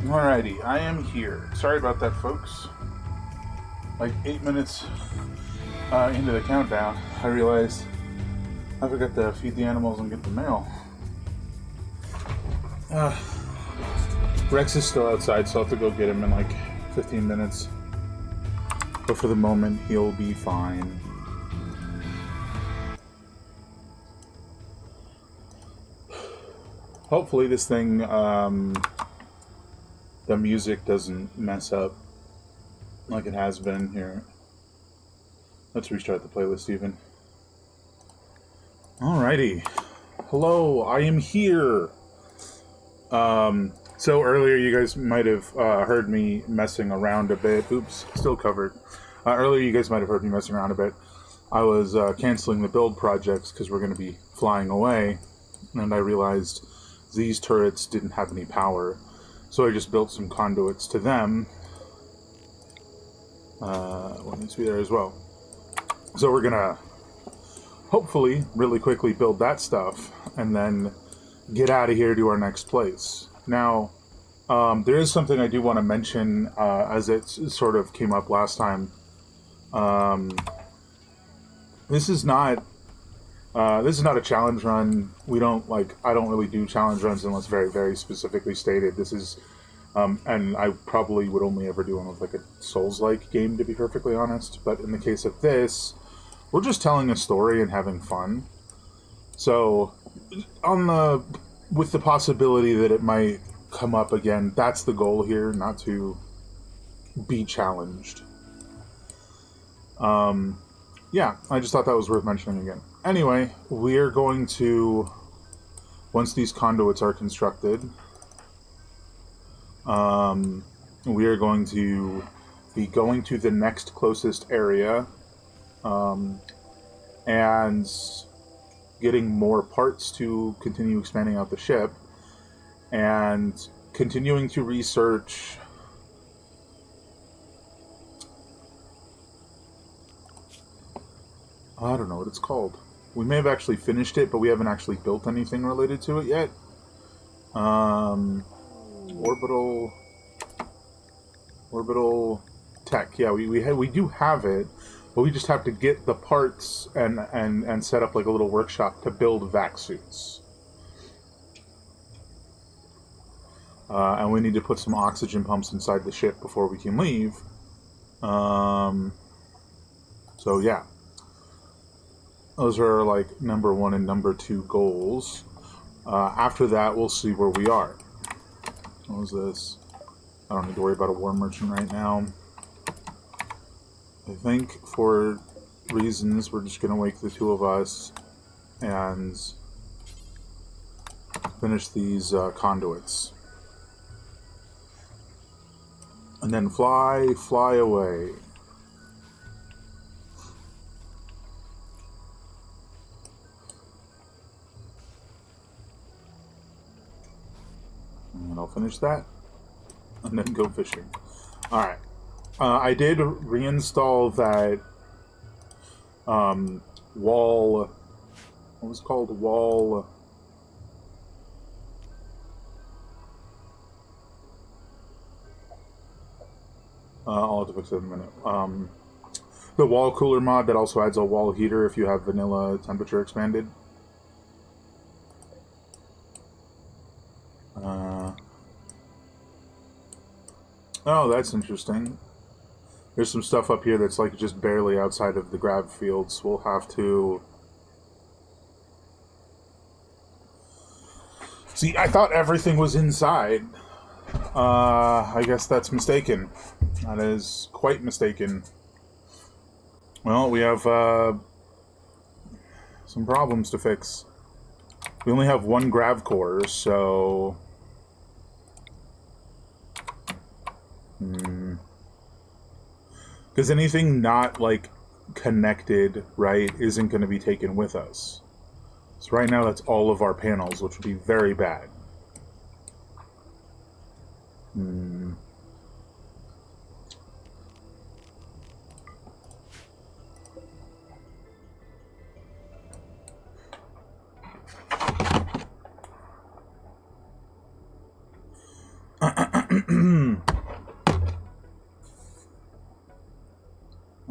Alrighty, I am here. Sorry about that, folks. Like 8 minutes into the countdown, I realized I forgot to feed the animals and get the mail. Rex is still outside, so I'll have to go get him in like 15 minutes. But for the moment, he'll be fine. Hopefully this thing, the music doesn't mess up like it has been here. Let's restart the playlist even. Alrighty. Hello, I am here. So earlier you guys might have heard me messing around a bit. Oops, still covered. Earlier you guys might have heard me messing around a bit. I was canceling the build projects because we're going to be flying away, and I realized these turrets didn't have any power, so I just built some conduits to them. One needs to be there as well. So we're gonna hopefully really quickly build that stuff and then get out of here to our next place. Now, there is something I do want to mention as it sort of came up last time. This is not a challenge run. I don't really do challenge runs unless very, very specifically stated. This is, and I probably would only ever do one with like a Souls-like game, to be perfectly honest. But in the case of this, we're just telling a story and having fun. So, with the possibility that it might come up again, that's the goal here, not to be challenged. Yeah, I just thought that was worth mentioning again. Anyway, we're going to, once these conduits are constructed, we are going to be going to the next closest area, and getting more parts to continue expanding out the ship, and continuing to research I don't know what it's called. We may have actually finished it, but we haven't actually built anything related to it yet. Orbital tech. Yeah, we do have it, but we just have to get the parts and set up like a little workshop to build vac suits. And we need to put some oxygen pumps inside the ship before we can leave. So yeah. Those are like number 1 and number 2 goals. After that, we'll see where we are. What was this? I don't need to worry about a war merchant right now. I think for reasons, we're just going to wake the 2 of us and finish these conduits. And then fly away. And I'll finish that, and then go fishing. Alright. I did reinstall that wall... What was it called? Wall... I'll have to fix it in a minute. The wall cooler mod that also adds a wall heater if you have vanilla temperature expanded. Oh, that's interesting. There's some stuff up here that's like just barely outside of the grav fields. We'll have to... See, I thought everything was inside. I guess that's mistaken. That is quite mistaken. Well, we have some problems to fix. We only have 1 grav core, so... Because anything not, like, connected, right, isn't going to be taken with us. So right now that's all of our panels, which would be very bad.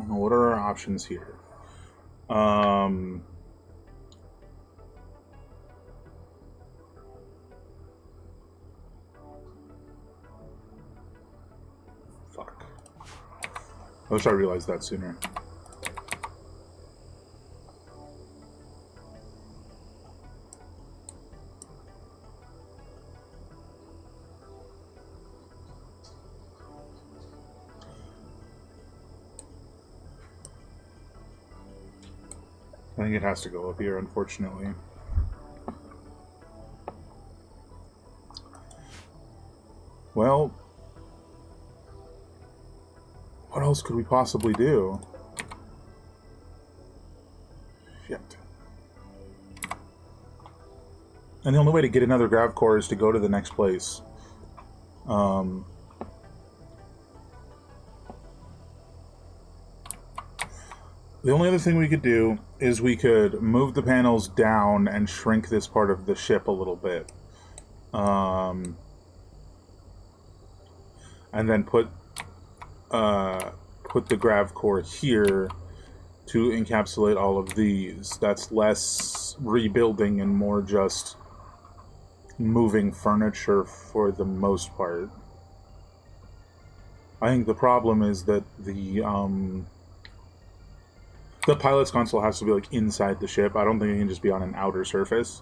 What are our options here? Fuck. I wish I realized that sooner. I think it has to go up here, unfortunately. Well, what else could we possibly do? Shit. And the only way to get another grav core is to go to the next place. The only other thing we could do is we could move the panels down and shrink this part of the ship a little bit. And then put the grav core here to encapsulate all of these. That's less rebuilding and more just moving furniture for the most part. I think the problem is that the pilot's console has to be like inside the ship. I don't think it can just be on an outer surface.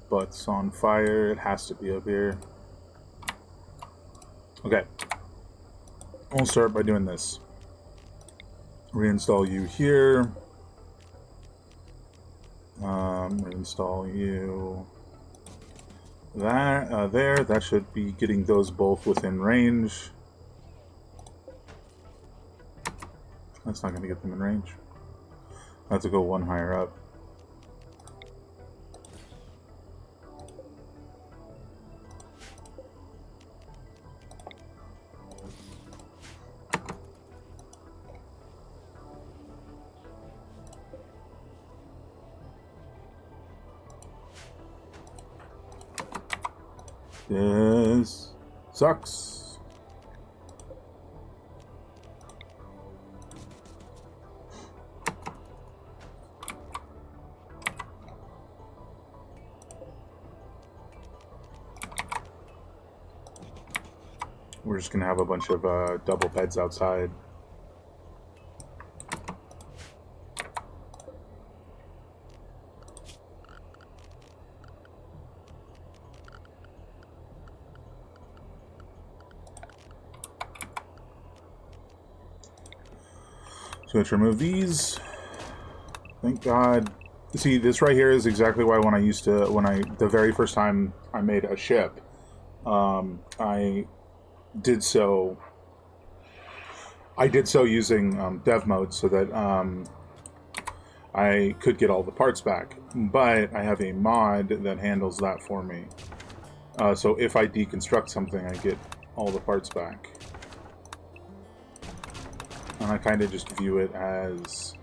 Butts on fire. It has to be up here. Okay. We'll start by doing this. Reinstall you here. Reinstall you there. That should be getting those both within range. That's not going to get them in range. I have to go one higher up. This sucks. We're just gonna have a bunch of double beds outside. So let's remove these. Thank God. See, this right here is exactly why the very first time I made a ship, I did so using dev mode so that I could get all the parts back. But I have a mod that handles that for me. So if I deconstruct something, I get all the parts back. And I kind of just view it as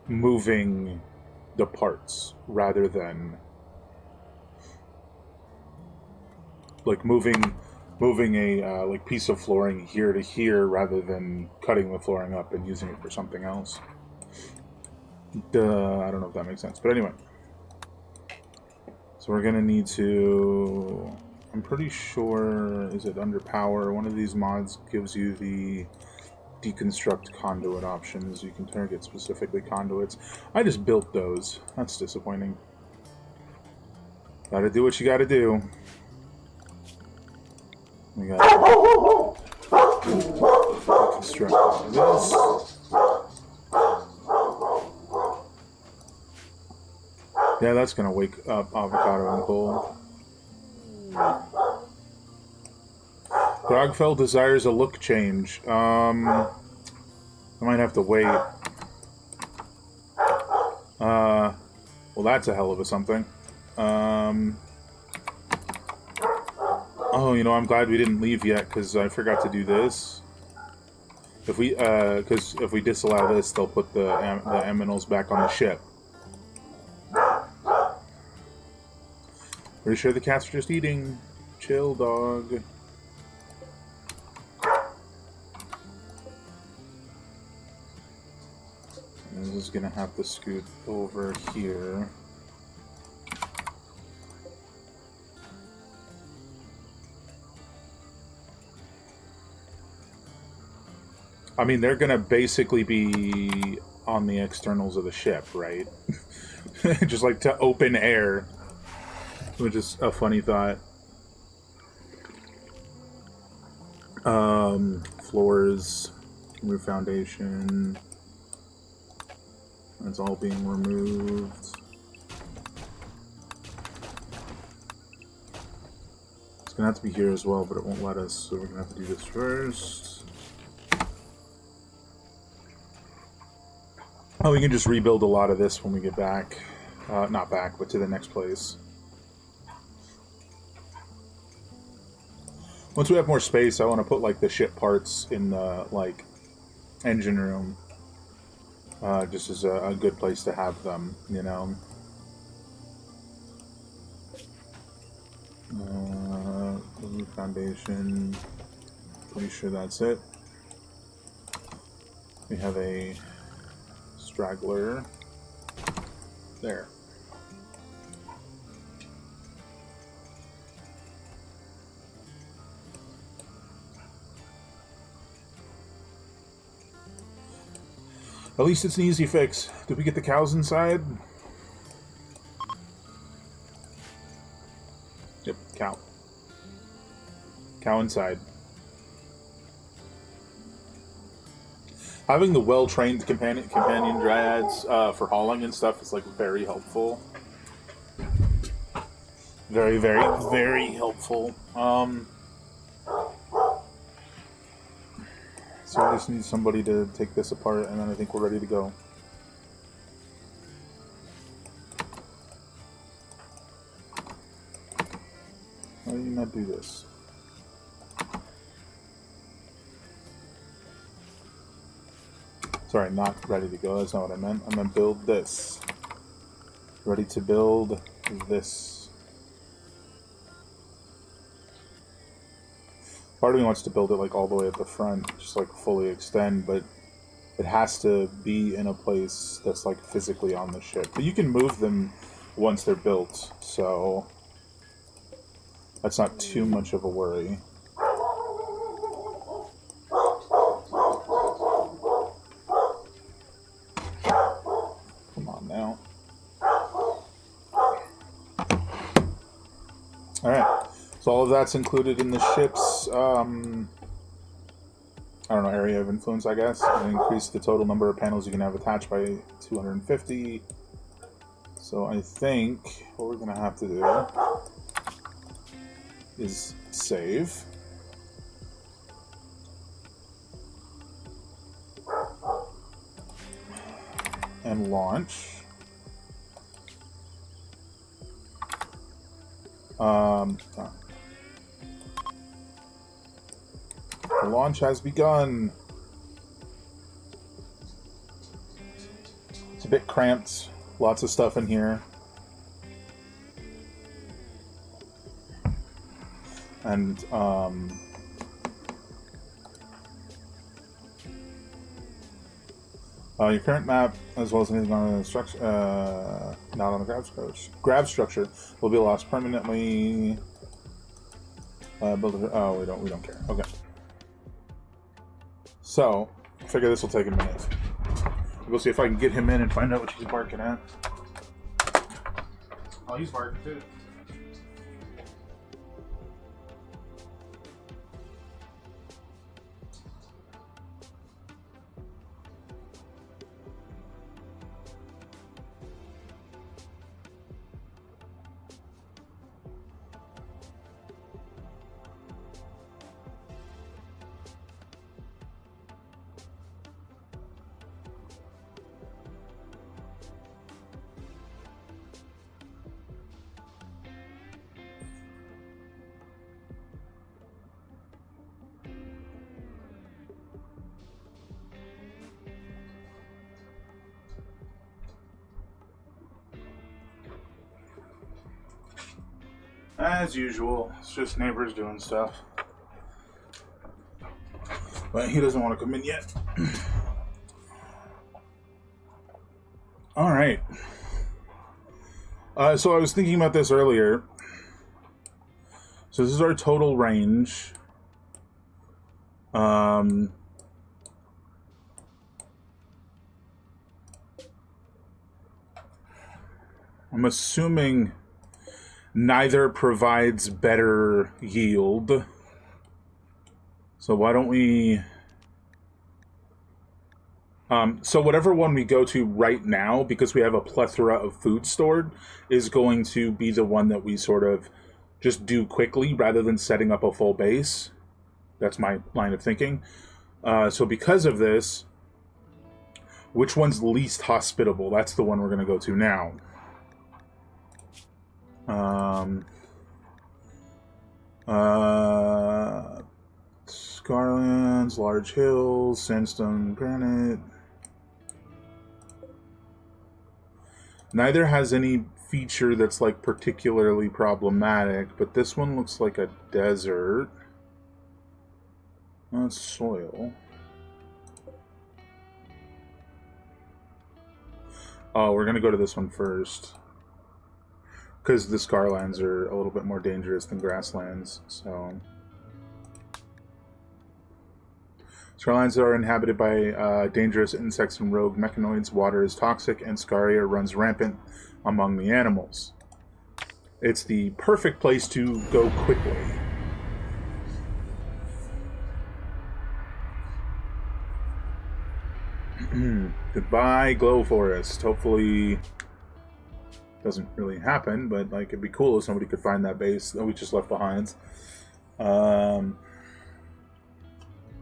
moving the parts rather than like moving a like piece of flooring here to here rather than cutting the flooring up and using it for something else. I don't know if that makes sense, but anyway. So we're gonna need to. I'm pretty sure, is it under power? One of these mods gives you the deconstruct conduit options. You can target specifically conduits. I just built those. That's disappointing. Gotta do what you gotta do. We gotta deconstruct this. Yeah, that's gonna wake up Avocado and Cole. Grogfell desires a look change. I might have to wait. Well, that's a hell of a something. Oh, you know, I'm glad we didn't leave yet, because I forgot to do this. Because if we disallow this, they'll put the Eminals back on the ship. Pretty sure the cats are just eating. Chill, dog. And this is gonna have to scoot over here. I mean, they're gonna basically be on the externals of the ship, right? Just like to open air. Which is a funny thought. Floors, remove foundation. That's all being removed. It's gonna have to be here as well, but it won't let us, so we're gonna have to do this first. Oh, we can just rebuild a lot of this when we get back. Not back, but to the next place. Once we have more space, I want to put, like, the ship parts in the, like, engine room. Just as a good place to have them, you know? Foundation. Pretty sure that's it. We have a straggler. There. At least it's an easy fix. Did we get the cows inside? Yep, cow. Cow inside. Having the well-trained companion dryads for hauling and stuff is, like, very helpful. Very, very, very helpful. So I just need somebody to take this apart, and then I think we're ready to go. Why do you not do this? Sorry, not ready to go. That's not what I meant. I'm gonna build this. Ready to build this. Part of me wants to build it, like, all the way at the front, just, like, fully extend, but it has to be in a place that's, like, physically on the ship. But you can move them once they're built, so that's not too much of a worry. Come on now. Alright. So all of that's included in the ship's, I don't know, area of influence, I guess. And increase the total number of panels you can have attached by 250. So I think what we're going to have to do is save. And launch. The launch has begun. It's a bit cramped. Lots of stuff in here. And, your current map, as well as anything on the structure, not on the grab structure, will be lost permanently. Oh, we don't care. Okay. So, I figure this will take a minute. We'll see if I can get him in and find out what she's barking at. Oh, he's barking too. As usual, it's just neighbors doing stuff. But he doesn't want to come in yet. Alright. So I was thinking about this earlier. So this is our total range. I'm assuming neither provides better yield. So why don't we... so whatever one we go to right now, because we have a plethora of food stored, is going to be the one that we sort of just do quickly rather than setting up a full base. That's my line of thinking. So because of this, which one's least hospitable? That's the one we're going to go to now. Scarlands, large hills, sandstone, granite. Neither has any feature that's like particularly problematic, but this one looks like a desert. That's soil. Oh, we're gonna go to this one first. Because the Scarlands are a little bit more dangerous than grasslands, so... Scarlands are inhabited by dangerous insects and rogue mechanoids. Water is toxic, and Scaria runs rampant among the animals. It's the perfect place to go quickly. Goodbye, Glow Forest. Hopefully... doesn't really happen, but like it'd be cool if somebody could find that base that we just left behind.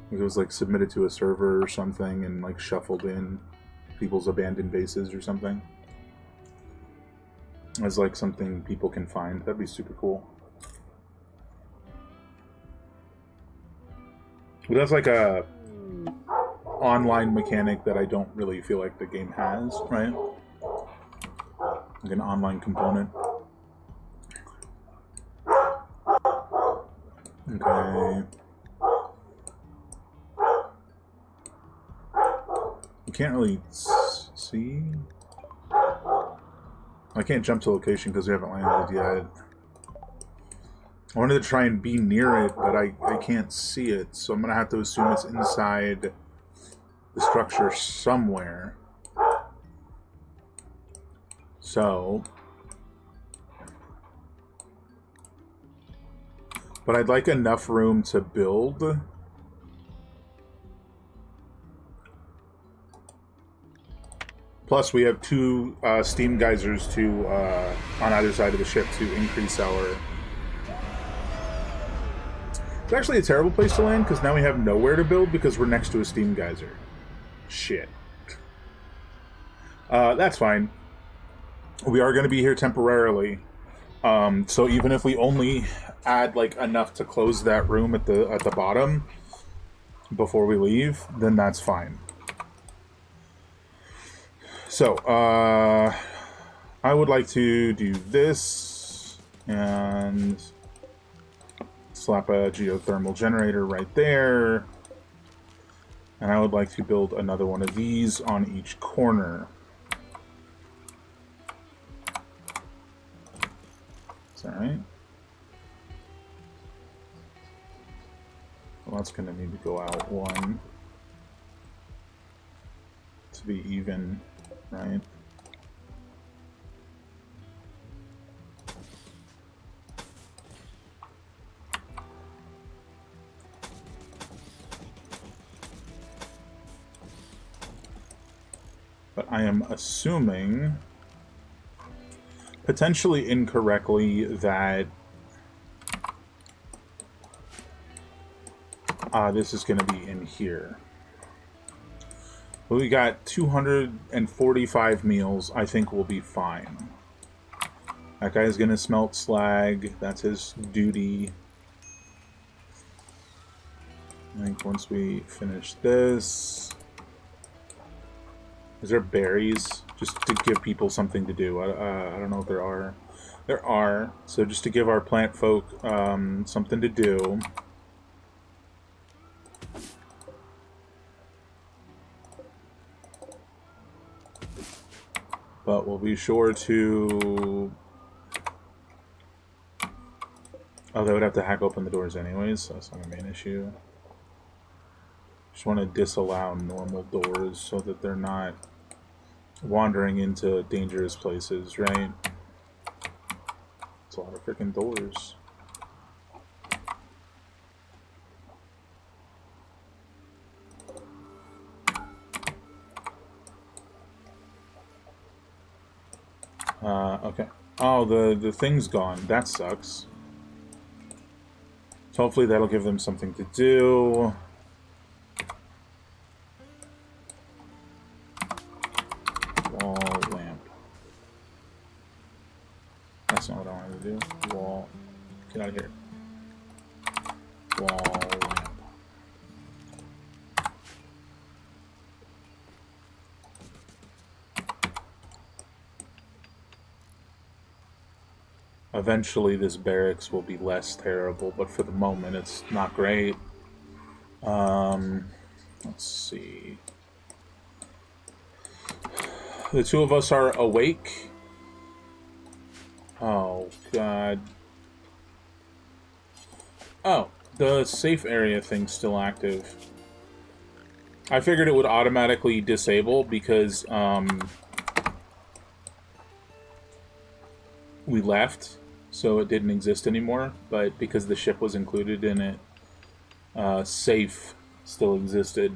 It was like submitted to a server or something and like shuffled in people's abandoned bases or something. As like something people can find. That'd be super cool. But that's like a online mechanic that I don't really feel like the game has, right? Like an online component. Okay. You can't really see. I can't jump to location because we haven't landed yet. I wanted to try and be near it, but I can't see it, so I'm going to have to assume it's inside the structure somewhere. So, but I'd like enough room to build. Plus, we have two steam geysers to on either side of the ship to increase our... It's actually a terrible place to land because now we have nowhere to build because we're next to a steam geyser. Shit. That's fine. We are going to be here temporarily, so even if we only add like enough to close that room at the bottom before we leave, then that's fine. So I would like to do this and slap a geothermal generator right there, and I would like to build another one of these on each corner. Alright. Well, that's going to need to go out one to be even, right? But I am assuming... potentially incorrectly that this is going to be in here. But we got 245 meals. I think we'll be fine. That guy's going to smelt slag. That's his duty. I think once we finish this... Is there berries? Just to give people something to do. I don't know if there are. There are. So just to give our plant folk something to do. But we'll be sure to... Oh, they would have to hack open the doors anyways, so that's not a main issue. Just want to disallow normal doors so that they're not wandering into dangerous places, right? It's a lot of freaking doors. Okay. Oh, the thing's gone. That sucks. So hopefully that'll give them something to do. Wall lamp. That's not what I wanted to do. Wall. Get out of here. Wall lamp. Eventually this barracks will be less terrible, but for the moment it's not great. Let's see. The two of us are awake. Oh, God. Oh, the safe area thing's still active. I figured it would automatically disable because, we left, so it didn't exist anymore, but because the ship was included in it, safe still existed.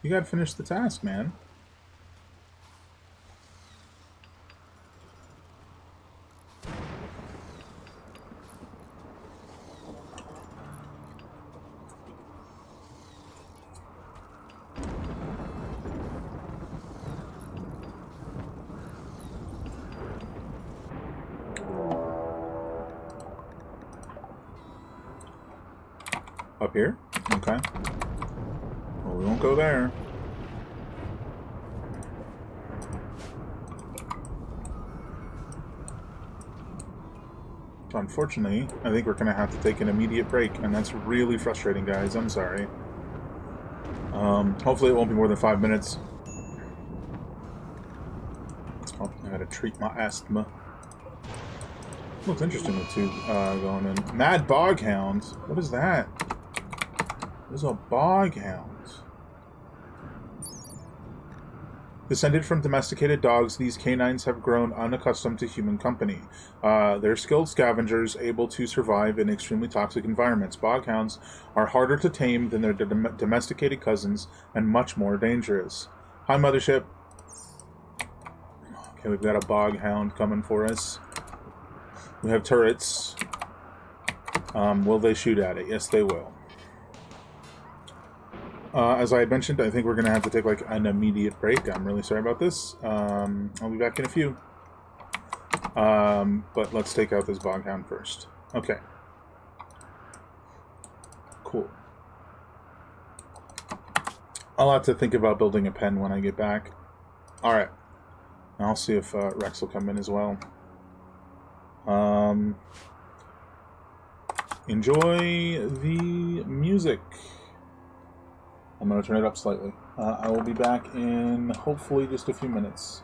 You gotta finish the task, man. Up here? Okay. Well, we won't go there. Unfortunately, I think we're going to have to take an immediate break, and that's really frustrating, guys. I'm sorry. Hopefully it won't be more than 5 minutes. I gotta treat my asthma. Looks interesting with two going in. Mad Boghounds? What is that? There's a Boghound. Descended from domesticated dogs, these canines have grown unaccustomed to human company. They're skilled scavengers, able to survive in extremely toxic environments. Boghounds are harder to tame than their domesticated cousins, and much more dangerous. Hi, Mothership. Okay, we've got a Boghound coming for us. We have turrets. Will they shoot at it? Yes, they will. As I had mentioned, I think we're going to have to take like an immediate break. I'm really sorry about this. I'll be back in a few. But let's take out this Boghound first. Okay. Cool. I'll have to think about building a pen when I get back. Alright. I'll see if Rex will come in as well. Enjoy the music. I'm going to turn it up slightly. I will be back in hopefully just a few minutes.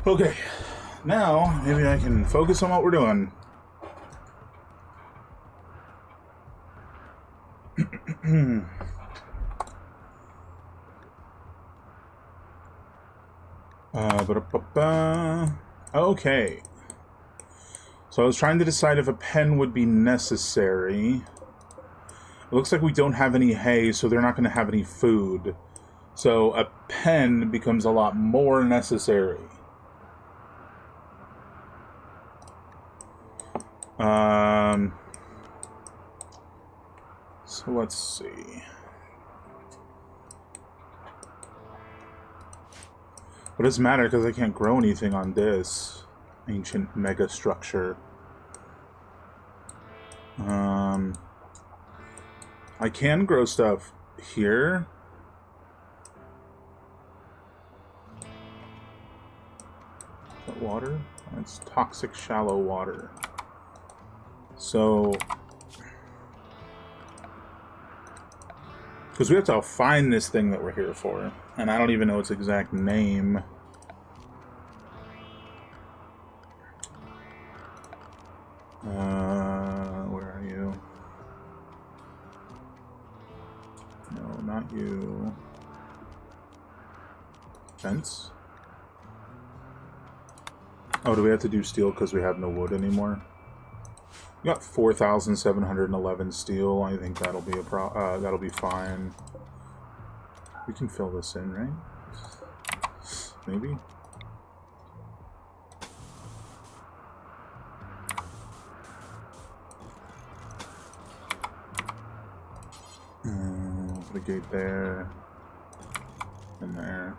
Okay, now maybe I can focus on what we're doing. Okay. So I was trying to decide if a pen would be necessary. It looks like we don't have any hay, so they're not going to have any food. So a pen becomes a lot more necessary. So let's see. But it doesn't matter because I can't grow anything on this ancient mega structure. I can grow stuff here. Is that water? It's toxic shallow water. So, because we have to find this thing that we're here for, and I don't even know its exact name. Where are you? No, not you. Fence? Oh, do we have to do steel because we have no wood anymore? We got 4,711 steel. I think that'll be that'll be fine. We can fill this in, right? Maybe. Put a gate there, and there,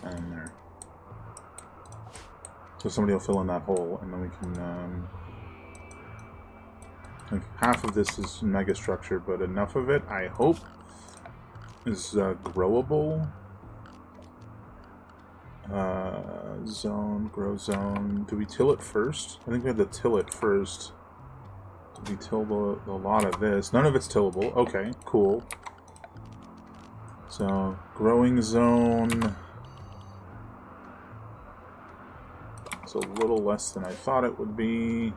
and there. So somebody will fill in that hole, and then we can, like half of this is mega structure, but enough of it, I hope, is growable. Zone, grow zone. Do we till it first? I think we have to till it first. Do we till the lot of this? None of it's tillable. Okay, cool. So, growing zone. It's a little less than I thought it would be.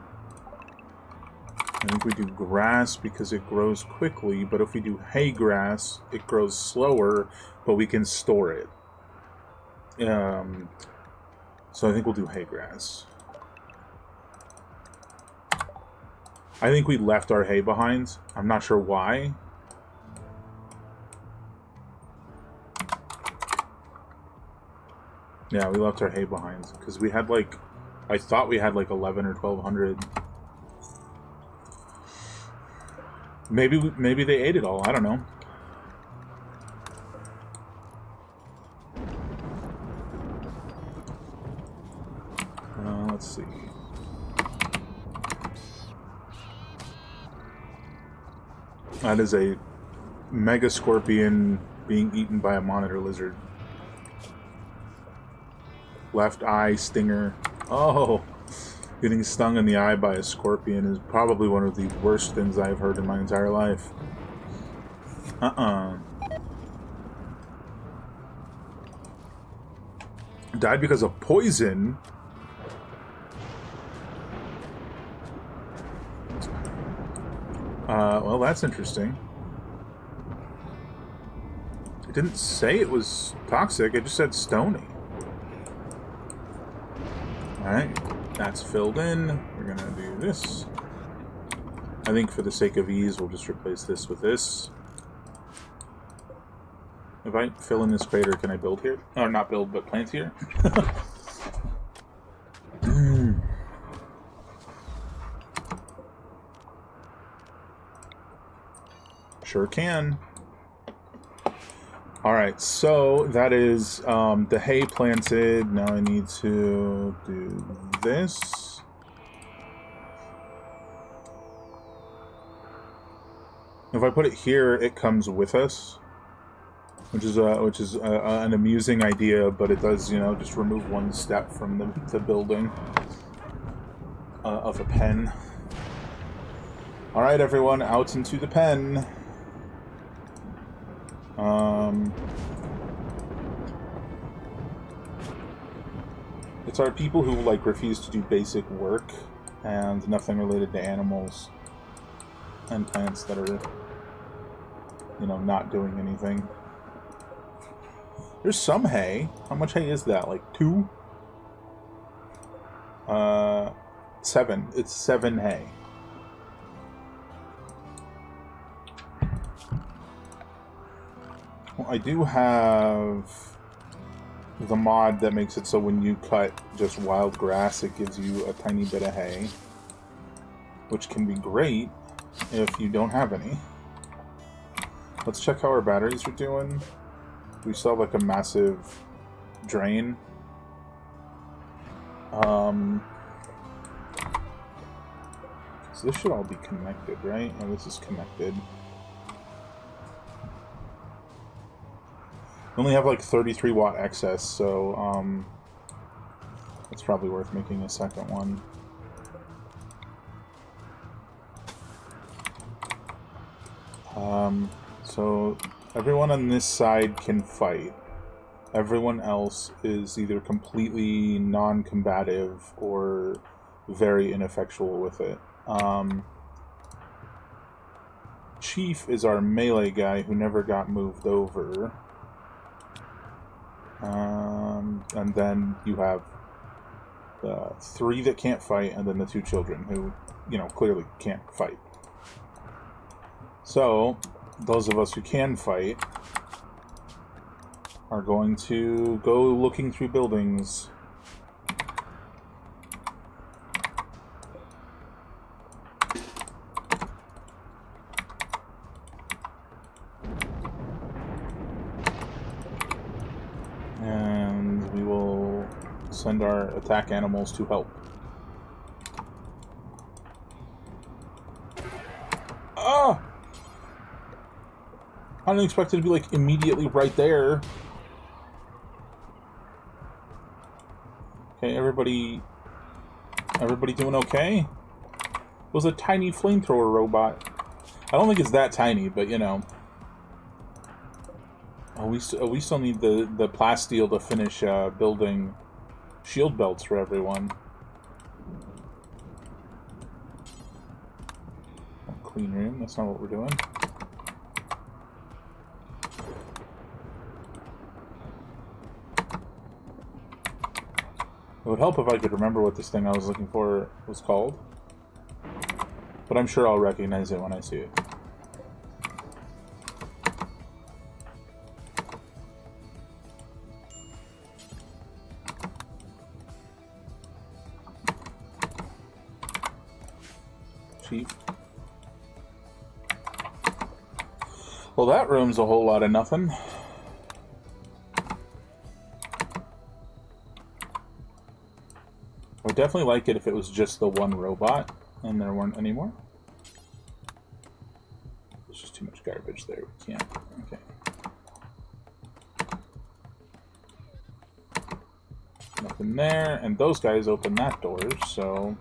I think we do grass because it grows quickly, but if we do hay grass, it grows slower, but we can store it. So I think we'll do hay grass. I think we left our hay behind. I'm not sure why. Yeah, we left our hay behind because we had like, I thought we had like 11 or 1,200. Maybe they ate it all. I don't know. Let's see. That is a mega scorpion being eaten by a monitor lizard. Left eye stinger. Oh, getting stung in the eye by a scorpion is probably one of the worst things I've heard in my entire life. Died because of poison. Well, that's interesting. It didn't say it was toxic, it just said stony. Alright, that's filled in. We're gonna do this. I think for the sake of ease, we'll just replace this with this. If I fill in this crater, can I build here? Or not build, but plant here? Sure can. Alright, so that is the hay planted. Now I need to do this. If I put it here, it comes with us, which is an amusing idea, but it does, you know, just remove one step from the building of a pen. Alright, everyone, out into the pen. It's our people who, like, refuse to do basic work and nothing related to animals and plants that are, you know, not doing anything. There's some hay. How much hay is that? Like 2? 7. It's 7 hay. Well, I do have the mod that makes it so when you cut just wild grass, it gives you a tiny bit of hay, which can be great if you don't have any. Let's check how our batteries are doing. We still have like a massive drain. So this should all be connected, right? Oh, this is connected. We only have like 33 watt excess, so it's probably worth making a second one. So everyone on this side can fight. Everyone else is either completely non-combative or very ineffectual with it. Chief is our melee guy who never got moved over. And then you have the 3 that can't fight, and then the 2 children who, you know, clearly can't fight. So, those of us who can fight are going to go looking through buildings. And we will send our attack animals to help. Ah! I didn't expect it to be, like, immediately right there. Okay, everybody doing okay? It was a tiny flamethrower robot. I don't think it's that tiny, but, you know. Oh, we still need the plasteel to finish building shield belts for everyone. Clean room, that's not what we're doing. It would help if I could remember what this thing I was looking for was called. But I'm sure I'll recognize it when I see it. Chief. Well, that room's a whole lot of nothing. I would definitely like it if it was just the one robot and there weren't any more. There's just too much garbage there. We can't. Okay. Nothing there. And those guys open that door, so...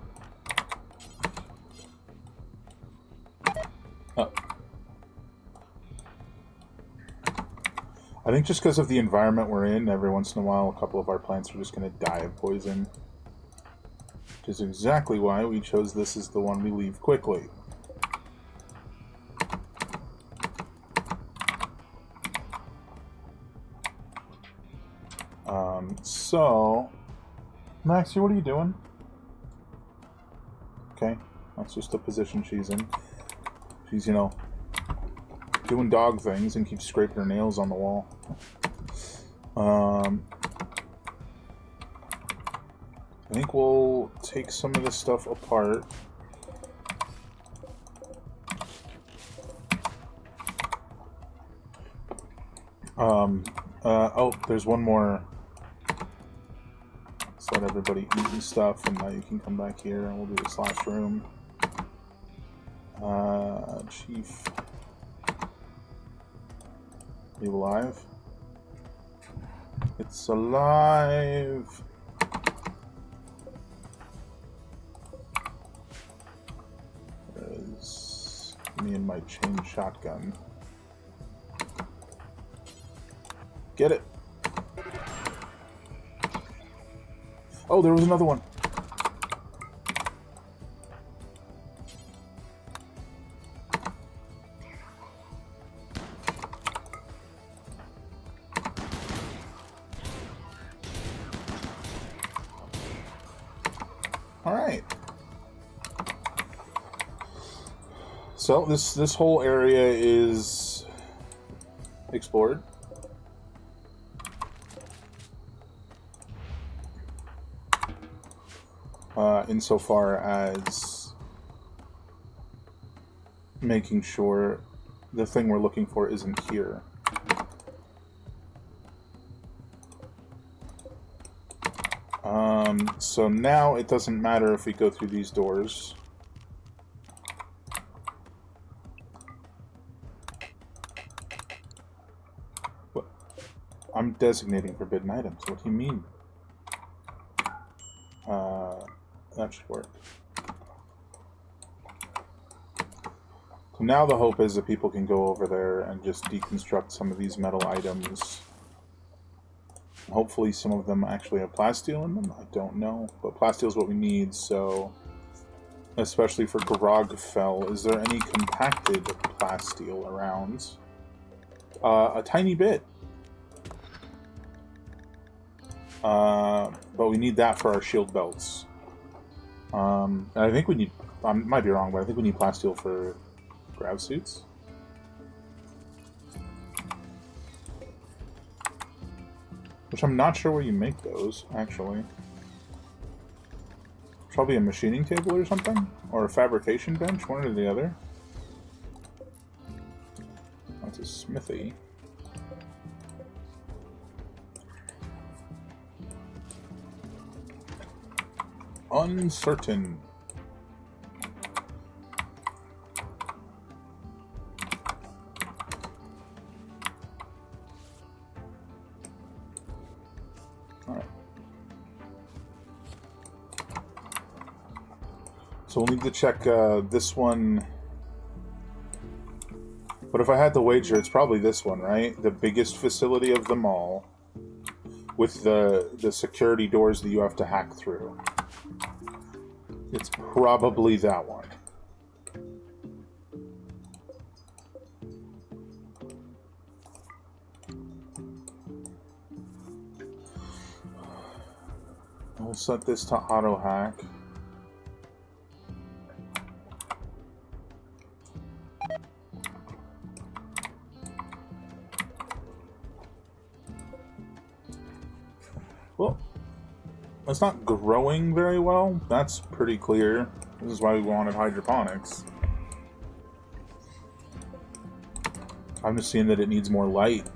Oh. I think just because of the environment we're in, every once in a while, a couple of our plants are just going to die of poison. Which is exactly why we chose this as the one we leave quickly. So... Maxie, what are you doing? Okay, that's just the position she's in. She's, you know, doing dog things and keeps scraping her nails on the wall. I think we'll take some of this stuff apart. Oh, there's one more. Let's let everybody eat and stuff, and now you can come back here and we'll do this last room. Chief. Are you alive? It's alive! There's me and my chain shotgun. Get it! Oh, there was another one. All right. So this whole area is explored. Insofar as making sure the thing we're looking for isn't here. So now it doesn't matter if we go through these doors. What? I'm designating forbidden items. What do you mean? That should work. So now the hope is that people can go over there and just deconstruct some of these metal items. Hopefully some of them actually have plasteel in them. I don't know. But plasteel is what we need, so... Especially for Grogfell. Is there any compacted plasteel around? A tiny bit. But we need that for our shield belts. I think we need... I might be wrong, but I think we need plasteel for grav suits. Which I'm not sure where you make those, actually. Probably a machining table or something? Or a fabrication bench, one or the other. That's a smithy. Uncertain. Alright. So we'll need to check this one. But if I had to wager, it's probably this one, right? The biggest facility of them all. With the security doors that you have to hack through. It's probably that one. We'll set this to auto hack. Well, it's not growing very well. That's pretty clear. This is why we wanted hydroponics. I'm just seeing that it needs more light.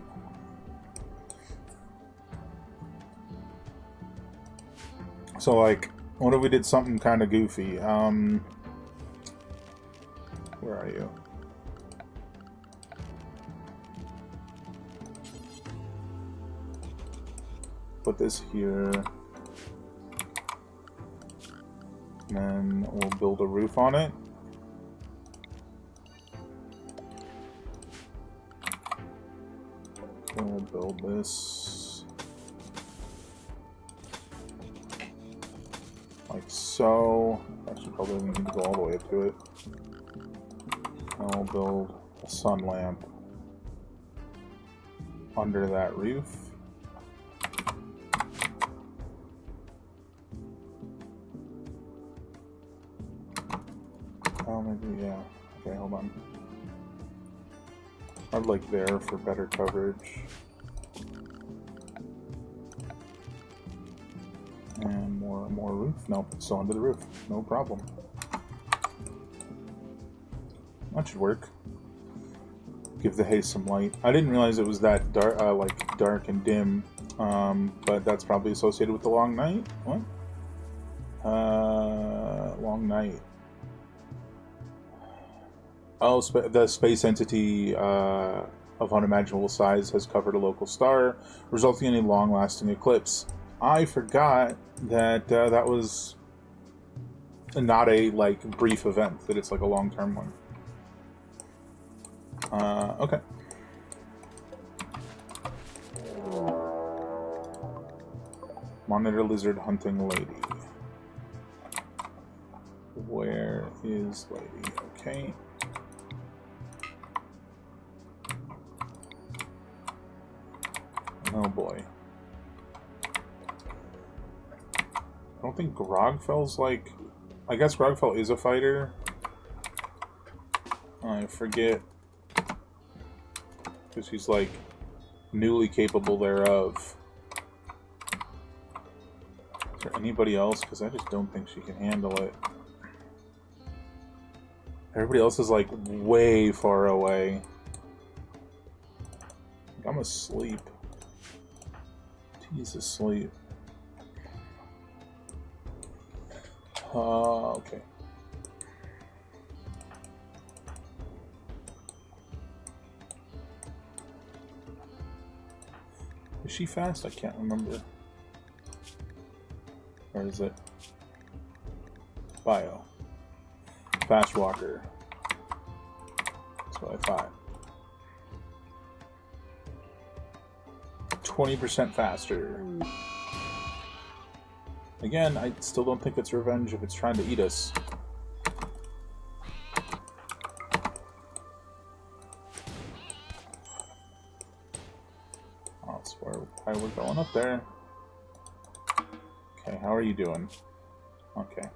So, like, what if we did something kind of goofy? Where are you? Put this here. And then we'll build a roof on it. We'll build this like so. Actually, probably need to go all the way up to it. I'll build a sun lamp under that roof. Oh, maybe, yeah. Okay, hold on. I'd like there for better coverage. And more roof. Nope, it's still under the roof. No problem. That should work. Give the haze some light. I didn't realize it was that dark, like dark and dim. But that's probably associated with the long night. What? Long night. Oh, the space entity of unimaginable size has covered a local star, resulting in a long-lasting eclipse. I forgot that that was not a like brief event; that it's like a long-term one. Okay. Monitor lizard hunting lady. Where is lady? Okay. Oh boy. I don't think Grogfell's like... I guess Grogfell is a fighter. I forget. Because he's like newly capable thereof. Is there anybody else? Because I just don't think she can handle it. Everybody else is like way far away. I'm asleep. He's asleep. Okay. Is she fast? I can't remember. Or is it? Bio. Fast walker. That's what I thought. 20% faster. Again, I still don't think it's revenge if it's trying to eat us. Oh, that's why we're going up there. Okay, how are you doing? Okay.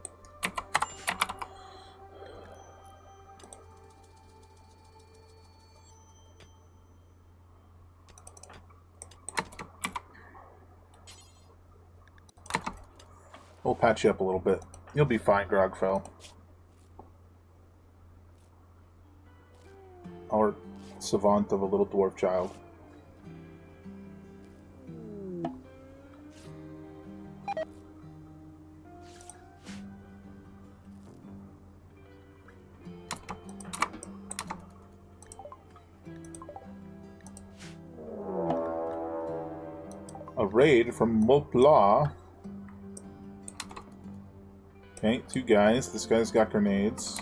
We'll patch you up a little bit. You'll be fine, Grogfell. Our savant of a little dwarf child. A raid from Mopla. Okay, 2 guys. This guy's got grenades.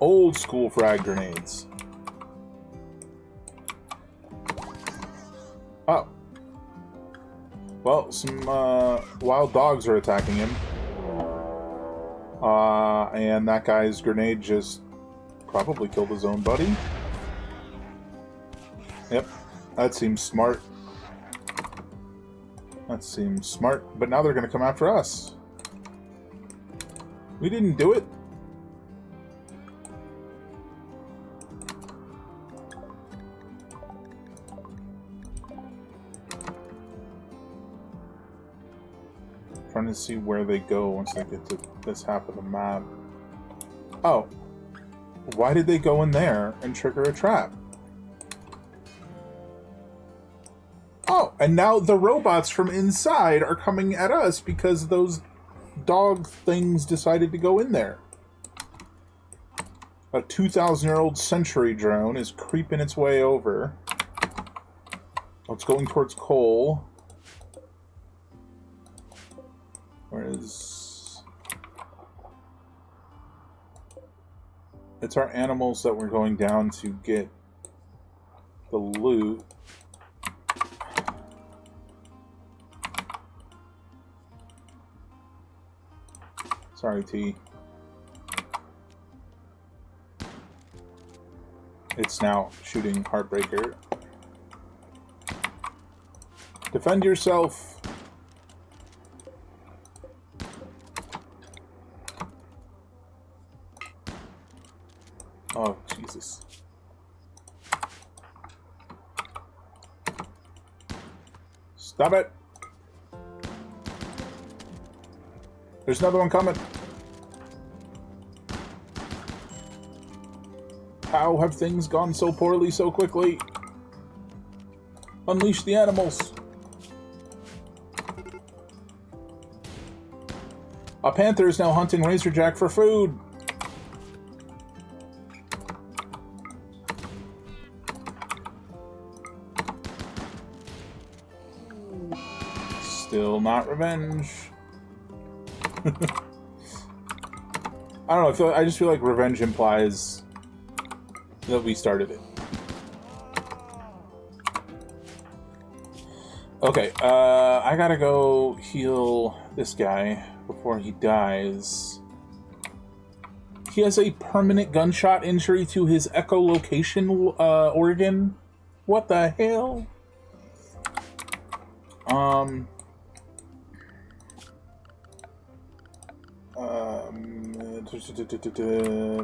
Old school frag grenades. Oh. Well, some wild dogs are attacking him. And that guy's grenade just probably killed his own buddy. Yep, that seems smart. That seems smart. But now they're going to come after us. We didn't do it. Trying to see where they go once they get to this half of the map. Oh. Why did they go in there and trigger a trap? Oh, and now the robots from inside are coming at us because those dog things decided to go in there. A 2,000-year-old sentry drone is creeping its way over. Oh, it's going towards coal. Where is... It's our animals that we're going down to get the loot. Sorry, T. It's now shooting Heartbreaker. Defend yourself! Oh, Jesus. Stop it! There's another one coming. How have things gone so poorly so quickly? Unleash the animals. A panther is now hunting Razorjack for food. Still not revenge. I don't know. I just feel like revenge implies that we started it. Okay, I gotta go heal this guy before he dies. He has a permanent gunshot injury to his echolocation organ. What the hell?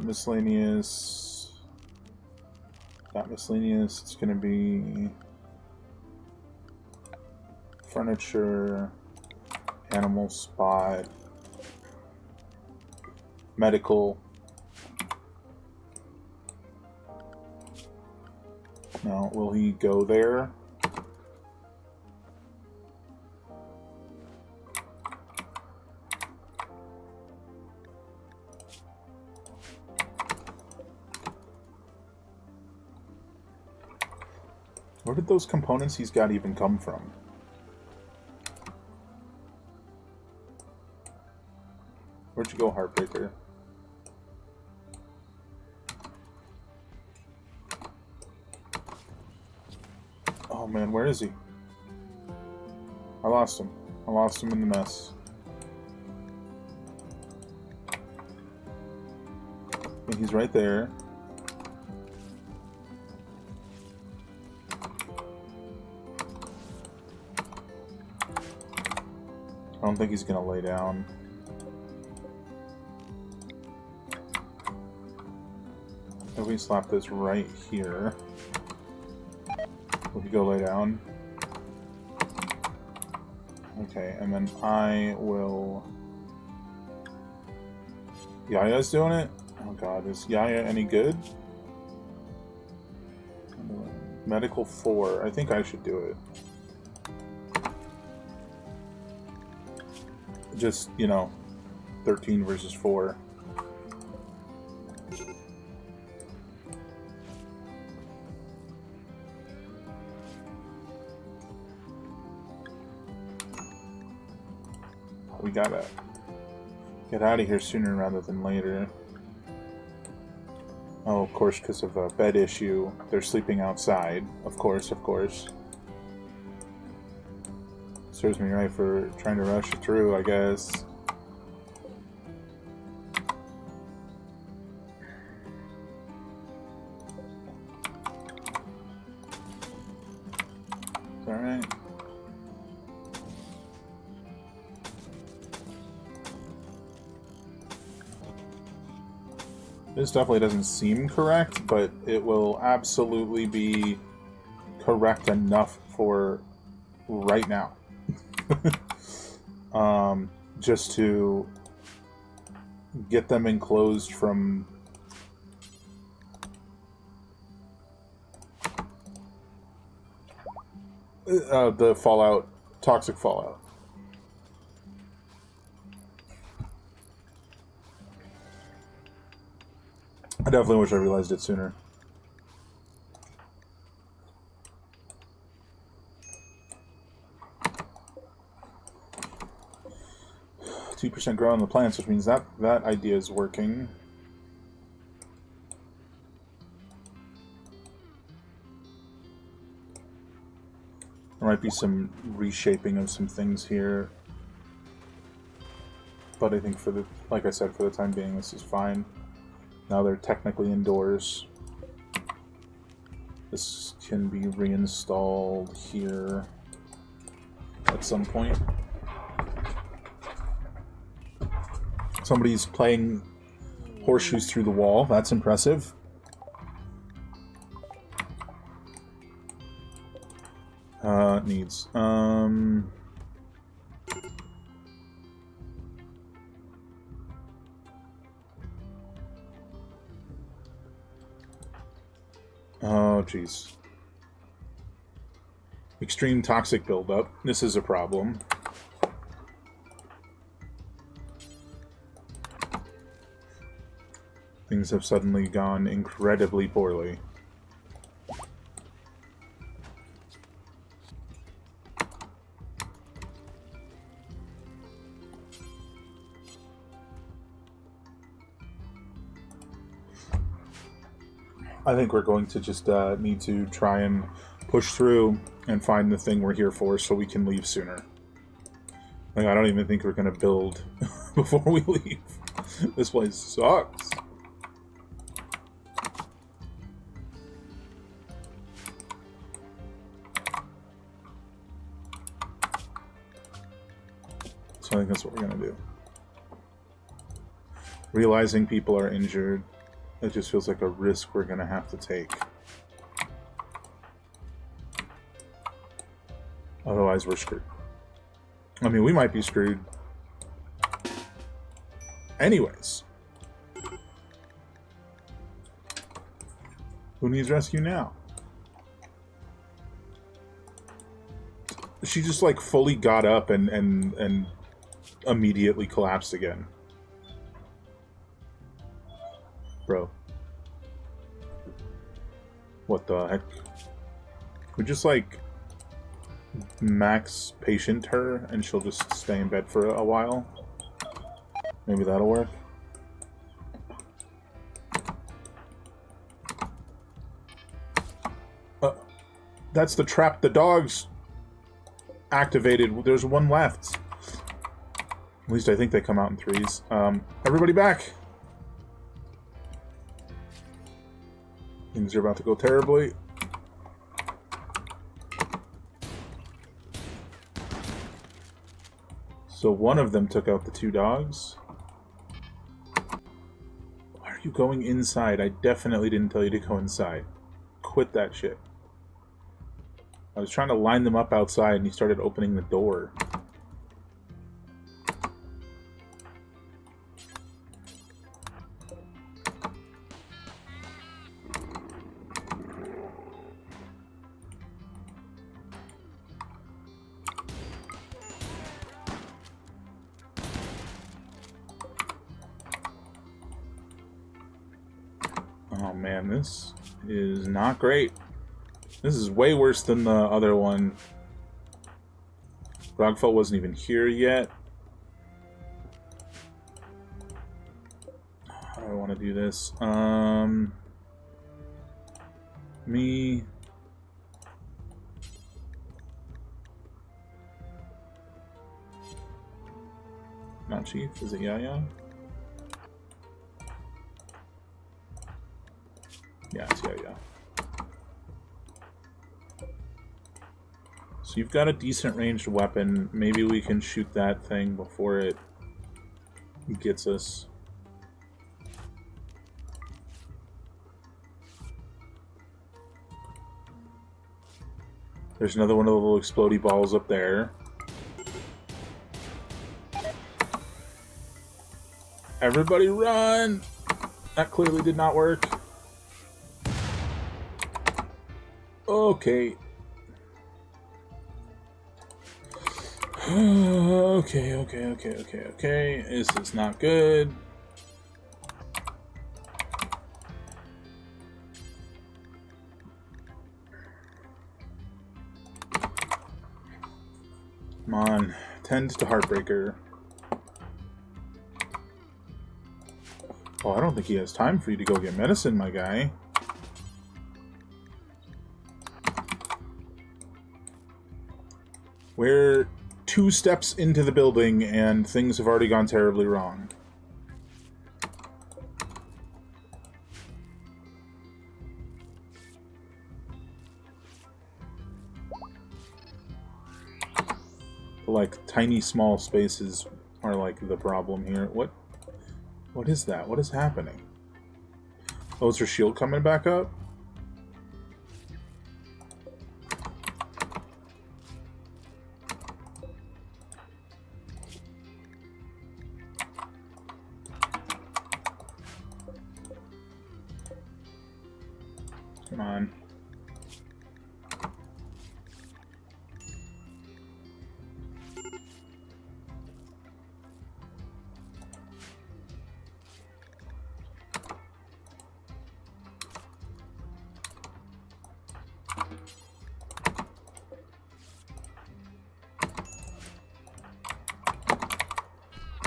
Miscellaneous. Not miscellaneous. It's gonna be furniture, animal spot, medical. Now, will he go there? Where did those components he's got even come from? Where'd you go, Heartbreaker? Oh man, where is he? I lost him. I lost him in the mess. And he's right there. I don't think he's gonna lay down. If we slap this right here, will he go lay down? Okay, and then I will... Yaya's doing it? Oh god, is Yaya any good? Medical 4. I think I should do it. Just, you know, 13 versus 4. We gotta get out of here sooner rather than later. Oh, of course, because of a bed issue. They're sleeping outside. Of course, of course. Serves me right for trying to rush it through, I guess. It's alright. This definitely doesn't seem correct, but it will absolutely be correct enough for right now. Just to get them enclosed from the fallout, toxic fallout. I definitely wish I realized it sooner. %2% grow on the plants, which means that idea is working. There might be some reshaping of some things here, but I think for the, like I said, for the time being, this is fine. Now they're technically indoors. This can be reinstalled here at some point. Somebody's playing horseshoes through the wall. That's impressive. Needs. Oh, jeez. Extreme toxic buildup. This is a problem. Things have suddenly gone incredibly poorly. I think we're going to just need to try and push through and find the thing we're here for so we can leave sooner. Like, I don't even think we're gonna build before we leave. This place sucks. So I think that's what we're gonna do. Realizing people are injured, it just feels like a risk we're gonna have to take. Otherwise, we're screwed. I mean, we might be screwed. Anyways. Who needs rescue now? She just, like, fully got up and immediately collapsed again. Bro. What the heck? We just, like, max patient her and she'll just stay in bed for a while. Maybe that'll work. That's the trap the dogs activated. There's one left. At least I think they come out in threes. Everybody back! Things are about to go terribly. So one of them took out the two dogs. Why are you going inside? I definitely didn't tell you to go inside. Quit that shit. I was trying to line them up outside and he started opening the door. Oh man, this is not great. This is way worse than the other one. Rogfell wasn't even here yet. How do I want to do this? Me. Not Chief, is it Yaya? Yeah, it's Yaya. So you've got a decent ranged weapon. Maybe we can shoot that thing before it gets us. There's another one of the little explodey balls up there. Everybody run! That clearly did not work. Okay. Okay. This is not good. Come on. Tend to Heartbreaker. Oh, I don't think he has time for you to go get medicine, my guy. We're 2 steps into the building and things have already gone terribly wrong. Like, tiny small spaces are like the problem here. What is that? What is happening? Oh, is her shield coming back up? Come on.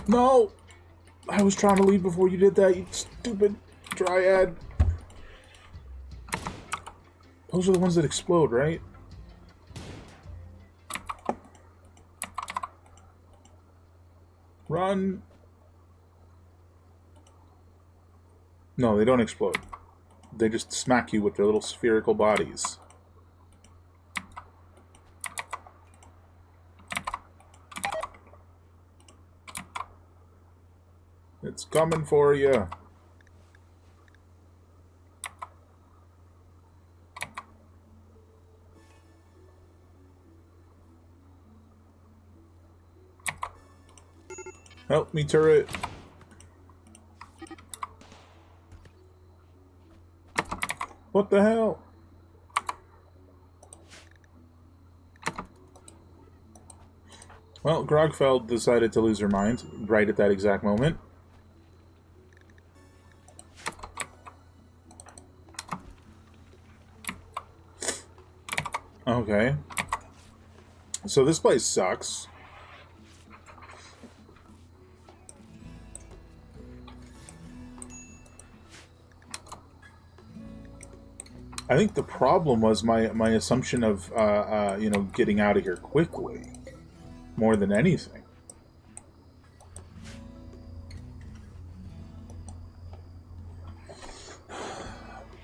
No! I was trying to leave before you did that, you stupid dryad. Those are the ones that explode, right? Run! No, they don't explode. They just smack you with their little spherical bodies. It's coming for you. Help me, turret. What the hell? Well, Grogfeld decided to lose her mind right at that exact moment. Okay. So this place sucks. I think the problem was my assumption of, you know, getting out of here quickly, more than anything.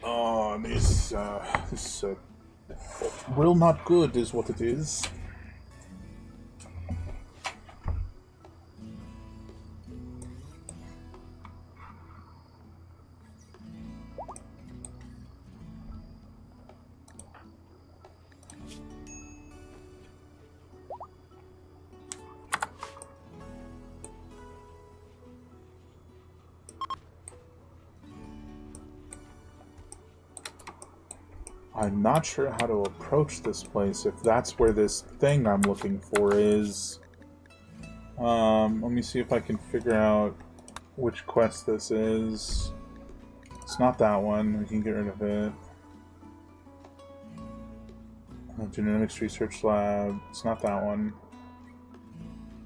Oh, this will not good is what it is. I'm not sure how to approach this place, if that's where this thing I'm looking for is. Let me see if I can figure out which quest this is. It's not that one, we can get rid of it. Genomics Research Lab, it's not that one.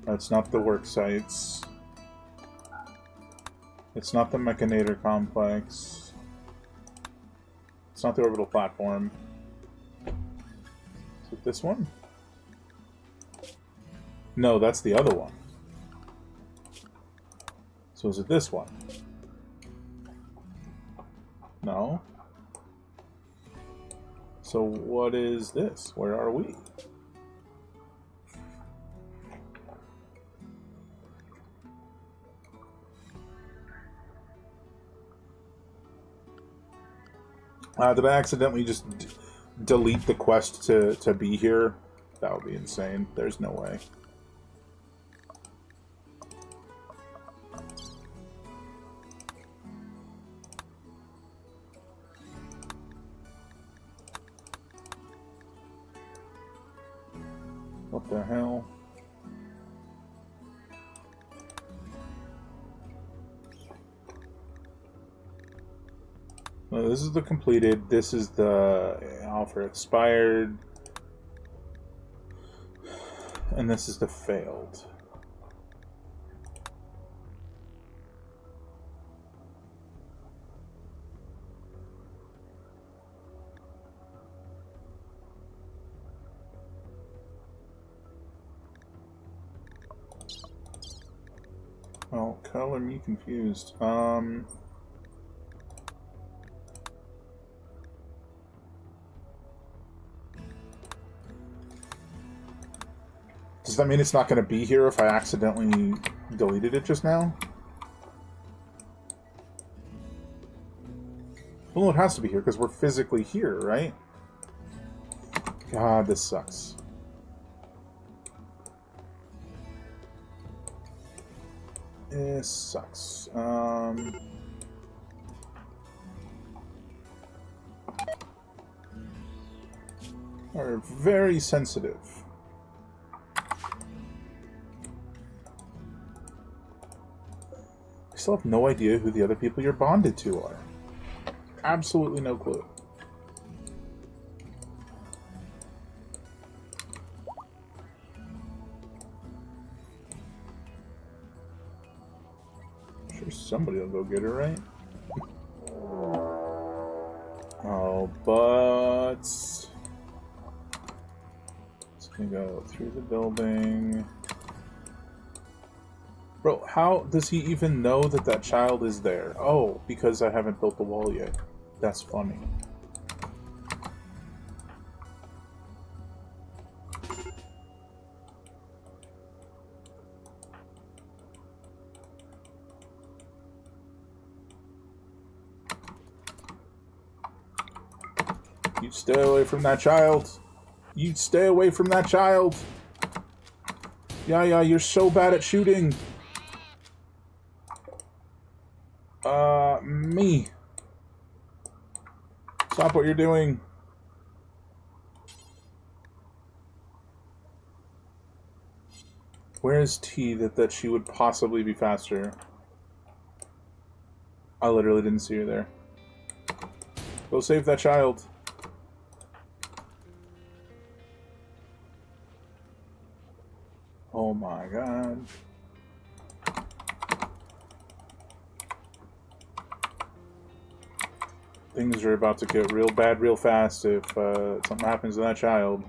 It's not the work sites. It's not the Mechanator Complex. It's not the orbital platform. Is it this one? No, that's the other one. So is it this one? No. So what is this? Where are we? Did I accidentally just delete the quest to be here? That would be insane. There's no way. What the hell? No, this is the completed. This is the offer expired. And this is the failed. Well, color me confused. Does that mean it's not going to be here if I accidentally deleted it just now? Well, it has to be here because we're physically here, right? God, this sucks. This sucks. Are very sensitive. I still have no idea who the other people you're bonded to are. Absolutely no clue. I'm sure somebody will go get her, right? Oh, but it's gonna go through the building. Bro, how does he even know that that child is there? Oh, because I haven't built the wall yet. That's funny. You stay away from that child. You stay away from that child. Yeah, you're so bad at shooting. Me. Stop what you're doing. Where is T that she would possibly be faster? I literally didn't see her there. Go save that child. Oh my god. Things are about to get real bad real fast if something happens to that child.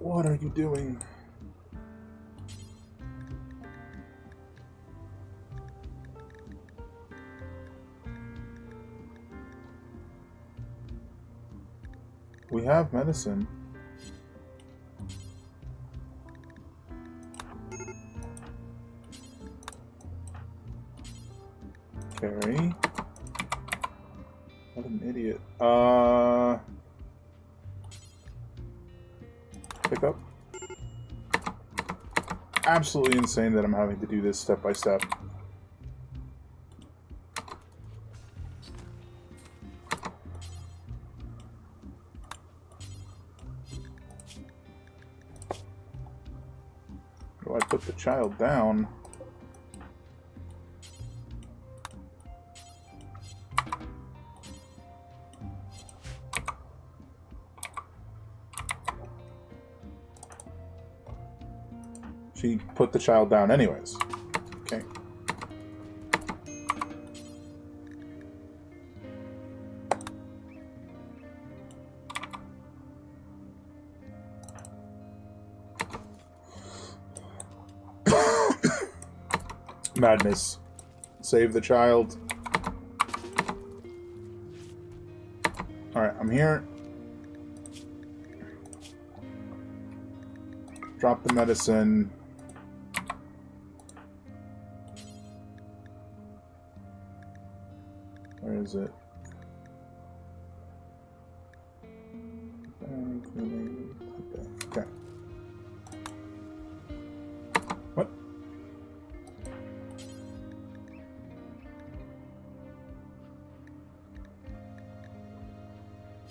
What are you doing? We have medicine. Carry. What an idiot. Pick up. Absolutely insane that I'm having to do this step by step. Do I put the child down? She put the child down anyways. Okay. Madness. Save the child. Alright, I'm here. Drop the medicine. Where is it? Okay. What?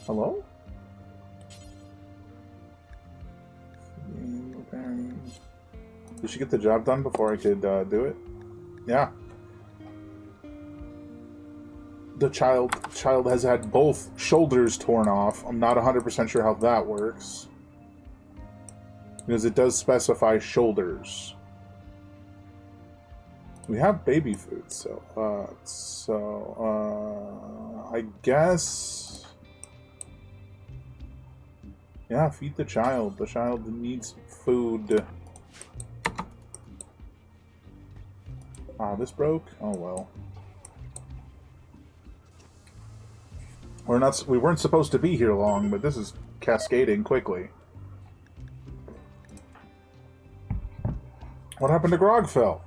Hello? Did she get the job done before I could do it? Yeah. The child has had both shoulders torn off. I'm not 100% sure how that works. Because it does specify shoulders. We have baby food, so I guess... Yeah, feed the child. The child needs food. Ah, this broke? Oh well. We weren't supposed to be here long, but this is cascading quickly. What happened to Grogfell?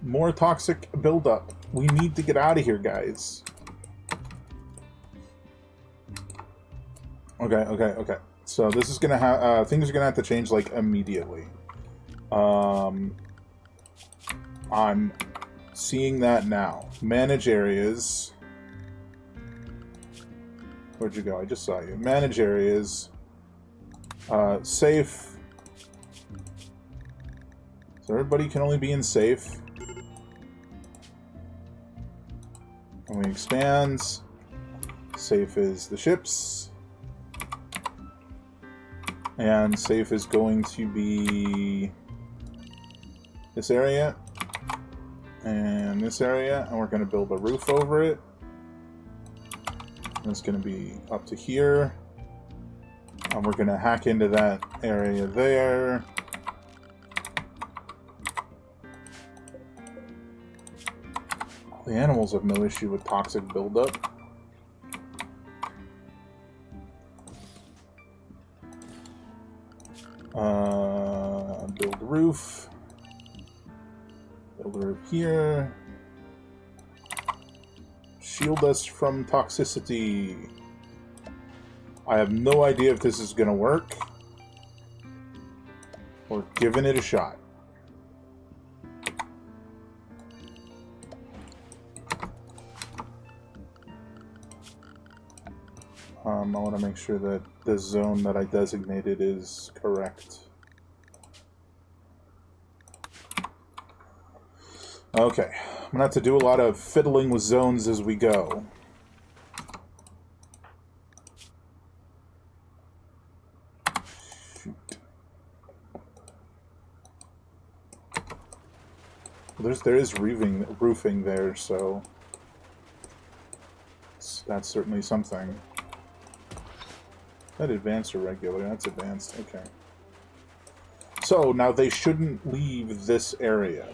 More toxic buildup. We need to get out of here, guys. Okay. So this is gonna have things are gonna have to change like immediately. I'm seeing that now. Manage areas. Where'd you go? I just saw you. Manage areas. Safe. So everybody can only be in safe. And we expand. Safe is the ships. And safe is going to be this area. And this area. And we're going to build a roof over it. And it's going to be up to here. And we're going to hack into that area there. The animals have no issue with toxic buildup. Build the roof. Build the roof here. Shield us from toxicity. I have no idea if this is going to work. We're giving it a shot. I want to make sure that the zone that I designated is correct. Okay, I'm going to have to do a lot of fiddling with zones as we go. Shoot. Well, there is roofing there, so that's certainly something. That advanced or regular? That's advanced. Okay. So now they shouldn't leave this area.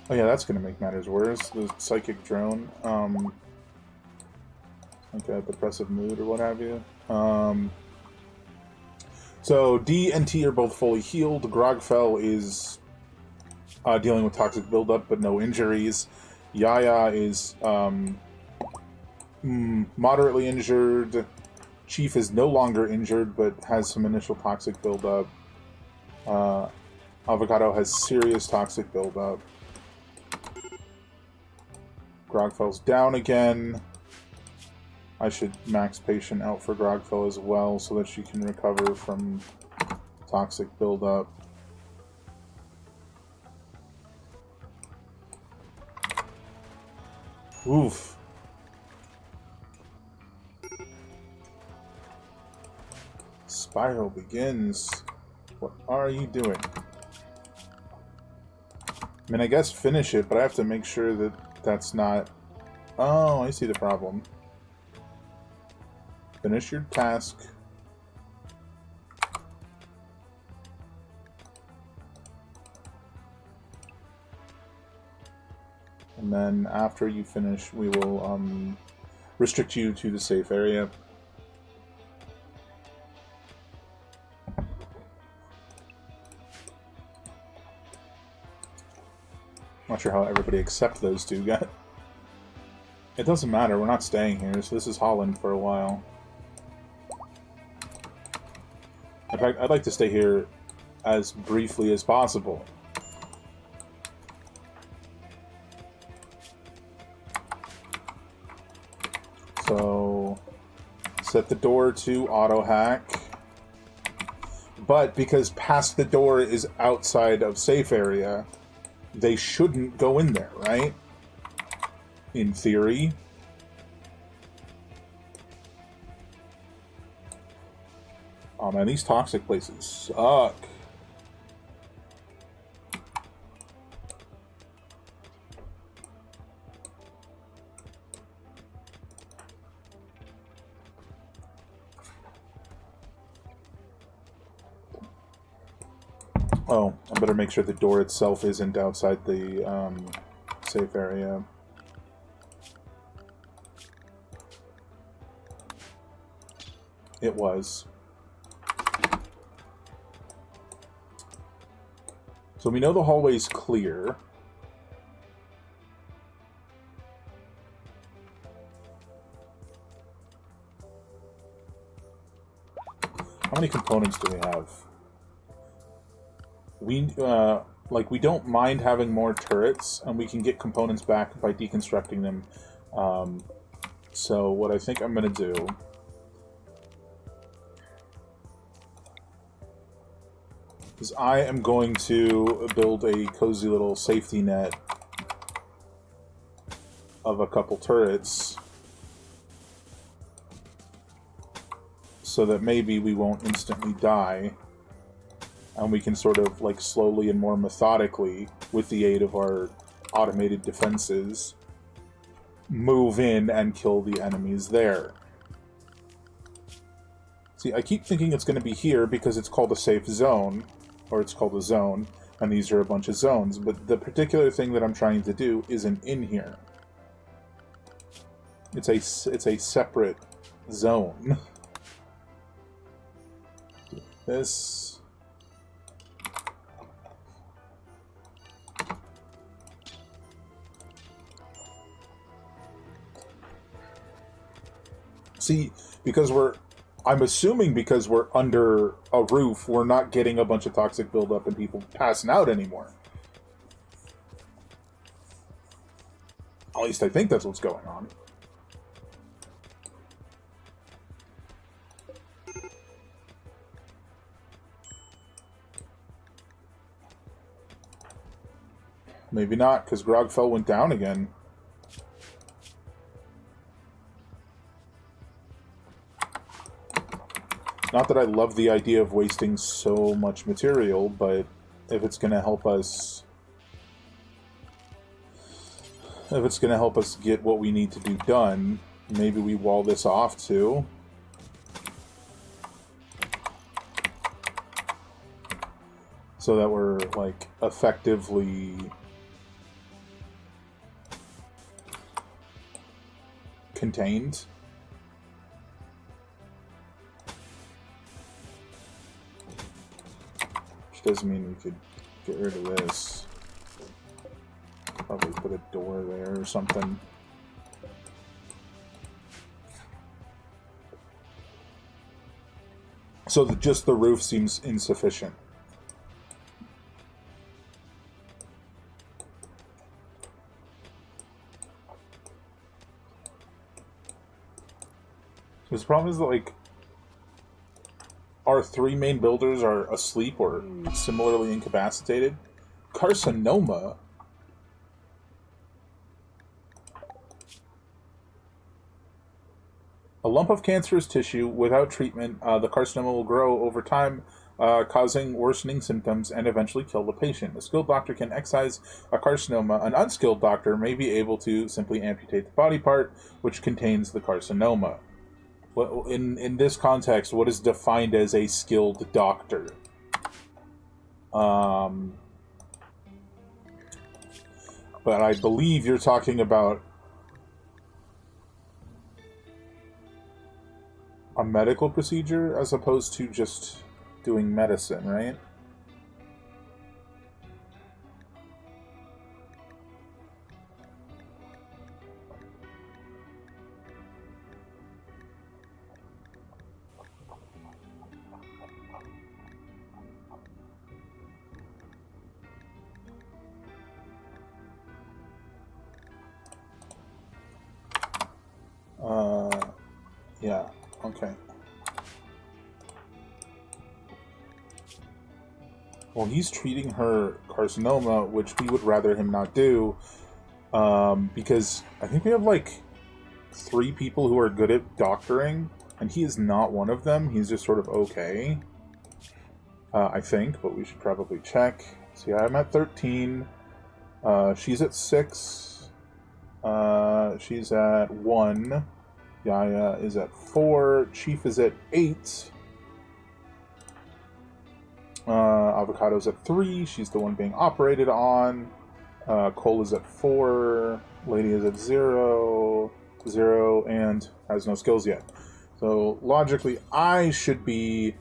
Oh yeah, that's going to make matters worse. The psychic drone. Like a depressive mood or what have you. So D and T are both fully healed. Grogfell is dealing with toxic buildup but no injuries. Yaya is moderately injured. Chief is no longer injured, but has some initial toxic buildup. Avocado has serious toxic buildup. Grogfell's down again. I should max patient out for Grogfell as well, so that she can recover from toxic buildup. Oof. Spiral begins. What are you doing? I mean, I guess finish it, but I have to make sure that that's not... Oh, I see the problem. Finish your task. And then after you finish, we will restrict you to the safe area. Not sure how everybody except those two got. It doesn't matter, we're not staying here, so this is Holland for a while. In fact, I'd like to stay here as briefly as possible. So, set the door to auto hack. But because past the door is outside of safe area, they shouldn't go in there, right? In theory. Oh man, these toxic places suck. Oh, I better make sure the door itself isn't outside the safe area. It was. So we know the hallway's clear. How many components do we have? We don't mind having more turrets, and we can get components back by deconstructing them. So what I think I'm going to do is I am going to build a cozy little safety net of a couple turrets so that maybe we won't instantly die, and we can sort of, like, slowly and more methodically, with the aid of our automated defenses, move in and kill the enemies there. See, I keep thinking it's going to be here because it's called a safe zone, or it's called a zone, and these are a bunch of zones, but the particular thing that I'm trying to do isn't in here. It's a separate zone. This... See, because I'm assuming because we're under a roof, we're not getting a bunch of toxic buildup and people passing out anymore. At least I think that's what's going on. Maybe not, because Grogfell went down again. Not that I love the idea of wasting so much material, but if it's going to help us... If it's going to help us get what we need to do done, maybe we wall this off too. So that we're, like, effectively... contained. Which doesn't mean we could get rid of this. Probably put a door there or something. So just the roof seems insufficient. The problem is that, like, our three main builders are asleep or similarly incapacitated. Carcinoma? A lump of cancerous tissue without treatment, the carcinoma will grow over time, causing worsening symptoms and eventually kill the patient. A skilled doctor can excise a carcinoma. An unskilled doctor may be able to simply amputate the body part which contains the carcinoma. In this context, what is defined as a skilled doctor? But I believe you're talking about a medical procedure as opposed to just doing medicine, right? Yeah, okay. Well, he's treating her carcinoma, which we would rather him not do, because I think we have, like, 3 people who are good at doctoring, and he is not one of them. He's just sort of okay, I think, but we should probably check. See, I'm at 13. She's at 6. She's at 1. Yaya is at 4. Chief is at 8. Avocado's at 3. She's the one being operated on. Cole is at 4. Lady is at 0. 0, and has no skills yet. So, logically, I should be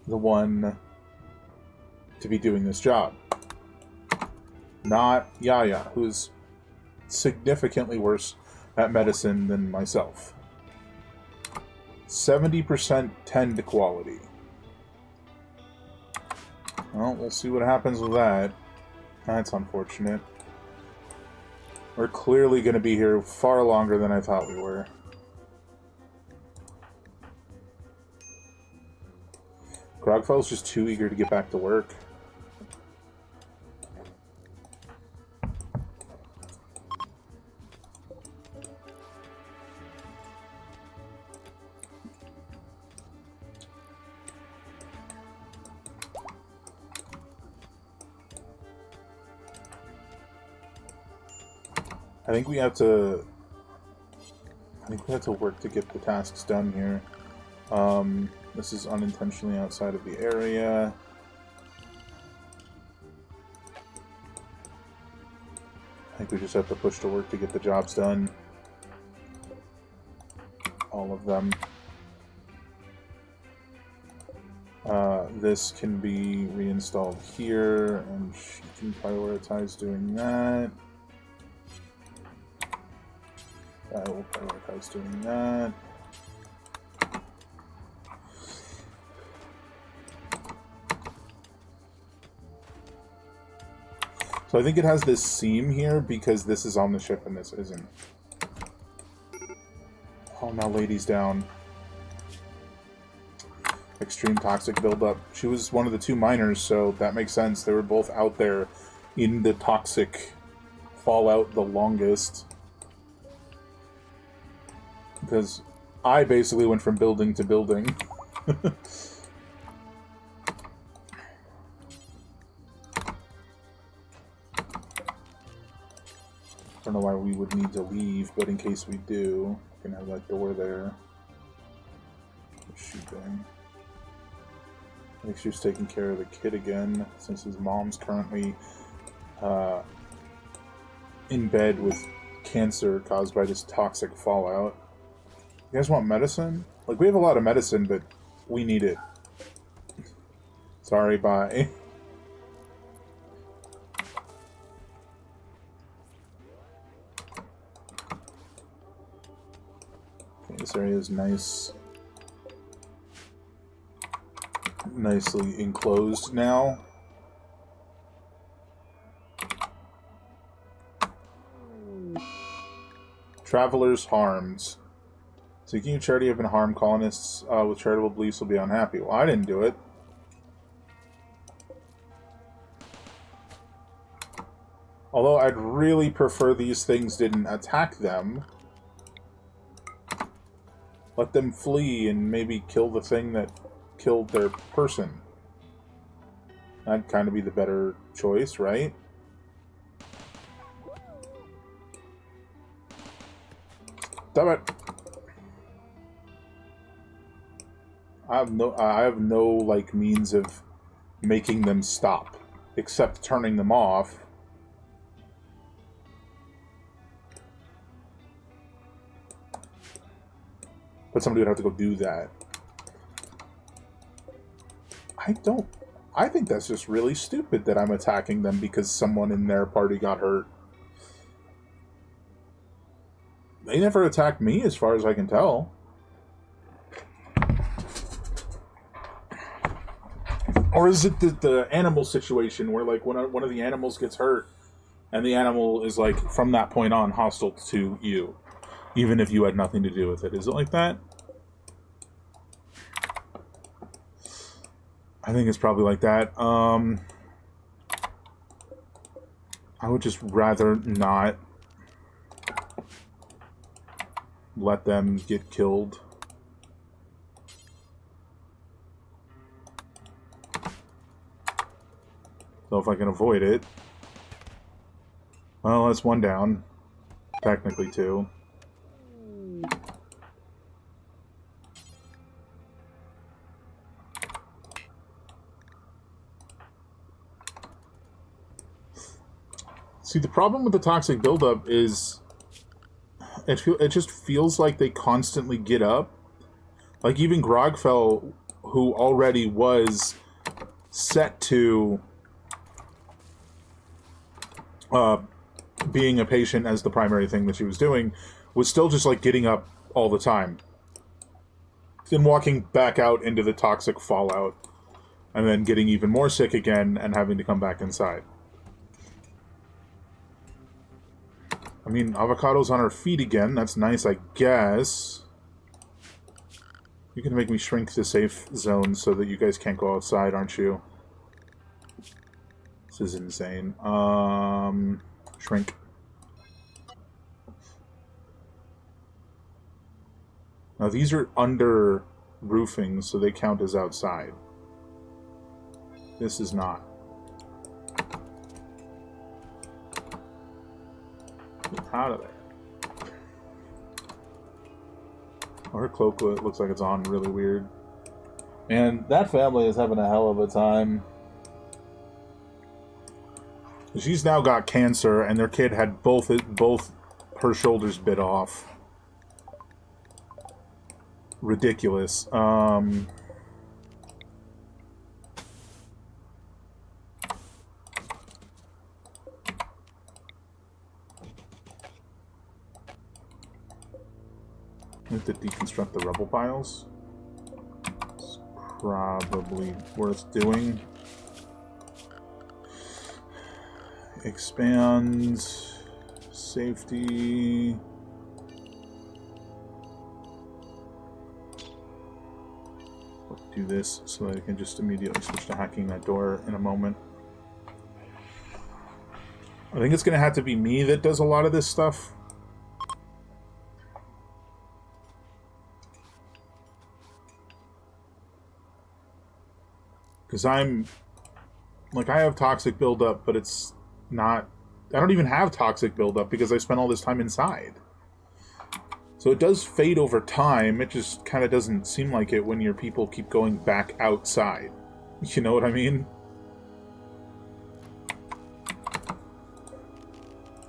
the one to be doing this job. Not Yaya, who's significantly worse at medicine than myself. 70% tend quality. Well, we'll see what happens with that. That's unfortunate. We're clearly going to be here far longer than I thought we were. Grogfell's just too eager to get back to work. I think we have to work to get the tasks done here. This is unintentionally outside of the area. I think we just have to push to work to get the jobs done. All of them. This can be reinstalled here, and she can prioritize doing that. I will prioritize doing that. So I think it has this seam here because this is on the ship and this isn't. Oh, now Lady's down. Extreme toxic buildup. She was one of the two miners, so that makes sense. They were both out there in the toxic fallout the longest. Because I basically went from building to building. I don't know why we would need to leave, but in case we do, we can have that door there. What's she doing? I think she was taking care of the kid again, since his mom's currently in bed with cancer caused by this toxic fallout. You guys want medicine? Like, we have a lot of medicine, but we need it. Sorry, bye. Okay, this area is nice. Nicely enclosed now. Travelers harmed. Seeking charity have been harmed. Colonists with charitable beliefs will be unhappy. Well, I didn't do it. Although I'd really prefer these things didn't attack them. Let them flee and maybe kill the thing that killed their person. That'd kind of be the better choice, right? Damn it! I have no like means of making them stop, except turning them off. But somebody would have to go do that. I think that's just really stupid that I'm attacking them because someone in their party got hurt. They never attacked me, as far as I can tell. Or is it the animal situation where, like, one of the animals gets hurt, and the animal is, like, from that point on, hostile to you, even if you had nothing to do with it? Is it like that? I think it's probably like that. I would just rather not let them get killed. So if I can avoid it... Well, that's one down. Technically two. See, the problem with the toxic buildup is it just feels like they constantly get up. Like, even Grogfell, who already was set to being a patient as the primary thing that she was doing, was still just, like, getting up all the time. Then walking back out into the toxic fallout, and then getting even more sick again and having to come back inside. I mean, Avocado's on her feet again. That's nice, I guess. You're gonna make me shrink the safe zone so that you guys can't go outside, aren't you? This is insane. Shrink. Now these are under roofing, so they count as outside. This is not. Get out of there. Her cloak looks like it's on really weird. And that family is having a hell of a time. She's now got cancer, and their kid had both her shoulders bit off. Ridiculous. We have to deconstruct the rubble piles. It's probably worth doing. Expand safety. Do this so that I can just immediately switch to hacking that door in a moment. I think it's going to have to be me that does a lot of this stuff. Because I'm... Like, I have toxic buildup, but it's not... I don't even have toxic buildup because I spent all this time inside. So it does fade over time, it just kind of doesn't seem like it when your people keep going back outside. You know what I mean?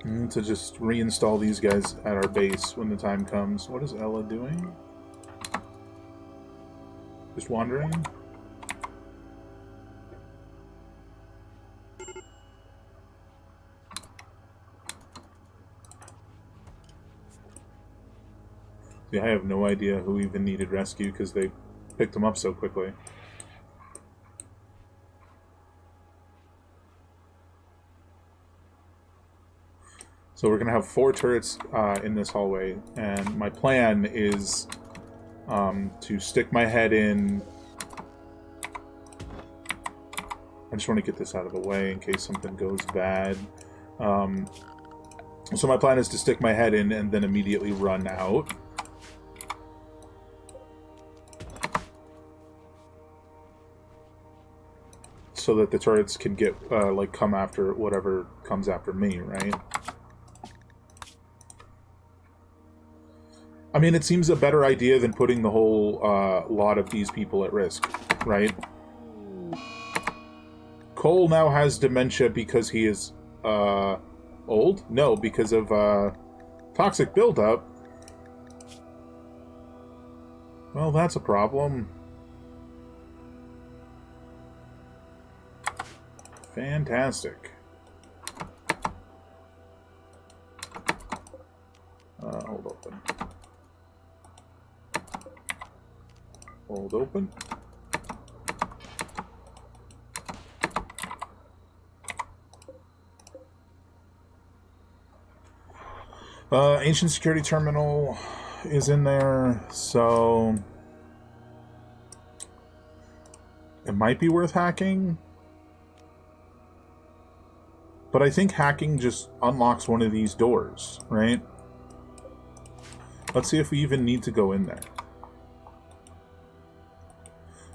To just reinstall these guys at our base when the time comes. What is Ella doing? Just wandering? I have no idea who even needed rescue because they picked them up so quickly. So we're going to have 4 turrets in this hallway, and my plan is to stick my head in... I just want to get this out of the way in case something goes bad. So my plan is to stick my head in and then immediately run out. So that the turrets can get, like, come after whatever comes after me, right? I mean, it seems a better idea than putting the whole lot of these people at risk, right? Cole now has dementia because he is, old? No, because of, toxic buildup. Well, that's a problem. Fantastic. Hold open. Hold open. Ancient security terminal is in there, so it might be worth hacking. But I think hacking just unlocks one of these doors, right? Let's see if we even need to go in there.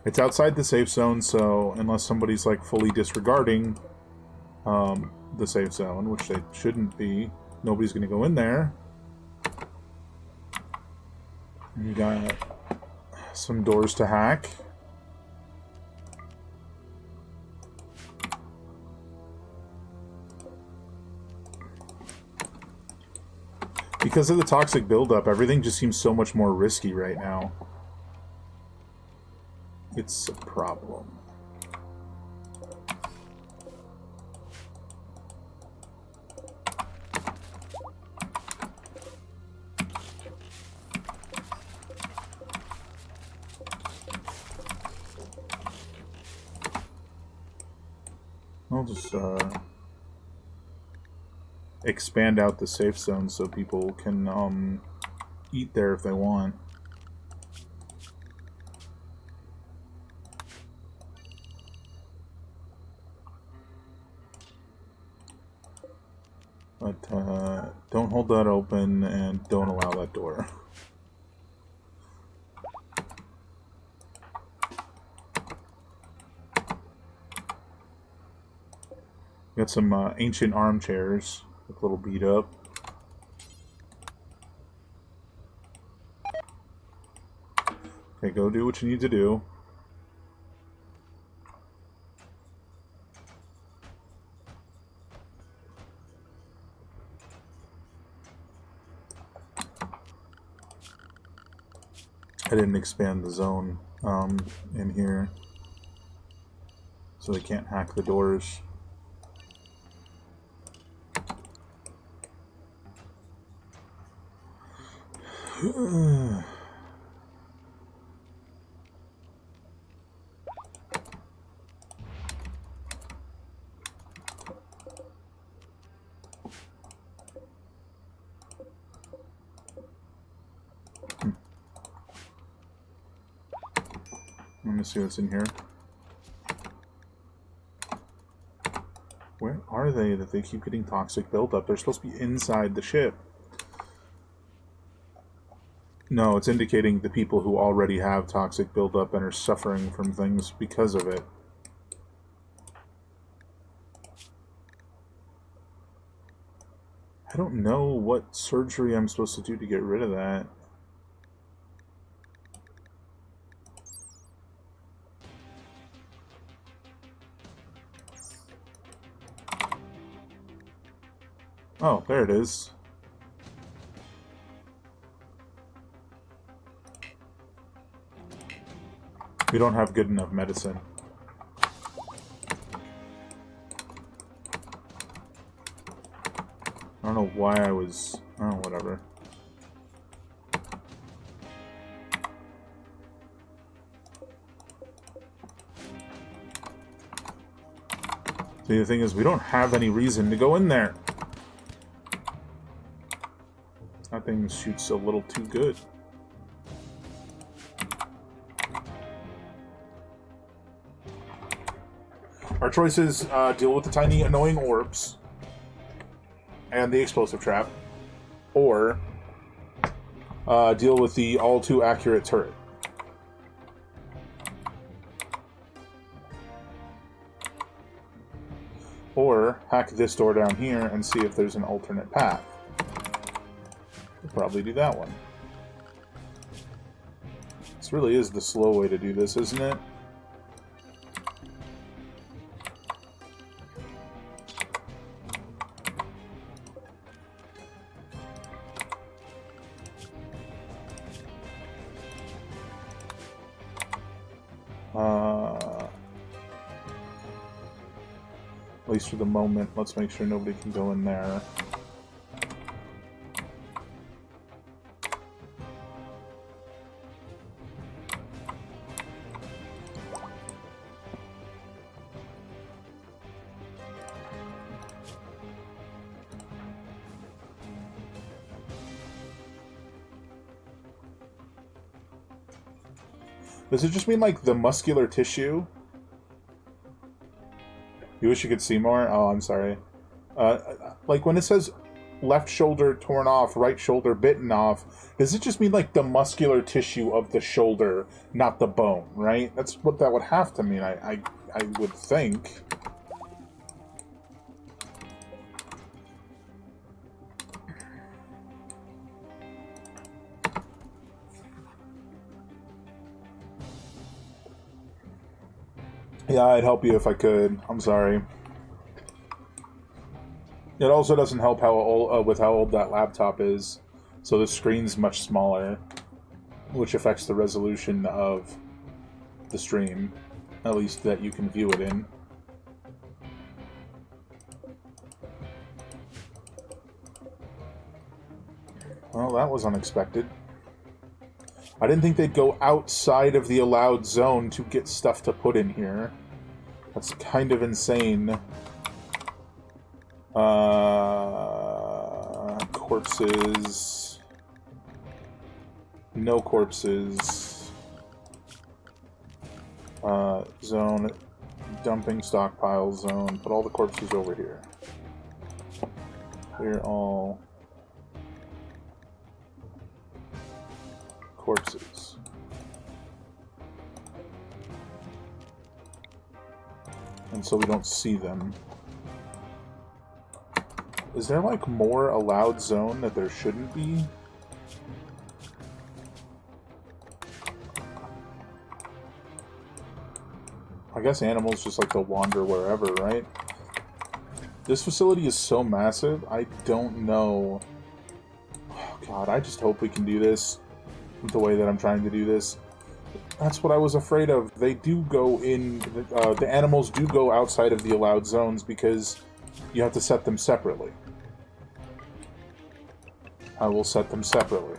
It's outside the safe zone, so unless somebody's like fully disregarding the safe zone, which they shouldn't be, nobody's going to go in there. You got some doors to hack. Because of the toxic buildup, everything just seems so much more risky right now. It's a problem. I'll just expand out the safe zone so people can eat there if they want. But don't hold that open and don't allow that door. Got some ancient armchairs, look a little beat up. Okay, go do what you need to do. I didn't expand the zone in here, so they can't hack the doors. Let me see what's in here. Where are they that they keep getting toxic buildup? They're supposed to be inside the ship. No, it's indicating the people who already have toxic buildup and are suffering from things because of it. I don't know what surgery I'm supposed to do to get rid of that. Oh, there it is. We don't have good enough medicine. I don't know why I was... Oh, whatever. See, the thing is, we don't have any reason to go in there. That thing shoots a little too good. Our choices deal with the tiny, annoying orbs and the explosive trap, or deal with the all-too-accurate turret. Or hack this door down here and see if there's an alternate path. We'll probably do that one. This really is the slow way to do this, isn't it? At least for the moment, let's make sure nobody can go in there. Does it just mean, like, the muscular tissue? You wish you could see more? Oh, I'm sorry. Like, when it says left shoulder torn off, right shoulder bitten off, does it just mean, like, the muscular tissue of the shoulder, not the bone, right? That's what that would have to mean, I would think. Yeah, I'd help you if I could. I'm sorry. It also doesn't help how old, with how old that laptop is. So the screen's much smaller, which affects the resolution of the stream, at least that you can view it in. Well, that was unexpected. I didn't think they'd go outside of the allowed zone to get stuff to put in here. That's kind of insane. Corpses. No corpses. Zone. Dumping stockpile zone. Put all the corpses over here. Clear all corpses. And so we don't see them. Is there, like, more allowed zone that there shouldn't be? I guess animals just like to wander wherever, right? This facility is so massive, I don't know. Oh, God, I just hope we can do this the way that I'm trying to do this. That's what I was afraid of. They do go in... the animals do go outside of the allowed zones because you have to set them separately. I will set them separately.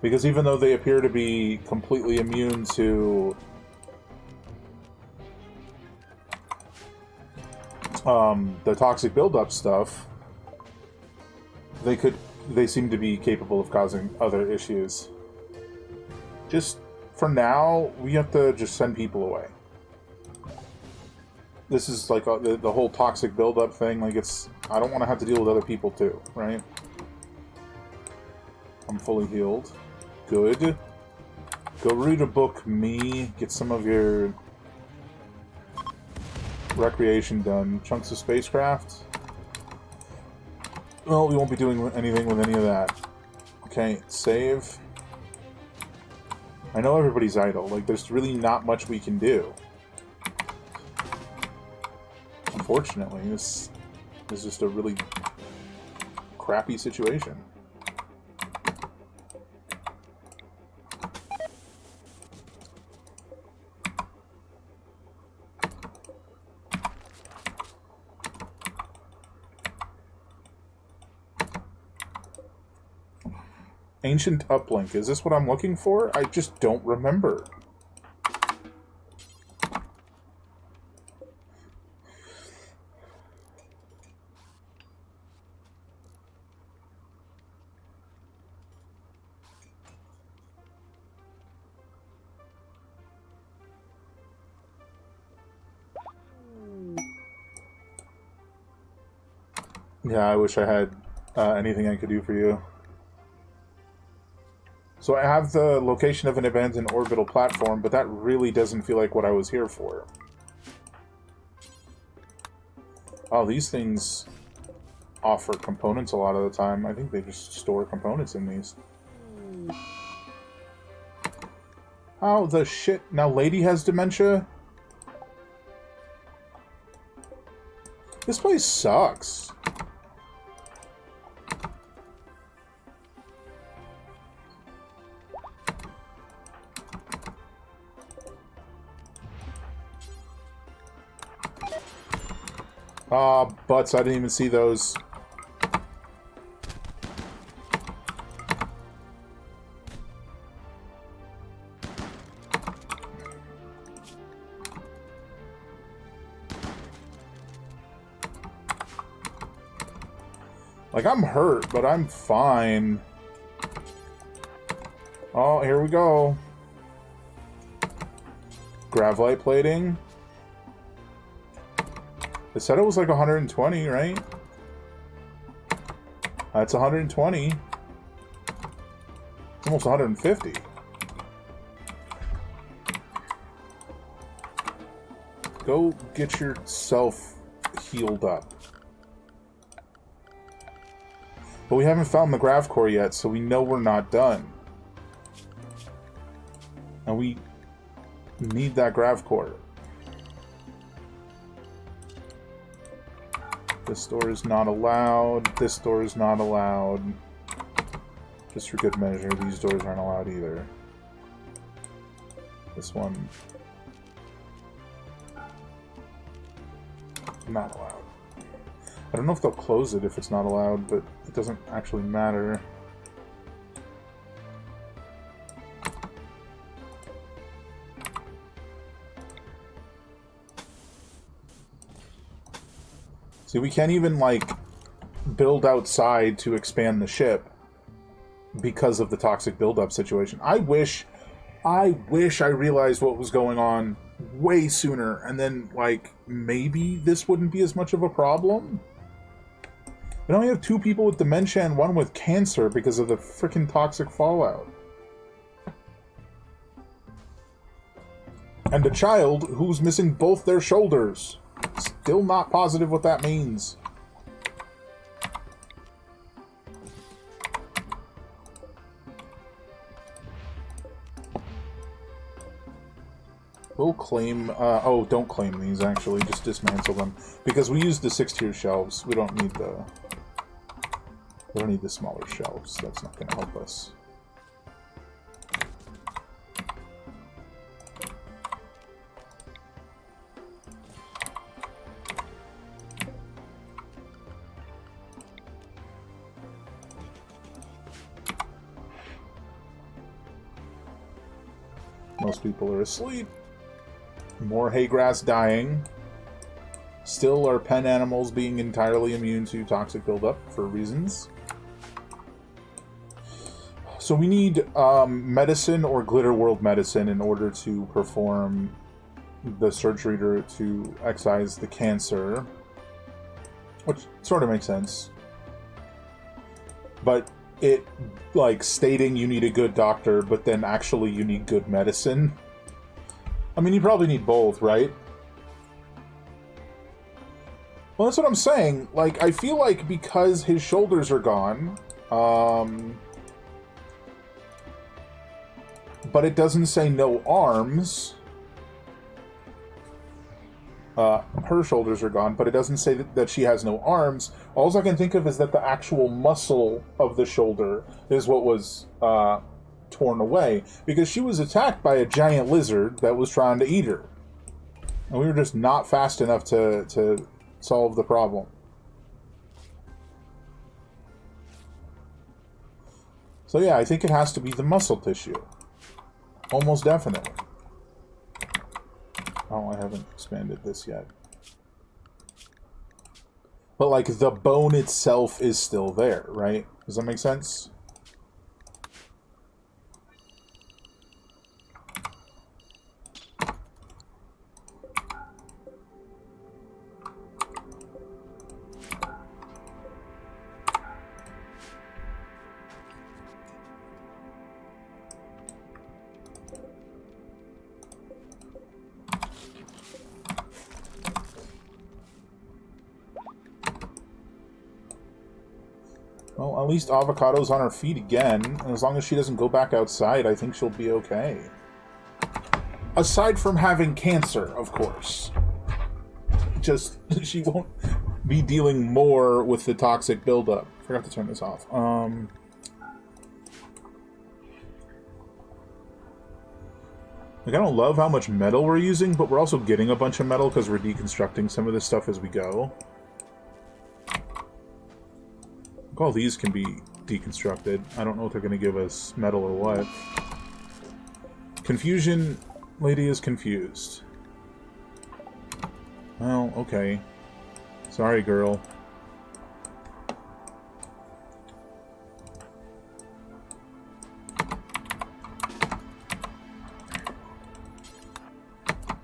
Because even though they appear to be completely immune to... the toxic buildup stuff, they seem to be capable of causing other issues. Just for now, we have to just send people away. This is like the whole toxic buildup thing. Like, it's... I don't want to have to deal with other people too, right? I'm fully healed. Good. Go read a book, me. Get some of your recreation done. Chunks of spacecraft. Well, we won't be doing anything with any of that. Okay, save. I know everybody's idle. Like, there's really not much we can do. Unfortunately, this is just a really crappy situation. Ancient uplink. Is this what I'm looking for? I just don't remember. Yeah, I wish I had anything I could do for you. So I have the location of an abandoned orbital platform, but that really doesn't feel like what I was here for. Oh, these things offer components a lot of the time. I think they just store components in these. Oh, the shit. Now Lady has dementia? This place sucks. Butts, I didn't even see those. Like, I'm hurt, but I'm fine. Oh, here we go. Gravlite plating. They said it was like 120, right? That's 120. It's almost 150. Go get yourself healed up. But we haven't found the grav core yet, so we know we're not done. And we need that grav core. This door is not allowed. This door is not allowed. Just for good measure, these doors aren't allowed either. This one... not allowed. I don't know if they'll close it if it's not allowed, but it doesn't actually matter. See, we can't even, like, build outside to expand the ship because of the toxic buildup situation. I wish I realized what was going on way sooner, and then, like, maybe this wouldn't be as much of a problem. We only have 2 people with dementia and 1 with cancer because of the freaking toxic fallout. And a child who's missing both their shoulders. Still not positive what that means. We'll claim... oh, don't claim these, actually. Just dismantle them. Because we use the 6-tier shelves. We don't need the... We don't need the smaller shelves. That's not going to help us. Most people are asleep. More hay grass dying. Still are pen animals being entirely immune to toxic buildup for reasons. So we need medicine or Glitter World medicine in order to perform the surgery to excise the cancer. Which sort of makes sense. But it, like, stating you need a good doctor, but then actually you need good medicine. I mean, you probably need both, right? Well, that's what I'm saying. Like, I feel like because his shoulders are gone, but it doesn't say no arms. Her shoulders are gone, but it doesn't say that she has no arms. All I can think of is that the actual muscle of the shoulder is what was torn away, because she was attacked by a giant lizard that was trying to eat her. And we were just not fast enough to solve the problem. So yeah, I think it has to be the muscle tissue. Almost definitely. Oh, I haven't expanded this yet. But, like, the bone itself is still there, right? Does that make sense? Well, at least Avocado's on her feet again, and as long as she doesn't go back outside, I think she'll be okay. Aside from having cancer, of course. Just, she won't be dealing more with the toxic buildup. Forgot to turn this off. Like, I don't love how much metal we're using, but we're also getting a bunch of metal because we're deconstructing some of this stuff as we go. All these can be deconstructed. I don't know if they're going to give us metal or what. Confusion lady is confused. Well, okay. Sorry, girl.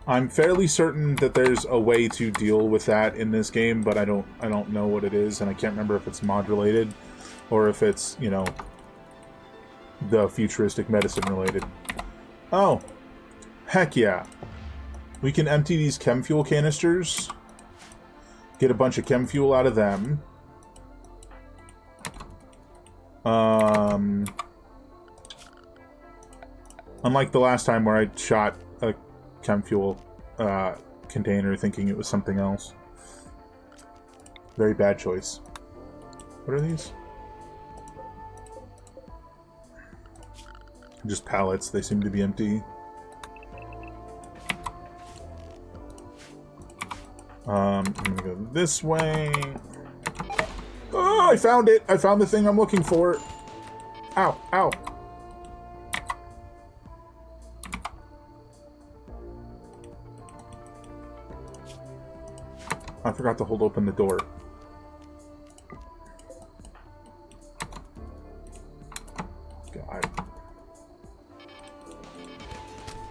I'm fairly certain that there's a way to deal with that in this game, but I don't know what it is, and I can't remember if it's mod related or if it's, you know, the futuristic medicine related. Oh, heck yeah. We can empty these chem fuel canisters, get a bunch of chem fuel out of them. Unlike the last time where I shot a chem fuel container thinking it was something else. Very bad choice. What are these? Just pallets. They seem to be empty. I'm gonna go this way. Oh, I found it! I found the thing I'm looking for. Ow, ow. I forgot to hold open the door. God.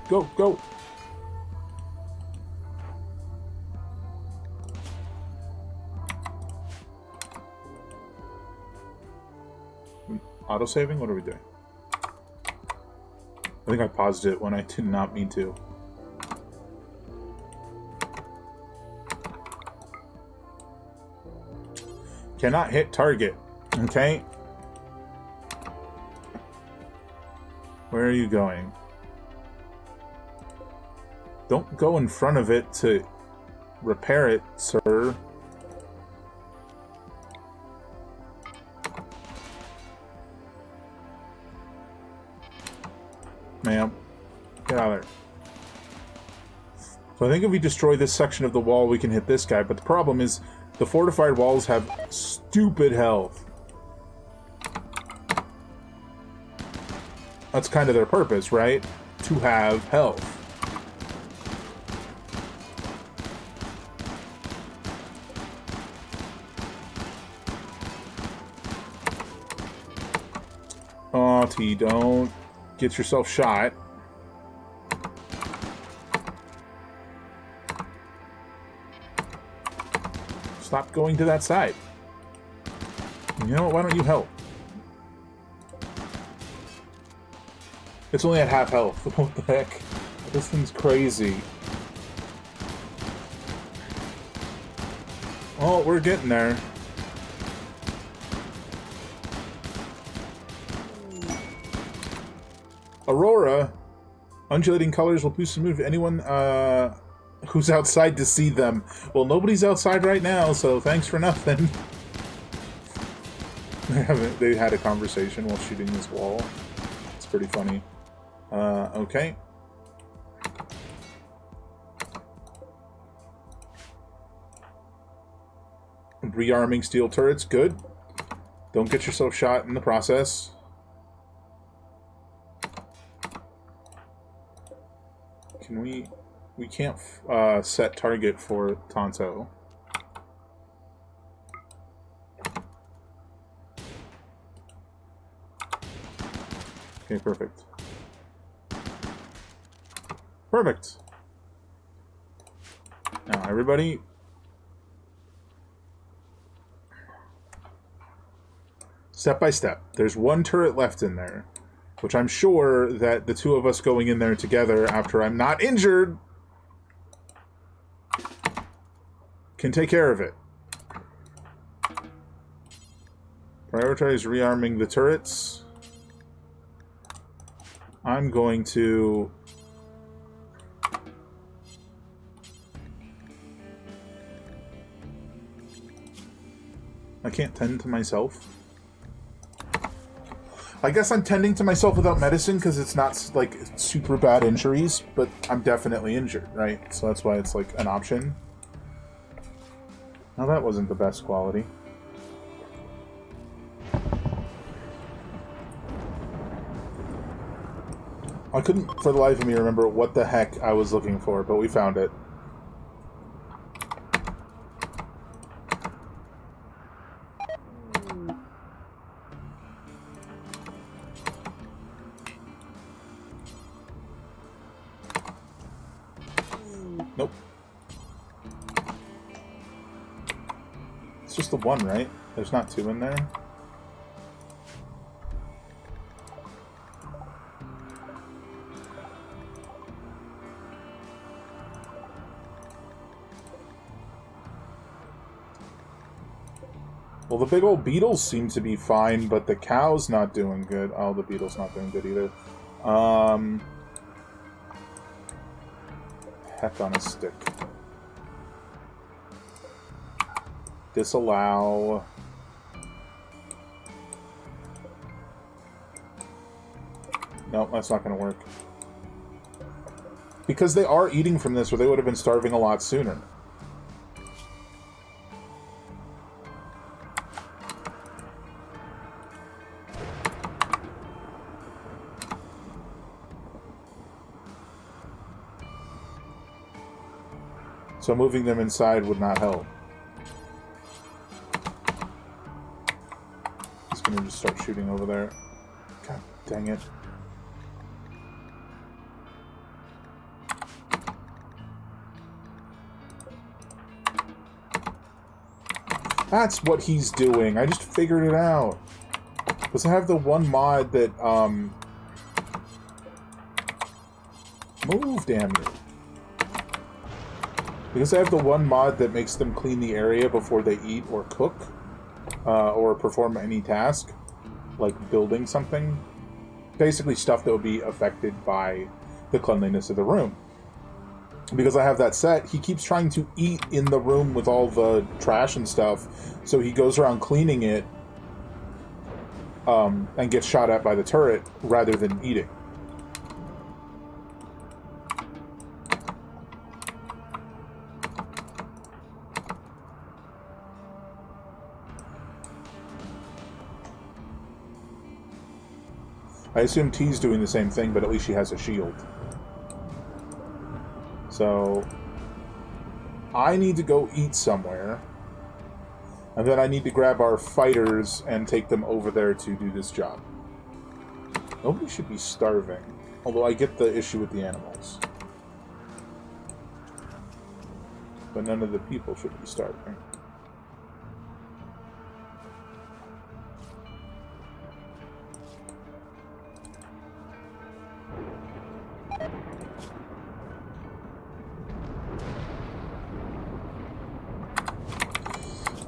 Go, go! Auto-saving? What are we doing? I think I paused it when I did not mean to. Cannot hit target. Okay. Where are you going? Don't go in front of it to repair it, sir. Ma'am, get out of there. So I think if we destroy this section of the wall, we can hit this guy. But the problem is, the fortified walls have stupid health. That's kind of their purpose, right? To have health. Oh, T, don't get yourself shot. Stop going to that side. You know what? Why don't you help? It's only at half health. What the heck? This thing's crazy. Oh, we're getting there. Aurora. Undulating colors will boost the move. Anyone who's outside to see them. Well, nobody's outside right now, so thanks for nothing. They had a conversation while shooting this wall. It's pretty funny. Okay. Rearming steel turrets, good. Don't get yourself shot in the process. Can we... We can't set target for Tonto. Okay, perfect. Perfect. Now, everybody... Step by step. There's one turret left in there, which I'm sure that the two of us going in there together after I'm not injured can take care of it. Prioritize rearming the turrets. I'm going to... I can't tend to myself. I guess I'm tending to myself without medicine because it's not, like, super bad injuries, but I'm definitely injured, right? So that's why it's, like, an option. Now that wasn't the best quality. I couldn't, for the life of me, remember what the heck I was looking for, but we found it. Nope. It's just the one, right? There's not two in there. Well, the big old beetles seem to be fine, but the cow's not doing good. Oh, the beetle's not doing good either. Heck on a stick. Disallow. No, that's not going to work. Because they are eating from this, or they would have been starving a lot sooner. So moving them inside would not help. He's going to just start shooting over there. God dang it. That's what he's doing. I just figured it out. Because I have the one mod that, move, damn you. Because I have the one mod that makes them clean the area before they eat or cook, or perform any task, like building something. Basically stuff that would be affected by the cleanliness of the room. Because I have that set, he keeps trying to eat in the room with all the trash and stuff, so he goes around cleaning it, and gets shot at by the turret rather than eating. I assume T's doing the same thing, but at least she has a shield. So, I need to go eat somewhere, and then I need to grab our fighters and take them over there to do this job. Nobody should be starving, although I get the issue with the animals. But none of the people should be starving.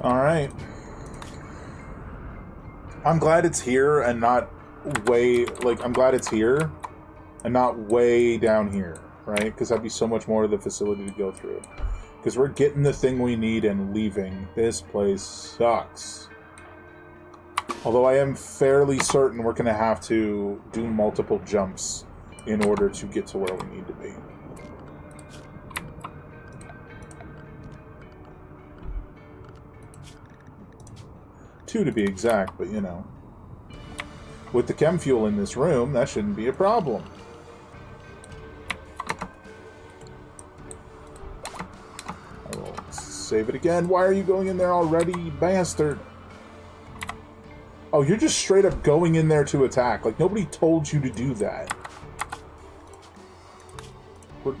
Alright. I'm glad it's here and not way... Like, I'm glad it's here and not way down here, right? Because that'd be so much more of the facility to go through. Because we're getting the thing we need and leaving. This place sucks. Although I am fairly certain we're going to have to do multiple jumps in order to get to where we need to be. Two to be exact, but you know. With the chem fuel in this room, that shouldn't be a problem. I will save it again. Why are you going in there already, bastard? Oh, you're just straight up going in there to attack. Like, nobody told you to do that.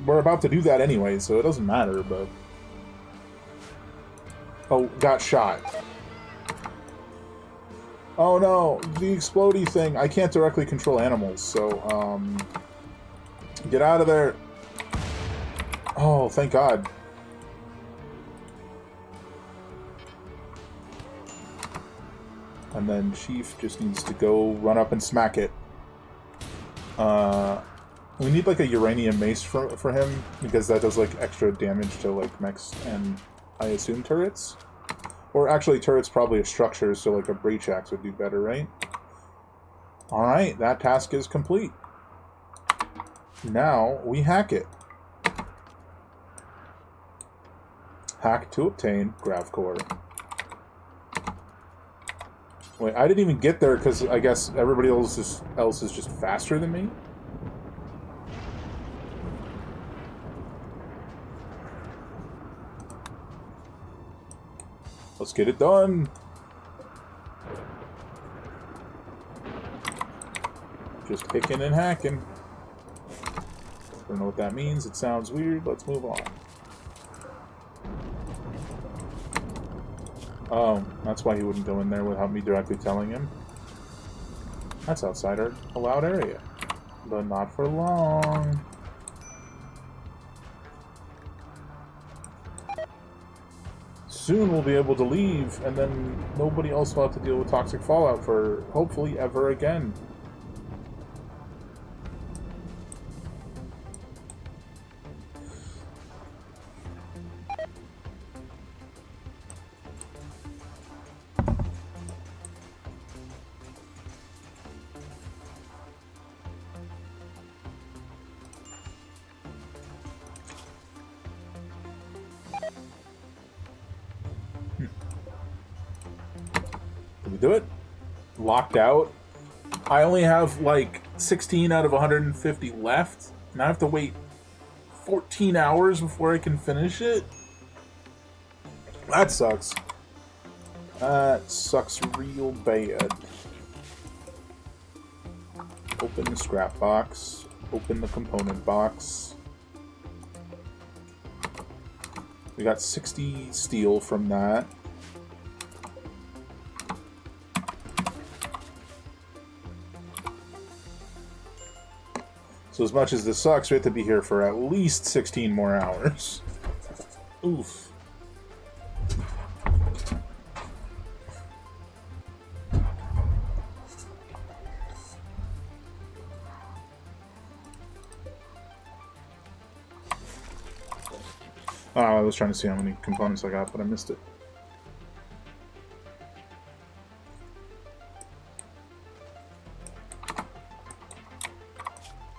We're about to do that anyway, so it doesn't matter, but... Oh, got shot. Oh no, the explodey thing. I can't directly control animals, so, get out of there. Oh, thank God. And then Chief just needs to go run up and smack it. We need, like, a uranium mace for him, because that does, like, extra damage to, like, mechs and, I assume, turrets? Or actually, turret's probably a structure, so like a breach axe would do better, right? Alright, that task is complete. Now, we hack it. Hack to obtain grav core. Wait, I didn't even get there because I guess everybody else is just faster than me? Let's get it done. Just picking and hacking. Don't know what that means. It sounds weird. Let's move on. Oh, that's why he wouldn't go in there without me directly telling him. That's outside our allowed area. But not for long. Soon we'll be able to leave, and then nobody else will have to deal with toxic fallout for, hopefully, ever again. Do it. Locked out. I only have like 16 out of 150 left, and I have to wait 14 hours before I can finish it. That sucks. That sucks real bad. Open the scrap box. Open the component box. We got 60 steel from that. So as much as this sucks, we have to be here for at least 16 more hours. Oof. Oh, I was trying to see how many components I got, but I missed it.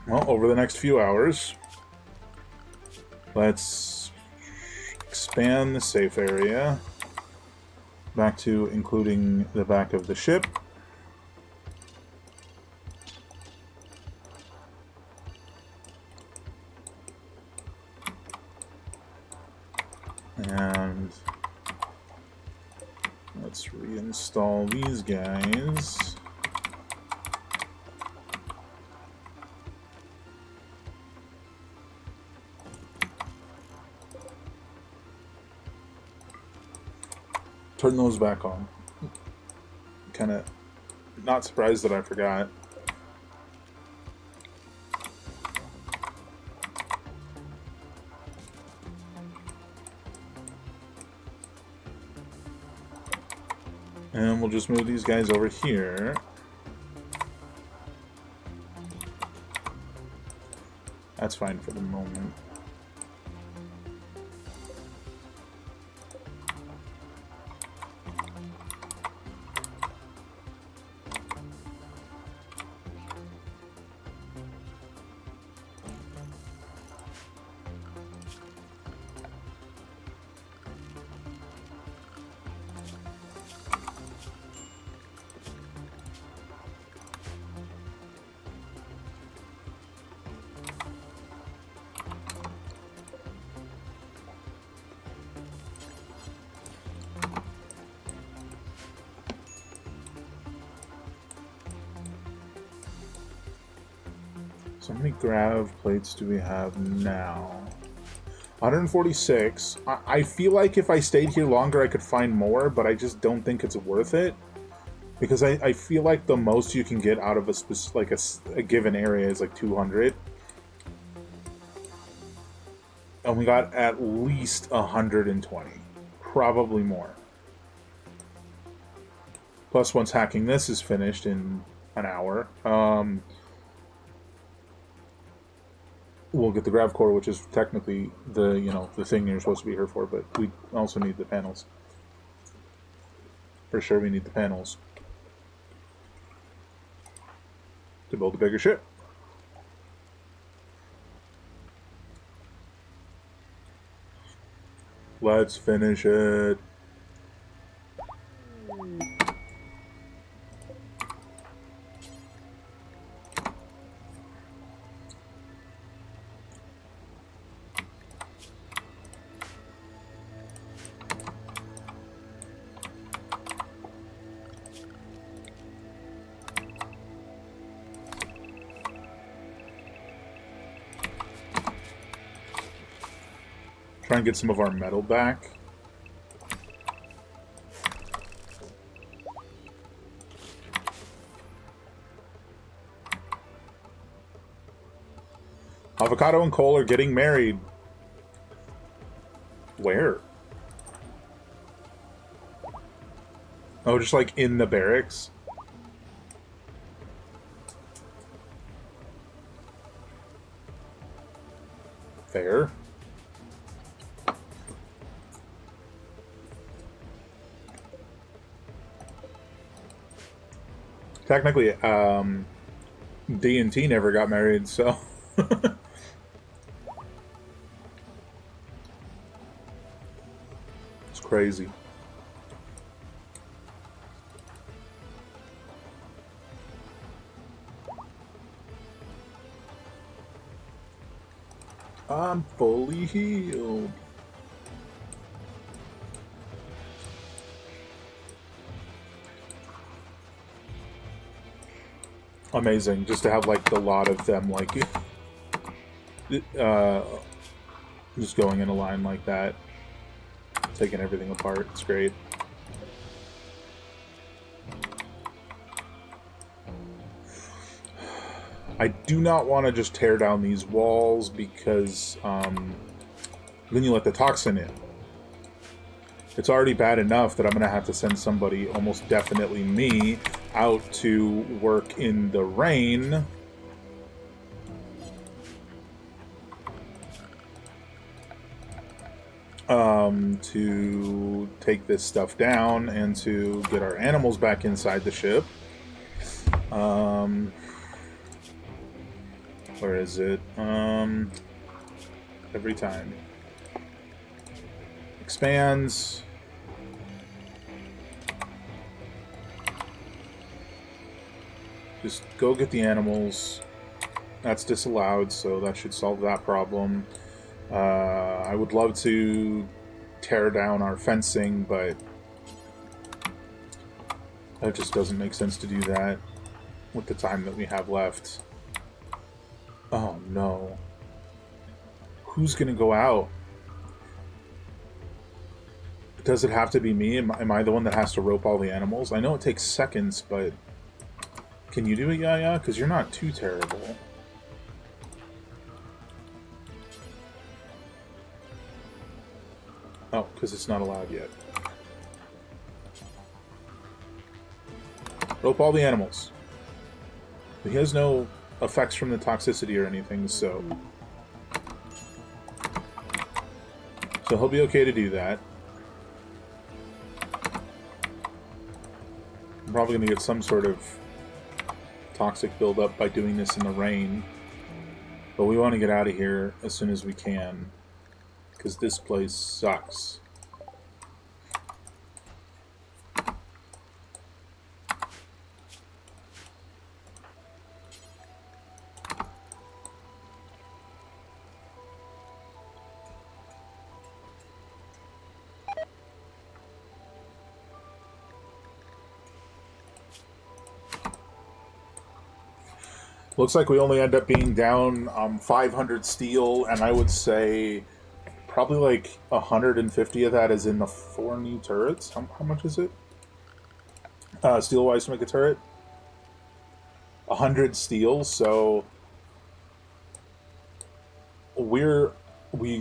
Well, over the next few hours, let's expand the safe area back to including the back of the ship. And let's reinstall these guys. Turn those back on. Kind of not surprised that I forgot. And we'll just move these guys over here. That's fine for the moment. So how many grav plates do we have now? 146. I feel like if I stayed here longer I could find more, but I just don't think it's worth it. Because I feel like the most you can get out of a given area is like 200. And we got at least 120. Probably more. Plus once hacking this is finished in an hour, we'll get the grav core, which is technically the thing you're supposed to be here for, but we also need the panels. For sure we need the panels to build a bigger ship. Let's finish it. Try and get some of our metal back. Avocado and Cole are getting married. Where? Oh, just like in the barracks? Fair. Technically, D and T never got married, so... It's crazy. I'm fully healed. Amazing, just to have like the lot of them like just going in a line like that, taking everything apart. It's great. I do not want to just tear down these walls because then you let the toxin in. It's already bad enough that I'm going to have to send somebody, almost definitely me, out to work in the rain. To take this stuff down and to get our animals back inside the ship. Where is it? Every time. Expands. Just go get the animals. That's disallowed, so that should solve that problem. I would love to tear down our fencing, but that just doesn't make sense to do that with the time that we have left. Oh no. Who's gonna go out? Does it have to be me? Am I the one that has to rope all the animals? I know it takes seconds, but can you do it, Yaya? Because you're not too terrible. Oh, because it's not allowed yet. Rope all the animals. He has no effects from the toxicity or anything, so he'll be okay to do that. I'm probably going to get some sort of toxic buildup by doing this in the rain, but we want to get out of here as soon as we can, because this place sucks. Looks like we only end up being down 500 steel, and I would say probably like 150 of that is in the 4 new turrets. How much is it? Steel-wise to make a turret? 100 steel, so we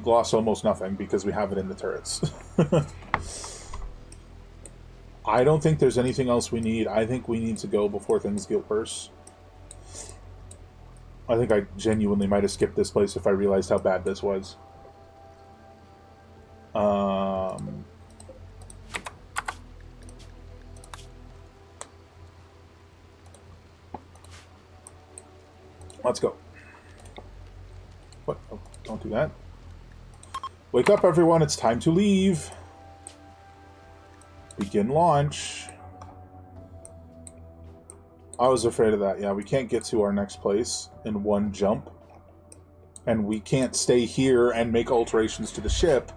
lost almost nothing because we have it in the turrets. I don't think there's anything else we need. I think we need to go before things get worse. I think I genuinely might have skipped this place if I realized how bad this was. Let's go. What? Oh, don't do that. Wake up, everyone. It's time to leave. Begin launch. I was afraid of that. Yeah, we can't get to our next place in one jump. And we can't stay here and make alterations to the ship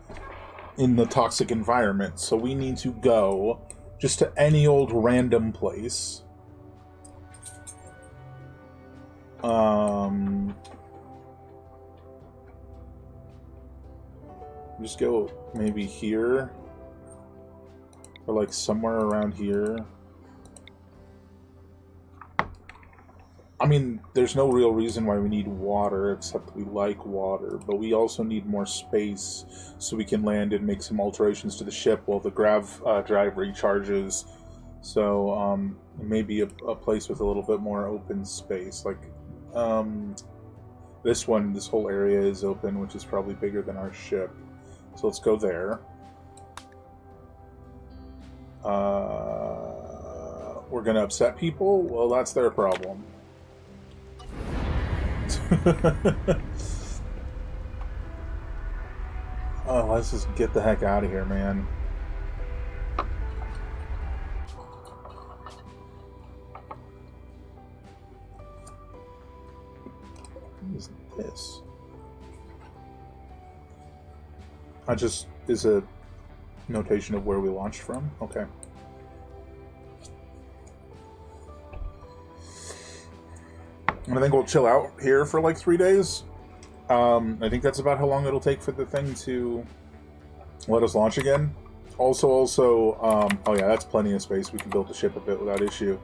in the toxic environment. So we need to go just to any old random place. Just go maybe here. Or like somewhere around here. I mean, there's no real reason why we need water, except we like water, but we also need more space so we can land and make some alterations to the ship while the grav drive recharges. So, maybe a place with a little bit more open space. Like, this whole area is open, which is probably bigger than our ship. So let's go there. We're gonna upset people? Well, that's their problem. Oh, let's just get the heck out of here, man. What is this? Is a notation of where we launched from? Okay. And I think we'll chill out here for like 3 days. I think that's about how long it'll take for the thing to let us launch again. Also, oh yeah, that's plenty of space. We can build the ship a bit without issue.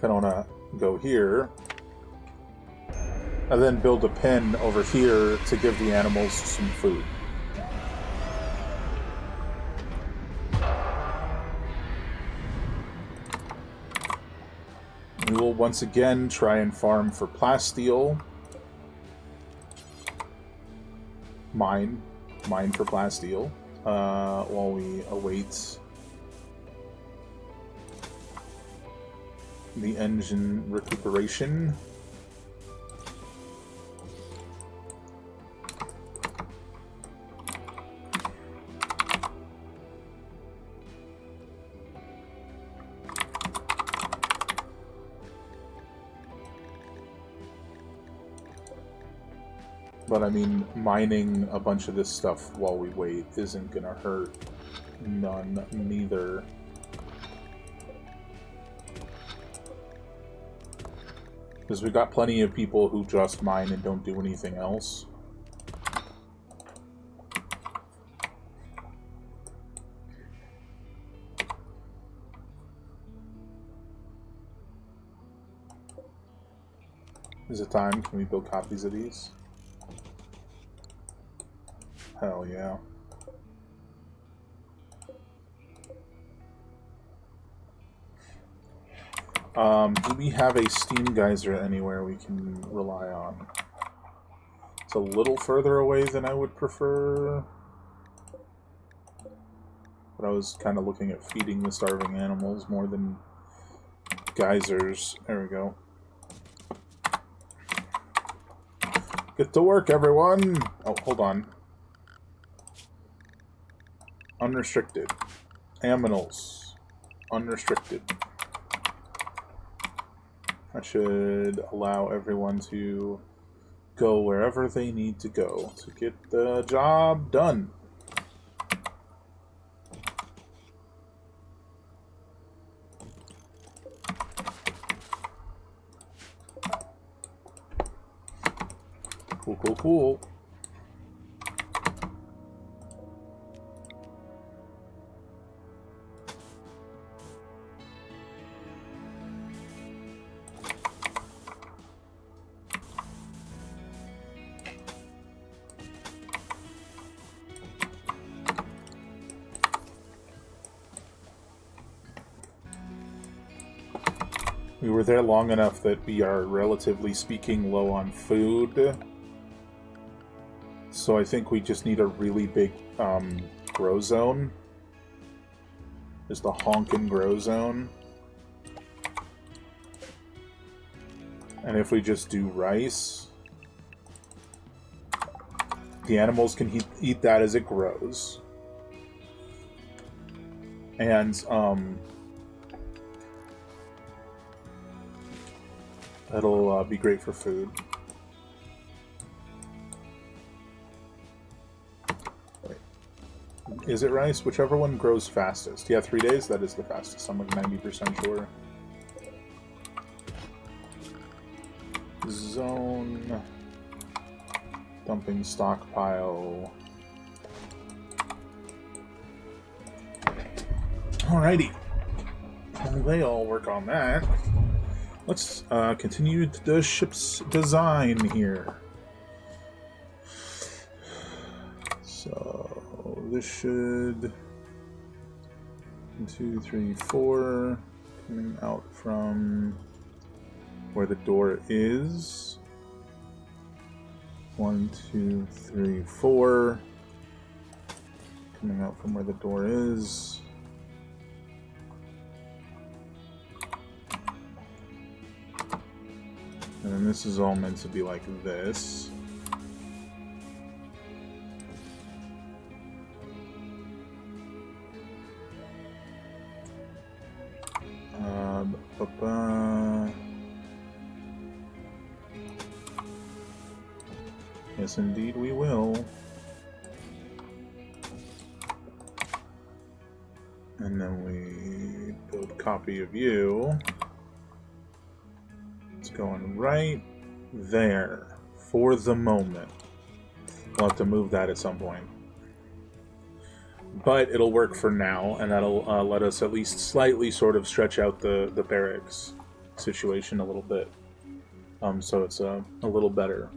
kind of want to go here. And then build a pen over here to give the animals some food. We will once again try and farm for plasteel. Mine for plasteel. While we await the engine recuperation. But I mean, mining a bunch of this stuff while we wait isn't gonna hurt none, neither. Because we got plenty of people who just mine and don't do anything else. Is it time? Can we build copies of these? Hell yeah. Do we have a steam geyser anywhere we can rely on? It's a little further away than I would prefer. But I was kind of looking at feeding the starving animals more than geysers. There we go. Get to work, everyone! Oh, hold on. Unrestricted. Aminals. Unrestricted. That should allow everyone to go wherever they need to go to get the job done. Cool, cool, cool. We were there long enough that we are, relatively speaking, low on food. So I think we just need a really big grow zone. Just a honkin' grow zone. And if we just do rice, the animals can eat that as it grows. And that'll be great for food. Wait. Is it rice? Whichever one grows fastest. Yeah, 3 days, that is the fastest. I'm like 90% sure. Zone. Dumping stockpile. Alrighty. Well, they all work on that. Let's continue the ship's design here. So this should 1, 2, 3, 4 coming out from where the door is. 1, 2, 3, 4 coming out from where the door is. And then this is all meant to be like this. Yes, indeed we will. And then we build a copy of you. It's going right there for the moment. We'll have to move that at some point. But it'll work for now, and that'll let us at least slightly sort of stretch out the barracks. situation a little bit. So it's a little better.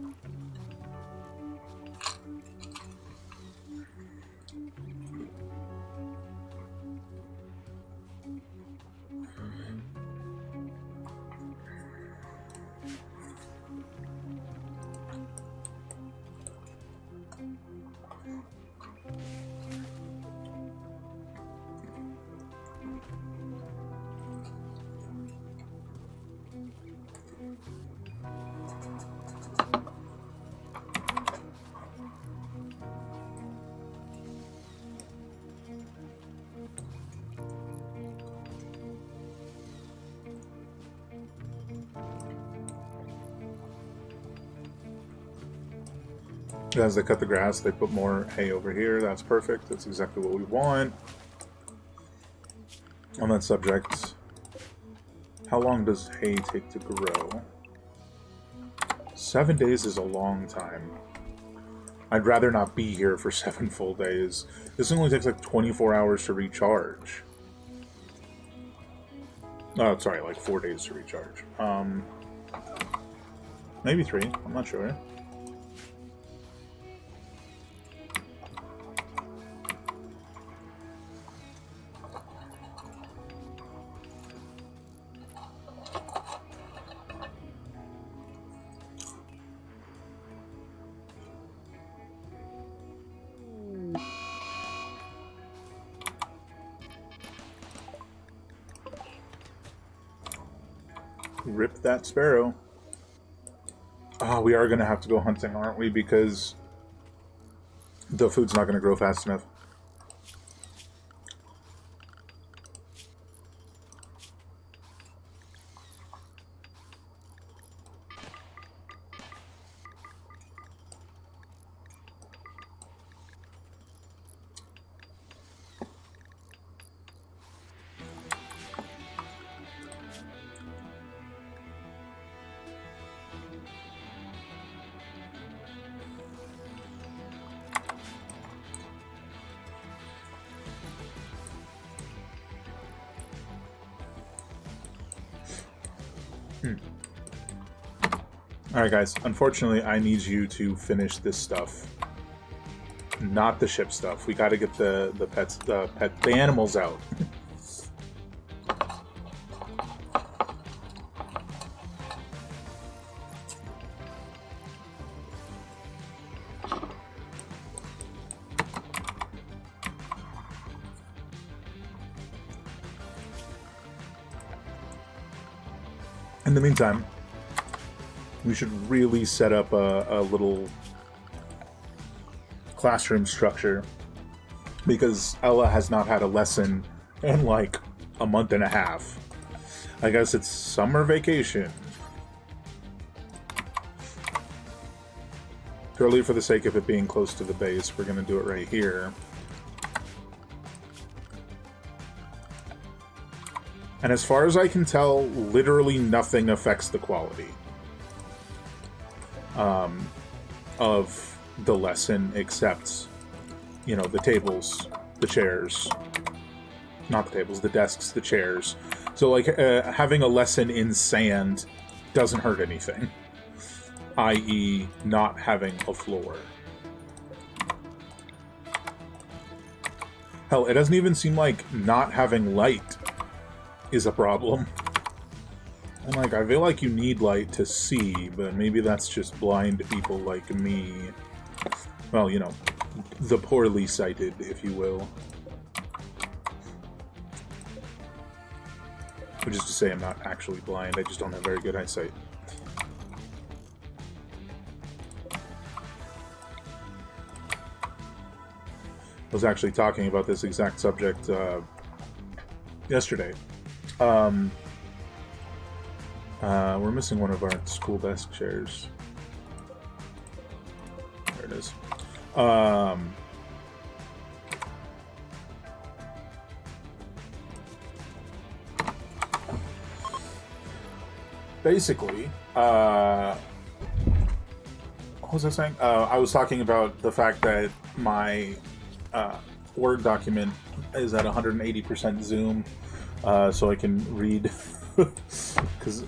As they cut the grass, they put more hay over here. That's perfect. That's exactly what we want. On that subject, how long does hay take to grow? 7 days is a long time. I'd rather not be here for 7 full days. This only takes like 24 hours to recharge. Oh, sorry, like 4 days to recharge. Maybe 3. I'm not sure. Rip that sparrow. Oh, we are going to have to go hunting, aren't we? Because the food's not going to grow fast enough. Alright guys, unfortunately I need you to finish this stuff. Not the ship stuff. We gotta get the animals out. In the meantime, we should really set up a little classroom structure, because Ella has not had a lesson in like a month and a half. I guess it's summer vacation. Purely for the sake of it being close to the base, we're going to do it right here. And as far as I can tell, literally nothing affects the quality of the lesson, except, you know, the tables, the chairs. Not the tables, the desks, the chairs. So, like, having a lesson in sand doesn't hurt anything. I.e., not having a floor. Hell, it doesn't even seem like not having light is a problem. And like, I feel like you need light to see, but maybe that's just blind people like me. Well, you know, the poorly sighted, if you will. Which is to say, I'm not actually blind, I just don't have very good eyesight. I was actually talking about this exact subject yesterday. We're missing one of our school desk chairs. There it is. Basically, what was I saying? I was talking about the fact that my Word document is at 180% zoom, so I can read Because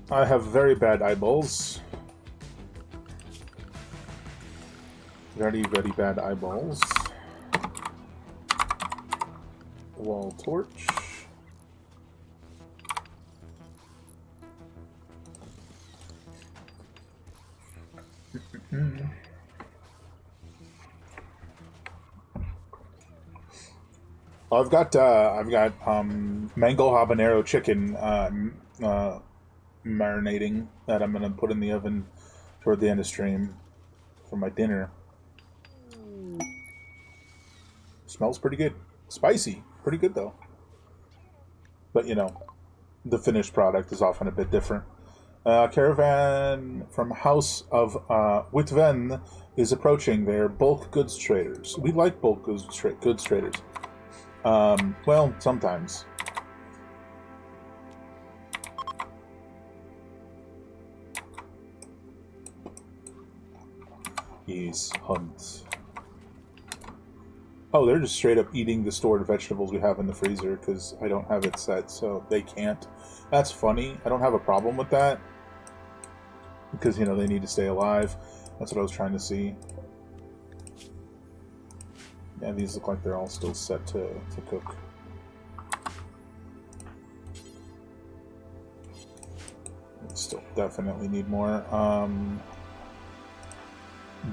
I have very bad eyeballs. Very, very bad eyeballs. Wall torch. I've got mango habanero chicken marinating that I'm gonna put in the oven toward the end of stream for my dinner. Smells pretty good. Spicy. Pretty good though. But you know, the finished product is often a bit different. Caravan from House of Witven is approaching. They're bulk goods traders. We like bulk goods traders. Well, sometimes. Yes, hunt. Oh, they're just straight up eating the stored vegetables we have in the freezer because I don't have it set, so they can't. That's funny. I don't have a problem with that because, you know, they need to stay alive. That's what I was trying to see. Yeah, these look like they're all still set to cook. Still definitely need more.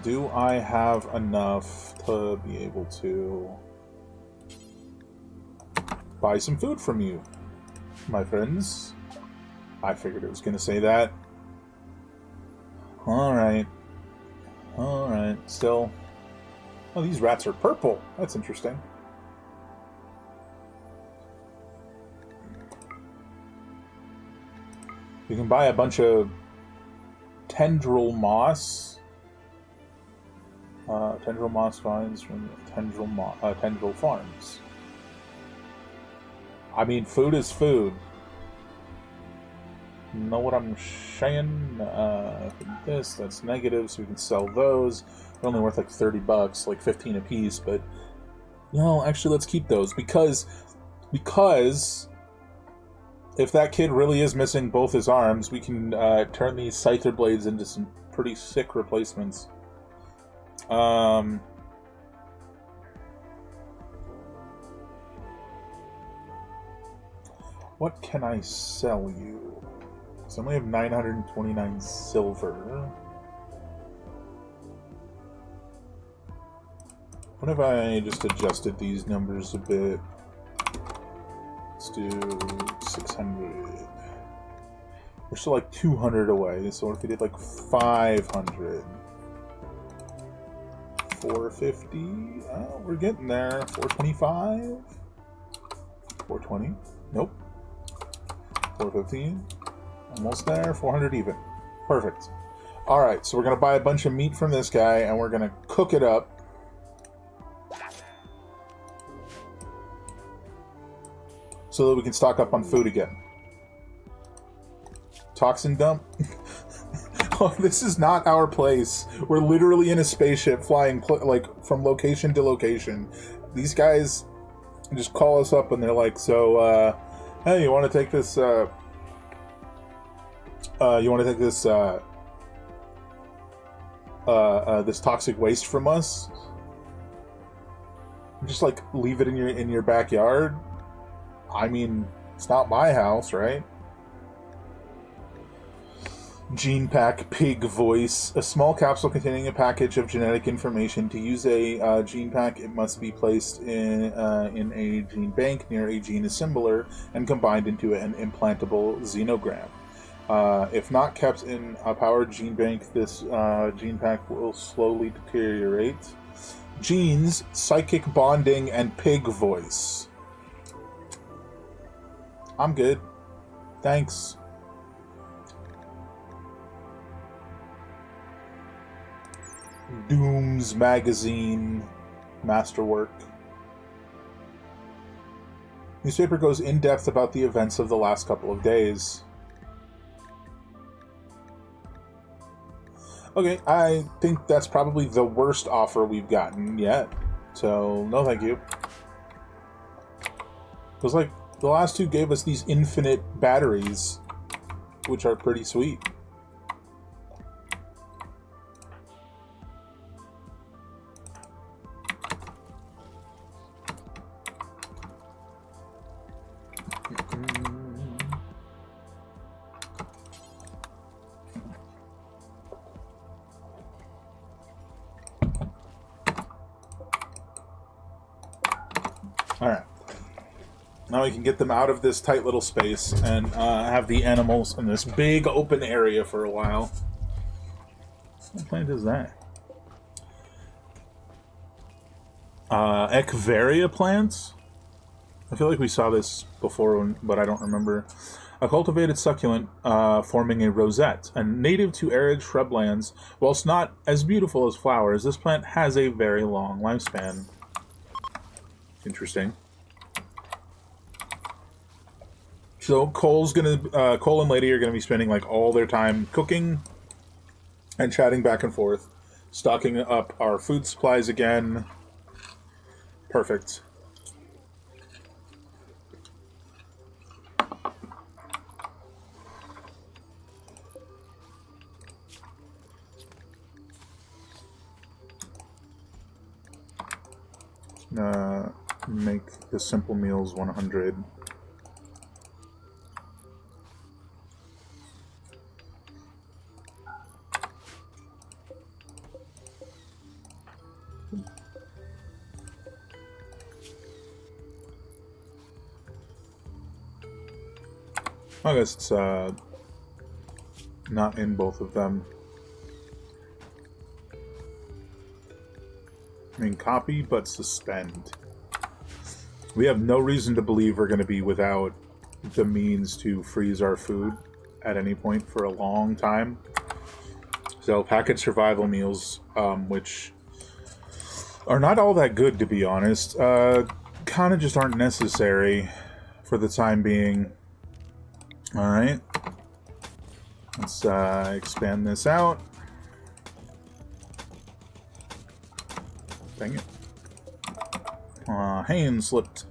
Do I have enough to be able to buy some food from you, my friends? I figured it was going to say that. Alright. Alright, still. Oh, these rats are purple. That's interesting. You can buy a bunch of tendril moss. Tendril moss vines from tendril farms. I mean, food is food. Know what I'm saying? That's negative, so we can sell those. They're only worth like $30, like 15 a piece, but no, actually let's keep those because if that kid really is missing both his arms, we can turn these scyther blades into some pretty sick replacements. What can I sell you? So I only have 929 silver. What if I just adjusted these numbers a bit? Let's do 600. We're still like 200 away, so if we did like 500. 450. Oh, we're getting there. 425. 420. Nope. 415. Almost there. 400 even. Perfect. Alright, so we're going to buy a bunch of meat from this guy, and we're going to cook it up. So that we can stock up on food again. Toxin dump? Oh, this is not our place. We're literally in a spaceship flying like from location to location. These guys just call us up and they're like, so, hey, you want to take this, this toxic waste from us? Just like leave it in your backyard? I mean, it's not my house, right? Gene Pack Pig Voice. A small capsule containing a package of genetic information. To use a gene pack, it must be placed in a gene bank near a gene assembler and combined into an implantable xenogram. If not kept in a powered gene bank, this gene pack will slowly deteriorate. Genes, psychic bonding, and pig voice. I'm good. Thanks. Doom's Magazine. Masterwork. Newspaper goes in depth about the events of the last couple of days. Okay, I think that's probably the worst offer we've gotten yet. So, no thank you. It was like The last two gave us these infinite batteries, which are pretty sweet. Alright. Now we can get them out of this tight little space and have the animals in this big open area for a while. What plant is that? Echeveria plants? I feel like we saw this before, but I don't remember. A cultivated succulent forming a rosette, and native to arid shrublands. Whilst not as beautiful as flowers, this plant has a very long lifespan. Interesting. So Cole and Lady are gonna be spending like all their time cooking and chatting back and forth, stocking up our food supplies again. Perfect. Make the simple meals 100. I guess it's not in both of them. I mean, copy, but suspend. We have no reason to believe we're going to be without the means to freeze our food at any point for a long time. So, packaged survival meals, which are not all that good, to be honest, kind of just aren't necessary for the time being. Alright. Let's expand this out. Dang it. Hand slipped.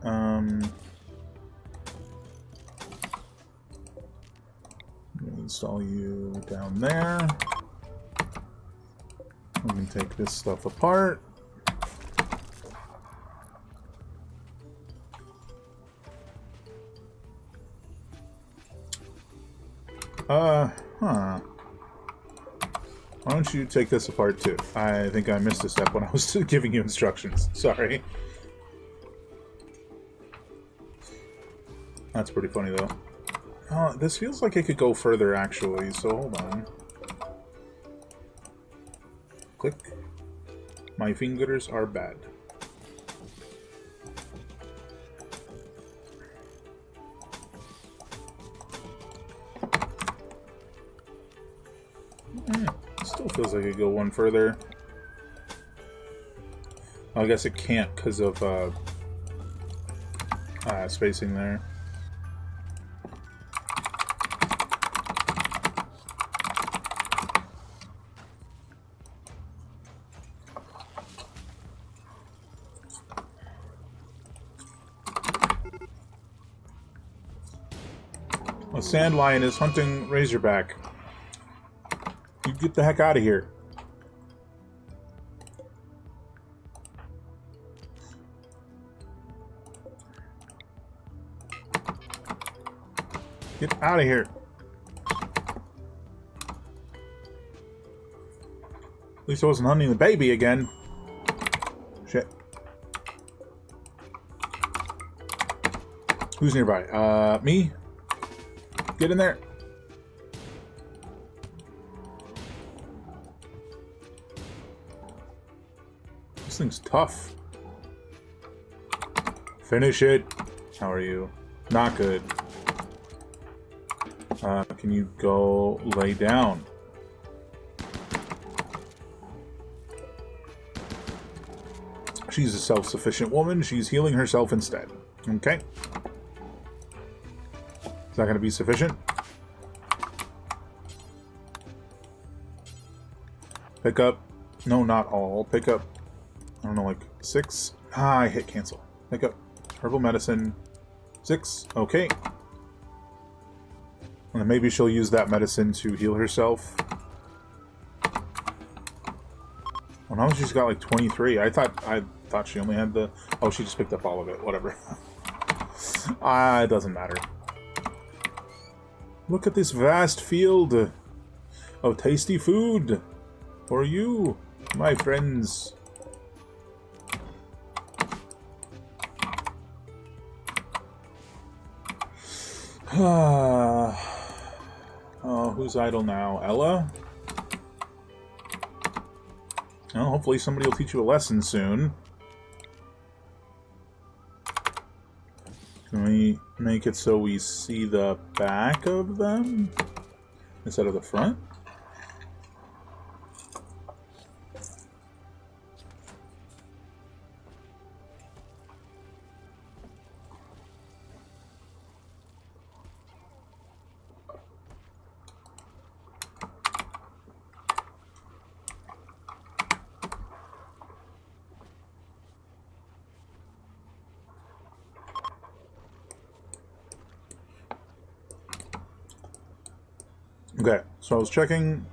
Install you down there. We can take this stuff apart. Why don't you take this apart too? I think I missed a step when I was giving you instructions. Sorry. That's pretty funny though. This feels like it could go further actually, so hold on. Click. My fingers are bad. Still feels like it could go one further. I guess it can't because of spacing there. A sand lion is hunting razorback. You get the heck out of here. Get out of here. At least I wasn't hunting the baby again. Shit. Who's nearby? Me? Get in there. This thing's tough. Finish it. How are you? Not good. Can you go lay down? She's a self-sufficient woman. She's healing herself instead. Okay. Is that going to be sufficient? Pick up. No, not all. Pick up. I don't know, like 6? I hit cancel. Pick up herbal medicine. 6. Okay. And maybe she'll use that medicine to heal herself. Oh, now she's got like 23. I thought she only had the... Oh, she just picked up all of it. Whatever. It doesn't matter. Look at this vast field of tasty food for you, my friends. Oh, who's idle now? Ella? Well, hopefully somebody will teach you a lesson soon. Can we make it so we see the back of them instead of the front? Okay, so I was checking,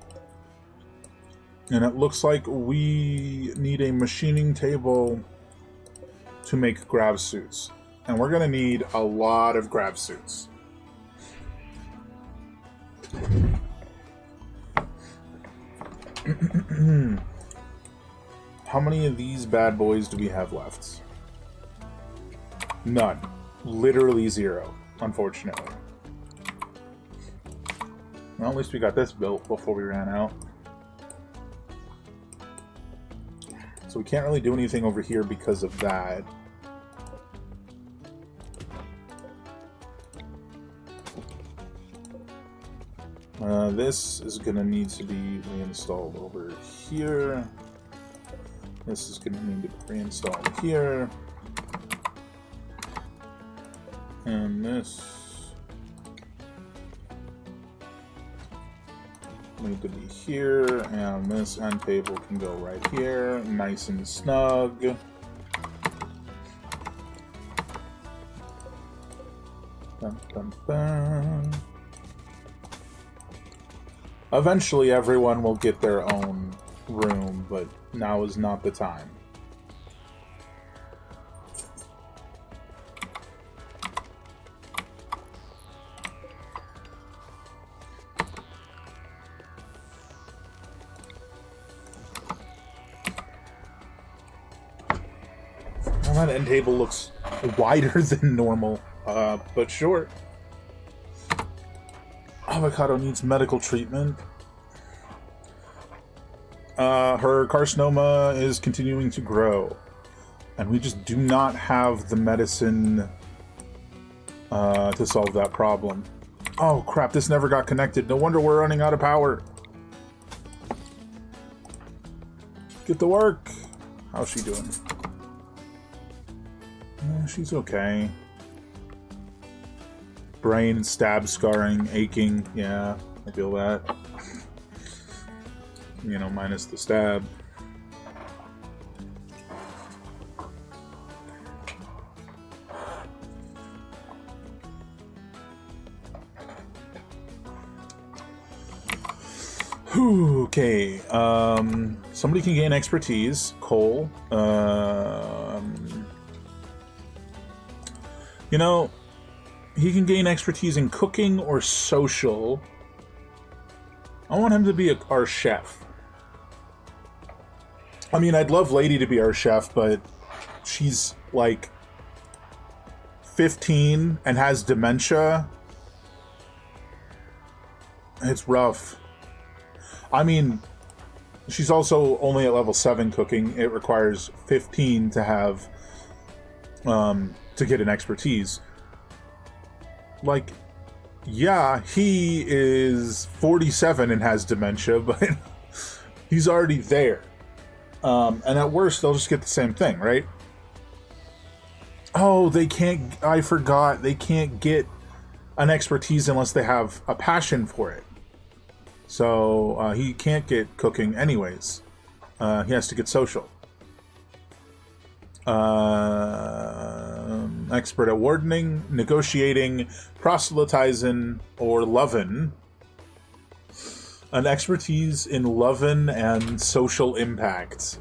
and it looks like we need a machining table to make grav suits. And we're going to need a lot of grav suits. How many of these bad boys do we have left? None. Literally 0, unfortunately. Well, at least we got this built before we ran out. So we can't really do anything over here because of that. This is going to need to be reinstalled over here. This is going to need to be reinstalled here. And this need to be here, and this end table can go right here, nice and snug. Dun, dun, dun. Eventually everyone will get their own room, but now is not the time. That end table looks wider than normal, but sure. Avocado needs medical treatment. Her carcinoma is continuing to grow, and we just do not have the medicine to solve that problem. Oh crap, this never got connected. No wonder we're running out of power. Get to work. How's she doing? She's okay. Brain, stab, scarring, aching. Yeah, I feel that. You know, minus the stab. Okay, somebody can gain expertise. Cole. You know, he can gain expertise in cooking or social. I want him to be our chef. I mean, I'd love Lady to be our chef, but she's like 15 and has dementia. It's rough. I mean, she's also only at level 7 cooking. It requires 15 to have to get an expertise. Like, yeah, he is 47 and has dementia, but he's already there. And at worst, they'll just get the same thing, right? Oh, they can't... I forgot. They can't get an expertise unless they have a passion for it. So, he can't get cooking anyways. He has to get social. Expert at wardening, negotiating, proselytizing, or lovin'. An expertise in lovin' and social impact.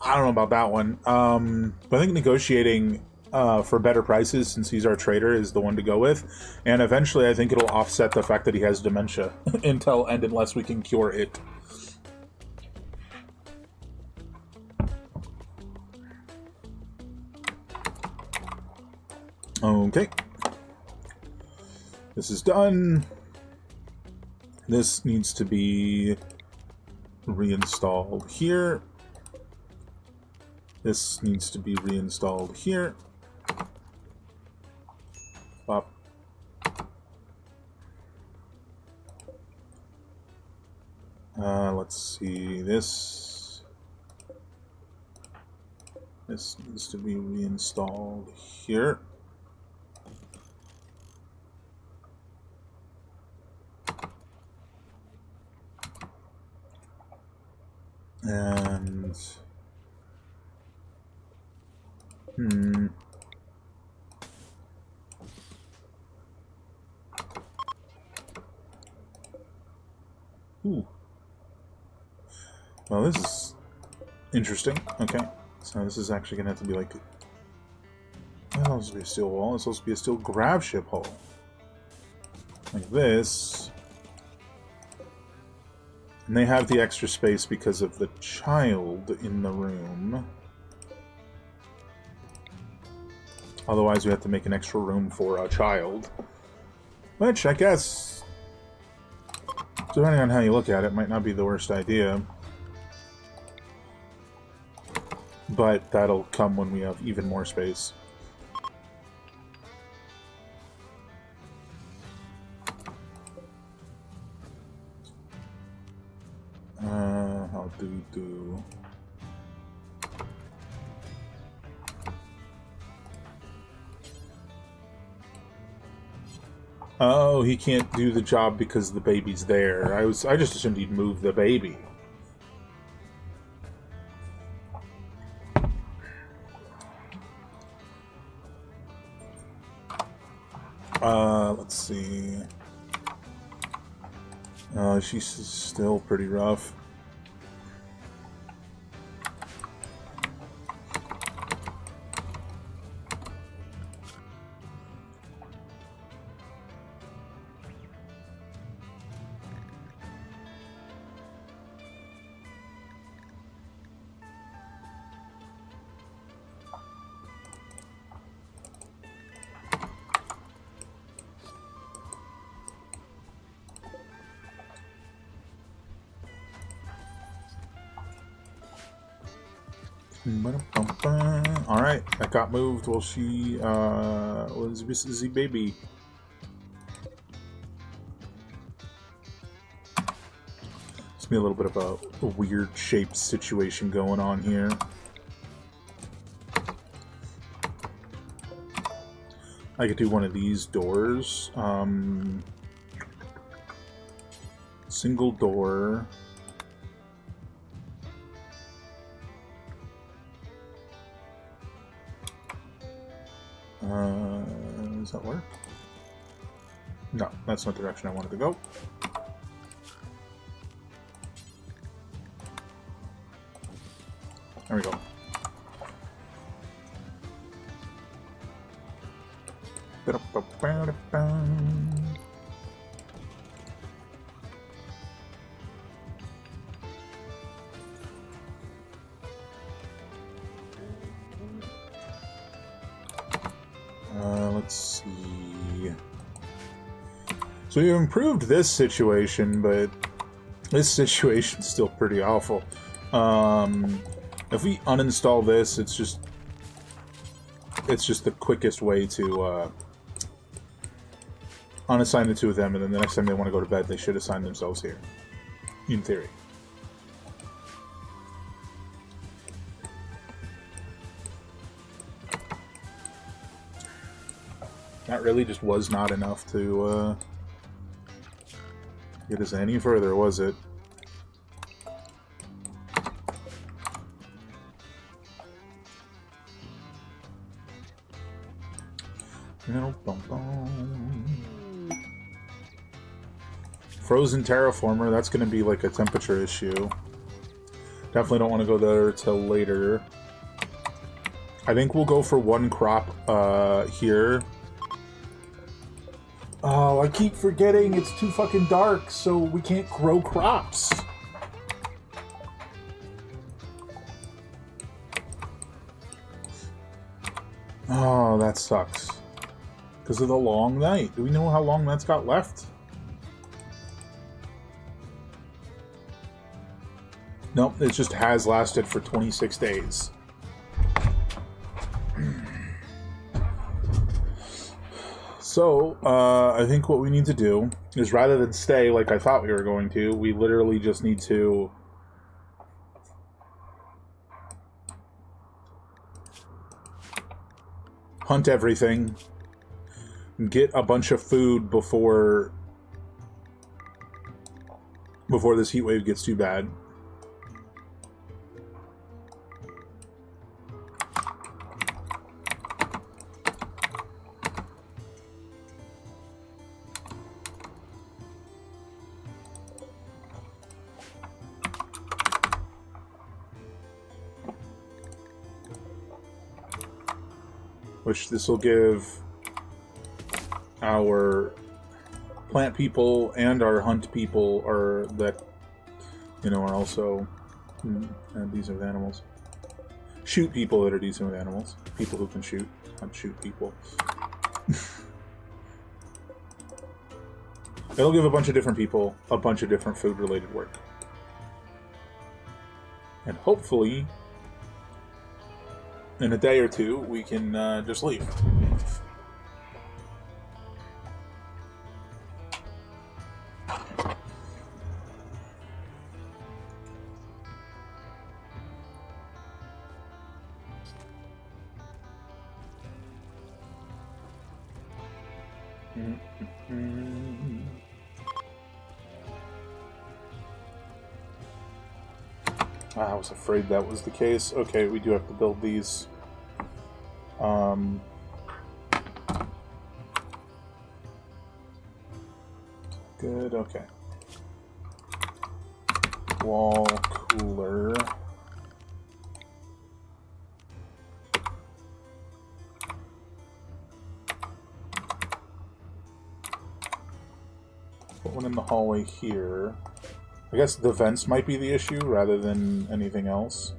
I don't know about that one. But I think negotiating for better prices, since he's our trader, is the one to go with. And eventually I think it'll offset the fact that he has dementia unless we can cure it. Okay. This is done. This needs to be reinstalled here. This needs to be reinstalled here. Pop. Let's see. This needs to be reinstalled here. And ooh. Well, this is interesting. Okay, so this is actually gonna have to be like, it's supposed to be a steel wall. It's supposed to be a steel grav ship hull, like this. And they have the extra space because of the child in the room. Otherwise, we have to make an extra room for a child. Which, I guess, depending on how you look at it, might not be the worst idea. But that'll come when we have even more space. How do we do? Oh, he can't do the job because the baby's there. I just assumed he'd move the baby. Let's see. She's still pretty rough. Alright, that got moved while she was busy baby. It's be a little bit of a weird shaped situation going on here. I could do one of these doors. Single door. Does that work? No, that's not the direction I wanted to go. There we go. Let's see. So you improved this situation, but this situation's still pretty awful. If we uninstall this, it's just the quickest way to unassign the two of them, and then the next time they want to go to bed, they should assign themselves here. In theory. That really just was not enough to get us any further, was it? Frozen terraformer, that's going to be like a temperature issue. Definitely don't want to go there till later. I think we'll go for one crop here. Oh, I keep forgetting it's too fucking dark, so we can't grow crops. Oh, that sucks. Because of the long night. Do we know how long that's got left? Nope, it just has lasted for 26 days. So, I think what we need to do is, rather than stay like I thought we were going to, we literally just need to hunt everything, get a bunch of food before this heat wave gets too bad. Which this will give our plant people and our hunt people, or that, you know, are also decent with animals. Shoot people that are decent with animals. People who can shoot, not shoot people. It'll give a bunch of different people a bunch of different food-related work. And hopefully, in a day or two, we can just leave. I was afraid that was the case. Okay, we do have to build these. Good, okay. Wall cooler. Put one in the hallway here. I guess the vents might be the issue rather than anything else.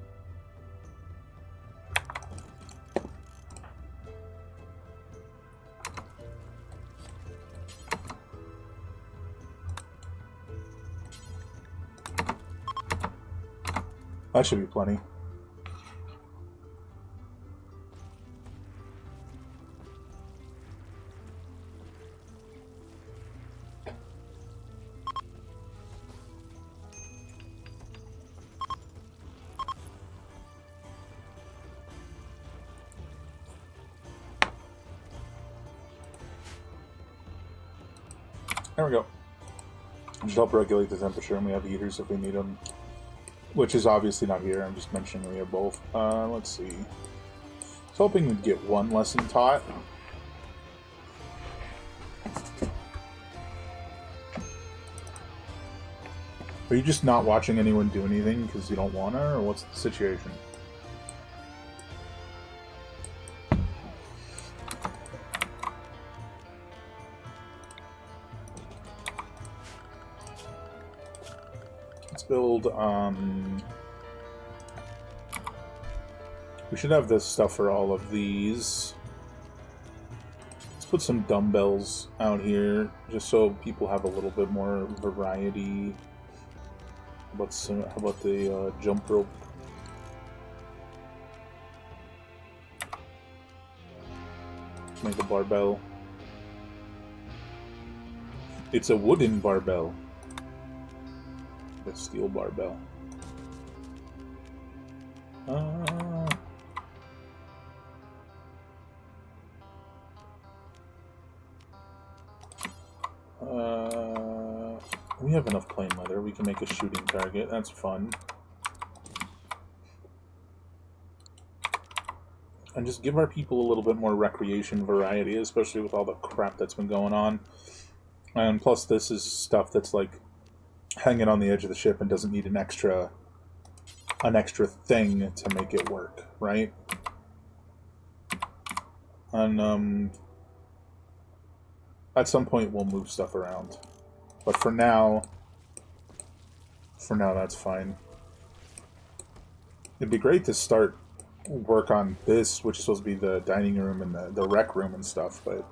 That should be plenty. There we go. Just help regulate the temperature, and we have heaters if we need them. Which is obviously not here, I'm just mentioning we have both. Let's see. I was hoping we'd get one lesson taught. Are you just not watching anyone do anything because you don't want to, or what's the situation? Let's build, we should have this stuff for all of these. Let's put some dumbbells out here, just so people have a little bit more variety. How about the jump rope? Make a barbell. It's a wooden barbell. A steel barbell. We have enough plain leather. We can make a shooting target. That's fun. And just give our people a little bit more recreation variety, especially with all the crap that's been going on. And plus, this is stuff that's like hanging on the edge of the ship and doesn't need an extra thing to make it work, right? And at some point we'll move stuff around, but for now that's fine. It'd be great to start work on this, which is supposed to be the dining room and the rec room and stuff, but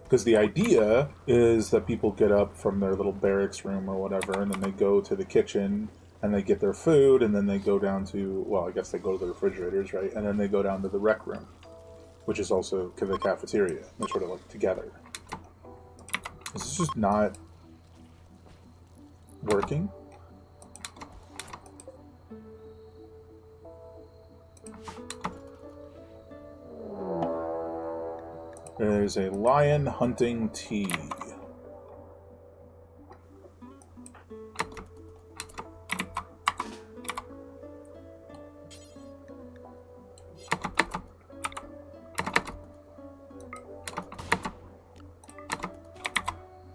because the idea is that people get up from their little barracks room or whatever, and then they go to the kitchen and they get their food, and then they go down to, well, I guess they go to the refrigerators, right? And then they go down to the rec room, which is also the cafeteria. They're sort of like together. This is just not working. There's a lion hunting tea.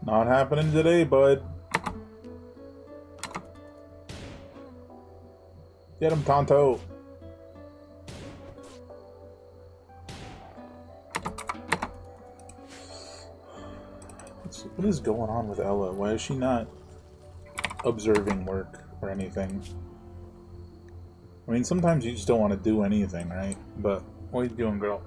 Not happening today, bud. Get him, Tonto. What is going on with Ella? Why is she not observing work or anything? I mean, sometimes you just don't want to do anything, right? But what are you doing, girl?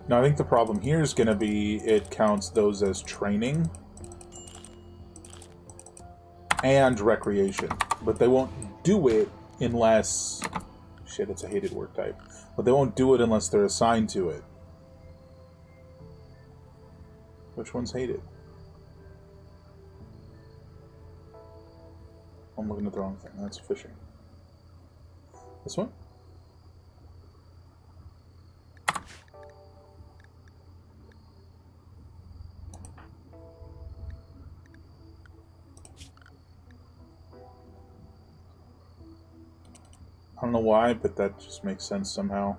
Now, I think the problem here is going to be it counts those as training and recreation, but they won't do it unless... Shit, it's a hated work type. But they won't do it unless they're assigned to it. Which one's hated? I'm looking at the wrong thing. That's fishing. This one? I don't know why, but that just makes sense somehow.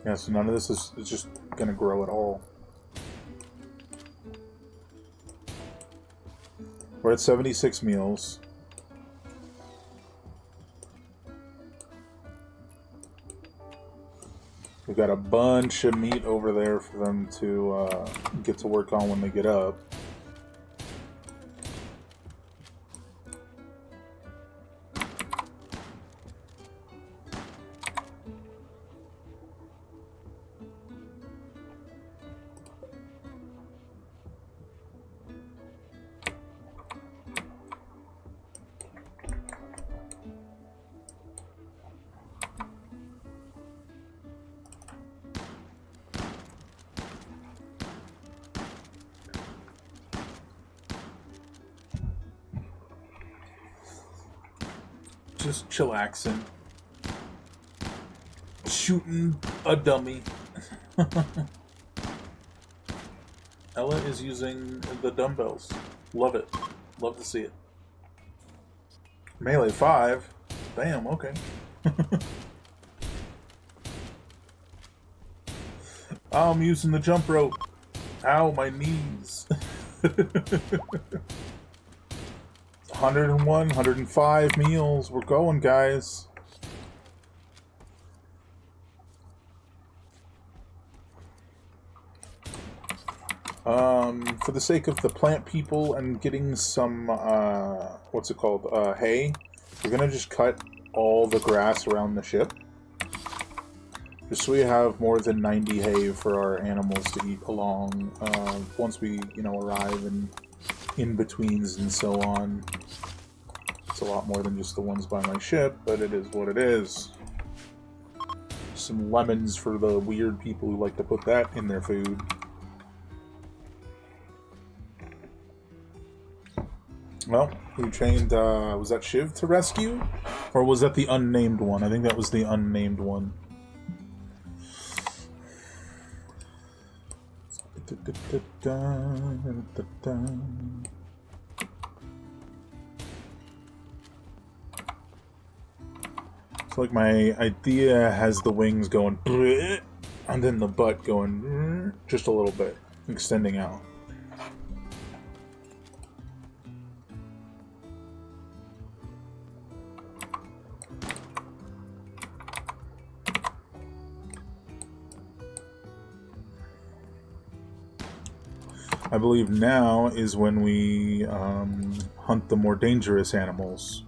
Yeah, so none of this is just going to grow at all. We're at 76 meals. We've got a bunch of meat over there for them to get to work on when they get up. Just chillaxing. Shooting a dummy. Ella is using the dumbbells. Love it. Love to see it. Melee 5? Damn, okay. I'm using the jump rope. Ow, my knees. 101, 105 meals. We're going, guys. For the sake of the plant people and getting some, what's it called, hay, we're gonna just cut all the grass around the ship. Just so we have more than 90 hay for our animals to eat along, once we, you know, arrive, and in-betweens and so on. It's a lot more than just the ones by my ship, but it is what it is. Some lemons for the weird people who like to put that in their food. Well, we trained, was that Shiv to rescue? Or was that the unnamed one? I think that was the unnamed one. It's like my idea has the wings going, and then the butt going just a little bit, extending out. I believe now is when we hunt the more dangerous animals.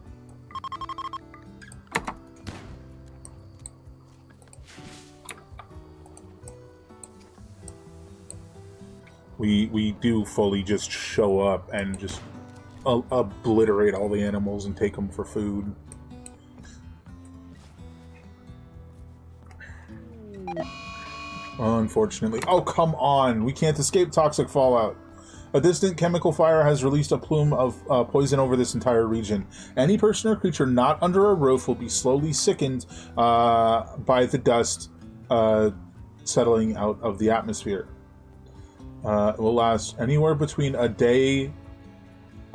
We do fully just show up and just obliterate all the animals and take them for food. Unfortunately. Oh, come on! We can't escape toxic fallout. A distant chemical fire has released a plume of poison over this entire region. Any person or creature not under a roof will be slowly sickened by the dust settling out of the atmosphere. It will last anywhere between a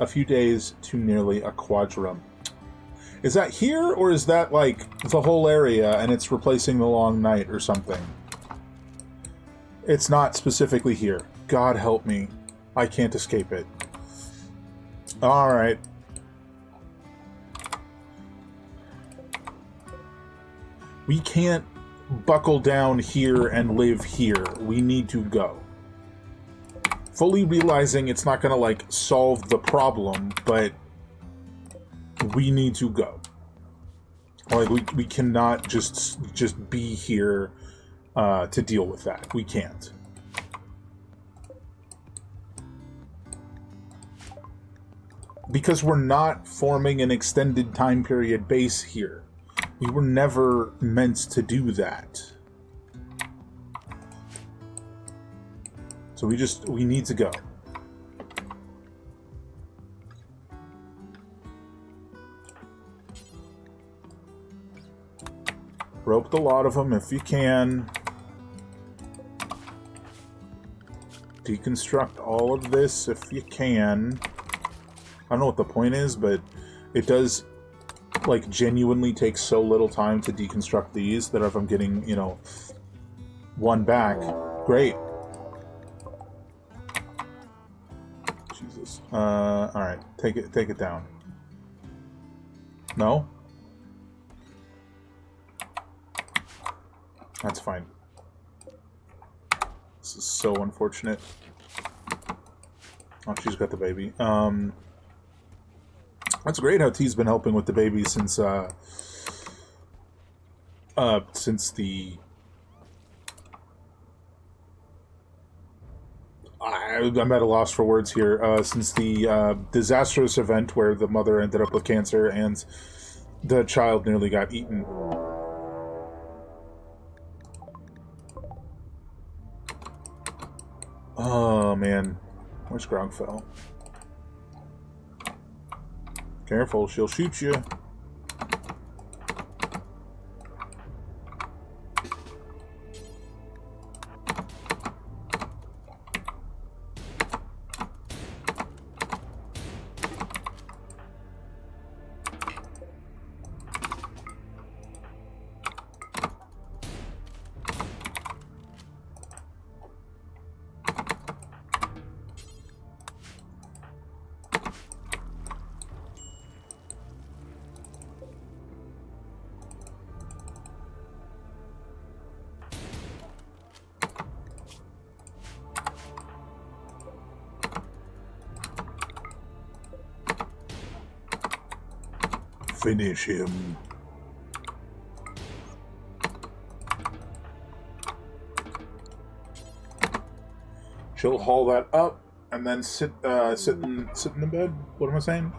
few days, to nearly a quadrum. Is that here, or is that, like, the whole area, and it's replacing the long night or something? It's not specifically here. God help me. I can't escape it. Alright. We can't buckle down here and live here. We need to go. Fully realizing it's not gonna, like, solve the problem, but we need to go. Like, we cannot just be here to deal with that. We can't. Because we're not forming an extended time period base here. We were never meant to do that. So we need to go. Rope the lot of them if you can. Deconstruct all of this if you can. I don't know what the point is, but it does, like, genuinely take so little time to deconstruct these that if I'm getting, you know, one back, great. Jesus. Alright. Take it down. No? That's fine. This is so unfortunate. Oh, she's got the baby. That's great how T's been helping with the baby since the... I'm at a loss for words here. Since the disastrous event where the mother ended up with cancer and the child nearly got eaten. Oh, man. Where's Grogfell? Careful, she'll shoot you. Finish him. She'll haul that up and then sit in the bed. What am I saying?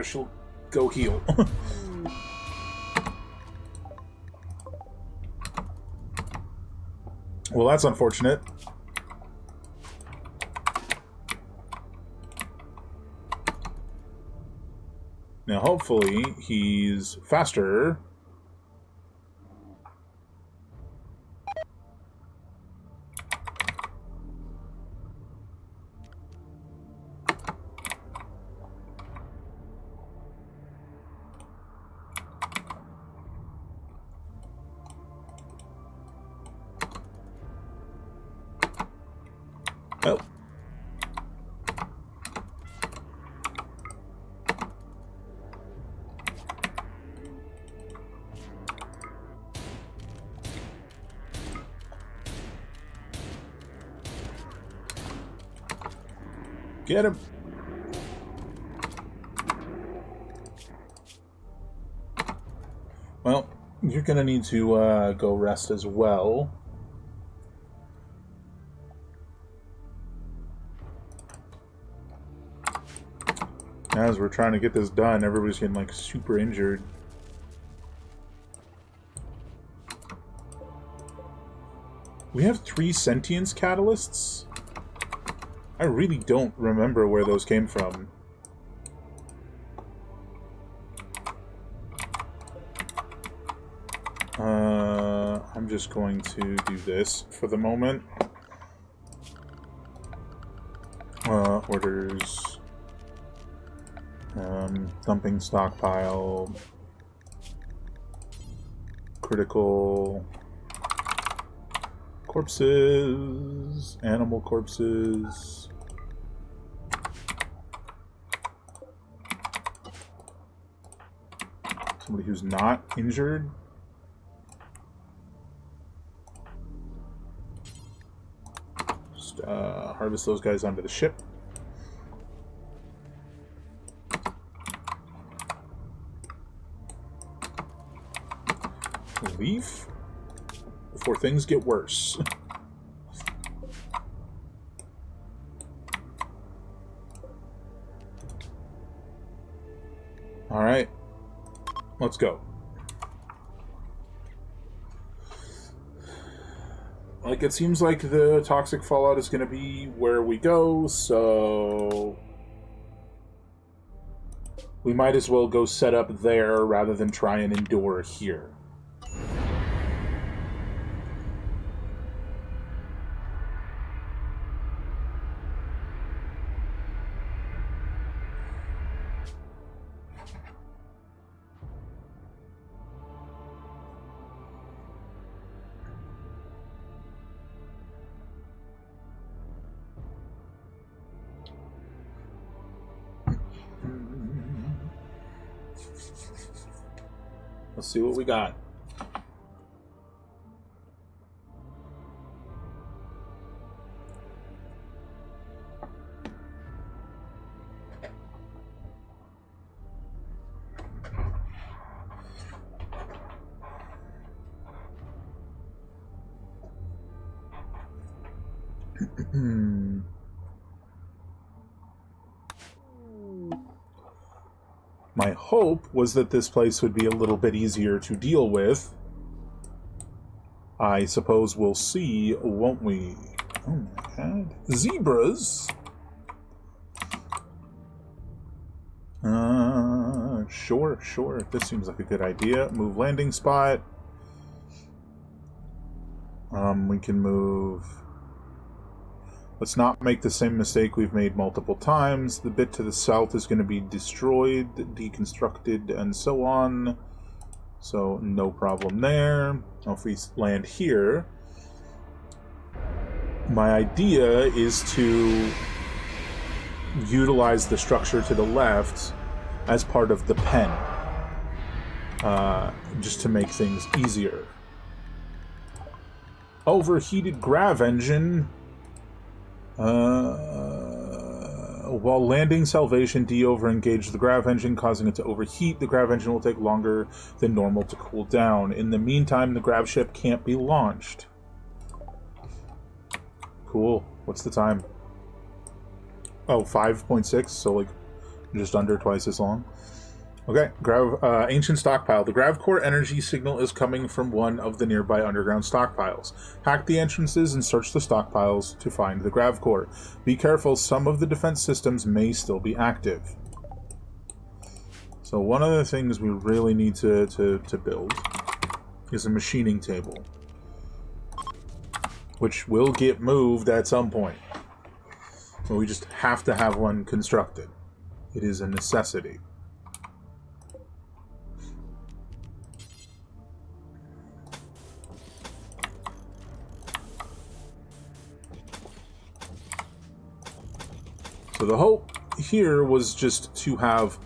She'll go heal. Well, that's unfortunate. Now, hopefully, he's faster. Oh. Get him. Well, you're going to need to go rest as well. As we're trying to get this done, everybody's getting, like, super injured. We have 3 sentience catalysts? I really don't remember where those came from. I'm just going to do this for the moment. Orders. Dumping stockpile. Critical. Corpses. Animal corpses. Somebody who's not injured. Just harvest those guys onto the ship. Leave before things get worse. All right, let's go. Like, it seems like the toxic fallout is going to be where we go, so we might as well go set up there rather than try and endure here. Let's see what we got. My hope was that this place would be a little bit easier to deal with. I suppose we'll see, won't we? Oh my god. Zebras? Sure. This seems like a good idea. Move landing spot. We can move... Let's not make the same mistake we've made multiple times. The bit to the south is going to be destroyed, deconstructed, and so on. So, no problem there. Now, if we land here, my idea is to utilize the structure to the left as part of the pen. Just to make things easier. Overheated grav engine... while landing salvation, de-over-engage the grav engine, causing it to overheat. The grav engine will take longer than normal to cool down. In the meantime, the grav ship can't be launched. Cool. What's the time? Oh, 5.6, so like just under twice as long. Okay, ancient stockpile. The grav core energy signal is coming from one of the nearby underground stockpiles. Hack the entrances and search the stockpiles to find the grav core. Be careful, some of the defense systems may still be active. So one of the things we really need to build is a machining table, which will get moved at some point. So we just have to have one constructed. It is a necessity. So the hope here was just to have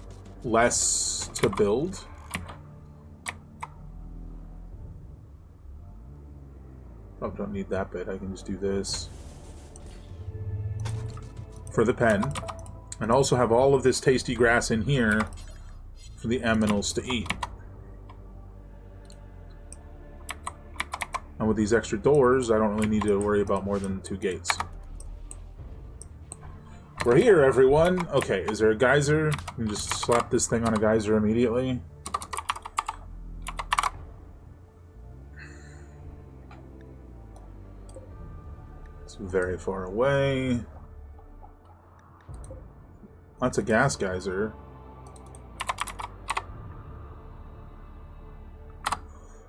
less to build. Probably don't need that bit. I can just do this for the pen. And also have all of this tasty grass in here for the aminals to eat. And with these extra doors, I don't really need to worry about more than 2 gates. We're here, everyone! Okay, is there a geyser? You can just slap this thing on a geyser immediately. It's very far away. That's a gas geyser.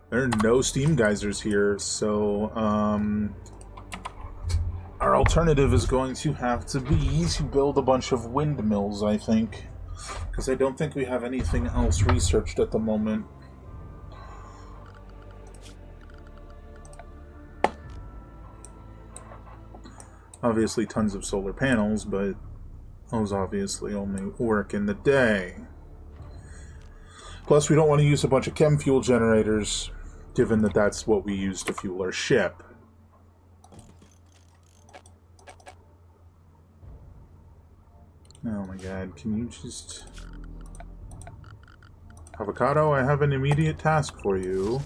There are no steam geysers here, so our alternative is going to have to be to build a bunch of windmills, I think. Because I don't think we have anything else researched at the moment. Obviously tons of solar panels, but those obviously only work in the day. Plus, we don't want to use a bunch of chem fuel generators, given that that's what we use to fuel our ship. Oh my god, can you just... Avocado, I have an immediate task for you.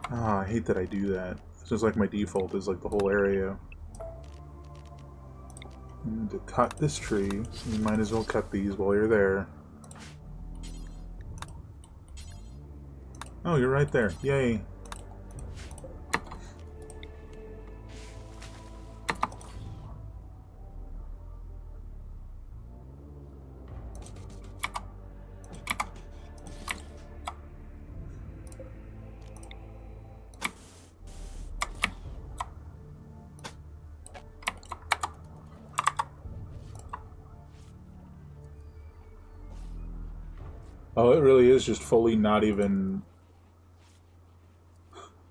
Ah, I hate that I do that. It's just like my default is like the whole area. You need to cut this tree, so you might as well cut these while you're there. Oh, you're right there. Yay. Oh, it really is just fully not even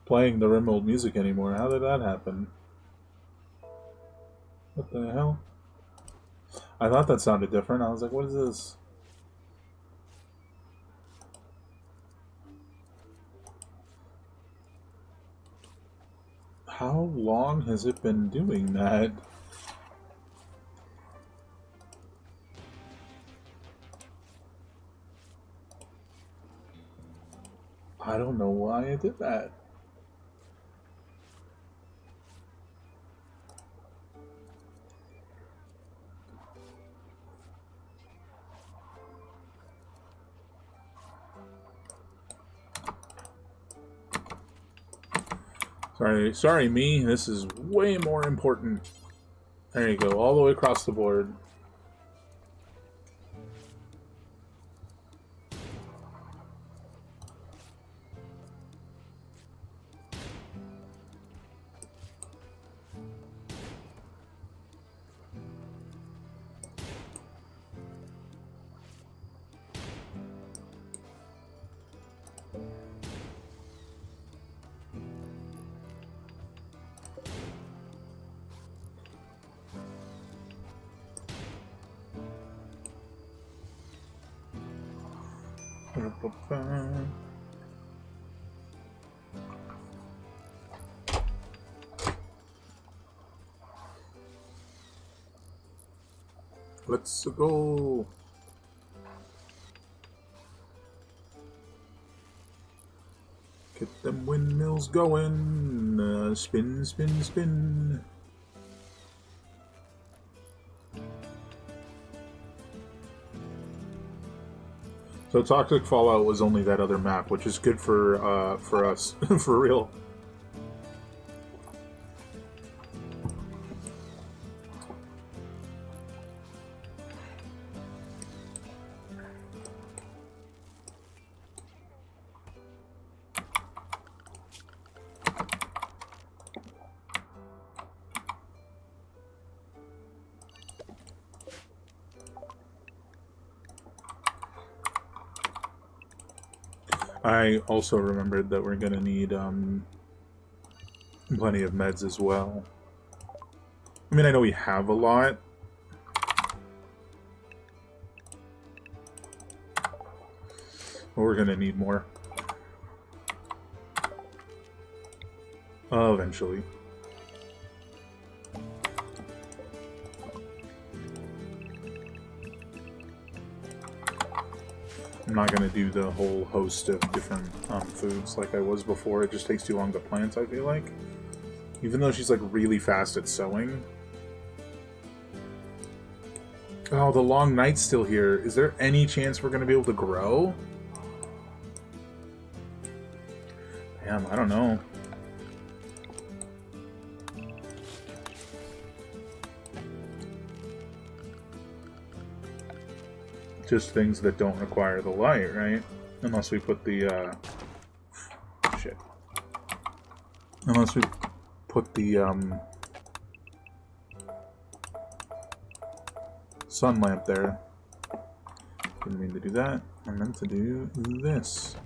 playing the Rimworld music anymore. How did that happen? What the hell? I thought that sounded different. I was like, what is this? How long has it been doing that? I don't know why it did that. Sorry, me. This is way more important. There you go, all the way across the board. Let's go. Get them windmills going. Spin, spin, spin. So Toxic Fallout was only that other map, which is good for us, for real. I also remembered that we're gonna need plenty of meds as well. I mean, I know we have a lot. But we're gonna need more. Eventually. I'm not going to do the whole host of different foods like I was before. It just takes too long to plant, I feel like. Even though she's like really fast at sowing. Oh, the long night's still here. Is there any chance we're going to be able to grow? Damn, I don't know. Just things that don't require the light, right? Unless we put the, shit. Unless we put the, sun lamp there. Didn't mean to do that. I meant to do this.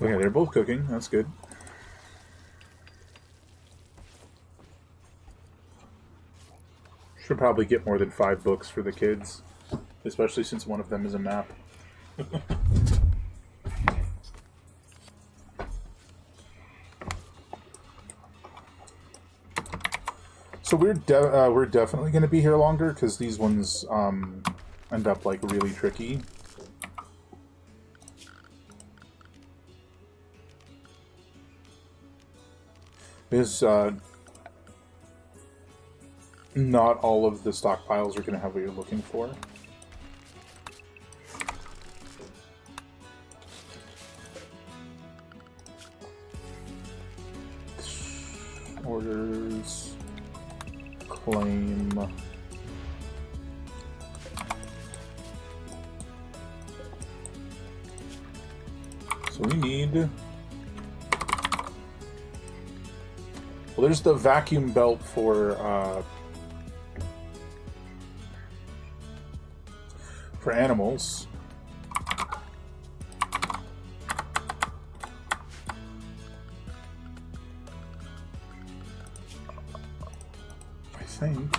Okay, they're both cooking. That's good. Should probably get more than 5 books for the kids, especially since one of them is a map. So we're definitely going to be here longer because these ones end up like really tricky. Because not all of the stockpiles are going to have what you're looking for. Orders. Claim. So we need... Well, there's the vacuum belt for animals. I think.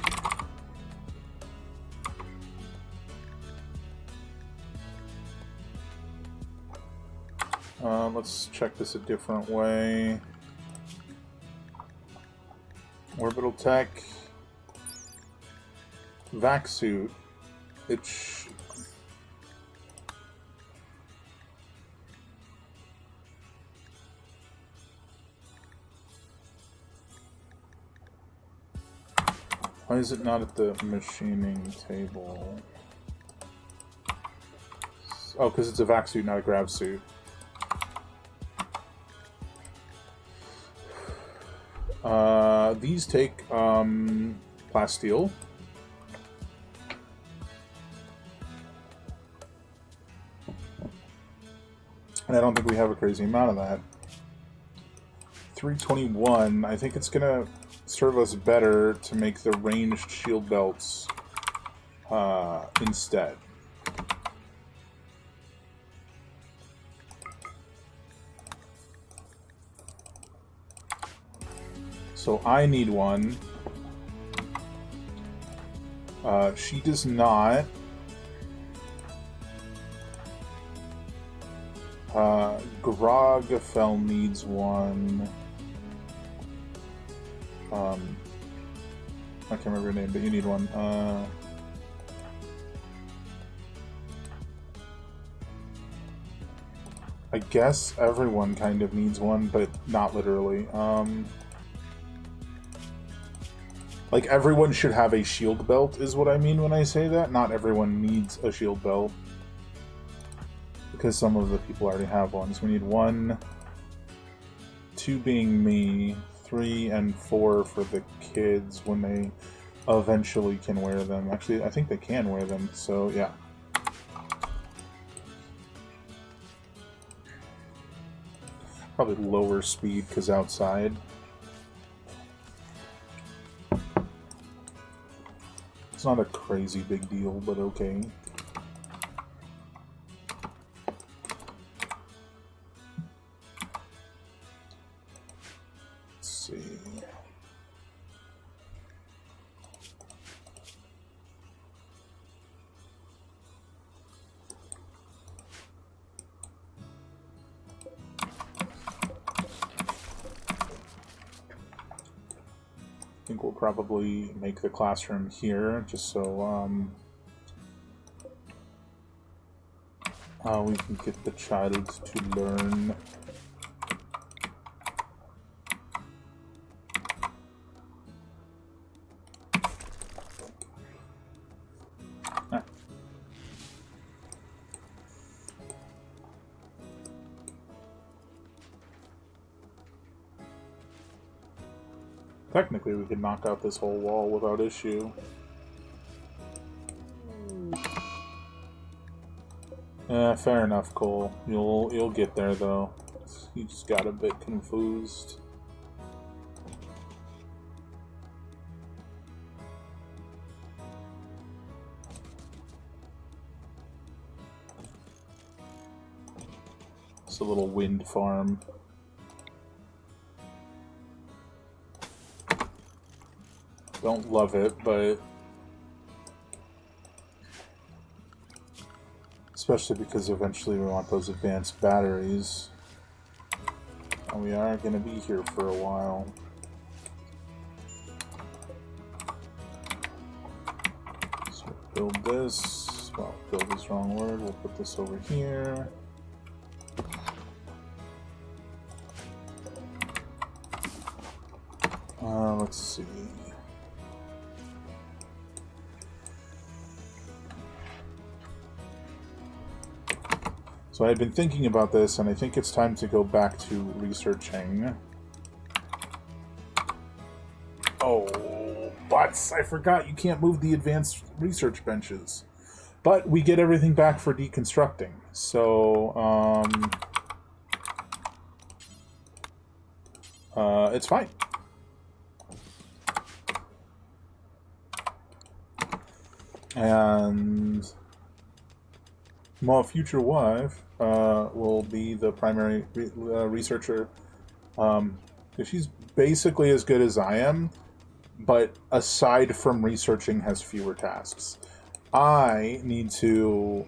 Let's check this a different way. Orbital tech. Vac suit. Why is it not at the machining table? Oh, because it's a vac suit, not a grav suit. These take plasteel. And I don't think we have a crazy amount of that. 321, I think it's gonna serve us better to make the ranged shield belts instead. So I need one. She does not. Grogafel needs one. I can't remember your name, but you need one. I guess everyone kind of needs one, but not literally. Like, everyone should have a shield belt, is what I mean when I say that. Not everyone needs a shield belt. Because some of the people already have one. So we need 1, 2 being me, 3 and 4 for the kids when they eventually can wear them. Actually, I think they can wear them, so yeah. Probably lower speed because outside. It's not a crazy big deal, but okay. Let's see. I think we'll probably make the classroom here, just so we can get the child to learn. Technically, we could knock out this whole wall without issue. Fair enough, Cole. You'll get there though. You just got a bit confused. It's a little wind farm. Don't love it, but especially because eventually we want those advanced batteries. And we are going to be here for a while. So build this. Well, build is the wrong word. We'll put this over here. Let's see. So I had been thinking about this, and I think it's time to go back to researching. Oh, but I forgot you can't move the advanced research benches. But we get everything back for deconstructing. So, it's fine. And my future wife will be the primary researcher. She's basically as good as I am, but aside from researching, has fewer tasks. I need to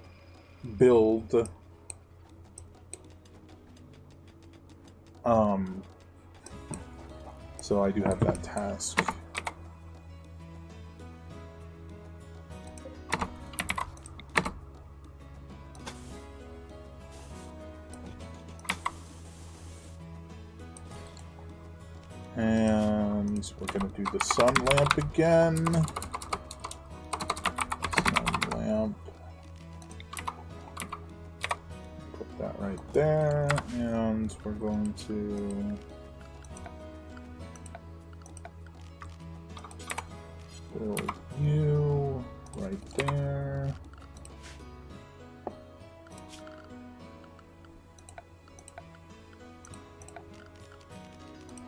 build so I do have that task. And we're going to do the sun lamp again. Sun lamp. Put that right there. And we're going to build you right there.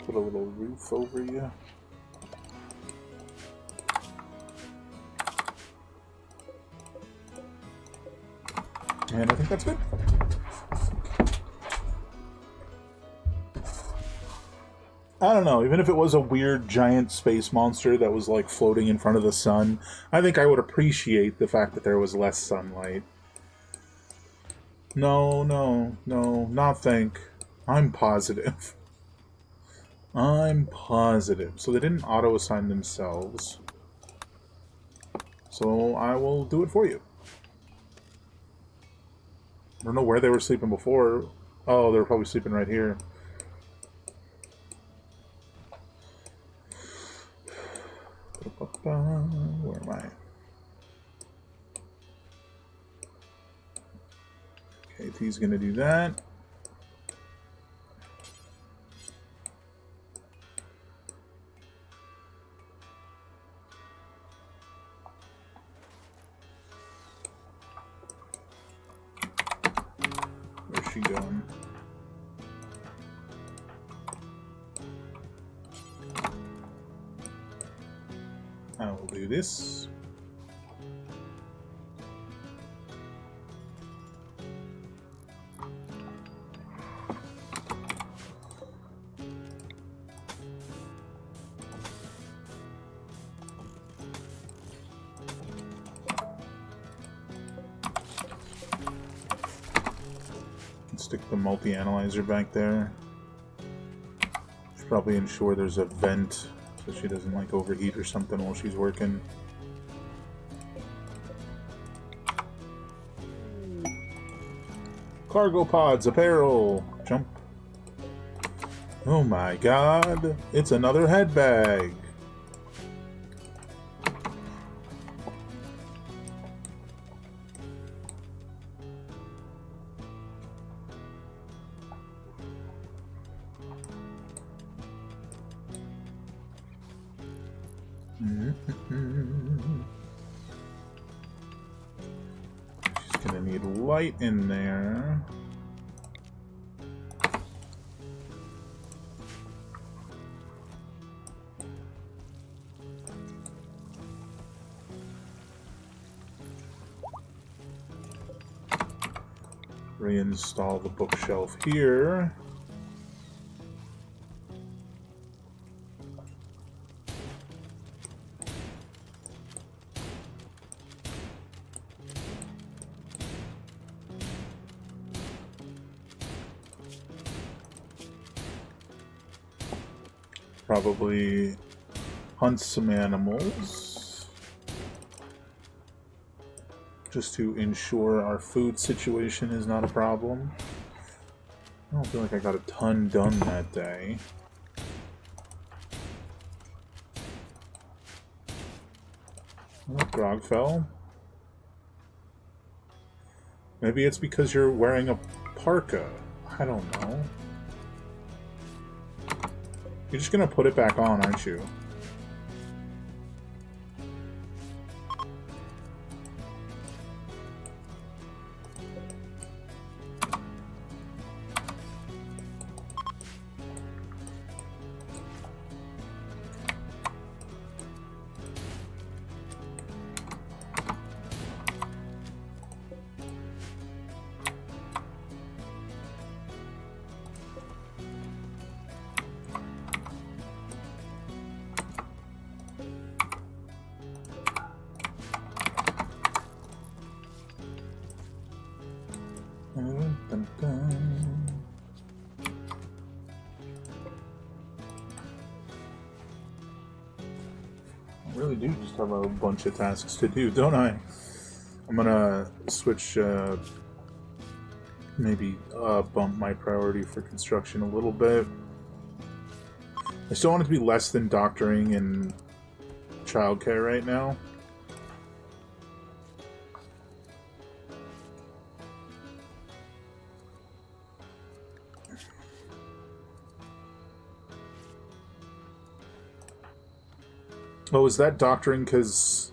Put a little roof over you. And I think that's good. I don't know, even if it was a weird giant space monster that was like floating in front of the sun, I think I would appreciate the fact that there was less sunlight. No, not think. I'm positive. I'm positive. So they didn't auto-assign themselves. So I will do it for you. I don't know where they were sleeping before. Oh, they were probably sleeping right here. Where am I? Okay, he's gonna do that. she doing? I will do this. Stick the multi-analyzer back there. Should probably ensure there's a vent so she doesn't like overheat or something while she's working. Cargo pods, apparel, jump. Oh my god, it's another head bag. She's gonna need light in there. Reinstall the bookshelf here. Probably hunt some animals just to ensure our food situation is not a problem. I don't feel like I got a ton done that day. Oh, Grog fell. Maybe it's because you're wearing a parka. I don't know. You're just gonna put it back on, aren't you? Dun, dun. I really do just have a bunch of tasks to do, don't I? I'm gonna switch, maybe bump my priority for construction a little bit. I still want it to be less than doctoring and childcare right now. Oh, is that doctoring because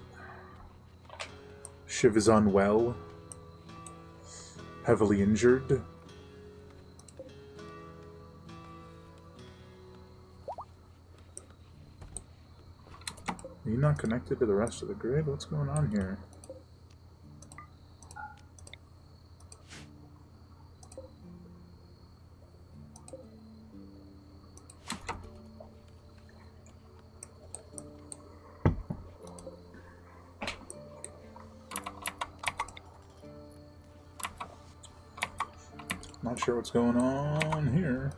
Shiv is unwell? Heavily injured? Are you not connected to the rest of the grid? What's going on here? Not sure what's going on here.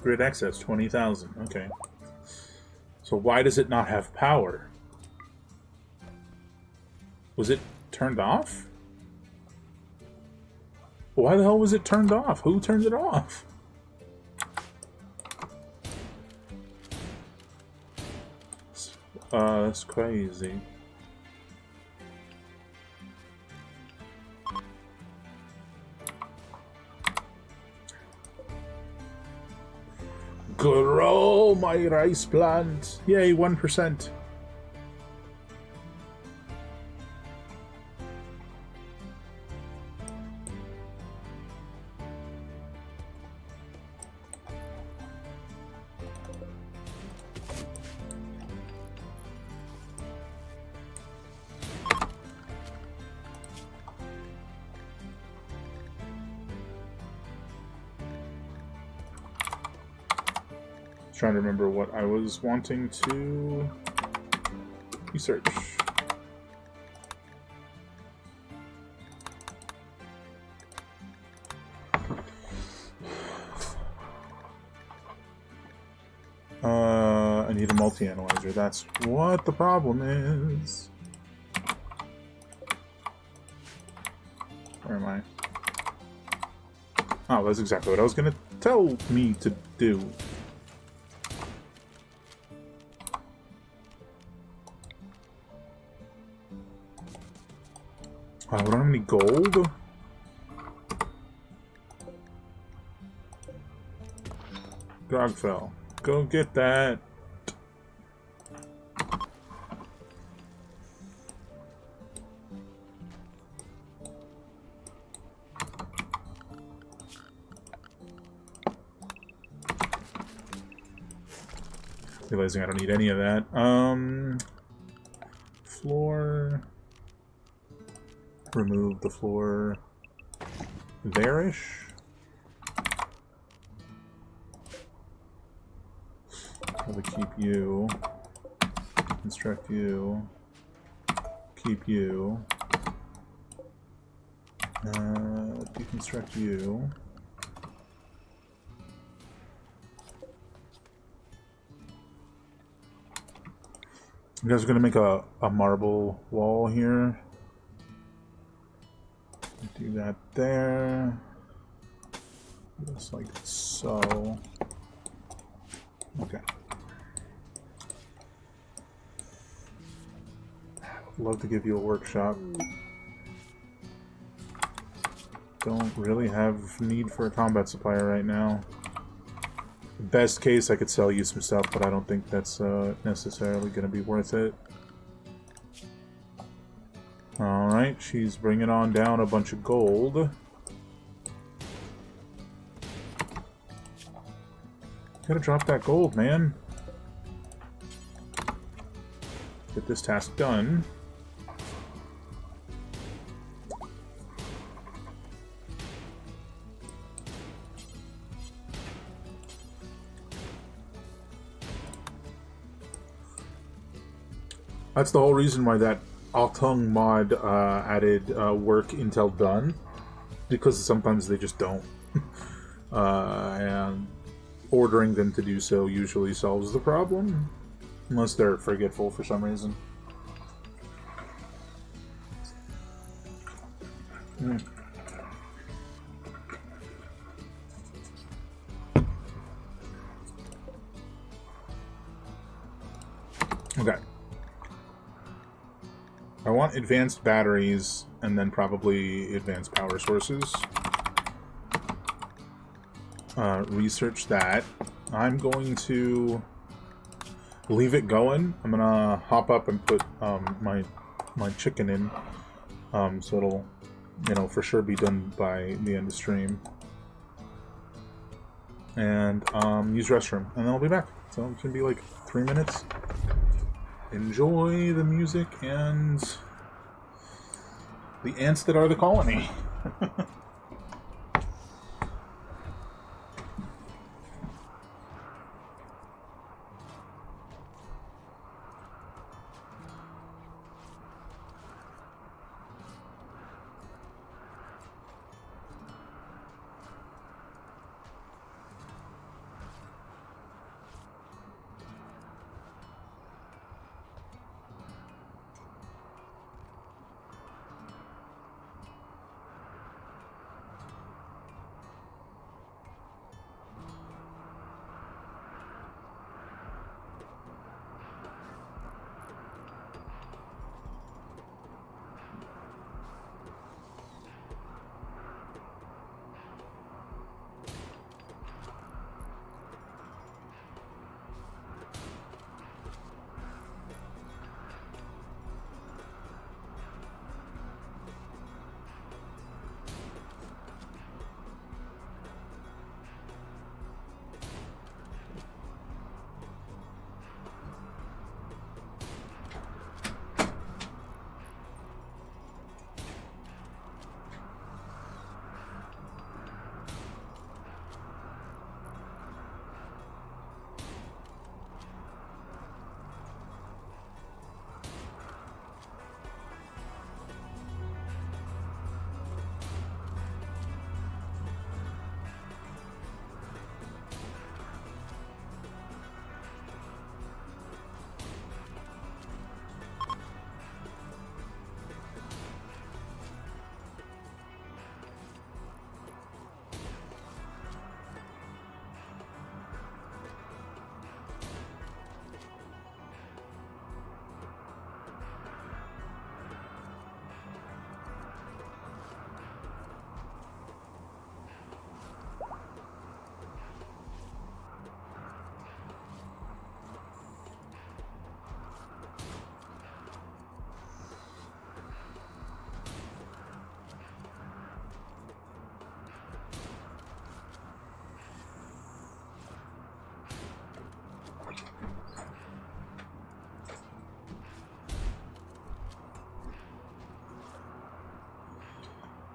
Grid access, 20,000. Okay. So why does it not have power? Was it turned off? Why the hell was it turned off? Who turned it off? That's crazy. Good roll! Oh, my rice plant! Yay, 1%. Trying to remember what I was wanting to research. I need a multi-analyzer. That's what the problem is. Where am I? Oh, that's exactly what I was going to tell me to do. I don't have any gold. Grogfell. Go get that. Realizing I don't need any of that. Floor. Remove the floor there-ish. Probably keep you. Construct you. Keep you. Deconstruct you. You guys are gonna make a marble wall here. Do that there. Just like so. Okay. I'd love to give you a workshop. Don't really have need for a combat supplier right now. Best case, I could sell you some stuff, but I don't think that's necessarily going to be worth it. Alright, she's bringing on down a bunch of gold. Gotta drop that gold, man. Get this task done. That's the whole reason why that Altung mod added work until done, because sometimes they just don't. And ordering them to do so usually solves the problem, unless they're forgetful for some reason. Okay. I want advanced batteries, and then probably advanced power sources. Research that. I'm going to leave it going. I'm gonna hop up and put my chicken in, so it'll, you know, for sure be done by the end of stream. And use restroom, and then I'll be back. So it's gonna be like 3 minutes. Enjoy the music and the ants that are the colony.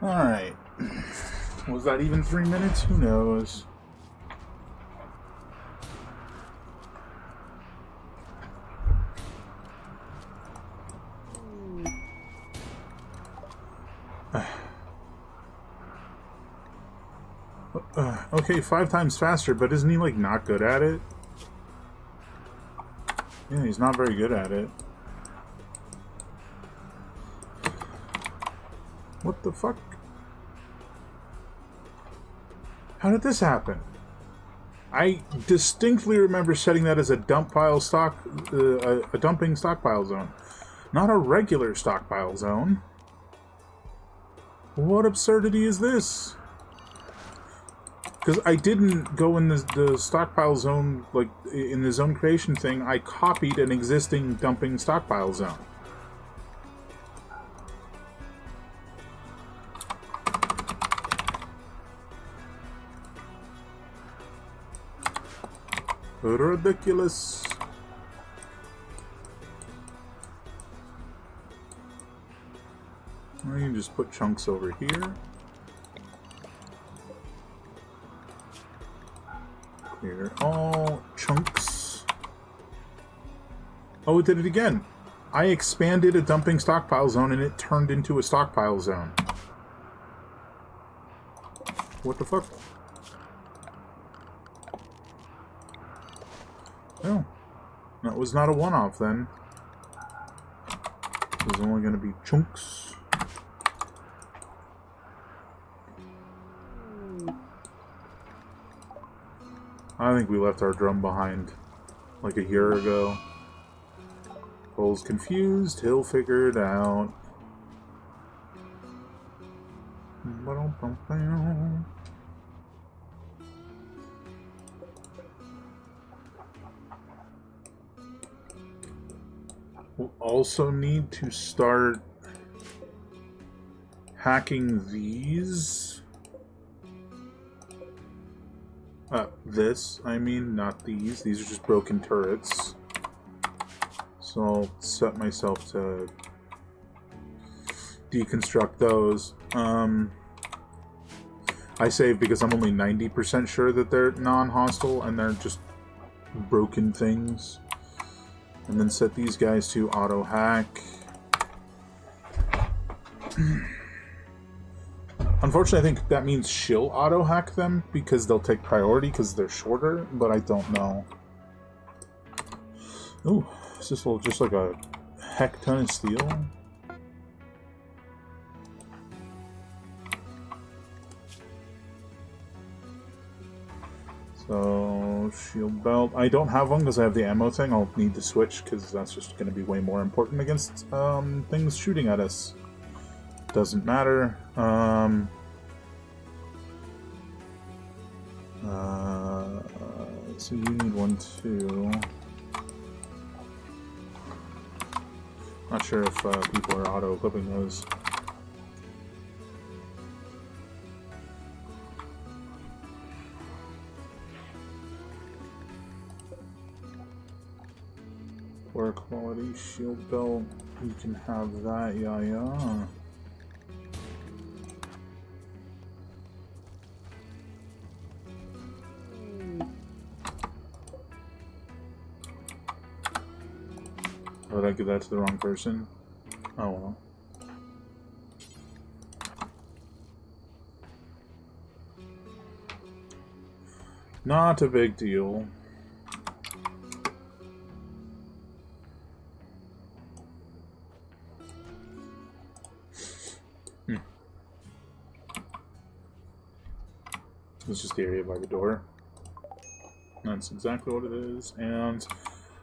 Alright. Was that even 3 minutes? Who knows? Okay, 5 times faster, but isn't he, like, not good at it? Yeah, he's not very good at it. What the fuck? How did this happen? I distinctly remember setting that as a dumping stockpile zone, not a regular stockpile zone. What absurdity is this? Because I didn't go in the stockpile zone, like, in the zone creation thing, I copied an existing dumping stockpile zone. Ridiculous. Well, you can just put chunks over here. Clear all chunks. Oh, it did it again. I expanded a dumping stockpile zone and it turned into a stockpile zone. What the fuck? Oh, that was not a one-off then. It was only going to be chunks. I think we left our drum behind like a year ago. Cole's confused, he'll figure it out. We'll also need to start hacking these. I mean, not these. These are just broken turrets. So I'll set myself to deconstruct those. I save because I'm only 90% sure that they're non-hostile and they're just broken things. And then set these guys to auto-hack. Unfortunately, I think that means she'll auto-hack them because they'll take priority because they're shorter, but I don't know. Ooh, is this just like a heck ton of steel? So, shield belt. I don't have one because I have the ammo thing. I'll need to switch because that's just going to be way more important against things shooting at us. Doesn't matter. So you need one too. Not sure if people are auto-equipping those. Poor quality shield belt. You can have that, yeah. Oh, did I give that to the wrong person? Oh well. Not a big deal. It's just the area by the door. That's exactly what it is. And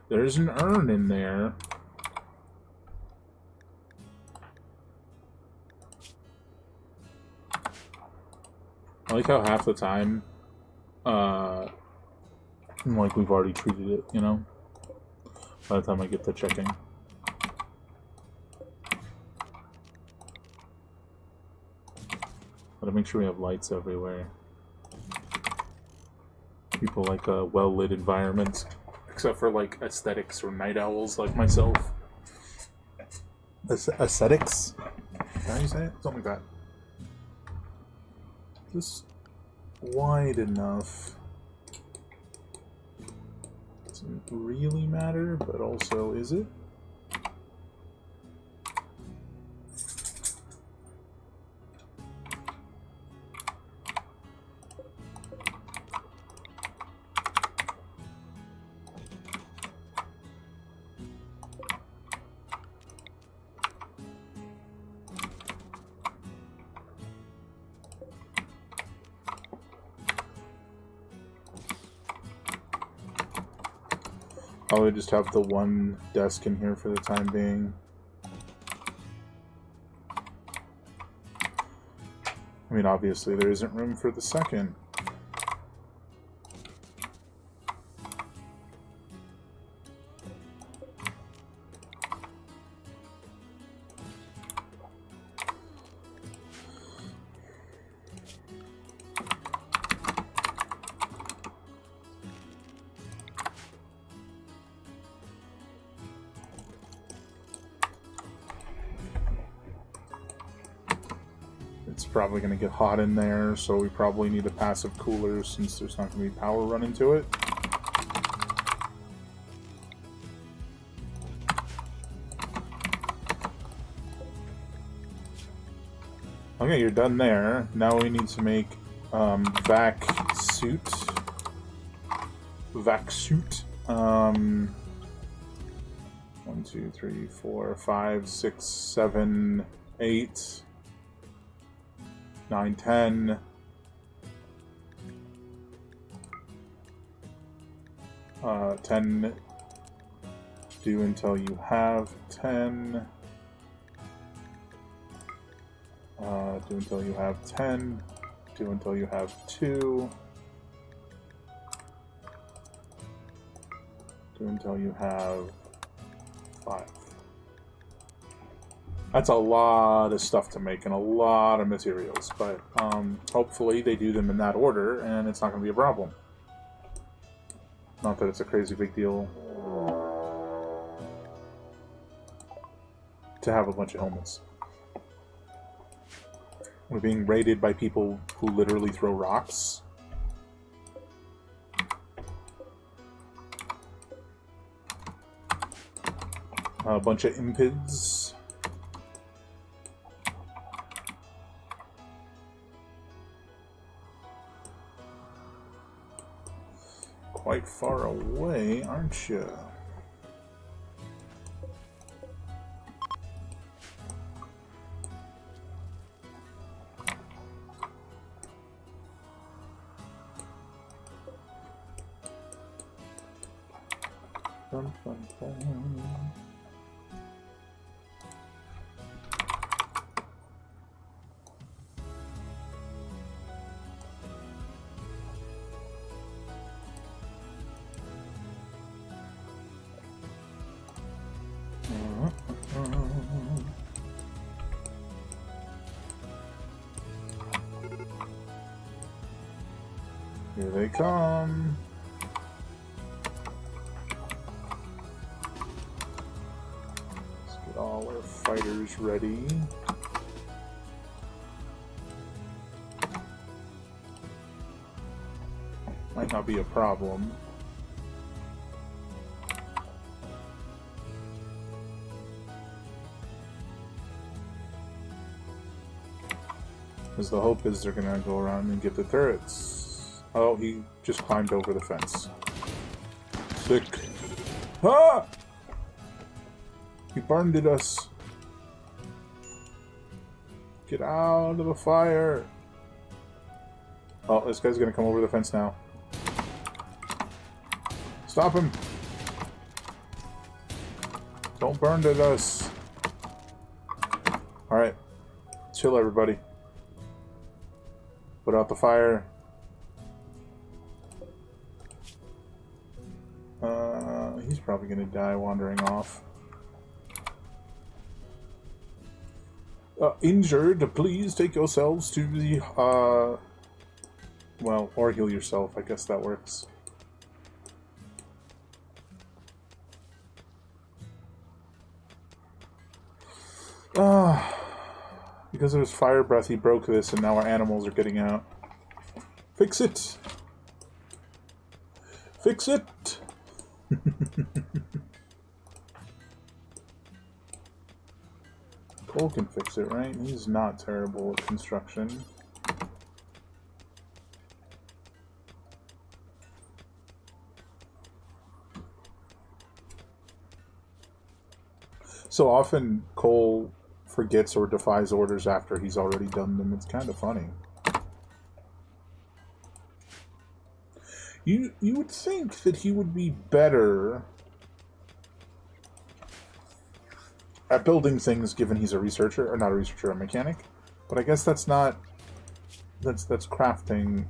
there's an urn in there. I like how half the time, like we've already treated it, you know? By the time I get to checking. Gotta make sure we have lights everywhere. People like a well-lit environment, except for like aesthetics or night owls like myself. Aesthetics? How do you say it? Something like that. just wide enough. Doesn't really matter, but also is it? I'll just have the one desk in here for the time being. I mean, obviously there isn't room for the second. It's probably going to get hot in there, so we probably need a passive cooler since there's not going to be power running to it. Okay, you're done there. Now we need to make vac suit. 1, 2, 3, 4, 5, 6, 7, 8, 9, 10. Uh, 10. Do until you have 10. Do until you have 10. Do until you have 2. Do until you have 5. That's a lot of stuff to make and a lot of materials, but hopefully they do them in that order and it's not going to be a problem. Not that it's a crazy big deal to have a bunch of helmets. We're being raided by people who literally throw rocks. A bunch of impids. Quite far away, aren't you? Dun, dun, dun. Here they come. Let's get all our fighters ready. Might not be a problem. Because the hope is they're gonna go around and get the turrets. Oh, he just climbed over the fence. Sick. Ah! He burned at us. Get out of the fire. Oh, this guy's gonna come over the fence now. Stop him. Don't burn at us. Alright. Chill, everybody. Put out the fire. He's probably going to die wandering off. Injured, please take yourselves to the, well, or heal yourself. I guess that works. Because of his fire breath, he broke this, and now our animals are getting out. Fix it! Fix it! Cole can fix it, right? He's not terrible at construction. So often Cole forgets or defies orders after he's already done them. It's kind of funny. You would think that he would be better at building things, given he's a researcher, or not a researcher, a mechanic. But I guess that's not. That's crafting.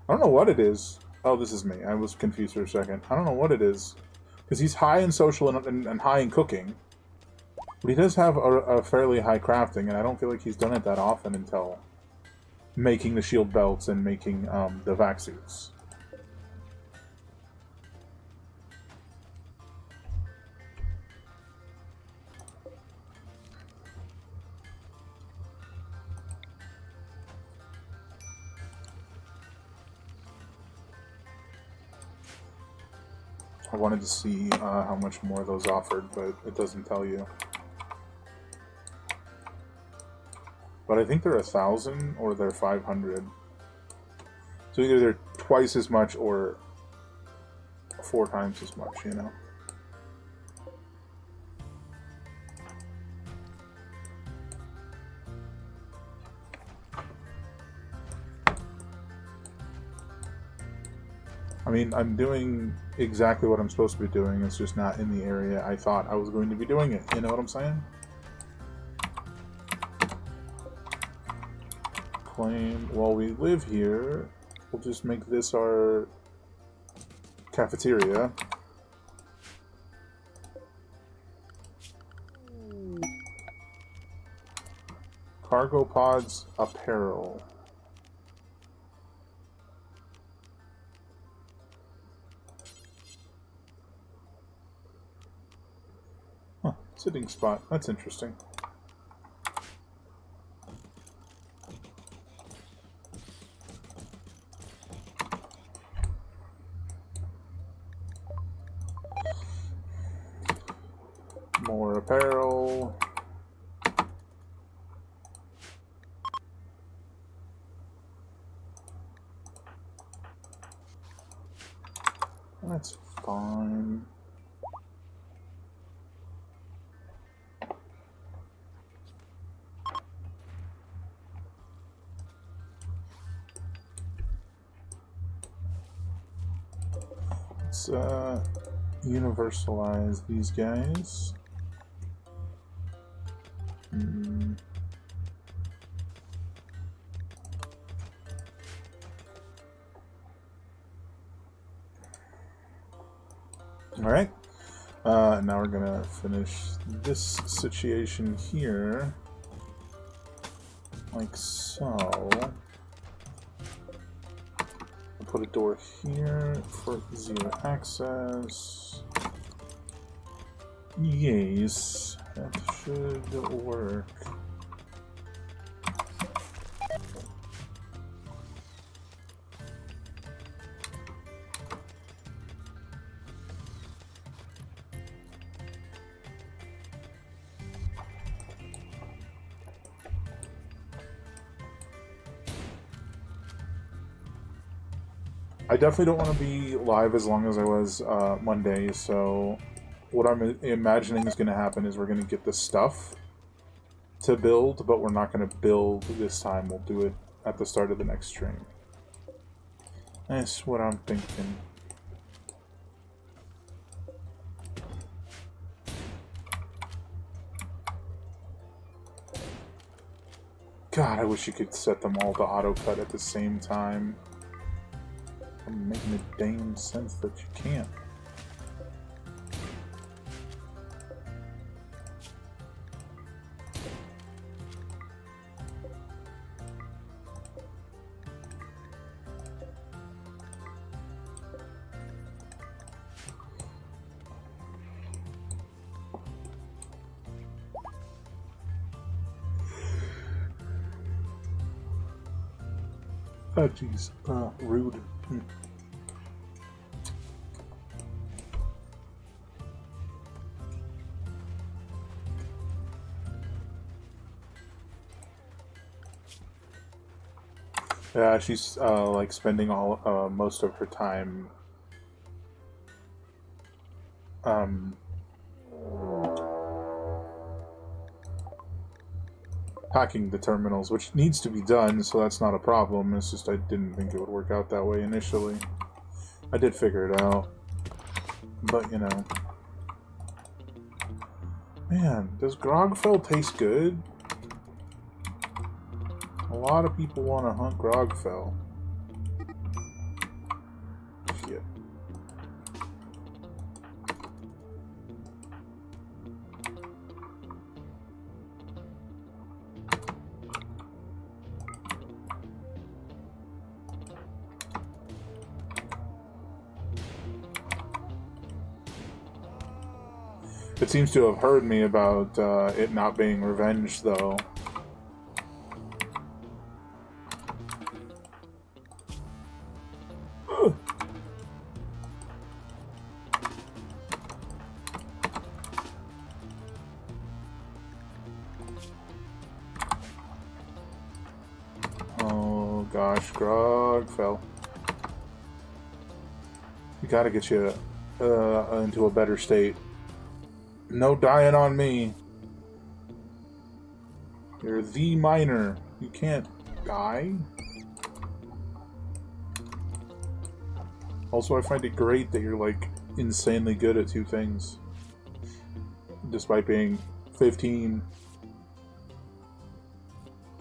I don't know what it is. Oh, this is me. I was confused for a second. I don't know what it is, because he's high in social and high in cooking, but he does have a fairly high crafting, and I don't feel like he's done it that often until making the shield belts and making the vac suits. I wanted to see how much more those offered, but it doesn't tell you. But I think they're 1,000 or they're 500. So either they're twice as much or 4 times as much, you know? I mean, I'm doing exactly what I'm supposed to be doing, it's just not in the area I thought I was going to be doing it, you know what I'm saying? Claim, while we live here, we'll just make this our cafeteria. Cargo pods, apparel. Huh, sitting spot, that's interesting. More apparel. That's fine. Let's universalize these guys. Alright, now we're gonna finish this situation here, like so. I'll put a door here for easier access. Yes, that should work. I definitely don't want to be live as long as I was Monday, so what I'm imagining is going to happen is we're going to get the stuff to build, but we're not going to build this time. We'll do it at the start of the next stream. That's what I'm thinking. God, I wish you could set them all to auto cut at the same time. I'm making a damn sense that you can't. Oh, jeez. Rude. Yeah, she's like spending all most of her time um, hacking the terminals, which needs to be done, so that's not a problem. It's just I didn't think it would work out that way initially. I did figure it out, but you know. Man, does Grogfell taste good? A lot of people want to hunt Grogfell. Shit. It seems to have heard me about it not being revenged, though. Oh gosh, Grogfell. We gotta get you into a better state. No dying on me. You're the miner. You can't die. Also, I find it great that you're, like, insanely good at two things. Despite being 15.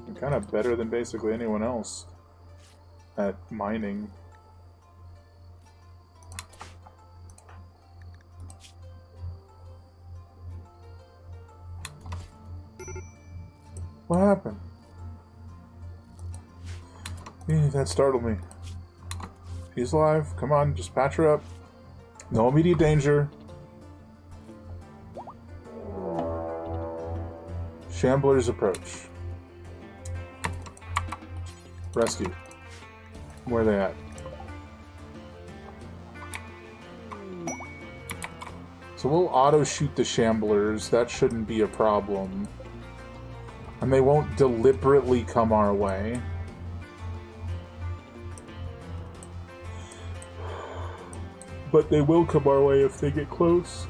You're kind of better than basically anyone else at mining. What happened? That startled me. She's alive. Come on, just patch her up. No immediate danger. Shamblers approach. Rescue. Where are they at? So we'll auto-shoot the Shamblers. That shouldn't be a problem. And they won't deliberately come our way. But they will come our way if they get close.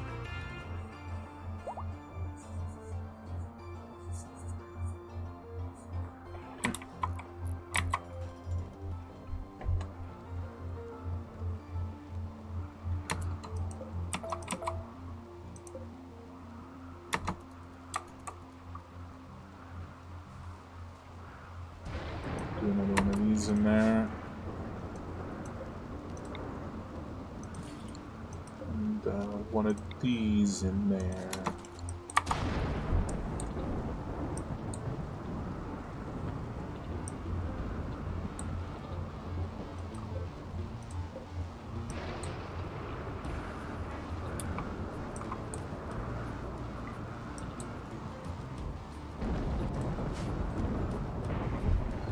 Do another one of these in there. One of these in there.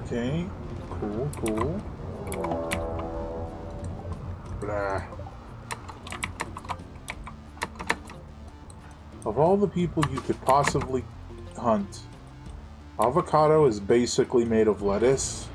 Okay, cool. Blah. Of all the people you could possibly hunt, avocado is basically made of lettuce.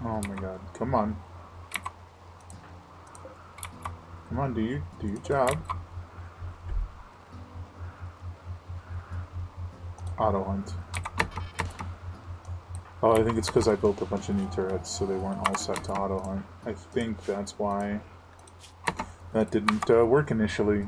Oh my god, come on. Come on, do your job. Auto hunt. Oh, I think it's because I built a bunch of new turrets, so they weren't all set to auto hunt. I think that's why that didn't work initially.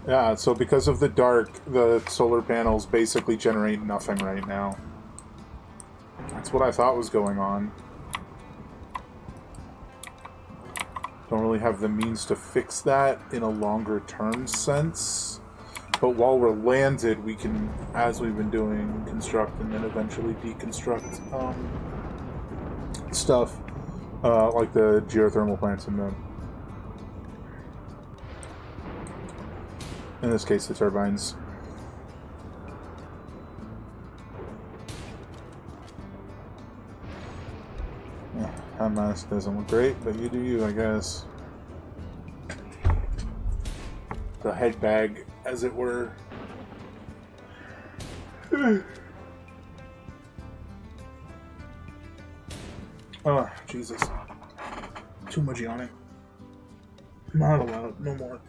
Yeah, so because of the dark, the solar panels basically generate nothing right now. That's what I thought was going on. Don't really have the means to fix that in a longer term sense. But while we're landed, we can, as we've been doing, construct and then eventually deconstruct stuff. Like the geothermal plants in this case, the turbines. Yeah, that mask doesn't look great, but you do you, I guess. The head bag, as it were. Oh, Jesus. Too much yawning. Not allowed, no more.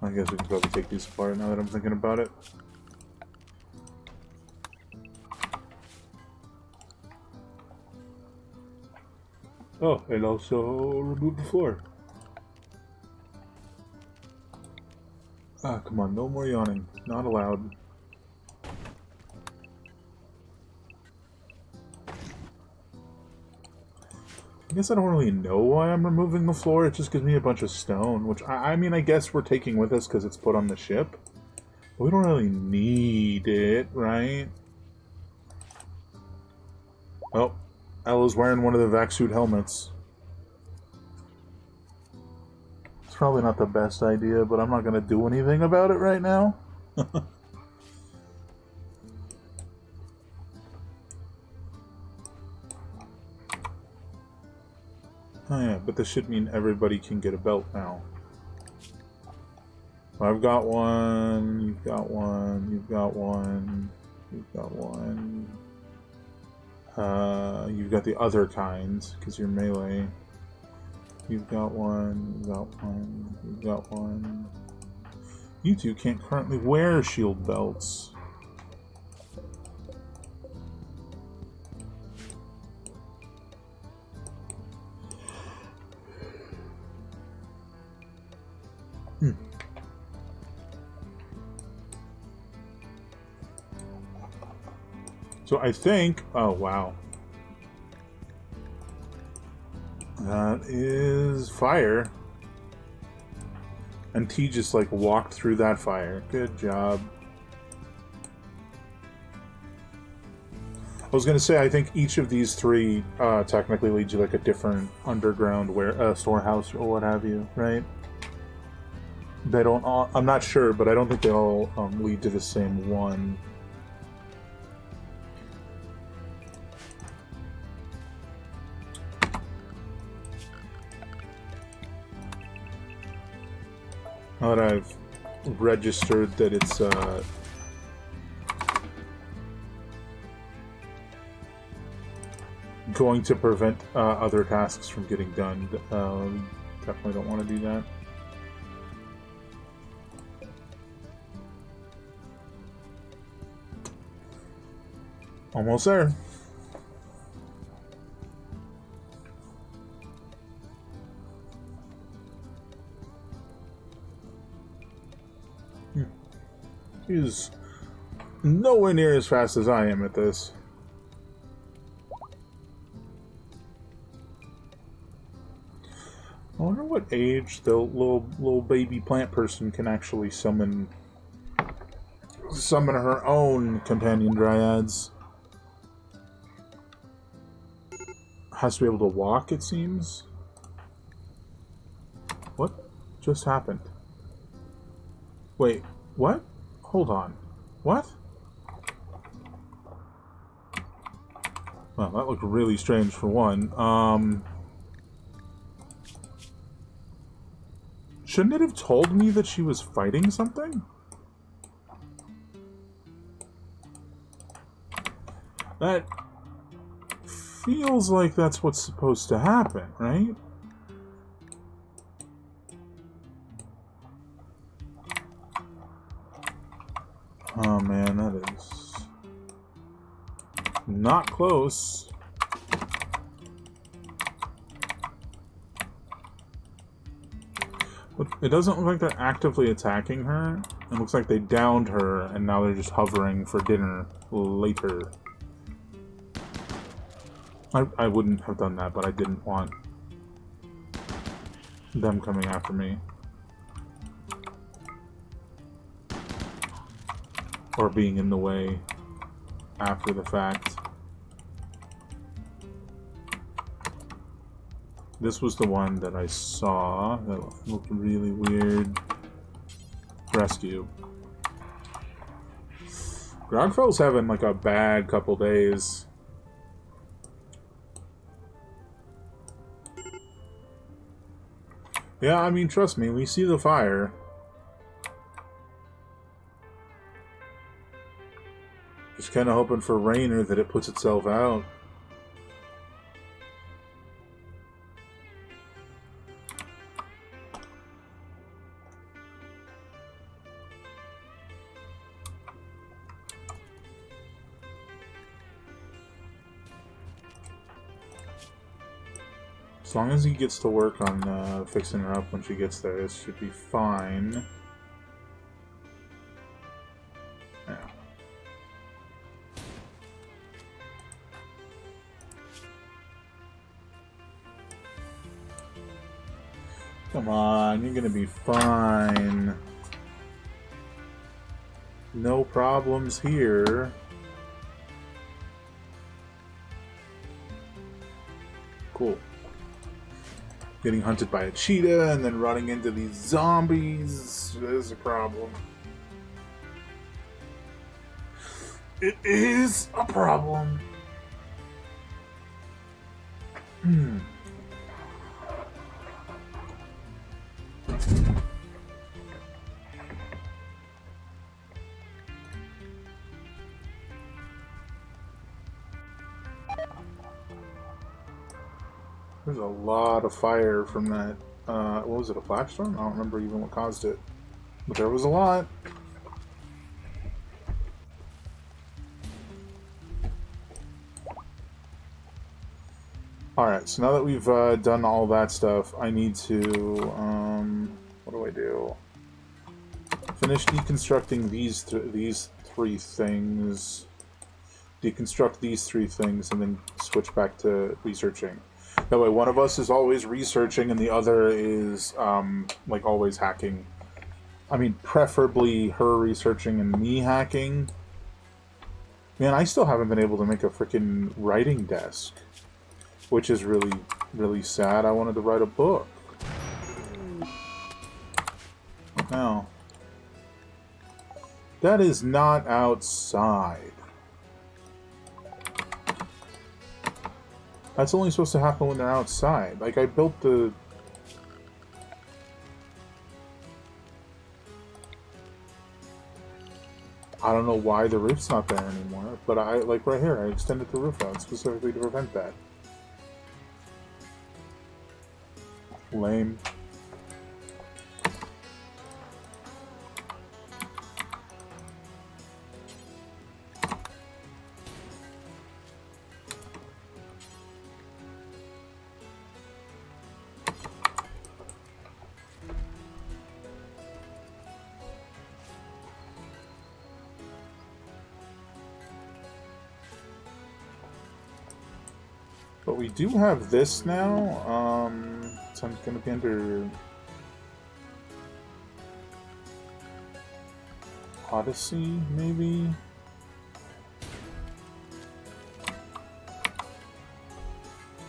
I guess we can probably take these apart now that I'm thinking about it. Oh, and also remove the floor. Ah, come on, no more yawning. Not allowed. I guess I don't really know why I'm removing the floor. It just gives me a bunch of stone, which I mean, I guess we're taking with us because it's put on the ship. But we don't really need it, right? Oh, Ella's wearing one of the vac suit helmets. It's probably not the best idea, but I'm not going to do anything about it right now. Oh yeah, but this should mean everybody can get a belt now. I've got one, you've got one, you've got one, you've got one. You've got the other kinds, because you're melee. You've got one, you've got one, you've got one. You two can't currently wear shield belts. So I think... Oh, wow. That is fire. And T just, like, walked through that fire. Good job. I was going to say, I think each of these three technically leads you, like, a different underground storehouse or what have you, right? They don't all... I'm not sure, but I don't think they all lead to the same one. Now that I've registered that it's going to prevent other tasks from getting done, definitely don't want to do that. Almost there. He's nowhere near as fast as I am at this. I wonder what age the little baby plant person can actually summon her own companion dryads. Has to be able to walk, it seems. What just happened? Wait, what? Hold on. What? Well, that looked really strange for one. Shouldn't it have told me that she was fighting something? That feels like that's what's supposed to happen, right? Oh man, that is not close. It doesn't look like they're actively attacking her. It looks like they downed her and now they're just hovering for dinner later. I wouldn't have done that, but I didn't want them coming after me. Or being in the way after the fact. This was the one that I saw that looked really weird. Rescue. Grogfell's having like a bad couple days. Yeah, I mean, trust me, we see the fire. Just kind of hoping for rain or that it puts itself out. As long as he gets to work on fixing her up when she gets there, it should be fine. Yeah. Come on, you're gonna be fine. No problems here. Cool. Getting hunted by a cheetah and then running into these zombies is a problem. It is a problem. There's a lot of fire from that, what was it, a flash storm? I don't remember even what caused it. But there was a lot. Alright, so now that we've done all that stuff, I need to, what do I do? Finish deconstructing these three things. Deconstruct these three things and then switch back to researching. That way one of us is always researching and the other is, like, always hacking. I mean, preferably her researching and me hacking. Man, I still haven't been able to make a freaking writing desk. Which is really, really sad. I wanted to write a book. No. That is not outside. That's only supposed to happen when they're outside. Like, I built the... I don't know why the roof's not there anymore, but like right here, I extended the roof out specifically to prevent that. Lame. But we do have this now. So I'm going to be under Odyssey, maybe?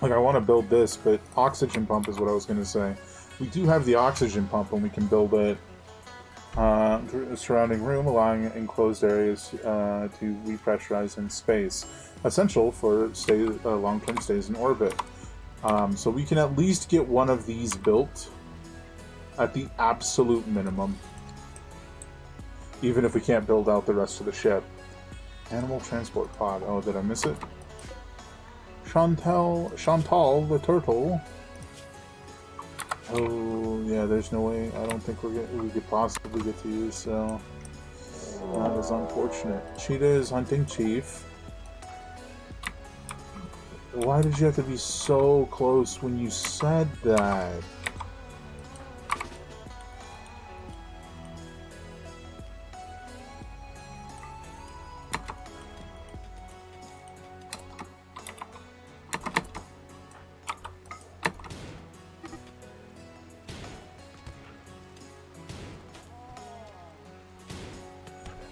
Like, I want to build this, but oxygen pump is what I was going to say. We do have the oxygen pump, and we can build it through the surrounding room, allowing enclosed areas to repressurize in space. essential for long-term stays in orbit. So we can at least get one of these built at the absolute minimum, even if we can't build out the rest of the ship. Animal transport pod. Oh, did I miss it? Chantal the turtle. Oh, yeah, there's no way. I don't think we could possibly get to use, so that is unfortunate. Cheetah is hunting chief. Why did you have to be so close when you said that?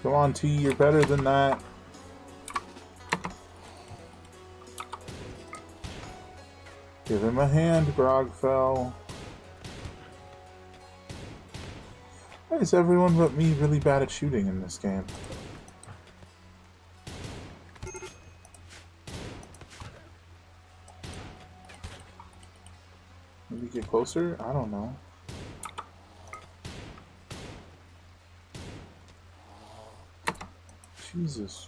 Come on, T, you're better than that. Give him a hand, Grogfell. Why is everyone but me really bad at shooting in this game? Maybe get closer? I don't know. Jesus.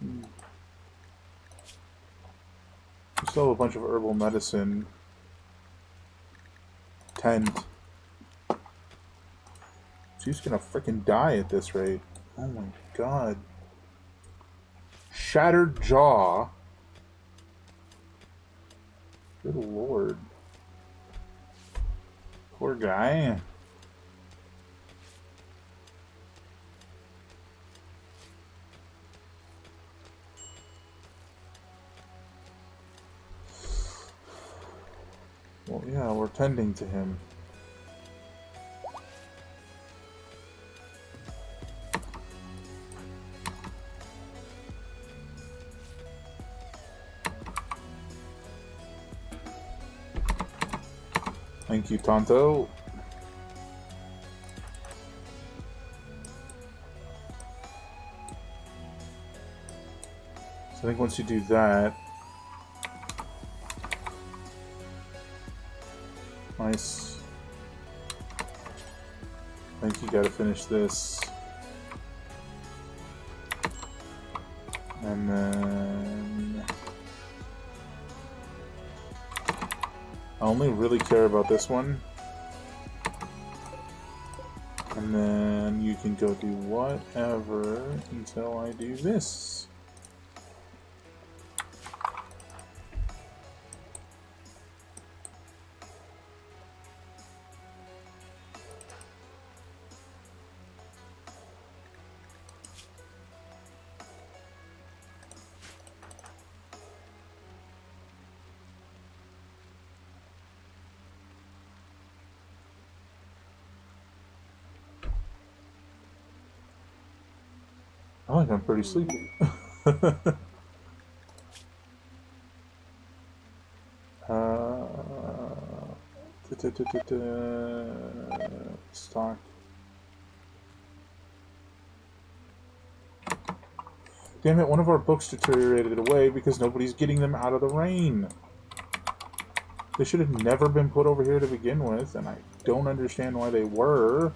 We still have a bunch of herbal medicine. Tent. She's gonna freaking die at this rate. Oh my god. Shattered jaw. Good lord. Poor guy. Well, yeah, we're tending to him. Thank you, Tonto. So I think once you do that... Nice. I think you gotta finish this. And then... I only really care about this one. And then you can go do whatever until I do this. I think I'm pretty sleepy. Stock. Damn it, one of our books deteriorated away because nobody's getting them out of the rain. They should have never been put over here to begin with, and I don't understand why they were.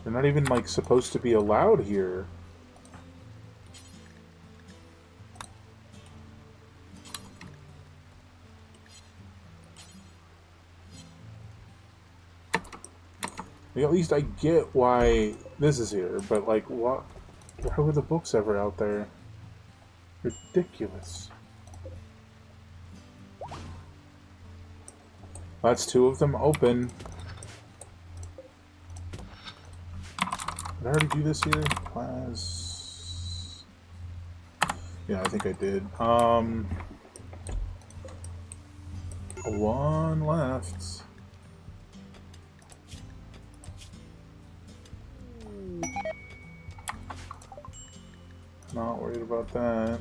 They're not even, like, supposed to be allowed here. Like, at least I get why this is here, but, like, what? Why were the books ever out there? Ridiculous. That's two of them open. Did I already do this here? Class... Yeah, I think I did. One left. Not worried about that.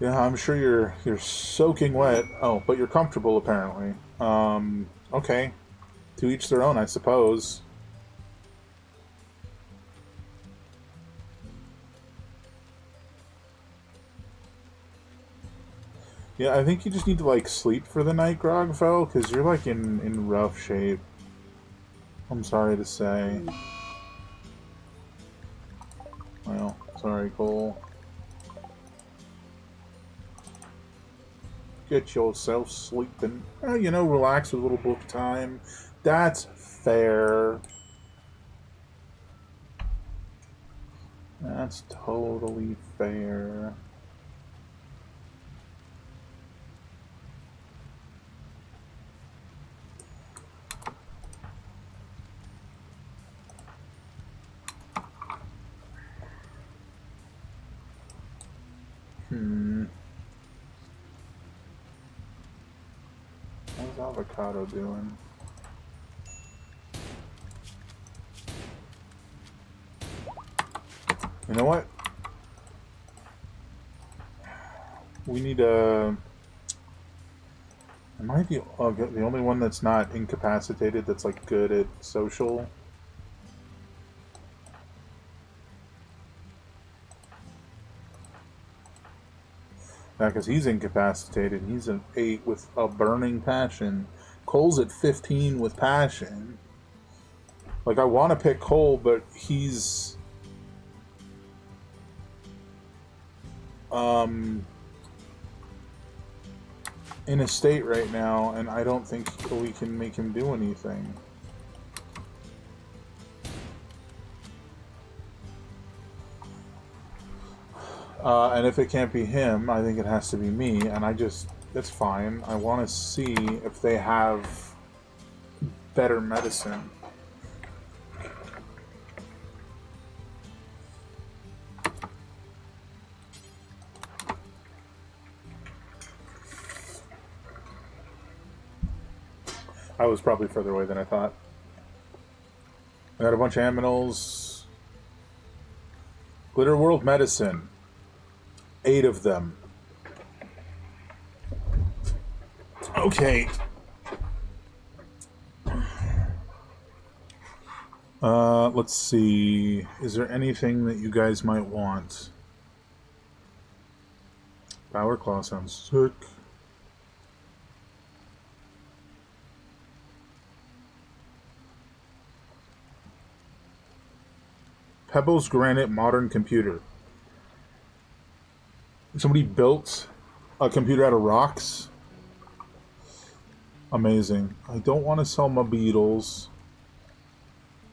Yeah, I'm sure you're soaking wet. Oh, but you're comfortable apparently. Okay. To each their own, I suppose. Yeah, I think you just need to like sleep for the night, Grogfell, because you're like in rough shape. I'm sorry to say. Well, sorry, Cole. Get yourself sleeping. You know, relax with a little book time. That's fair. That's totally fair. How's Avocado doing? You know what? We need a... Am I the only one that's not incapacitated that's like good at social? Yeah, because he's incapacitated. He's an 8 with a burning passion. Cole's at 15 with passion. Like, I want to pick Cole, but he's... in a state right now, and I don't think we can make him do anything. And if it can't be him, I think it has to be me, and it's fine. I want to see if they have better medicine. I was probably further away than I thought. I got a bunch of aminals. Glitter World Medicine. 8 of them. Okay. Let's see. Is there anything that you guys might want? Power Claw sounds sick. Pebbles Granite Modern Computer. Somebody built a computer out of rocks. Amazing. I don't want to sell my beetles.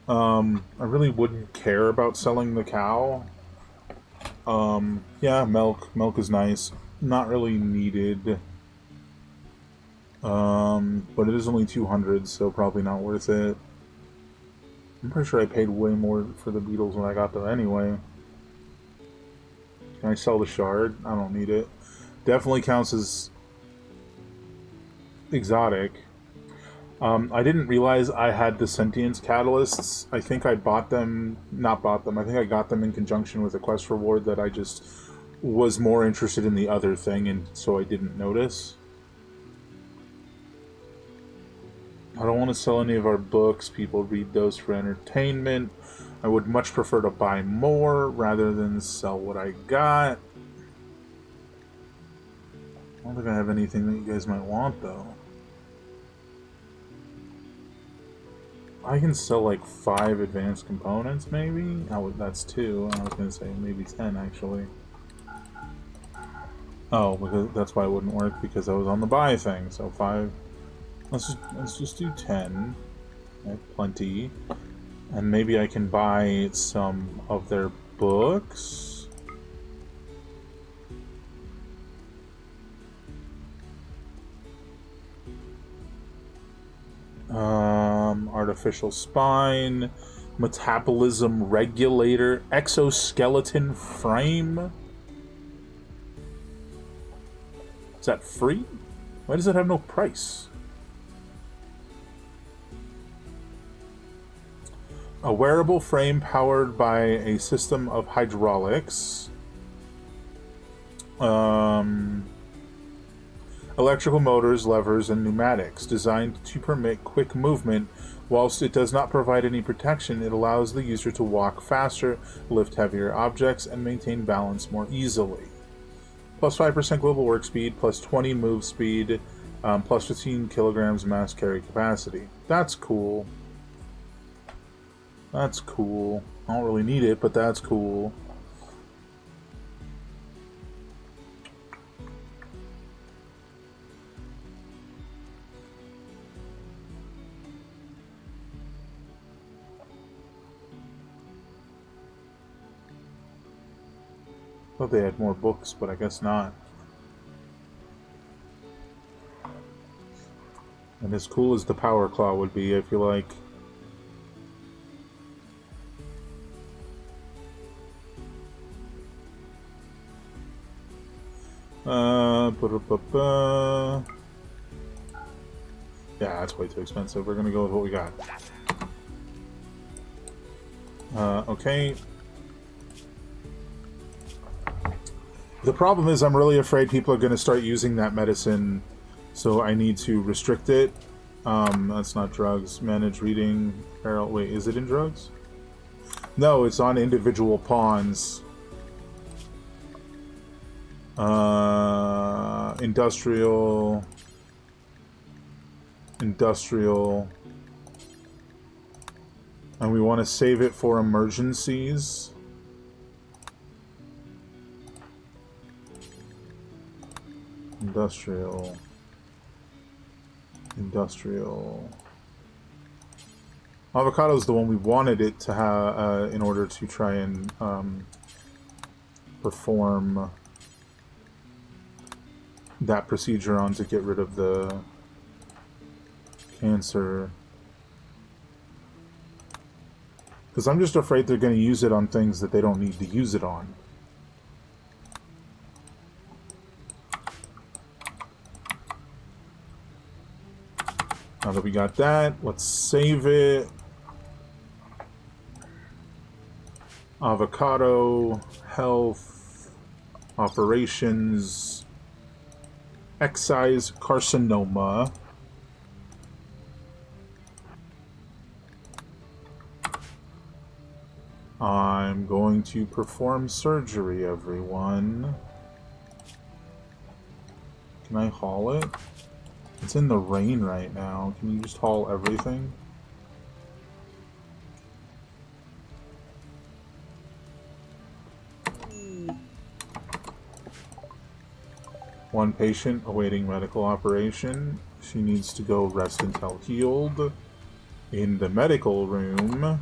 I really wouldn't care about selling the cow. Yeah, milk. Milk is nice. Not really needed. But it is only 200, so probably not worth it. I'm pretty sure I paid way more for the beetles when I got them anyway. Can I sell the shard? I don't need it. Definitely counts as exotic. I didn't realize I had the sentience catalysts. I think I bought them, not bought them, I think I got them in conjunction with a quest reward that I just was more interested in the other thing, and so I didn't notice. I don't want to sell any of our books. People read those for entertainment. I would much prefer to buy more rather than sell what I got. I don't think I have anything that you guys might want, though. I can sell like 5 advanced components, maybe? Oh, that's 2. I was going to say maybe 10, actually. Oh, because that's why it wouldn't work, because I was on the buy thing. So 5... Let's just do 10. I have plenty. And maybe I can buy some of their books. Artificial spine, metabolism regulator, exoskeleton frame. Is that free? Why does it have no price? A wearable frame powered by a system of hydraulics. Electrical motors, levers, and pneumatics. Designed to permit quick movement. Whilst it does not provide any protection, it allows the user to walk faster, lift heavier objects, and maintain balance more easily. Plus 5% global work speed, plus 20 move speed, plus 15 kilograms mass carry capacity. That's cool. That's cool. I don't really need it, but that's cool. Thought they had more books, but I guess not. And as cool as the Power Claw would be, I feel like... Yeah, that's way too expensive. We're gonna go with what we got. Okay. The problem is I'm really afraid people are gonna start using that medicine, so I need to restrict it. That's not drugs. Manage reading. Barrel. Wait, is it in drugs? No, it's on individual pawns. Industrial. And we want to save it for emergencies. Industrial. Avocado is the one we wanted it to have in order to try and perform that procedure on to get rid of the cancer. Because I'm just afraid they're going to use it on things that they don't need to use it on. Now that we got that, let's save it. Avocado, health, operations, excise, carcinoma. I'm going to perform surgery, everyone. Can I haul it? It's in the rain right now. Can you just haul everything? One patient awaiting medical operation. She needs to go rest until healed in the medical room.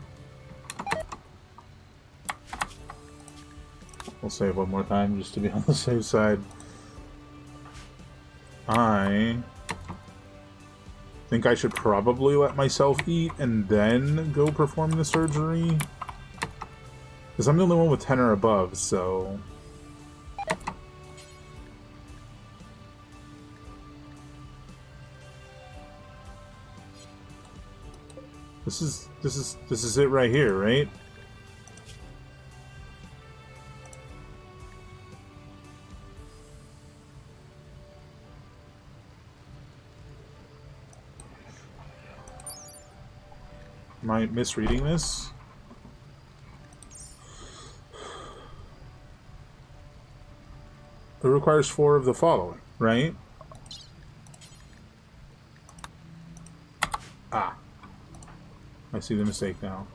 We'll save one more time just to be on the safe side. I think I should probably let myself eat and then go perform the surgery. Because I'm the only one with 10 or above, so... This is it right here, right? Am I misreading this? It requires 4 of the following, right? Ah. I see the mistake now.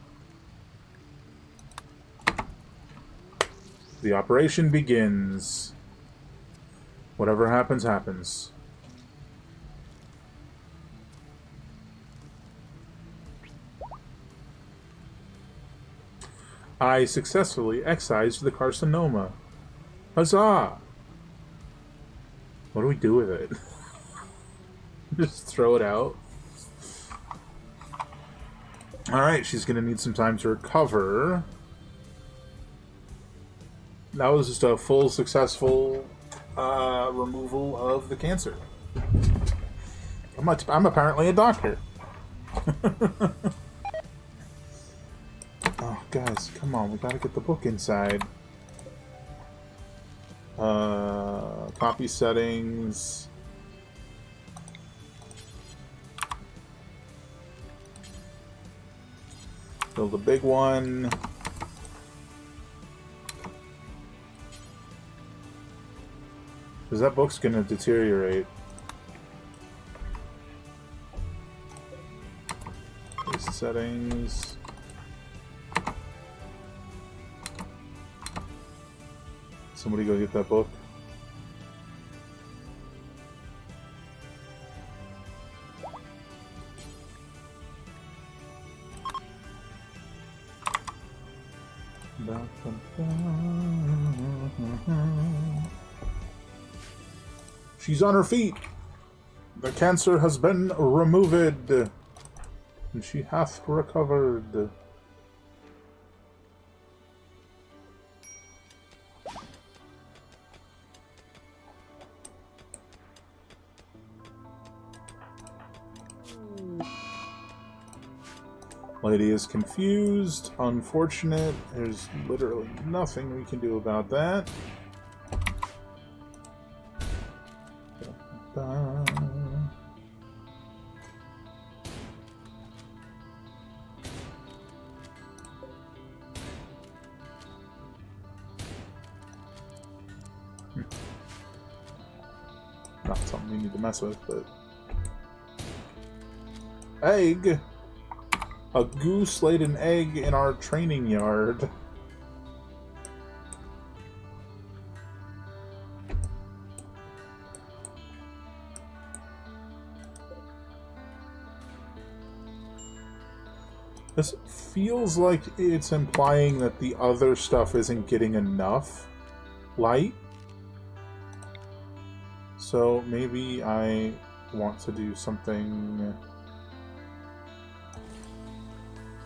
The operation begins. Whatever happens, happens. I successfully excised the carcinoma. Huzzah! What do we do with it? Just throw it out? Alright, she's gonna need some time to recover. That was just a full successful removal of the cancer. I'm apparently a doctor. Oh, guys, come on. We gotta get the book inside. Copy settings. Build a big one. Because that book's gonna deteriorate. Base settings. Somebody go get that book. She's on her feet. The cancer has been removed, and she hath recovered. Lady is confused. Unfortunate. There's literally nothing we can do about that. Not something we need to mess with, but... Egg! A goose laid an egg in our training yard. This feels like it's implying that the other stuff isn't getting enough light. So maybe I want to do something...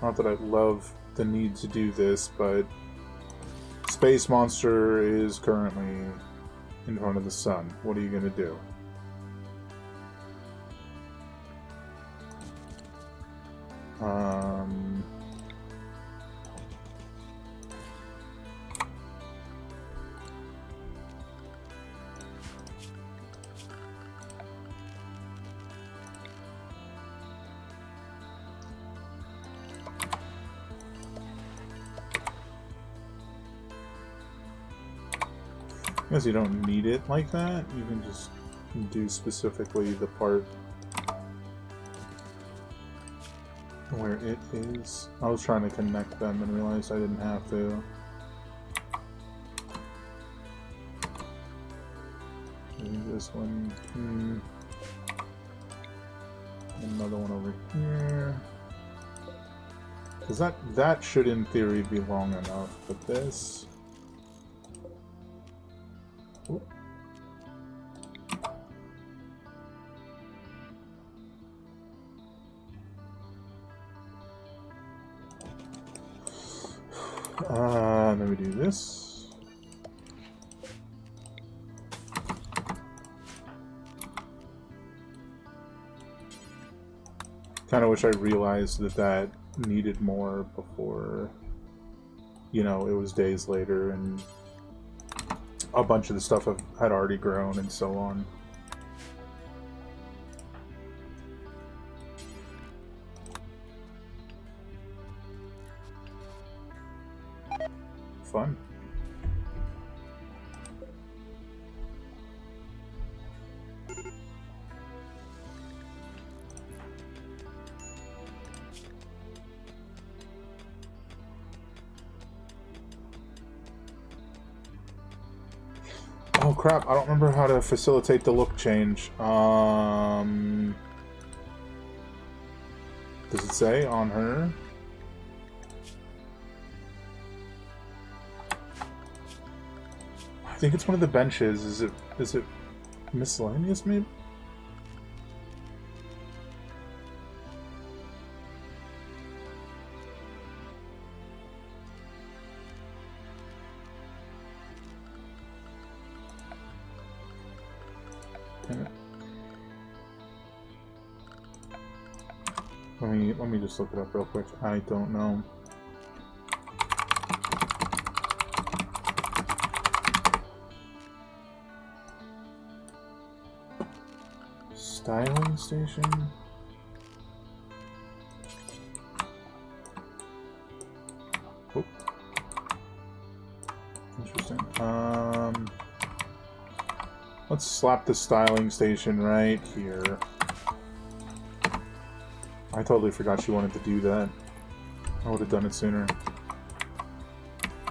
Not that I love the need to do this, but Space Monster is currently in front of the sun. What are you going to do? I guess you don't need it like that. You can just do specifically the part where it is. I was trying to connect them and realized I didn't have to. Maybe this one. Another one over here. Because that should in theory be long enough, but this... Then we do this. Kind of wish I realized that needed more before, you know, it was days later and a bunch of the stuff had already grown and so on. Fun. Oh crap, I don't remember how to facilitate the look change. Does it say on her? I think it's one of the benches. Is it miscellaneous maybe? Let me just look it up real quick. I don't know. styling station. Oh. Interesting. Let's slap the styling station right here. I totally forgot she wanted to do that. I would have done it sooner.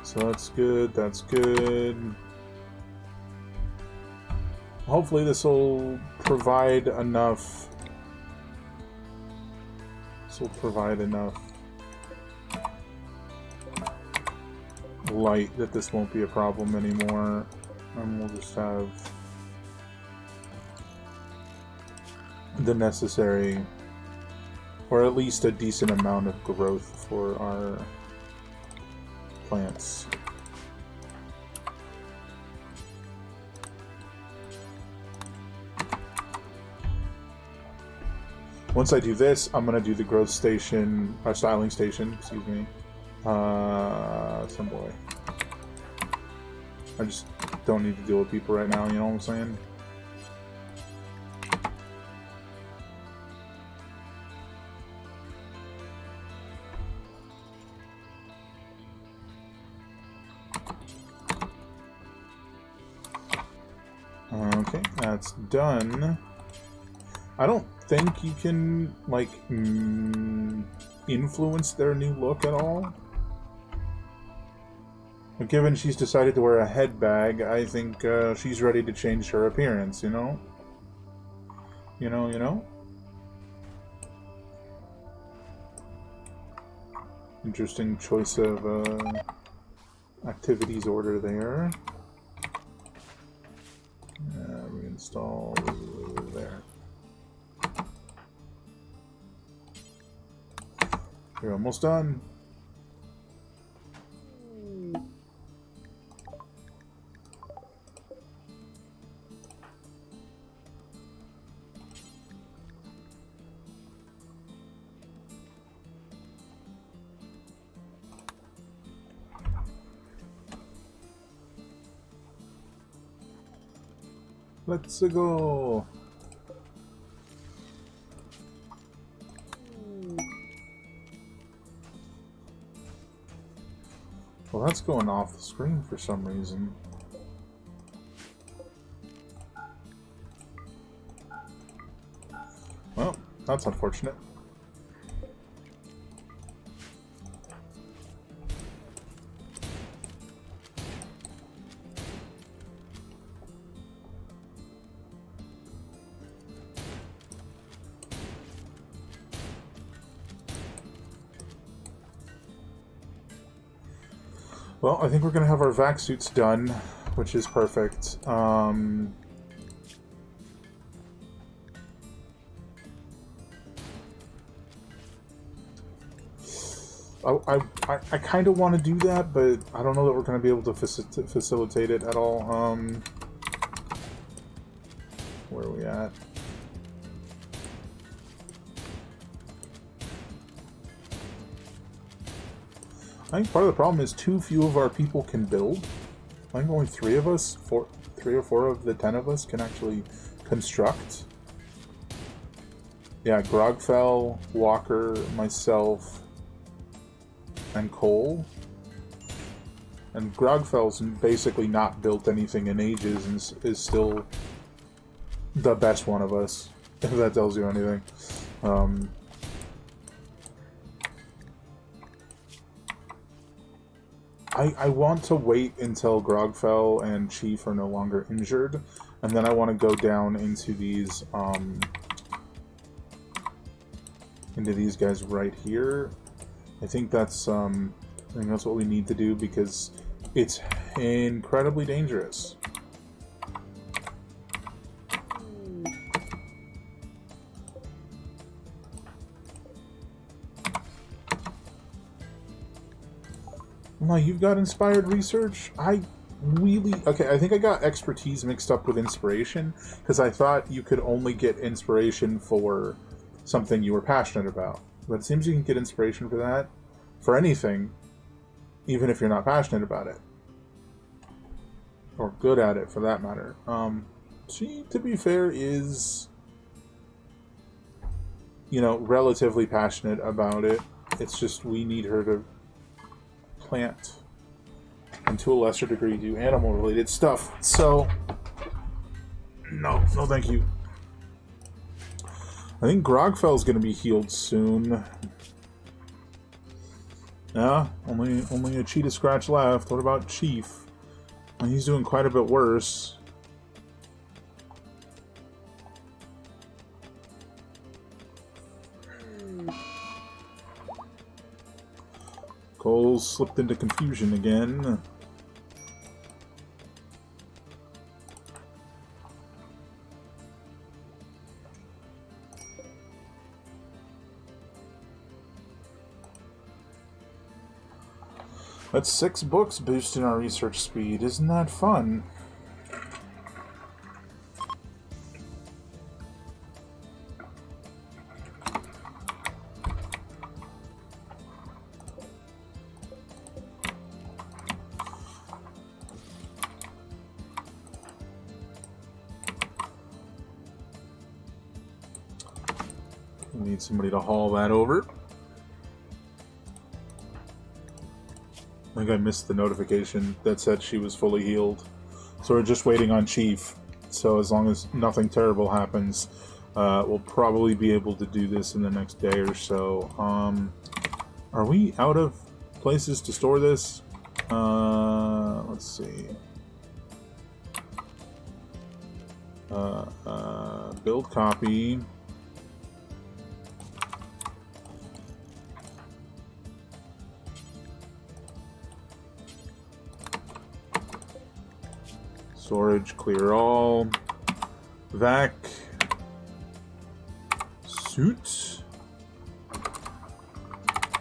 So that's good, that's good. Hopefully this will provide enough... light that this won't be a problem anymore. And we'll just have the necessary, or at least a decent amount of growth for our plants. Once I do this, I'm gonna do the growth station, or styling station, excuse me. Some boy. I just don't need to deal with people right now, you know what I'm saying? Okay, that's done. I don't think you can, like, influence their new look at all. But given she's decided to wear a head bag, I think she's ready to change her appearance, you know? You know? Interesting choice of activities order there. Reinstall there. You're almost done. Let's go. Well, that's going off the screen for some reason. Well, that's unfortunate. Well, I think we're going to have our vac suits done, which is perfect. I kind of want to do that, but I don't know that we're going to be able to facilitate it at all. Where are we at? I think part of the problem is too few of our people can build. I think only 3 of us, 3 or 4 of the 10 of us can actually construct. Yeah, Grogfell, Walker, myself, and Cole. And Grogfell's basically not built anything in ages and is still the best one of us, if that tells you anything. I want to wait until Grogfell and Chief are no longer injured, and then I want to go down into these guys right here. I think that's what we need to do because it's incredibly dangerous. No, you've got inspired research? Okay, I think I got expertise mixed up with inspiration, because I thought you could only get inspiration for something you were passionate about. But it seems you can get inspiration for that, for anything, even if you're not passionate about it. Or good at it, for that matter. She, to be fair, is you know, relatively passionate about it. It's just we need her to plant and to a lesser degree do animal related stuff. So no thank you. I think Grogfell's gonna be healed soon. Yeah, only a cheetah scratch left. What about Chief? Well, he's doing quite a bit worse. Cole slipped into confusion again. That's 6 books boosting our research speed. Isn't that fun? We need somebody to haul that over. I think I missed the notification that said she was fully healed. So we're just waiting on Chief. So as long as nothing terrible happens, we'll probably be able to do this in the next day or so. Are we out of places to store this? Let's see. Build copy. Storage, clear all. Vac. Suit.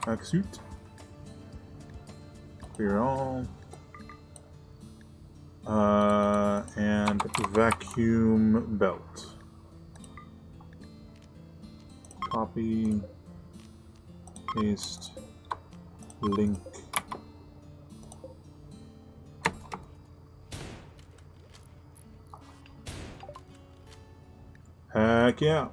Vac suit. Clear all. And vacuum belt. Copy. Paste. Link. Heck yeah.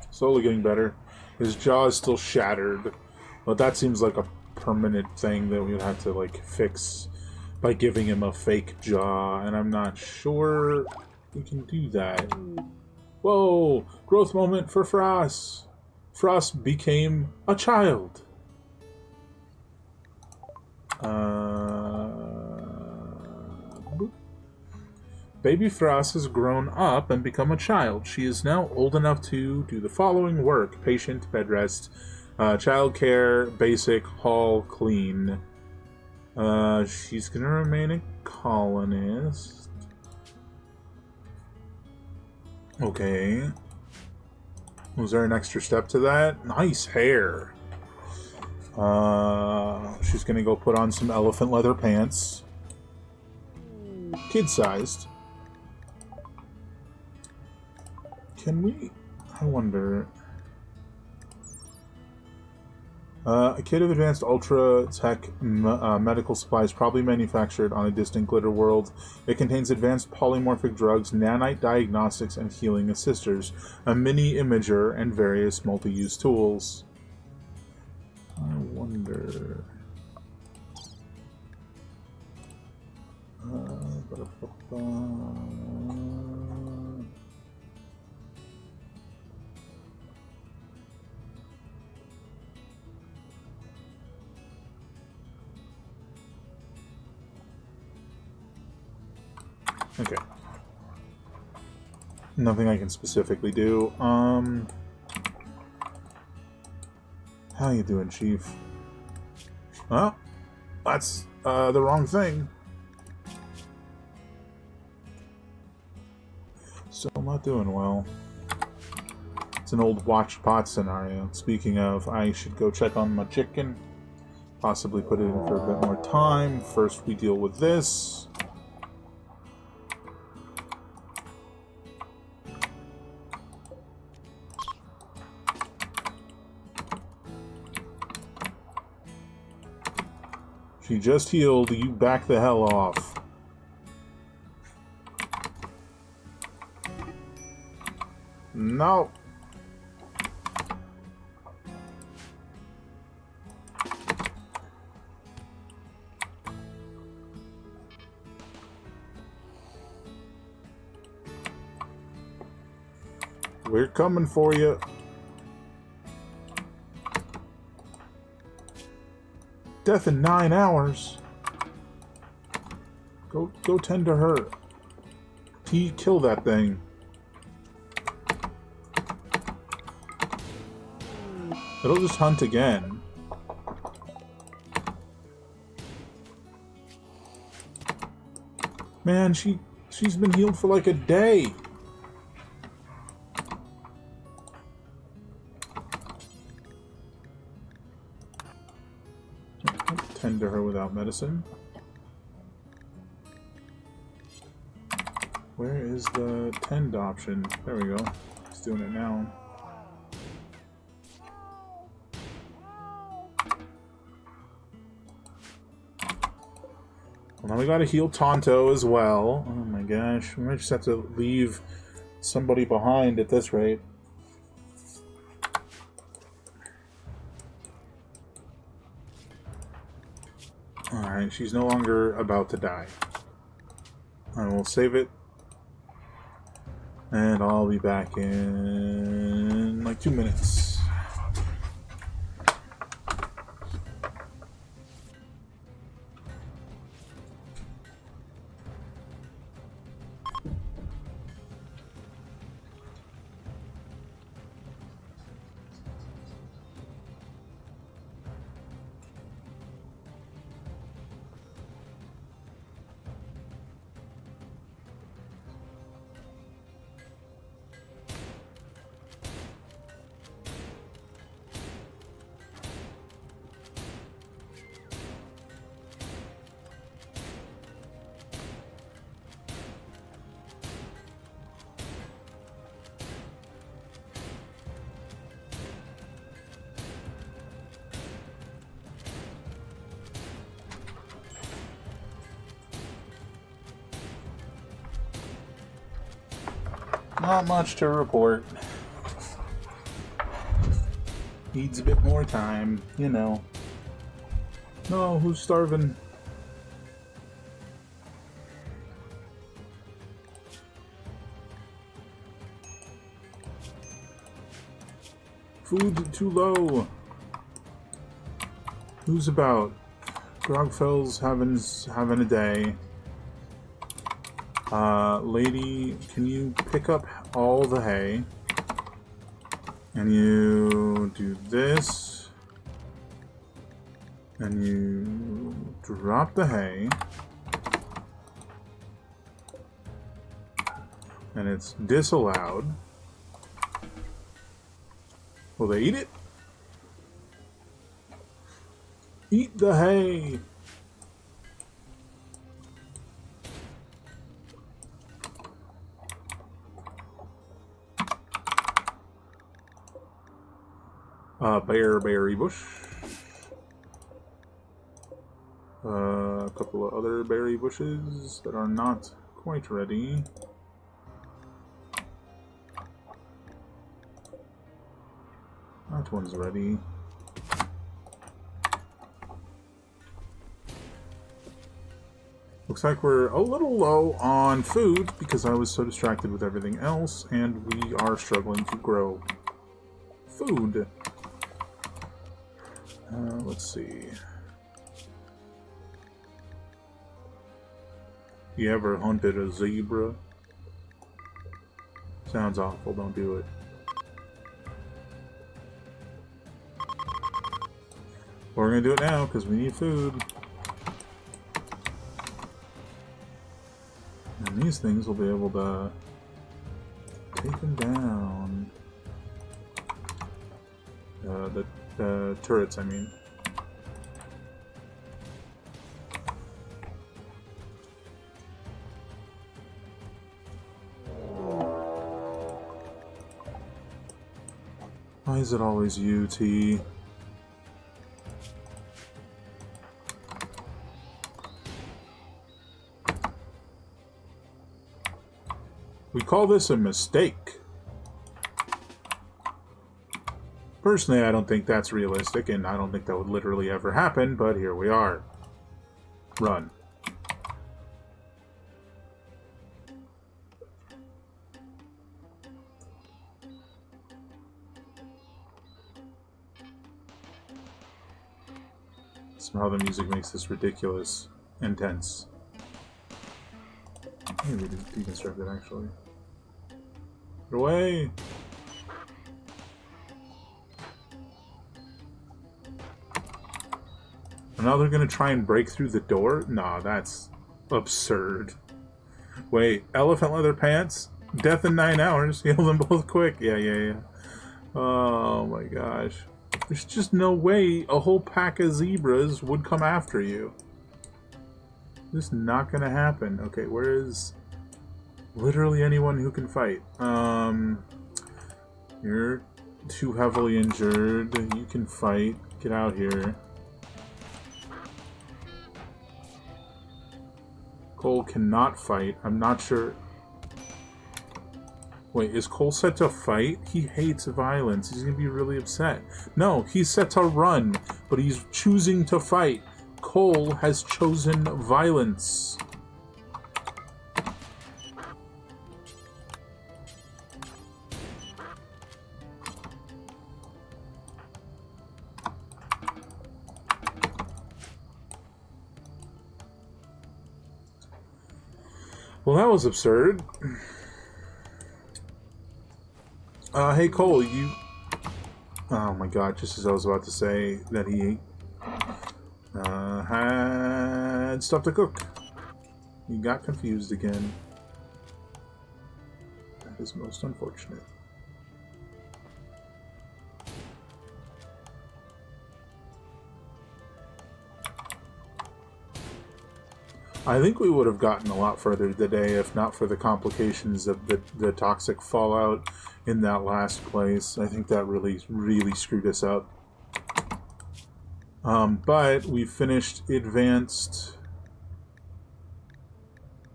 Slowly getting better. His jaw is still shattered, but that seems like a permanent thing that we would have to like fix by giving him a fake jaw, and I'm not sure we can do that. Whoa! Growth moment for Frost! Frost became a child. Baby Frost has grown up and become a child. She is now old enough to do the following work: patient, bed rest, child care, basic, hall, clean. She's gonna remain a colonist. Okay. Was there an extra step to that? Nice hair. She's gonna go put on some elephant leather pants. Kid-sized. Can we... I wonder... a kit of advanced ultra-tech medical supplies probably manufactured on a distant glitter world. It contains advanced polymorphic drugs, nanite diagnostics, and healing assisters, a mini-imager, and various multi-use tools. I wonder... Okay. Nothing I can specifically do. How you doing, Chief? Well, that's the wrong thing. Still not doing well. It's an old watch pot scenario. Speaking of, I should go check on my chicken. Possibly put it in for a bit more time. First we deal with this. She just healed. You back the hell off. No. We're coming for you. Death in 9 hours. Go tend to her. Kill that thing. It'll just hunt again. Man, she's been healed for like a day. Tend to her without medicine. Where is the tend option? There we go. He's doing it now. Well, now we gotta heal Tonto as well. Oh my gosh, we might just have to leave somebody behind at this rate. Alright, she's no longer about to die. I will save it. And I'll be back in like 2 minutes. Not much to report. Needs a bit more time, you know. No, who's starving? Food too low. Who's about? Grogfell's having a day. Lady, can you pick up all the hay? And you do this. And you drop the hay. And it's disallowed. Will they eat it? Eat the hay! Berry bush. A couple of other berry bushes that are not quite ready. That one's ready. Looks like we're a little low on food because I was so distracted with everything else, and we are struggling to grow food. Let's see. You ever hunted a zebra? Sounds awful, don't do it. We're gonna do it now because we need food. And these things will be able to take them down. The turrets, I mean. Why is it always you, T? We call this a mistake. Personally, I don't think that's realistic, and I don't think that would literally ever happen, but here we are. Run. Somehow the music makes this ridiculous and tense. Maybe deconstruct it, actually. Get away! And now they're gonna try and break through the door? Nah, that's absurd. Wait, elephant leather pants? Death in 9 hours. Heal them both quick. Yeah. Oh my gosh. There's just no way a whole pack of zebras would come after you. Just not gonna happen. Okay, where is literally anyone who can fight? You're too heavily injured. You can fight. Get out here. Cole cannot fight. I'm not sure. Wait, is Cole set to fight? He hates violence. He's gonna be really upset. No, he's set to run, but he's choosing to fight. Cole has chosen violence. Well, that was absurd. Hey Cole, you... Oh my god, just as I was about to say that he had stuff to cook. He got confused again. That is most unfortunate. I think we would have gotten a lot further today if not for the complications of the toxic fallout in that last place. I think that really screwed us up. But we finished advanced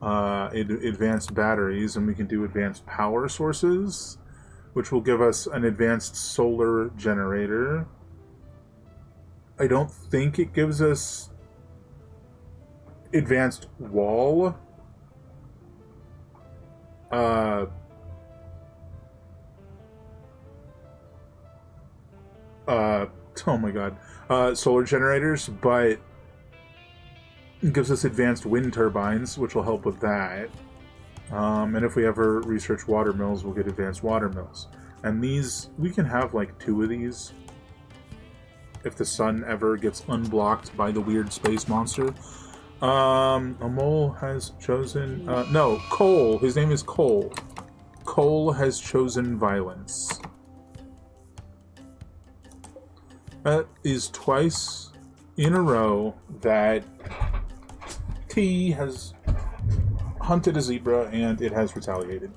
batteries, and we can do advanced power sources, which will give us an advanced solar generator. I don't think it gives us advanced wall. Oh my god. Solar generators, but it gives us advanced wind turbines, which will help with that. And if we ever research water mills, we'll get advanced water mills. And these, we can have like 2 of these if the sun ever gets unblocked by the weird space monster. A mole has chosen... no, Cole. His name is Cole. Cole has chosen violence. That is twice in a row that T has hunted a zebra and it has retaliated.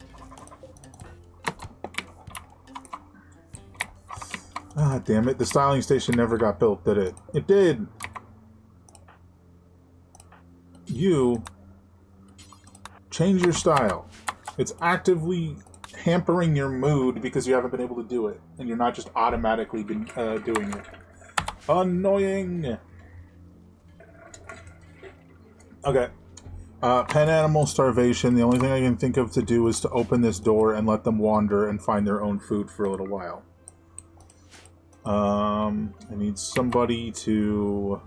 Ah, damn it. The styling station never got built, did it? It did! You change your style. It's actively hampering your mood because you haven't been able to do it, and you're not just automatically been doing it. Annoying. Okay. Pen animal starvation. The only thing I can think of to do is to open this door and let them wander and find their own food for a little while. I need somebody to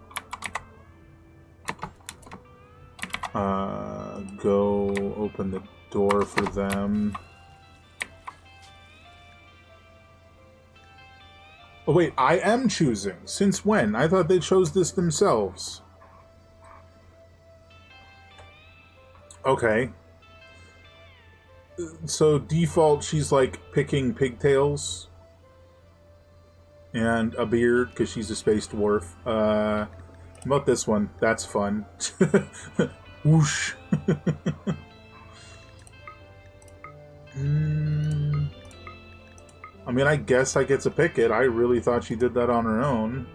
go open the door for them. Oh wait, I am choosing. Since when? I thought they chose this themselves. Okay. So default, she's like picking pigtails and a beard because she's a space dwarf. How about this one? That's fun. Whoosh. I mean, I guess I get to pick it. I really thought she did that on her own.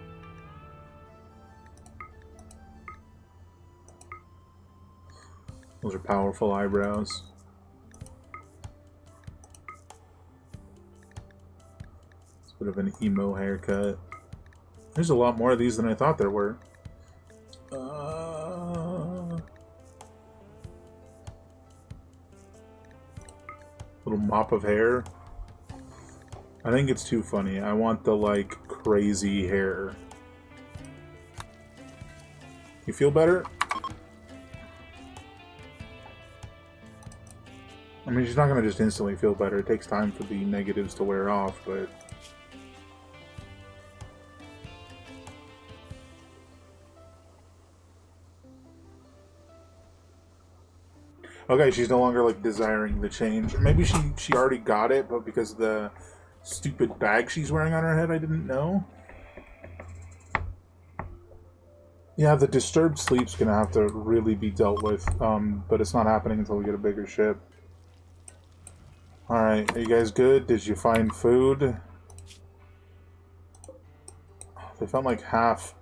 Those are powerful eyebrows. Bit of an emo haircut. There's a lot more of these than I thought there were. Little mop of hair. I think it's too funny. I want the, like, crazy hair. You feel better? I mean, she's not going to just instantly feel better. It takes time for the negatives to wear off, but... Okay, she's no longer, like, desiring the change. Maybe she already got it, but because of the stupid bag she's wearing on her head, I didn't know. Yeah, the disturbed sleep's gonna have to really be dealt with, but it's not happening until we get a bigger ship. Alright, are you guys good? Did you find food? They found like half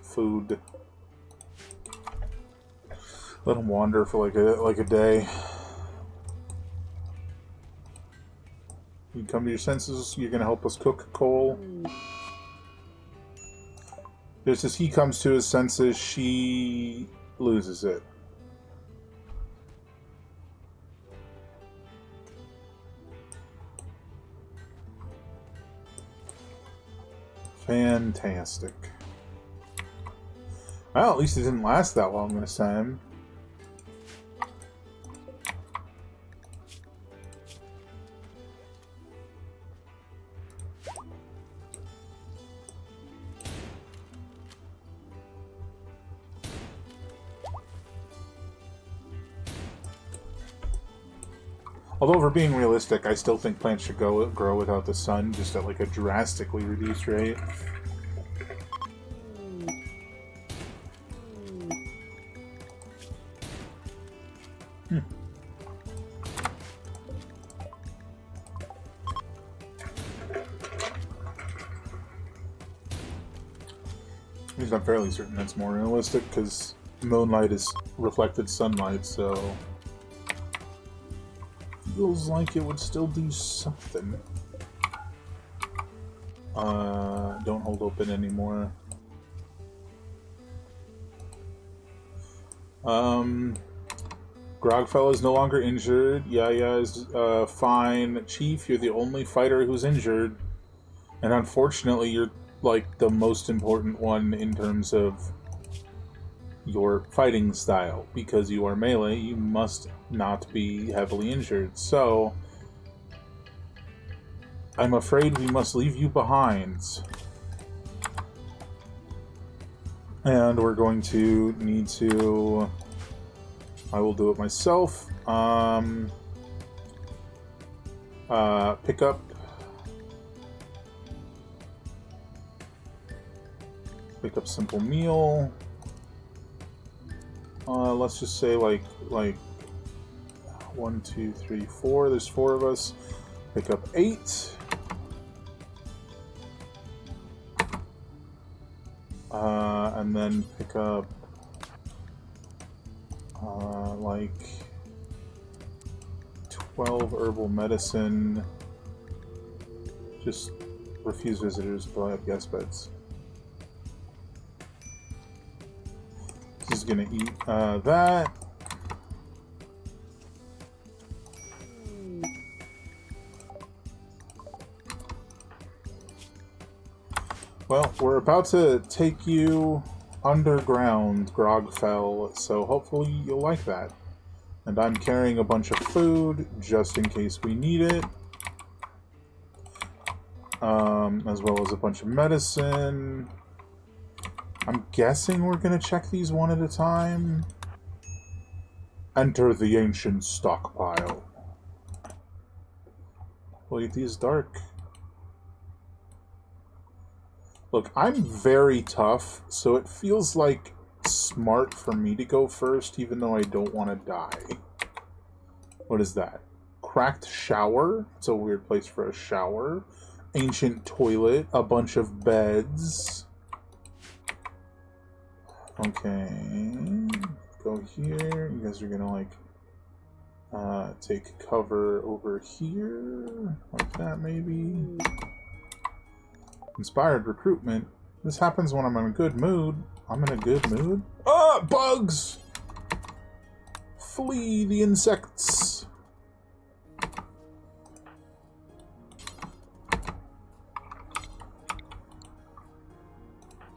food. Let them wander for like a day. You come to your senses. You're gonna help us cook coal. Just as he comes to his senses, she loses it. Fantastic. Well, at least it didn't last that long this time. Although, if we're being realistic, I still think plants should grow without the sun, just at like a drastically reduced rate. At least I'm fairly certain that's more realistic, because moonlight is reflected sunlight, so... feels like it would still do something. Don't hold open anymore. Grogfell is no longer injured. Yaya is fine. Chief, you're the only fighter who's injured. And unfortunately, you're like the most important one in terms of your fighting style. Because you are melee, you must not be heavily injured. So, I'm afraid we must leave you behind. And we're going to need to... I will do it myself. Pick up... Pick up simple meal. Let's just say like 1, 2, 3, 4. There's 4 of us. Pick up 8. And then pick up like 12 herbal medicine. Just refuse visitors, but I have guest beds. This is gonna eat that. Well, we're about to take you underground, Grogfell, so hopefully you'll like that. And I'm carrying a bunch of food, just in case we need it. As well as a bunch of medicine. I'm guessing we're going to check these one at a time. Enter the ancient stockpile. We'll eat these dark. Look, I'm very tough, so it feels like smart for me to go first, even though I don't want to die. What is that? Cracked shower? It's a weird place for a shower. Ancient toilet. A bunch of beds. Okay. Go here. You guys are gonna, like, take cover over here. Like that, maybe. Inspired recruitment. This happens when I'm in a good mood. I'm in a good mood? Ah! Bugs! Flee the insects!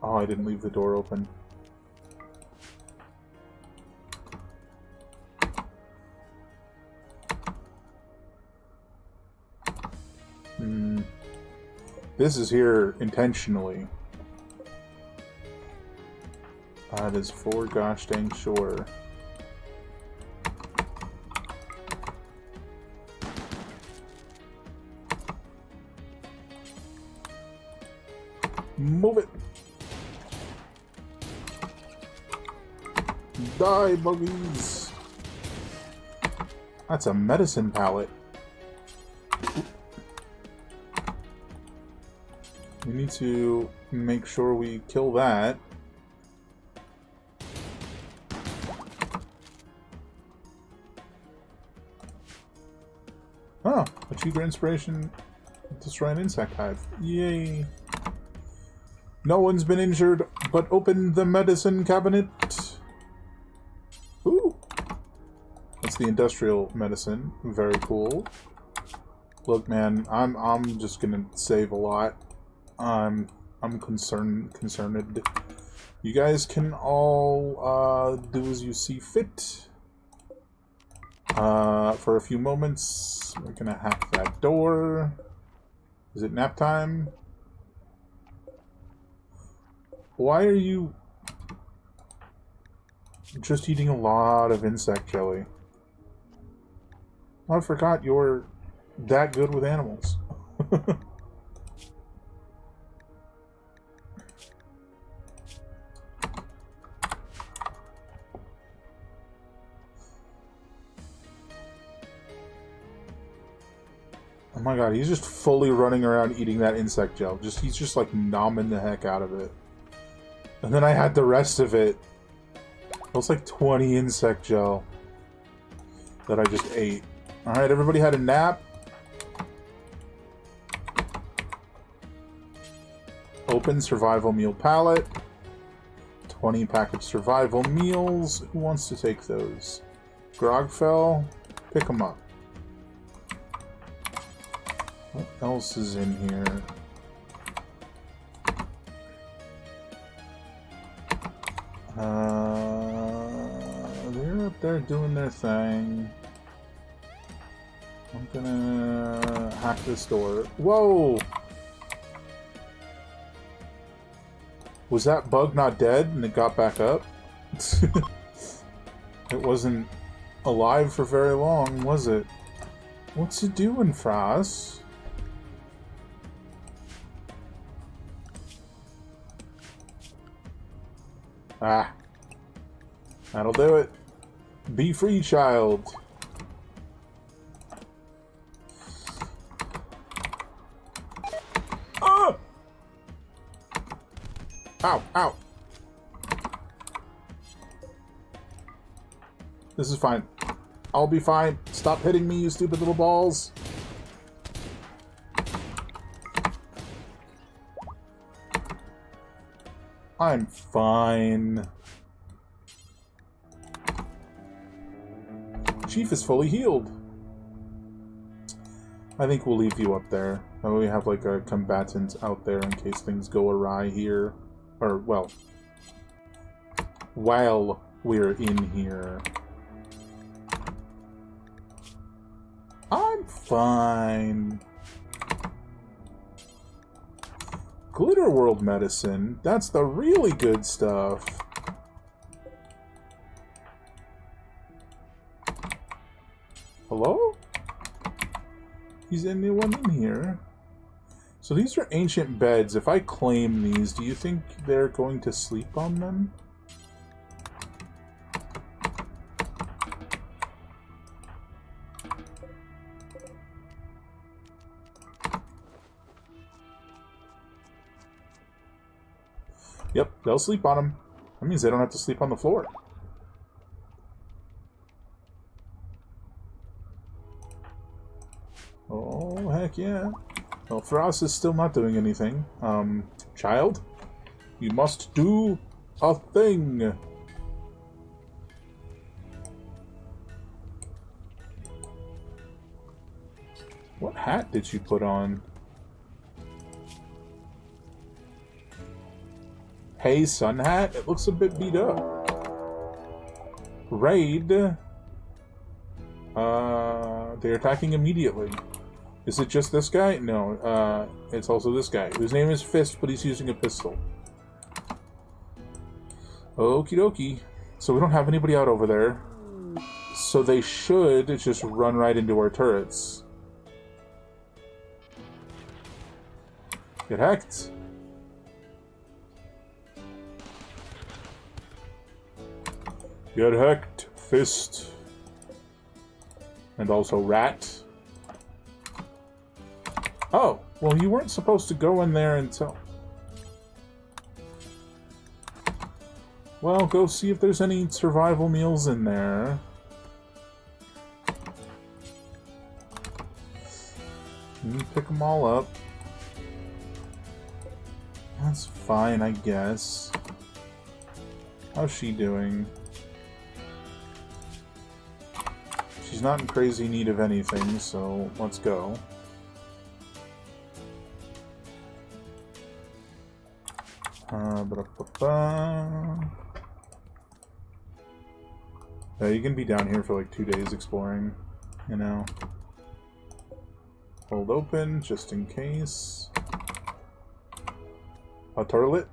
Oh, I didn't leave the door open. This is here intentionally. That is for gosh dang sure. Move it! Die, buggies! That's a medicine pallet. We need to make sure we kill that. Oh, achieve your inspiration. Destroy an insect hive. Yay. No one's been injured, but open the medicine cabinet. Ooh. That's the industrial medicine. Very cool. Look, man, I'm just gonna save a lot. I'm concerned. You guys can all do as you see fit. For a few moments, we're gonna hack that door. Is it nap time? Why are you just eating a lot of insect jelly? I forgot you're that good with animals. Oh my god, he's just fully running around eating that insect gel. He's just like nomming the heck out of it. And then I had the rest of it. It was like 20 insect gel that I just ate. Alright, everybody had a nap. Open survival meal pallet. 20 packaged survival meals. Who wants to take those? Grogfell, pick them up. What else is in here? They're up there doing their thing. I'm gonna hack this door. Whoa! Was that bug not dead and it got back up? It wasn't alive for very long, was it? What's it doing, Frost? Ah. That'll do it. Be free, child. Ah! Ow, ow. This is fine. I'll be fine. Stop hitting me, you stupid little balls. I'm fine. Chief is fully healed. I think we'll leave you up there. That way we have like a combatant out there in case things go awry here. Or, well, while we're in here. I'm fine. Glitter World medicine. That's the really good stuff. Hello? Is anyone in here? So these are ancient beds. If I claim these, do you think they're going to sleep on them? Yep, they'll sleep on them. That means they don't have to sleep on the floor. Oh, heck yeah. Well, Frost is still not doing anything. Child, you must do a thing. What hat did you put on? Hey, sun hat? It looks a bit beat up. Raid. They're attacking immediately. Is it just this guy? No, it's also this guy, whose name is Fist, but he's using a pistol. Okie dokie. So we don't have anybody out over there. So they should just run right into our turrets. Get hacked. Get hacked, Fist. And also Rat. Oh, well, you weren't supposed to go in there until... Well, go see if there's any survival meals in there. You pick them all up. That's fine, I guess. How's she doing? She's not in crazy need of anything, so let's go. Yeah, you can be down here for like 2 days exploring, you know. Hold open, just in case. A turlet?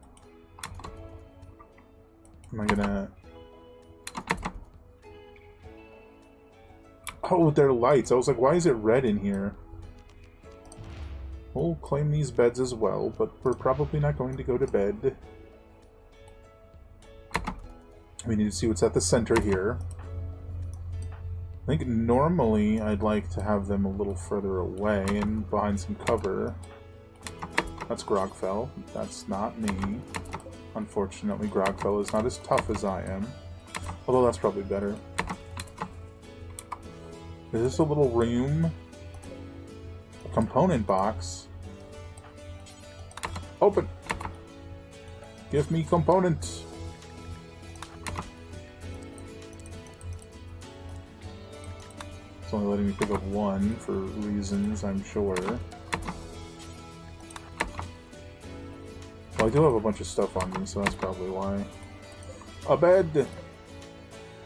Am I gonna... Oh, they're lights. I was like, why is it red in here? We'll claim these beds as well, but we're probably not going to go to bed. We need to see what's at the center here. I think normally I'd like to have them a little further away and behind some cover. That's Grogfell. That's not me. Unfortunately, Grogfell is not as tough as I am. Although that's probably better. Is this a little room? A component box? Open! Give me components! It's only letting me pick up one for reasons, I'm sure. Well, I do have a bunch of stuff on me, so that's probably why. A bed!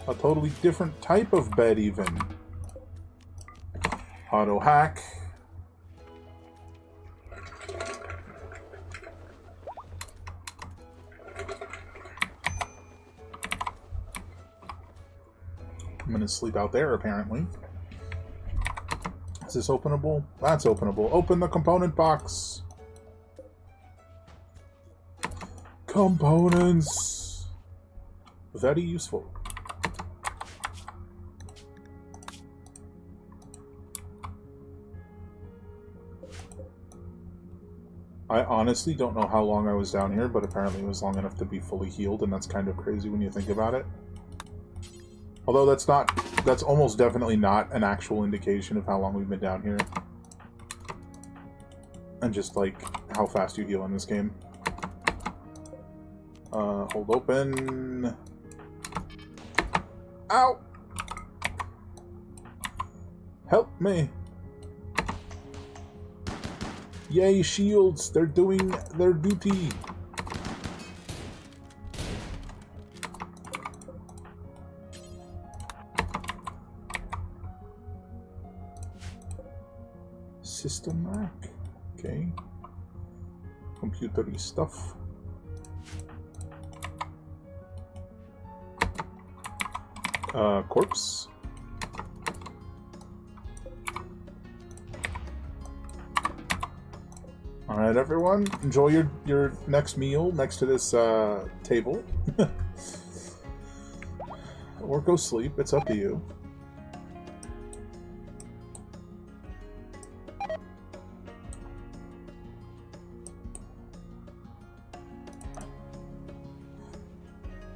A totally different type of bed, even. Auto hack. I'm gonna sleep out there, apparently. Is this openable? That's openable. Open the component box. Components. Very useful. I honestly don't know how long I was down here, but apparently it was long enough to be fully healed, and that's kind of crazy when you think about it. Although that's almost definitely not an actual indication of how long we've been down here. And just, like, how fast you heal in this game. Hold open. Ow! Help me! Yay, shields! They're doing their duty! System rack. Okay. Computery stuff. Corpse. Alright, everyone. Enjoy your next meal next to this table. Or go sleep. It's up to you.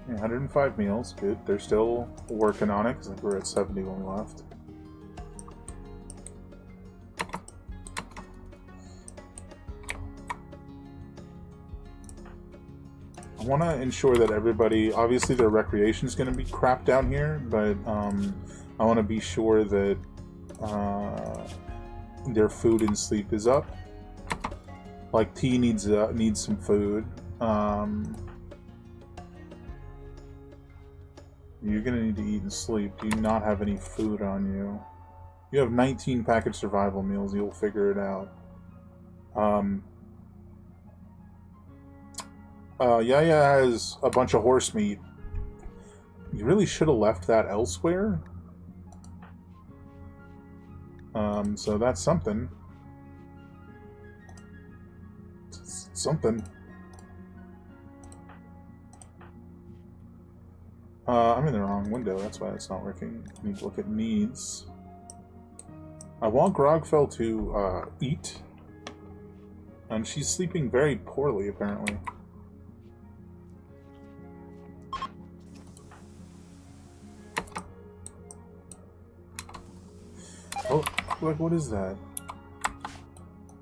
Yeah, 105 meals. Good. They're still working on it, because I think we were at 70 when we left. want to ensure that everybody, obviously their recreation is going to be crap down here, but I want to be sure that their food and sleep is up. Like T needs some food. You're gonna need to eat and sleep. Do you not have any food on you? You have 19 packaged survival meals. You'll figure it out. Yaya has a bunch of horse meat. You really should have left that elsewhere. So that's something. Something. I'm in the wrong window, that's why it's not working. I need to look at needs. I want Grogfell to eat. And she's sleeping very poorly, apparently. Oh, like, what is that?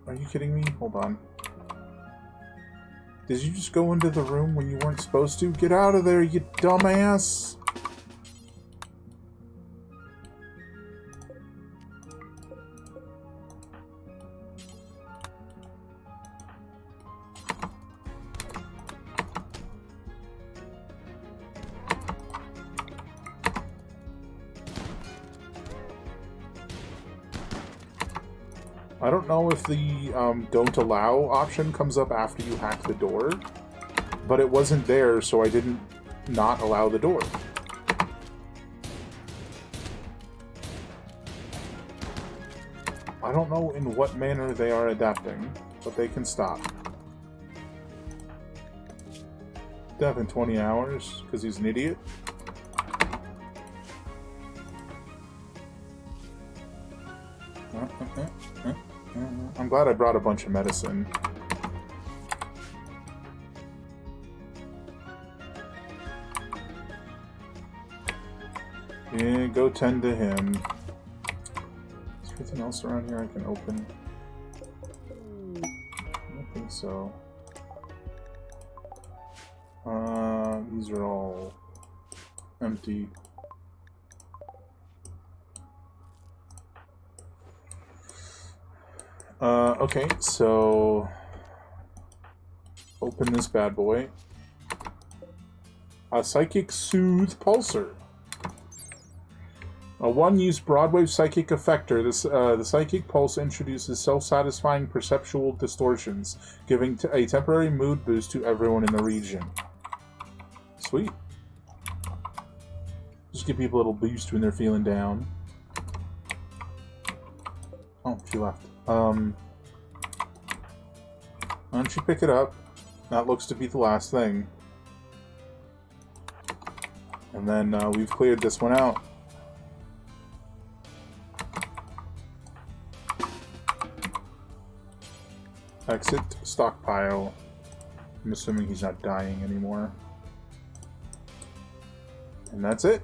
Are you kidding me? Hold on. Did you just go into the room when you weren't supposed to? Get out of there, you dumbass! I don't know if the don't allow option comes up after you hack the door, but it wasn't there, so I didn't not allow the door. I don't know in what manner they are adapting, but they can stop. Death in 20 hours, because he's an idiot. I'm glad I brought a bunch of medicine. Yeah, go tend to him. Is there anything else around here I can open? I don't think so. These are all empty. Okay, so open this bad boy. A Psychic Soothe Pulsar. A one-use broadwave psychic effector. The Psychic Pulse introduces self-satisfying perceptual distortions, giving a temporary mood boost to everyone in the region. Sweet. Just give people a little boost when they're feeling down. Oh, she left. Why don't you pick it up? That looks to be the last thing. And then we've cleared this one out. Exit stockpile. I'm assuming he's not dying anymore. And that's it.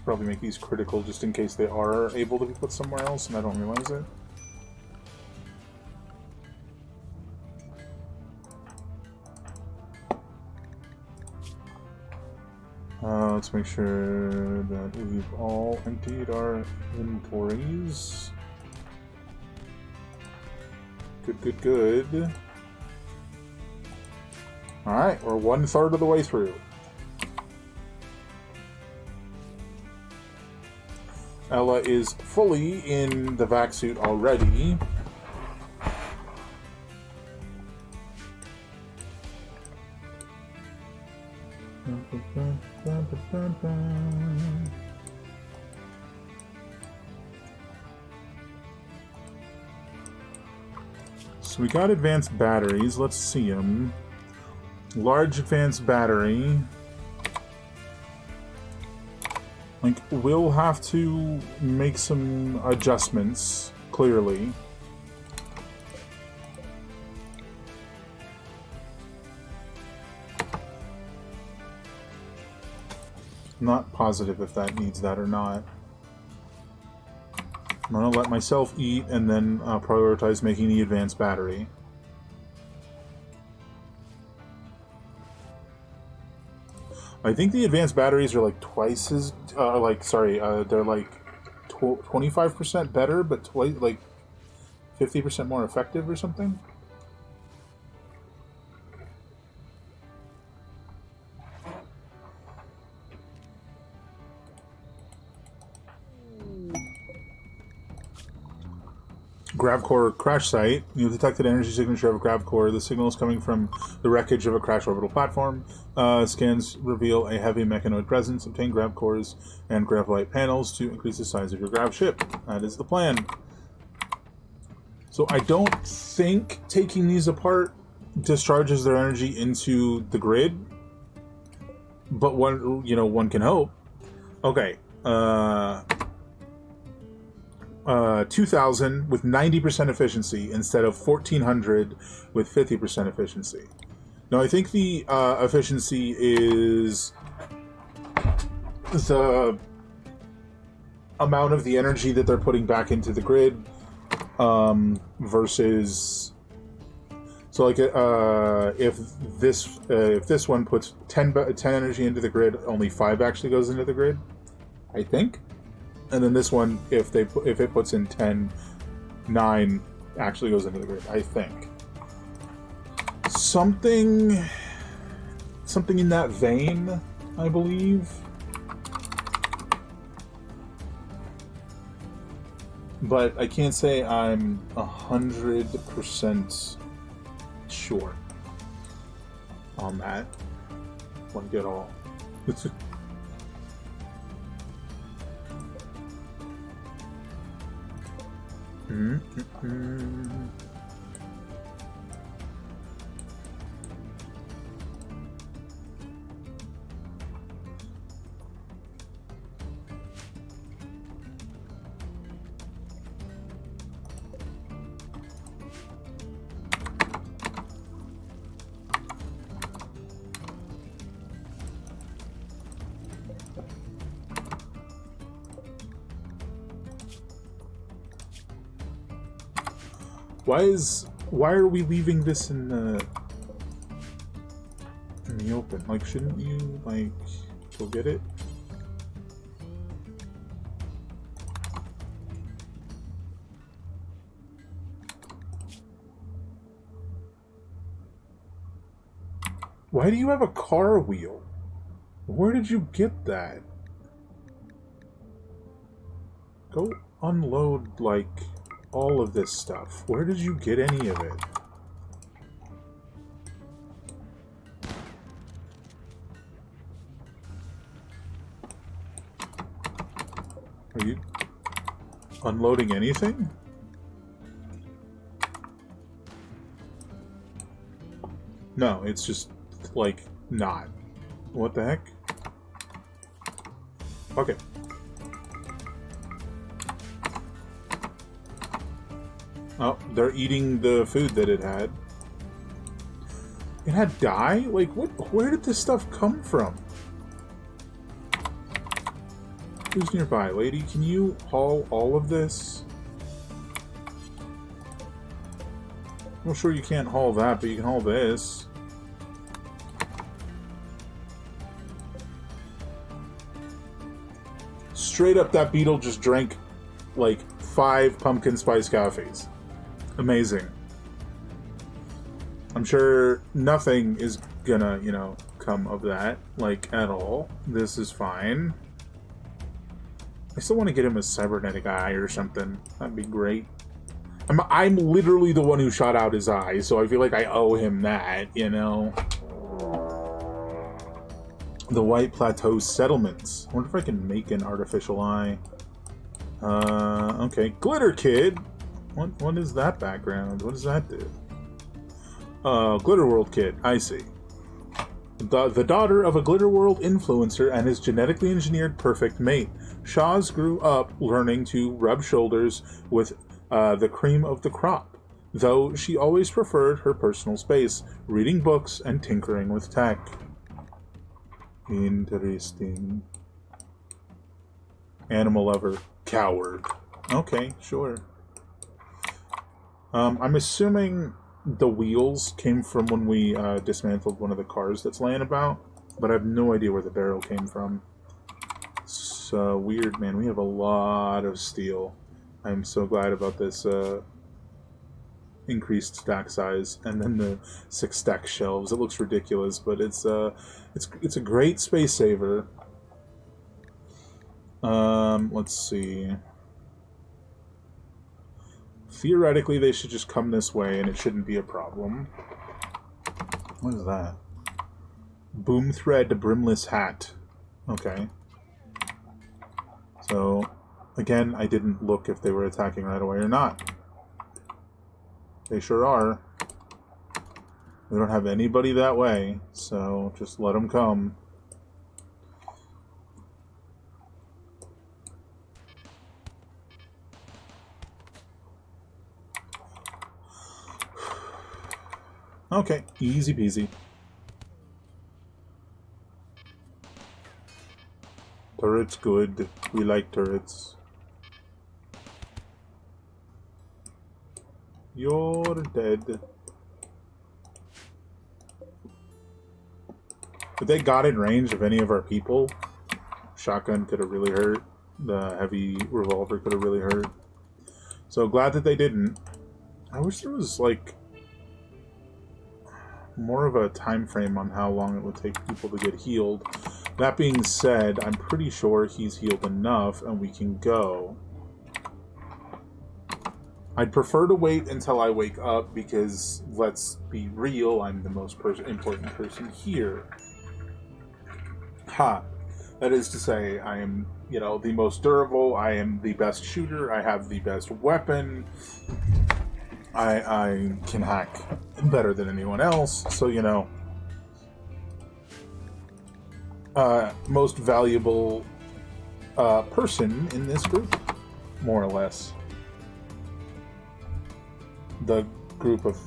Probably make these critical just in case they are able to be put somewhere else and I don't realize it. Let's make sure that we've all emptied our inventories. Good. Alright, we're 1/3 of the way through. Ella is fully in the vac suit already. So we got advanced batteries. Let's see them. Large advanced battery. Like, we'll have to make some adjustments, clearly. Not positive if that needs that or not. I'm gonna let myself eat and then prioritize making the advanced battery. I think the advanced batteries are like twice as, they're like 25% better, but twice, like 50% more effective or something. Gravcore crash site. You have detected energy signature of a Gravcore. The signal is coming from the wreckage of a crash orbital platform. Scans reveal a heavy mechanoid presence. Obtain Gravcores and Gravlight panels to increase the size of your Grav ship. That is the plan. So I don't think taking these apart discharges their energy into the grid, but one can hope. Okay. 2,000 with 90% efficiency instead of 1,400 with 50% efficiency. Now, I think the efficiency is the amount of the energy that they're putting back into the grid versus... So, like, if this one puts 10 energy into the grid, only 5 actually goes into the grid, I think. And then this one, if it puts in 10, 9 actually goes into the grid, I think. Something in that vein, I believe. But I can't say I'm 100% sure on that one at all. Why are we leaving this in the open? Like, shouldn't you, like, go get it? Why do you have a car wheel? Where did you get that? Go unload, like, all of this stuff. Where did you get any of it? Are you unloading anything? No, it's just, like, not. What the heck? Okay. Oh, they're eating the food that it had. It had dye? Like, what? Where did this stuff come from? Who's nearby? Lady, can you haul all of this? Well, sure you can't haul that, but you can haul this. Straight up, that beetle just drank, like, 5 pumpkin spice coffees. Amazing. I'm sure nothing is gonna, come of that, like, at all. This is fine. I still want to get him a cybernetic eye or something. That'd be great. I'm literally the one who shot out his eye, so I feel like I owe him that, The White Plateau Settlements. I wonder if I can make an artificial eye. Okay. Glitter Kid! What is that background? What does that do? Glitter World Kid. I see. The daughter of a Glitter World influencer and his genetically engineered perfect mate. Shaz grew up learning to rub shoulders with the cream of the crop, though she always preferred her personal space, reading books and tinkering with tech. Interesting. Animal lover. Coward. Okay, sure. I'm assuming the wheels came from when we dismantled one of the cars that's laying about, but I have no idea where the barrel came from. So weird, man. We have a lot of steel. I'm so glad about this increased stack size, and then the 6 stack shelves. It looks ridiculous, but it's a great space saver. Let's see. Theoretically, they should just come this way, and it shouldn't be a problem. What is that? Boom thread brimless hat. Okay. So, again, I didn't look if they were attacking right away or not. They sure are. We don't have anybody that way, so just let them come. Okay, easy peasy. Turret's good. We like turrets. You're dead. If they got in range of any of our people, shotgun could have really hurt. The heavy revolver could have really hurt. So glad that they didn't. I wish there was, like, more of a time frame on how long it would take people to get healed. That being said, I'm pretty sure he's healed enough and we can go. I'd prefer to wait until I wake up because, let's be real, I'm the most important person here. Ha! That is to say, I am, you know, the most durable, I am the best shooter, I have the best weapon, I can hack better than anyone else, so, you know, most valuable person in this group, more or less. The group of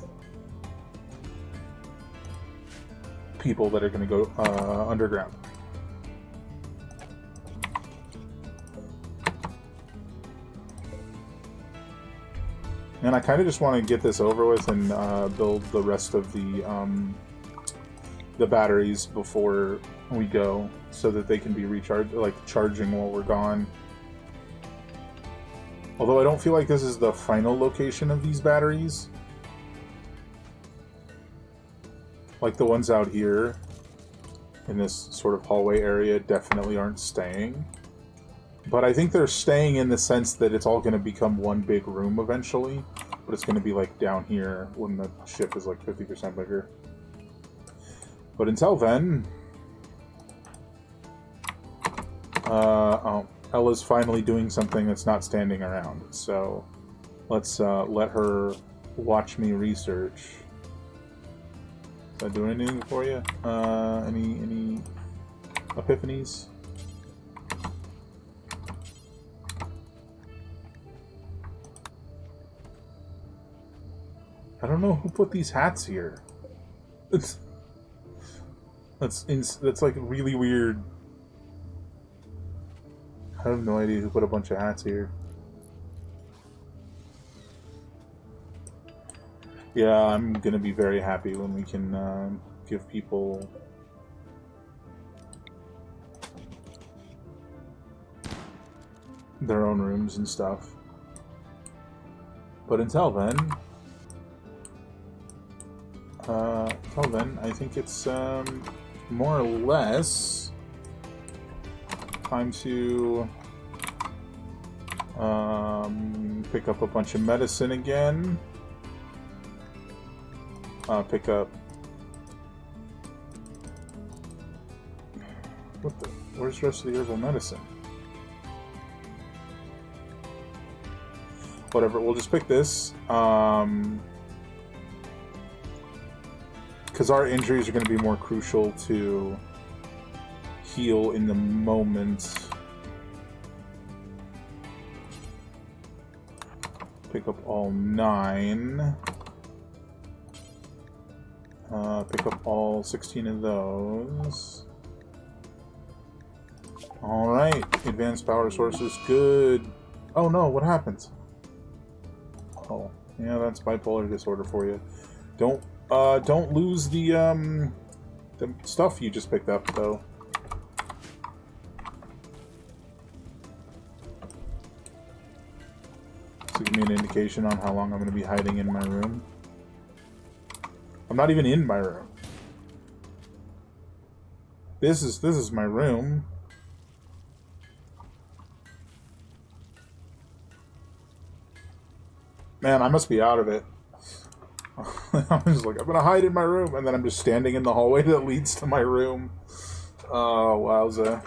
people that are going to go underground. And I kind of just want to get this over with and build the rest of the batteries before we go, so that they can be recharged, like charging while we're gone. Although I don't feel like this is the final location of these batteries. Like the ones out here in this sort of hallway area definitely aren't staying. But I think they're staying in the sense that it's all going to become one big room eventually. But it's going to be like down here when the ship is like 50% bigger. But until then... oh, Ella's finally doing something that's not standing around. So let's let her watch me research. Is that doing anything for you? Any epiphanies? I don't know who put these hats here. That's like really weird. I have no idea who put a bunch of hats here. Yeah, I'm gonna be very happy when we can give people their own rooms and stuff. But until then, I think it's more or less time to pick up a bunch of medicine again. Pick up... What the... Where's the rest of the herbal medicine? Whatever, we'll just pick this. Because our injuries are going to be more crucial to heal in the moment. Pick up all 9. Pick up all 16 of those. Alright, advanced power sources, good. Oh no, what happened? Oh, yeah, that's bipolar disorder for you. Don't lose the stuff you just picked up, though. So give me an indication on how long I'm going to be hiding in my room. I'm not even in my room. This is my room. Man, I must be out of it. I'm just like, I'm gonna hide in my room, and then I'm just standing in the hallway that leads to my room. Oh, wowza.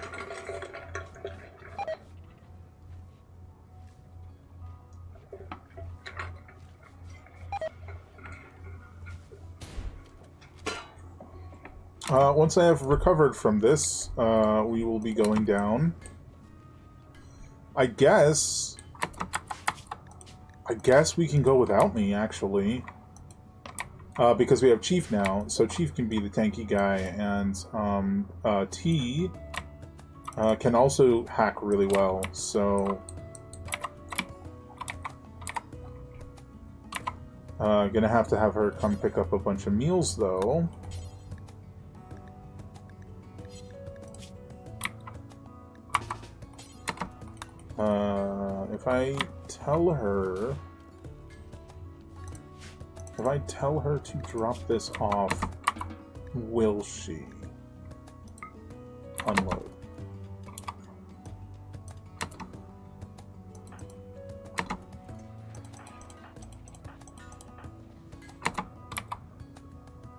Once I have recovered from this, we will be going down. I guess we can go without me, actually. Because we have Chief now, so Chief can be the tanky guy, and T can also hack really well, so... gonna have to have her come pick up a bunch of meals, though. If I tell her to drop this off, will she unload?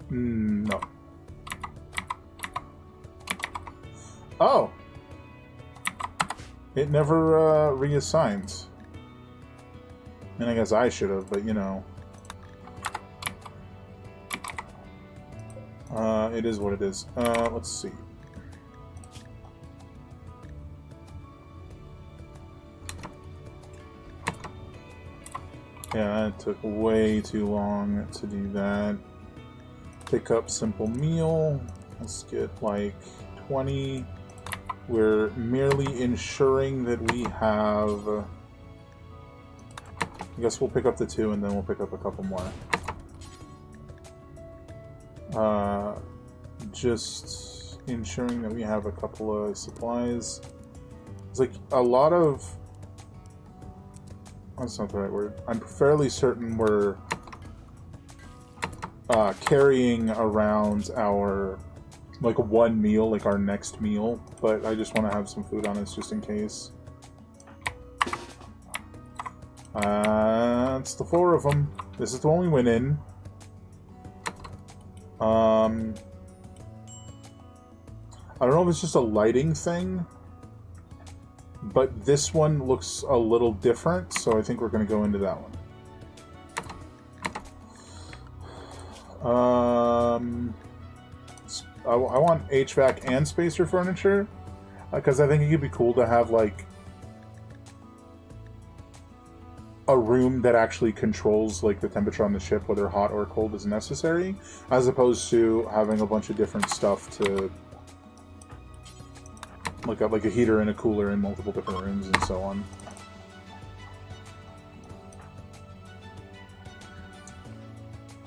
No. Oh! It never reassigns. And I guess I should have, but you know. It is what it is. Let's see. Yeah, it took way too long to do that. Pick up simple meal. Let's get like 20. We're merely ensuring that we have... I guess we'll pick up the 2 and then we'll pick up a couple more. Just ensuring that we have a couple of supplies. It's like a lot of... That's not the right word. I'm fairly certain we're carrying around our... like one meal, like our next meal, but I just want to have some food on us just in case. It's the 4 of them. This is the one we went in. I don't know if it's just a lighting thing, but this one looks a little different, so I think we're going to go into that one. I want HVAC and spacer furniture, because I think it could be cool to have, like, a room that actually controls, like, the temperature on the ship, whether hot or cold is necessary, as opposed to having a bunch of different stuff to, like a heater and a cooler in multiple different rooms and so on.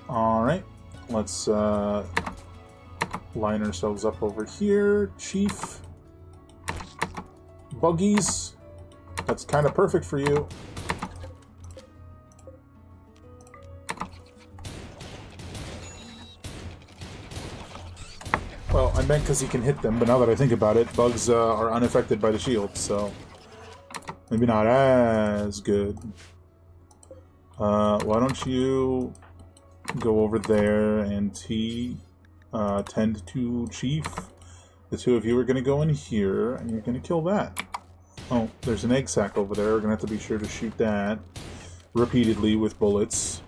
Alright, let's, line ourselves up over here. Chief. Buggies. That's kind of perfect for you. Well, I meant because he can hit them, but now that I think about it, bugs are unaffected by the shield, so maybe not as good. Why don't you go over there and tend to Chief. The 2 of you are going to go in here, and you're going to kill that. Oh, there's an egg sack over there. We're going to have to be sure to shoot that repeatedly with bullets.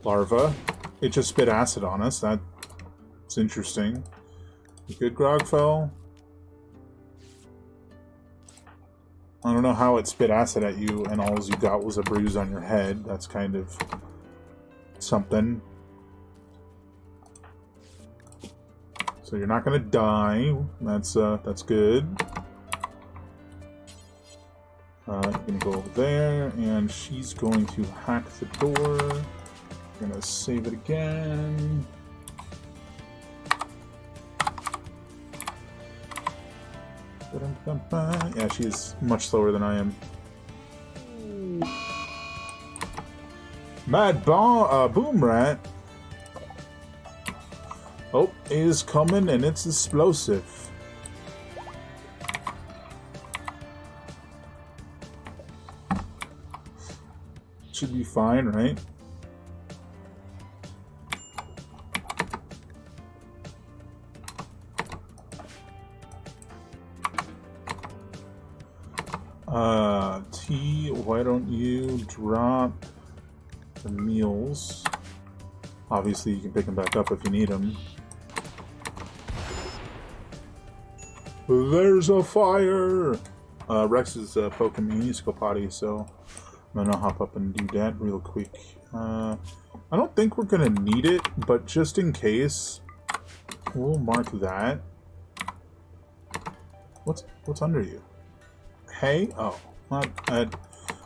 Larva. It just spit acid on us. That's interesting. You good, Grogfell? I don't know how it spit acid at you and all you got was a bruise on your head. That's kind of something. So you're not gonna die. That's good. You're gonna go over there, and she's going to hack the door. We're gonna save it again. Yeah, she is much slower than I am. Mad Boom Rat. Oh, is coming, and it's explosive. Should be fine, right? T, why don't you drop the meals? Obviously, you can pick them back up if you need them. There's a fire! Rex is poking me. He's go potty, so I'm gonna hop up and do that real quick. I don't think we're gonna need it, but just in case, we'll mark that. What's under you? Hey? Oh. That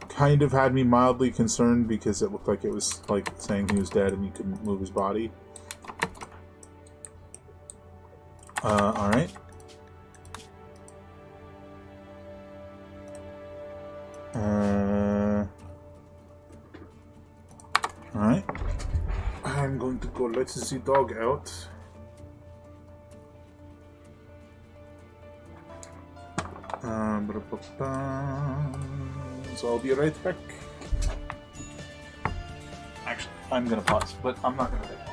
kind of had me mildly concerned because it looked like it was like saying he was dead and he couldn't move his body. Alright. Alright. I'm going to go let the dog out. So I'll be right back. Actually, I'm gonna pause, but I'm not gonna take long.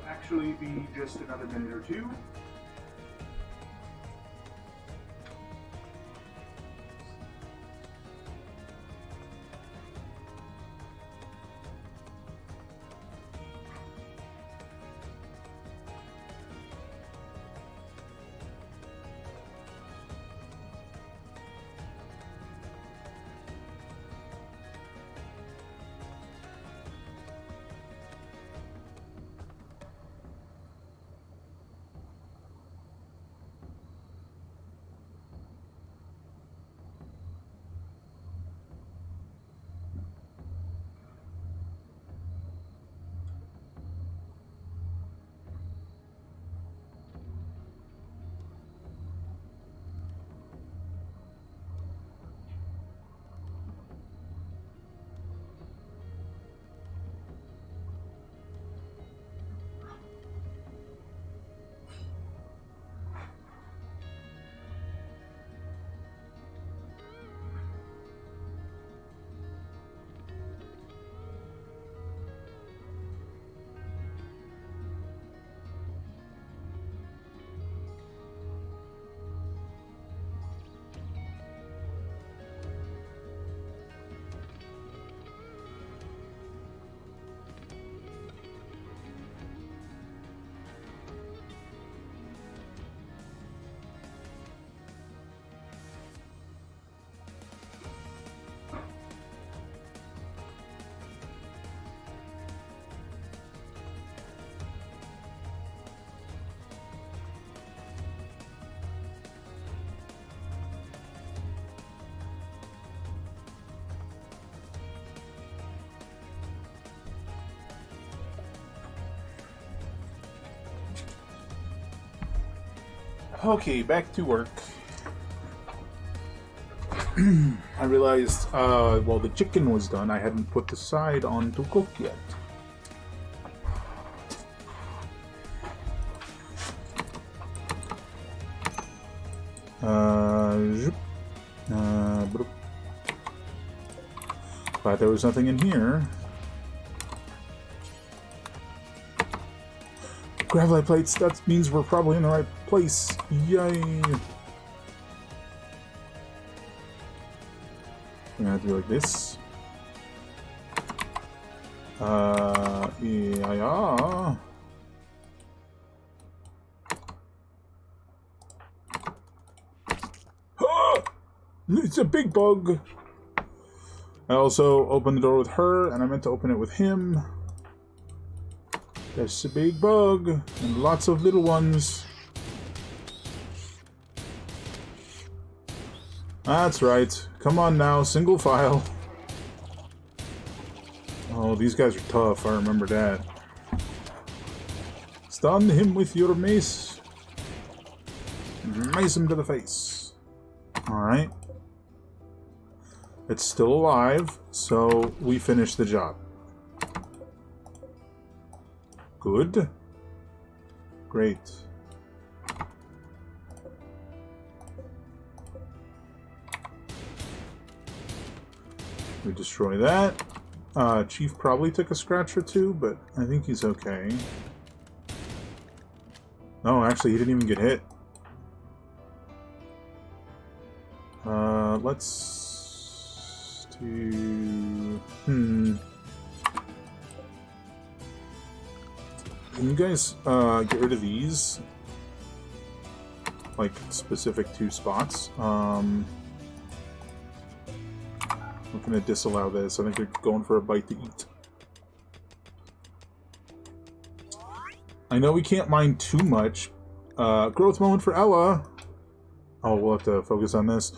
Actually be just another minute or two. Okay, back to work. I realized, well, the chicken was done. I hadn't put the side on to cook yet. Glad there was nothing in here. Gravelite plates, that means we're probably in the right place. Yay! We're gonna have to do like this. Yeah. It's a big bug! I also opened the door with her, and I meant to open it with him. There's a big bug, and lots of little ones. That's right. Come on now, single file. Oh, these guys are tough, I remember that. Stun him with your mace. Mace him to the face. Alright. It's still alive, so we finished the job. Good. Great. We destroy that. Chief probably took a scratch or two, but I think he's okay. No, actually, he didn't even get hit. Let's do... Can you guys get rid of these? Like, specific to spots. I'm gonna disallow this. I think they're going for a bite to eat. I know we can't mine too much. Growth moment for Ella. Oh, we'll have to focus on this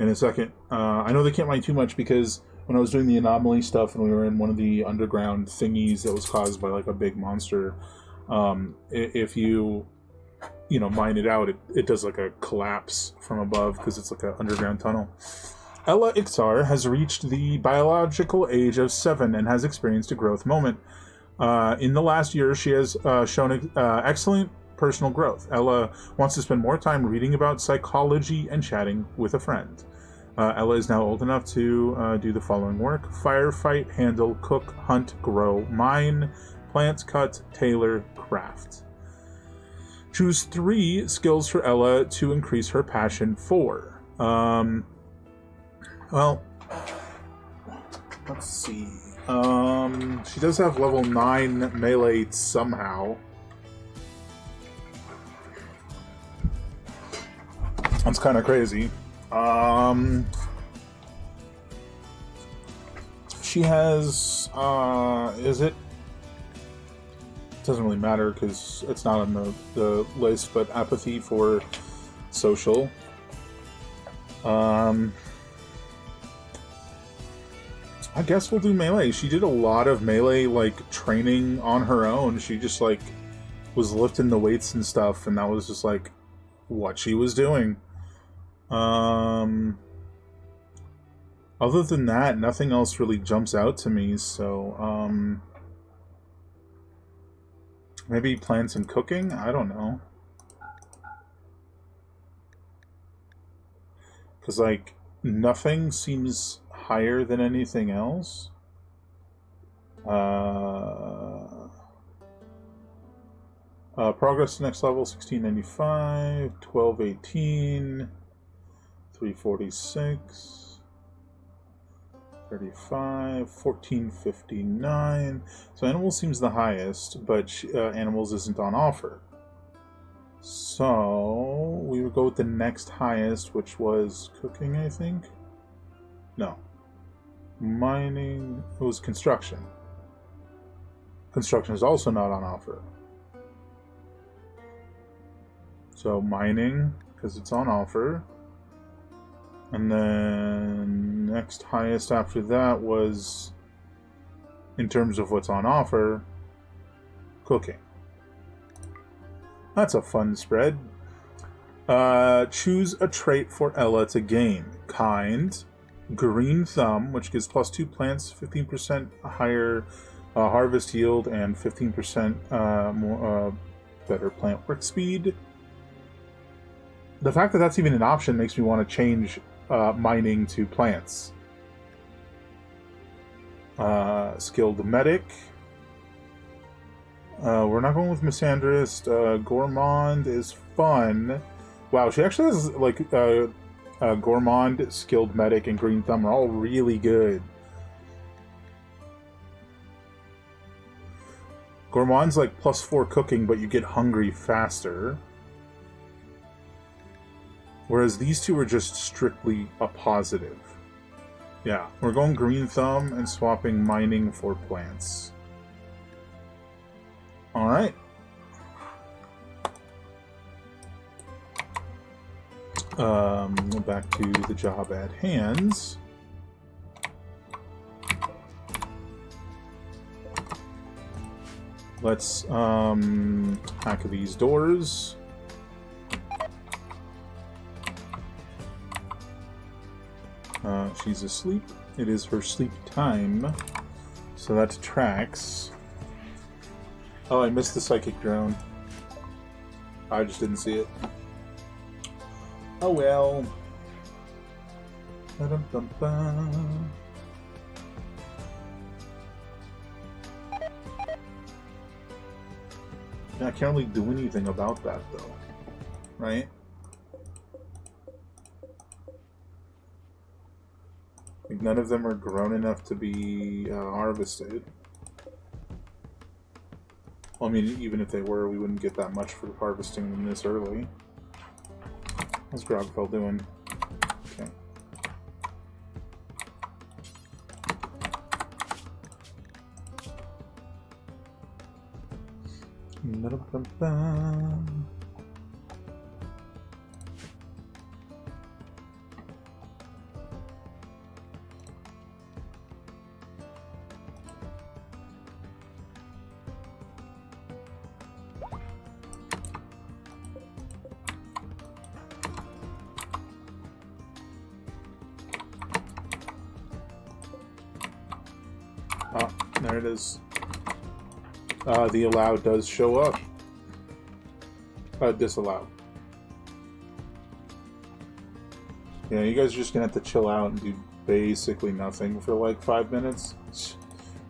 in a second. I know they can't mine too much because when I was doing the anomaly stuff and we were in one of the underground thingies that was caused by like a big monster, if you mine it out, it does like a collapse from above because it's like an underground tunnel. Ella Ixar has reached the biological age of 7 and has experienced a growth moment. In the last year, she has shown excellent personal growth. Ella wants to spend more time reading about psychology and chatting with a friend. Ella is now old enough to do the following work: firefight, handle, cook, hunt, grow, mine, plant, cut, tailor, craft. Choose 3 skills for Ella to increase her passion for. Well, let's see. She does have level 9 melee somehow. That's kind of crazy. She has, is it? Doesn't really matter because it's not on the list, but apathy for social. I guess we'll do melee. She did a lot of melee, like, training on her own. She just, like, was lifting the weights and stuff, and that was just, like, what she was doing. Other than that, nothing else really jumps out to me, so, maybe plants and cooking? I don't know. Because, like, nothing seems higher than anything else. Progress to next level, 1695, 1218, 346, 35, 1459. So animals seems the highest, but animals isn't on offer. So we would go with the next highest, which was cooking, I think. No. Mining. It was construction. Construction is also not on offer. So mining, because it's on offer. And then next highest after that was, in terms of what's on offer, cooking. That's a fun spread. Choose a trait for Ella to gain. Kind, Green Thumb, which gives +2 plants, 15% higher harvest yield, and 15% more better plant work speed. The fact that that's even an option makes me want to change mining to plants. Skilled Medic. We're not going with Misandrist. Gourmand is fun. Wow, she actually has, like, Gourmand, Skilled Medic, and Green Thumb are all really good. Gourmand's like +4 cooking, but you get hungry faster. Whereas these two are just strictly a positive. Yeah, we're going Green Thumb and swapping mining for plants. Alright. Go back to the job at hand. Let's hack these doors. She's asleep. It is her sleep time. So that tracks. Oh, I missed the psychic drone. I just didn't see it. Oh well. Ba-dum-bum-bum. I can't really do anything about that, though. Right? Like, none of them are grown enough to be harvested. Well, I mean, even if they were, we wouldn't get that much for harvesting them this early. How's Grogfell doing? Okay. Ah, there it is. The allow does show up. Disallow. Yeah, you guys are just gonna have to chill out and do basically nothing for like 5 minutes.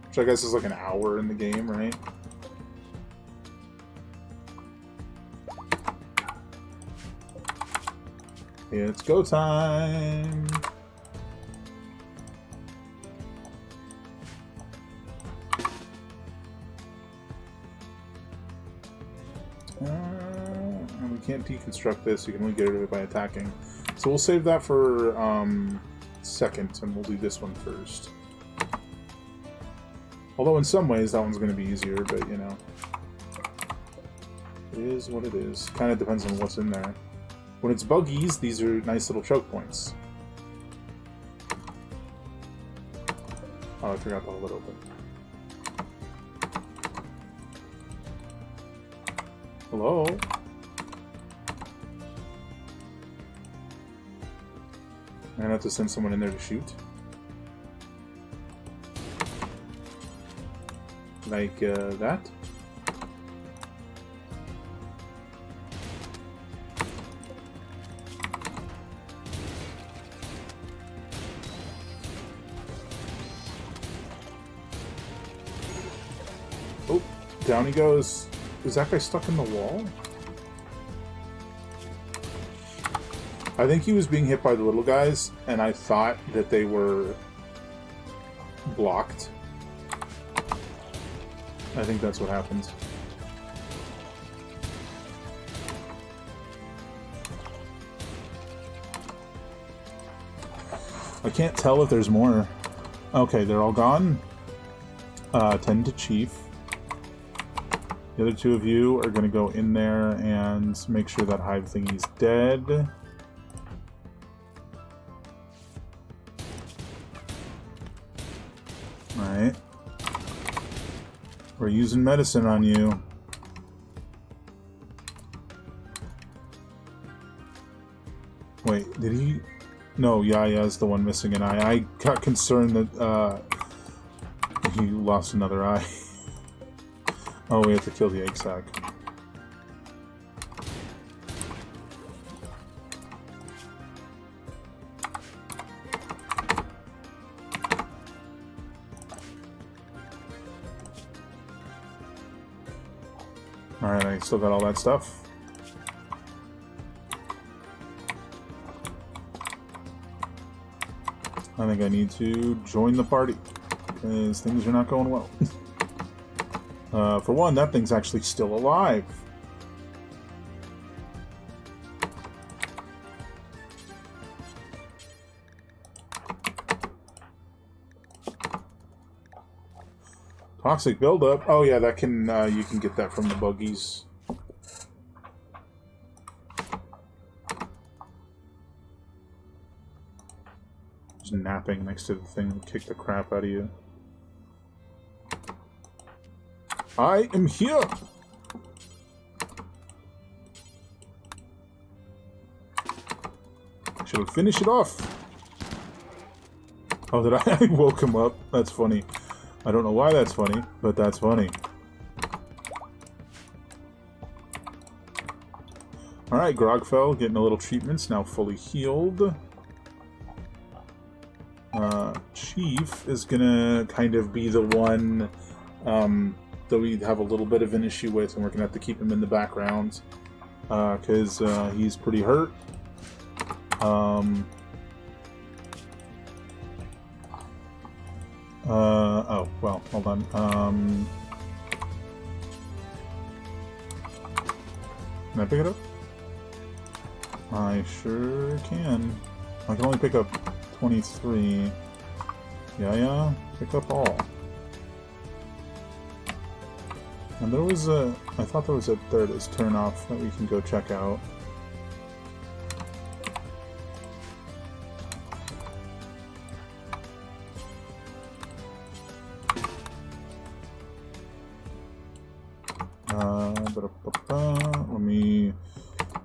Which I guess is like an hour in the game, right? It's go time! Can't deconstruct this, you can only get rid of it by attacking. So we'll save that for second, and we'll do this one first. Although in some ways that one's going to be easier, but you know. It is what it is. Kind of depends on what's in there. When it's buggies, these are nice little choke points. Oh, I forgot to hold it open. Hello? I'm gonna have to send someone in there to shoot. Like that. Oh, down he goes. Is that guy stuck in the wall? I think he was being hit by the little guys, and I thought that they were blocked. I think that's what happened. I can't tell if there's more. Okay, they're all gone. Tend to Chief. The other two of you are going to go in there and make sure that hive thingy's dead. Alright. We're using medicine on you. Wait, did he? No, Yaya's the one missing an eye. I got concerned that he lost another eye. Oh, we have to kill the egg sac. Alright, I still got all that stuff. I think I need to join the party, because things are not going well. For one, that thing's actually still alive. Toxic buildup. Oh yeah, that can you can get that from the buggies. Just napping next to the thing will kick the crap out of you. I am here. Shall finish it off. Oh, did I woke him up? That's funny. I don't know why that's funny, but that's funny. Alright, Grogfell getting a little treatments, now fully healed. Chief is gonna kind of be the one that we have a little bit of an issue with, and we're gonna have to keep him in the background because he's pretty hurt. Oh, well, hold on. Can I pick it up? I sure can. I can only pick up 23. Yeah, pick up all. And there was a... I thought there was a third as turn off that we can go check out. Let me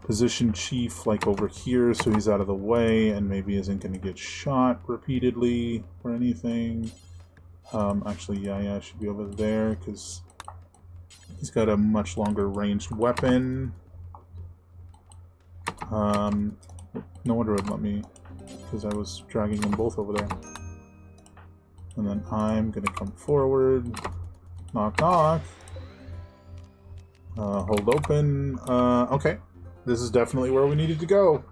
position Chief like over here so he's out of the way and maybe isn't going to get shot repeatedly or anything. Actually, yeah, should be over there because he's got a much longer ranged weapon. No wonder it would let me, because I was dragging them both over there. And then I'm going to come forward. Knock, knock. Hold open. Okay. This is definitely where we needed to go.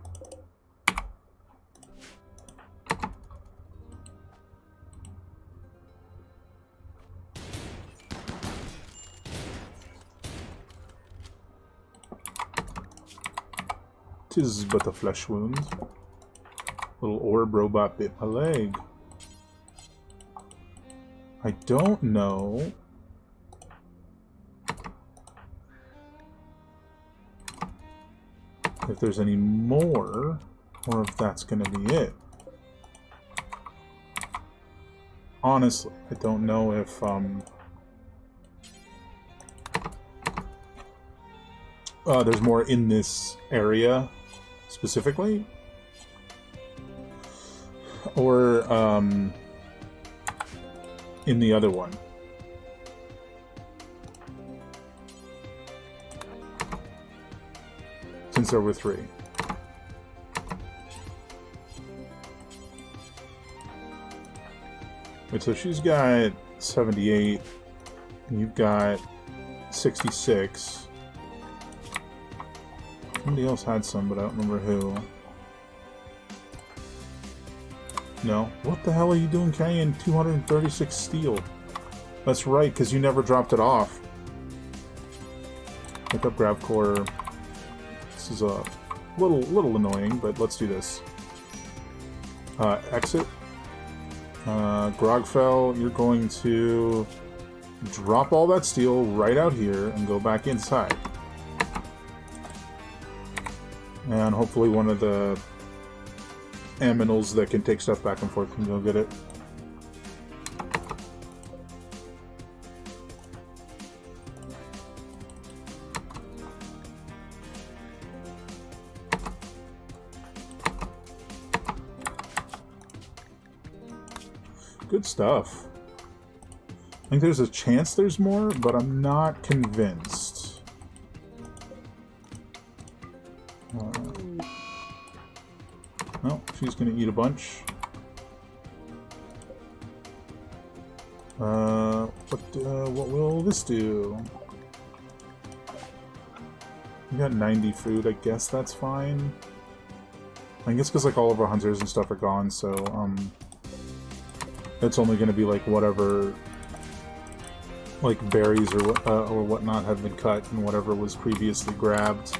Tis but a flesh wound. Little orb robot bit my leg. I don't know. If there's any more, or if that's going to be it. Honestly, I don't know if there's more in this area specifically, or in the other one. Since there were 3. Wait, so she's got 78, and you've got 66. Somebody else had some, but I don't remember who. No. What the hell are you doing carrying 236 steel? That's right, because you never dropped it off. Pick up grab core. This is a little annoying, but let's do this. Exit. Grogfell, you're going to drop all that steel right out here and go back inside. And hopefully one of the aminals that can take stuff back and forth can go get it. good stuff. I think there's a chance there's more, but I'm not convinced. No, she's gonna eat a bunch. What will this do? We got 90 food, I guess that's fine. I guess because like all of our hunters and stuff are gone, so it's only going to be like whatever, like berries or whatnot have been cut and whatever was previously grabbed.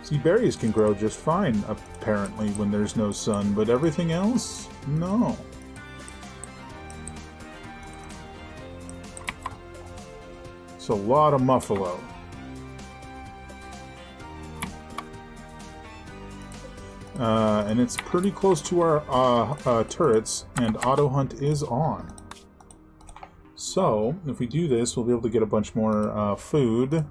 See, berries can grow just fine apparently when there's no sun, but everything else, no. It's a lot of muffalo. And it's pretty close to our turrets, and auto hunt is on. So, if we do this, we'll be able to get a bunch more food.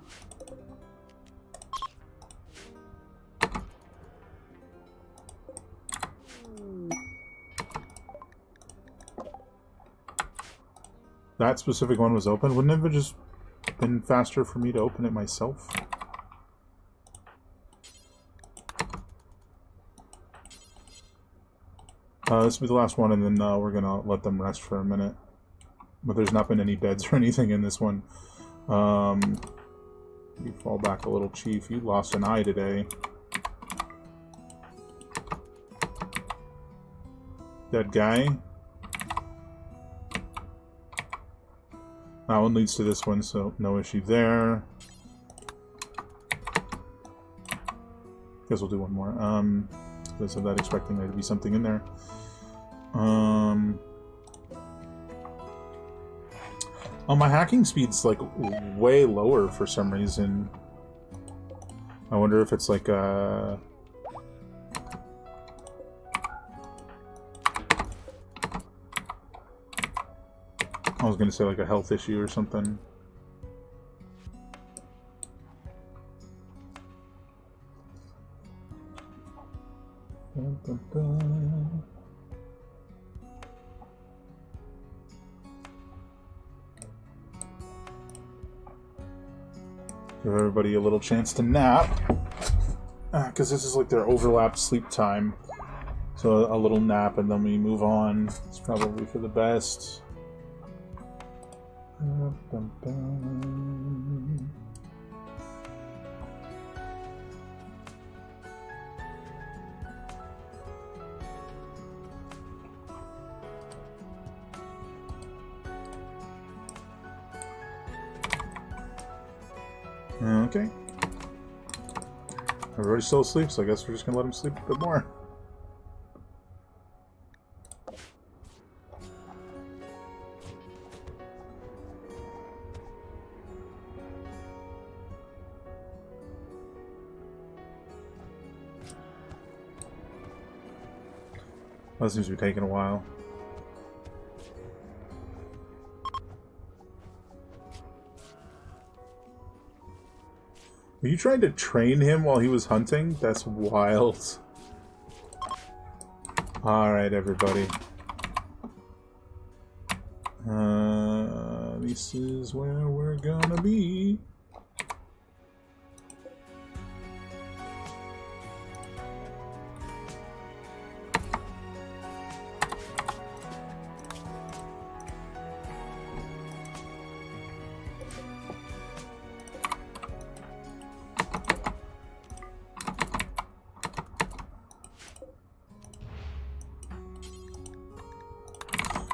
That specific one was open. Wouldn't it have just been faster for me to open it myself? This will be the last one, and then we're gonna let them rest for a minute. But there's not been any beds or anything in this one. You fall back a little, Chief. You lost an eye today. Dead guy. That one leads to this one, so no issue there. Guess we'll do one more. Because I'm not expecting there to be something in there. Oh, my hacking speed's like way lower for some reason. I wonder if it's like a... I was gonna say like a health issue or something. Dun, dun, dun. Give everybody a little chance to nap, because this is like their overlapped sleep time. So a little nap and then we move on. It's probably for the best. Dun, dun, dun. Okay. Everybody's still asleep, so I guess we're just gonna let him sleep a bit more. That seems to be taking a while. Were you trying to train him while he was hunting? That's wild. Alright, everybody. This is where we're gonna be.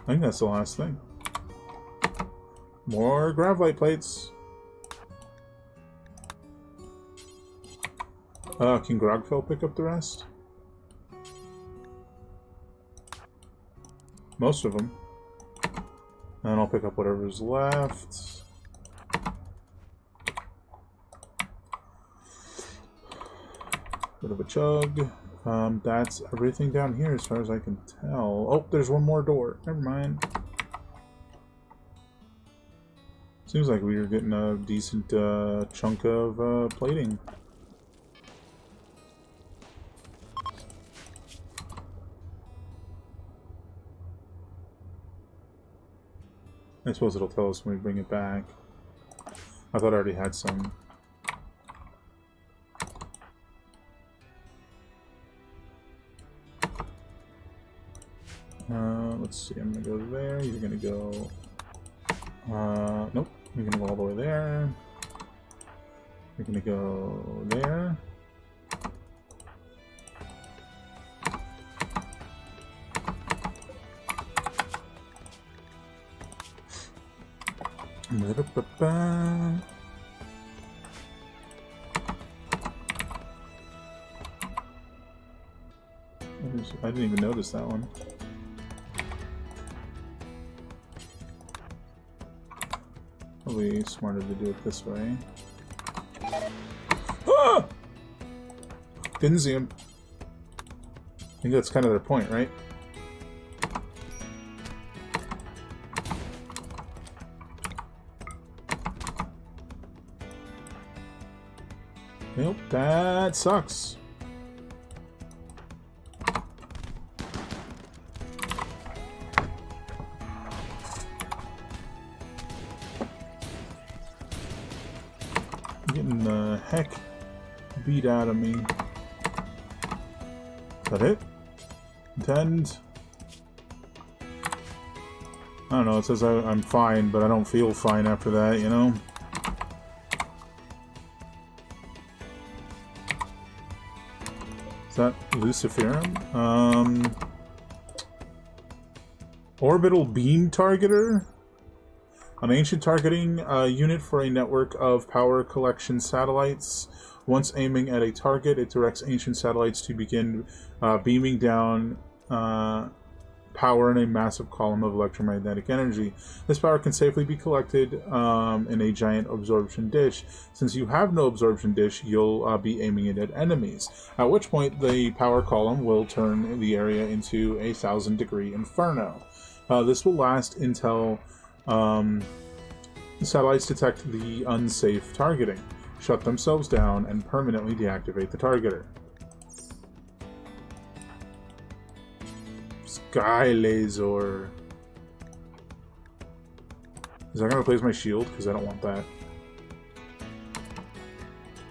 I think that's the last thing. More gravite plates. Can Grogfell pick up the rest? Most of them. And I'll pick up whatever's left. Bit of a chug. That's everything down here as far as I can tell. Oh, there's one more door. Never mind. Seems like we were getting a decent chunk of plating. I suppose it'll tell us when we bring it back. I thought I already had some. Let's see, I'm gonna go there, you're gonna go... nope, you're gonna go all the way there. You're gonna go there. I didn't even notice that one. Probably smarter to do it this way. Ah! Didn't see him. I think that's kind of their point, right? Nope, that sucks. Getting the heck beat out of me. Is that it? Intend? I don't know, it says I'm fine, but I don't feel fine after that, you know? Is that Luciferum? Orbital Beam Targeter? An ancient targeting unit for a network of power collection satellites. Once aiming at a target, it directs ancient satellites to begin beaming down power in a massive column of electromagnetic energy. This power can safely be collected in a giant absorption dish. Since you have no absorption dish, you'll be aiming it at enemies, at which point the power column will turn the area into a 1,000-degree inferno. This will last until satellites detect the unsafe targeting, shut themselves down, and permanently deactivate the targeter. Sky Laser. Is that going to replace my shield? Because I don't want that.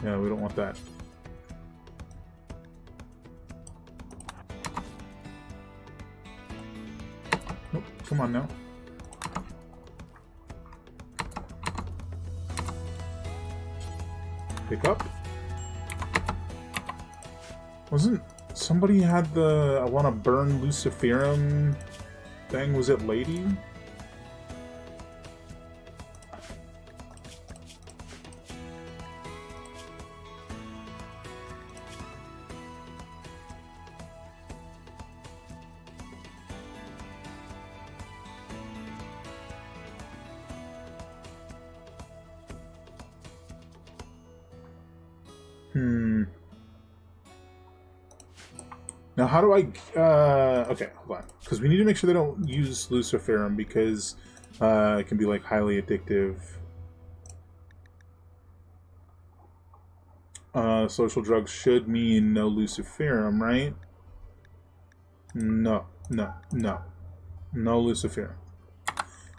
Yeah, we don't want that. Nope, come on now. Pick up. Wasn't somebody had the I want to burn Luciferum thing? Was it Lady? Now, how do I... okay, hold on. Because we need to make sure they don't use Luciferum, because it can be, like, highly addictive. Social drugs should mean no Luciferum, right? No, no, no. No Luciferum.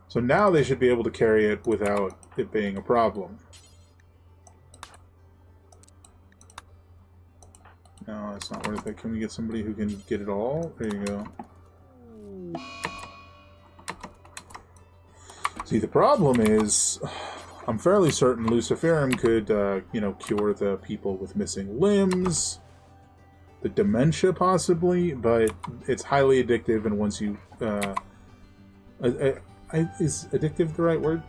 So now they should be able to carry it without it being a problem. No, it's not worth it. Can we get somebody who can get it all? There you go. See, the problem is, I'm fairly certain Luciferum could, you know, cure the people with missing limbs, the dementia possibly, but it's highly addictive, and once you, is addictive the right word?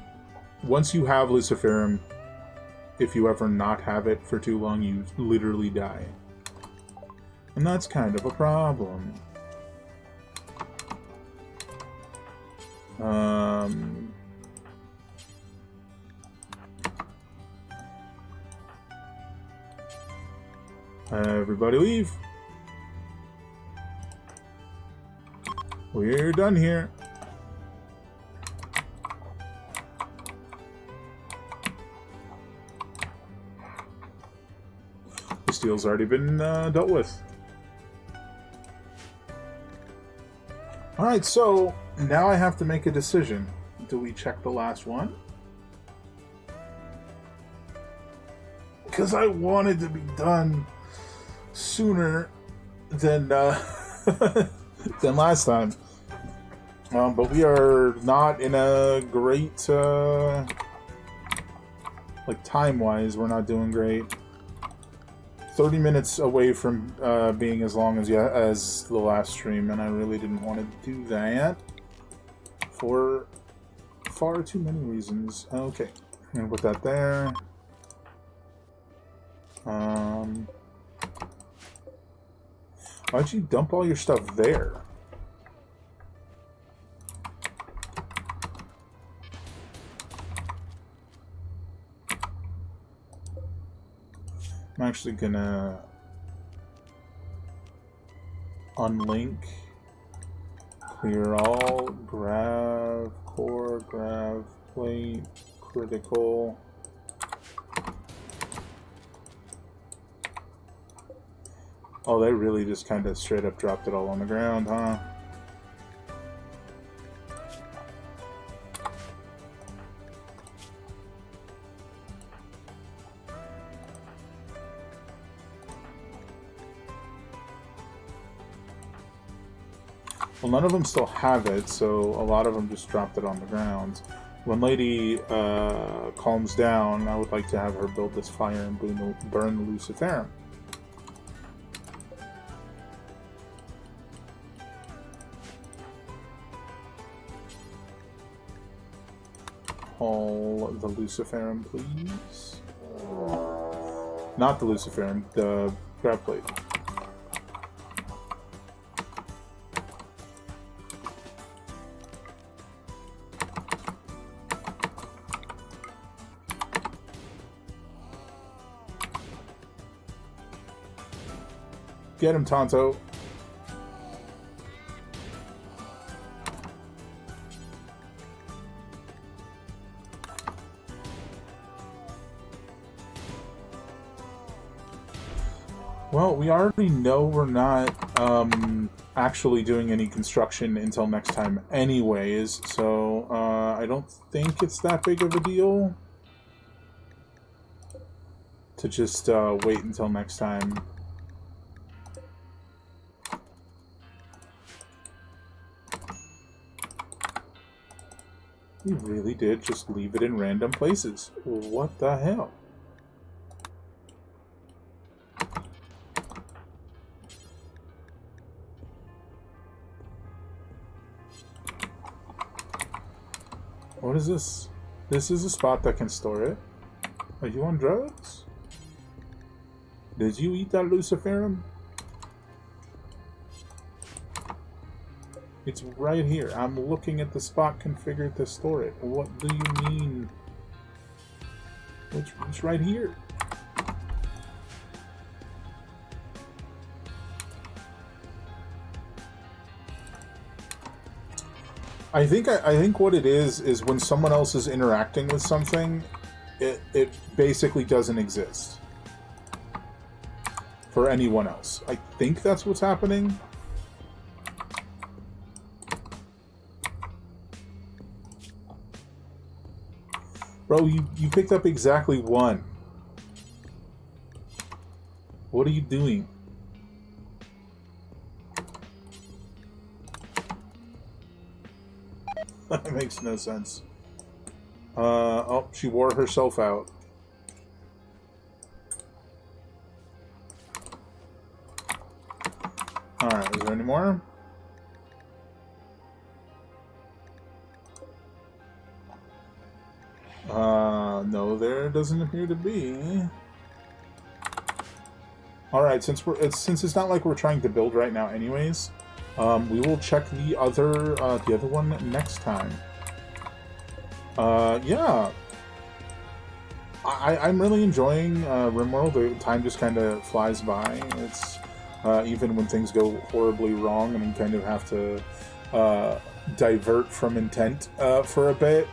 Once you have Luciferum, if you ever not have it for too long, you literally die. And that's kind of a problem. Everybody leave. We're done here. The steel's already been dealt with. Alright, so now I have to make a decision. do we check the last one? Because I wanted to be done sooner than than last time. But we are not in a great like time-wise, we're not doing great. 30 minutes away from being as long as the last stream, and I really didn't want to do that for far too many reasons. Okay, I'm gonna put that there. Why'd you dump all your stuff there? I'm actually gonna unlink, clear all, grav core, grav plate, critical. Oh, they really just kind of straight up dropped it all on the ground, huh? Well, none of them still have it, so a lot of them just dropped it on the ground. When Lady calms down, I would like to have her build this fire and burn the Luciferum. All the Luciferum, please. Not the Luciferum, the grab plate. Get him, Tonto. Well, we already know we're not actually doing any construction until next time anyways, so I don't think it's that big of a deal to just wait until next time. You really did just leave it in random places. What the hell? What is this? This is a spot that can store it. Are you on drugs? Did you eat that Luciferum? It's right here. I'm looking at the spot configured to store it. What do you mean? It's right here. I think what it is when someone else is interacting with something, it basically doesn't exist for anyone else. I think that's what's happening. Bro, you picked up exactly one. What are you doing? That makes no sense. Oh, she wore herself out. Alright, is there any more? No, there doesn't appear to be. Alright, since it's not like we're trying to build right now anyways, we will check the other one next time. Yeah. I'm really enjoying Rimworld. The time just kind of flies by. It's even when things go horribly wrong and we kind of have to divert from intent for a bit.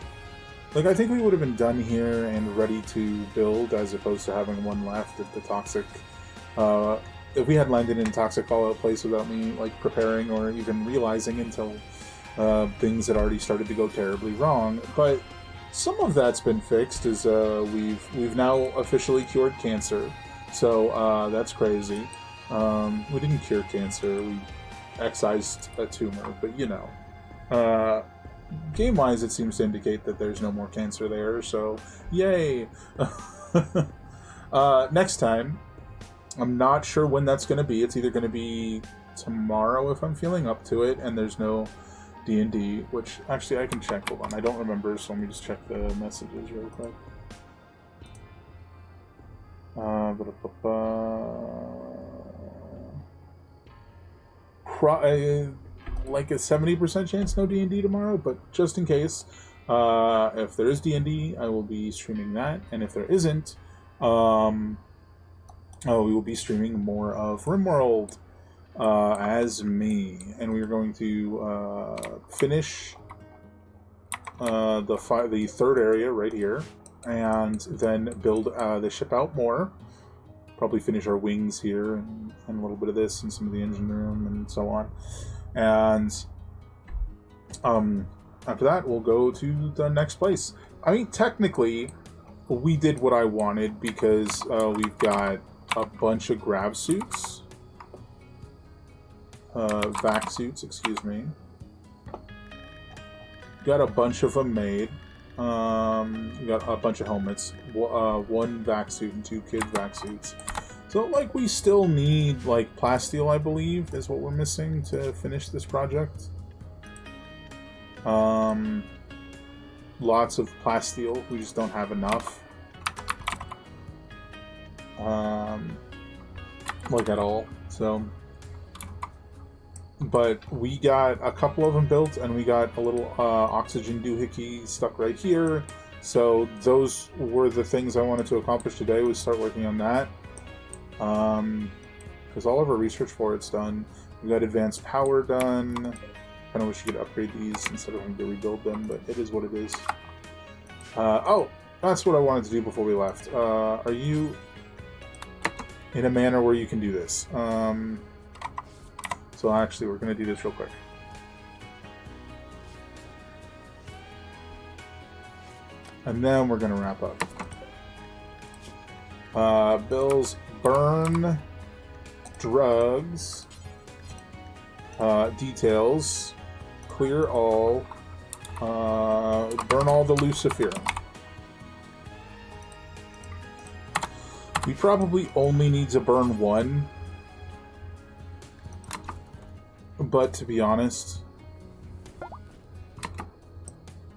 Like, I think we would have been done here and ready to build as opposed to having one left if the toxic... if we had landed in a toxic fallout place without me, like, preparing or even realizing until things that already started to go terribly wrong. But some of that's been fixed, as we've now officially cured cancer. So that's crazy. We didn't cure cancer. We excised a tumor, but you know. Game-wise, it seems to indicate that there's no more cancer there, so yay! Next time, I'm not sure when that's going to be. It's either going to be tomorrow if I'm feeling up to it, and there's no D&D, which actually I can check. Hold on, I don't remember, so let me just check the messages real quick. Like a 70% chance no D&D tomorrow, but just in case, if there is D&D, I will be streaming that, and if there isn't, we will be streaming more of Rimworld as me, and we are going to finish the third area right here, and then build the ship out more. Probably finish our wings here, and a little bit of this, and some of the engine room, and so on. And after that, we'll go to the next place. I mean, technically, we did what I wanted because we've got a bunch of grav suits. Vac suits, excuse me. Got a bunch of them made. We got a bunch of helmets. One vac suit and 2 kid vac suits. So, like, we still need, like, plasteel, I believe, is what we're missing to finish this project. Lots of plasteel. We just don't have enough. Like, at all. So, but we got a couple of them built, and we got a little oxygen doohickey stuck right here. So, those were the things I wanted to accomplish today, was start working on that. Because all of our research for it's done. We got advanced power done. Kind of wish you could upgrade these instead of having to rebuild them, but it is what it is. Oh, that's what I wanted to do before we left. Are you in a manner where you can do this? So actually, we're going to do this real quick. And then we're going to wrap up. Bills. Burn drugs, details, clear all, burn all the Luciferum. We probably only need to burn 1, but to be honest,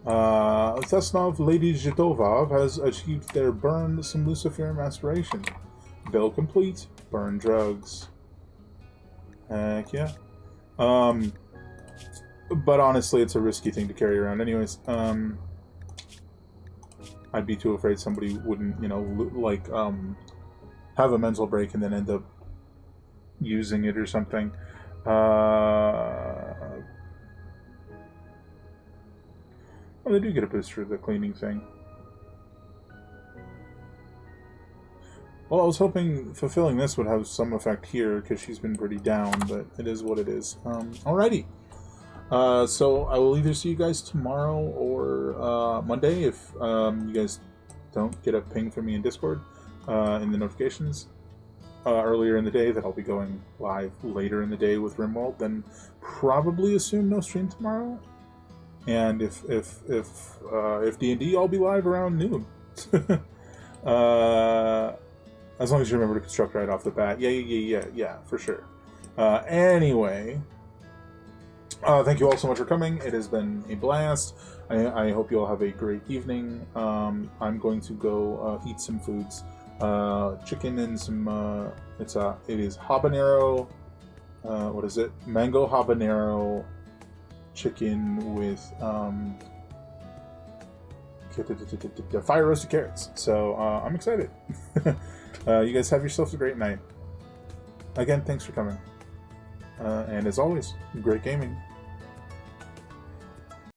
Thesnov Lady Zhitovov has achieved their burn some Luciferum aspiration. Bill complete. Burn drugs. Heck yeah. But honestly, it's a risky thing to carry around anyways. I'd be too afraid somebody wouldn't, you know, like, have a mental break and then end up using it or something. Oh, they do get a boost for the cleaning thing. Well, I was hoping fulfilling this would have some effect here, because she's been pretty down, but it is what it is. Alrighty. So I will either see you guys tomorrow or Monday if you guys don't get a ping from me in Discord in the notifications earlier in the day that I'll be going live later in the day with Rimworld. Then probably assume no stream tomorrow. And if D&D, I'll be live around noon. As long as you remember to construct right off the bat. Yeah, for sure. Anyway, thank you all so much for coming. It has been a blast. I hope you all have a great evening. I'm going to go eat some foods. Chicken and some, it is habanero, what is it? Mango habanero chicken with, fire roasted carrots. So, I'm excited. You guys have yourselves a great night. Again, thanks for coming. And as always, great gaming.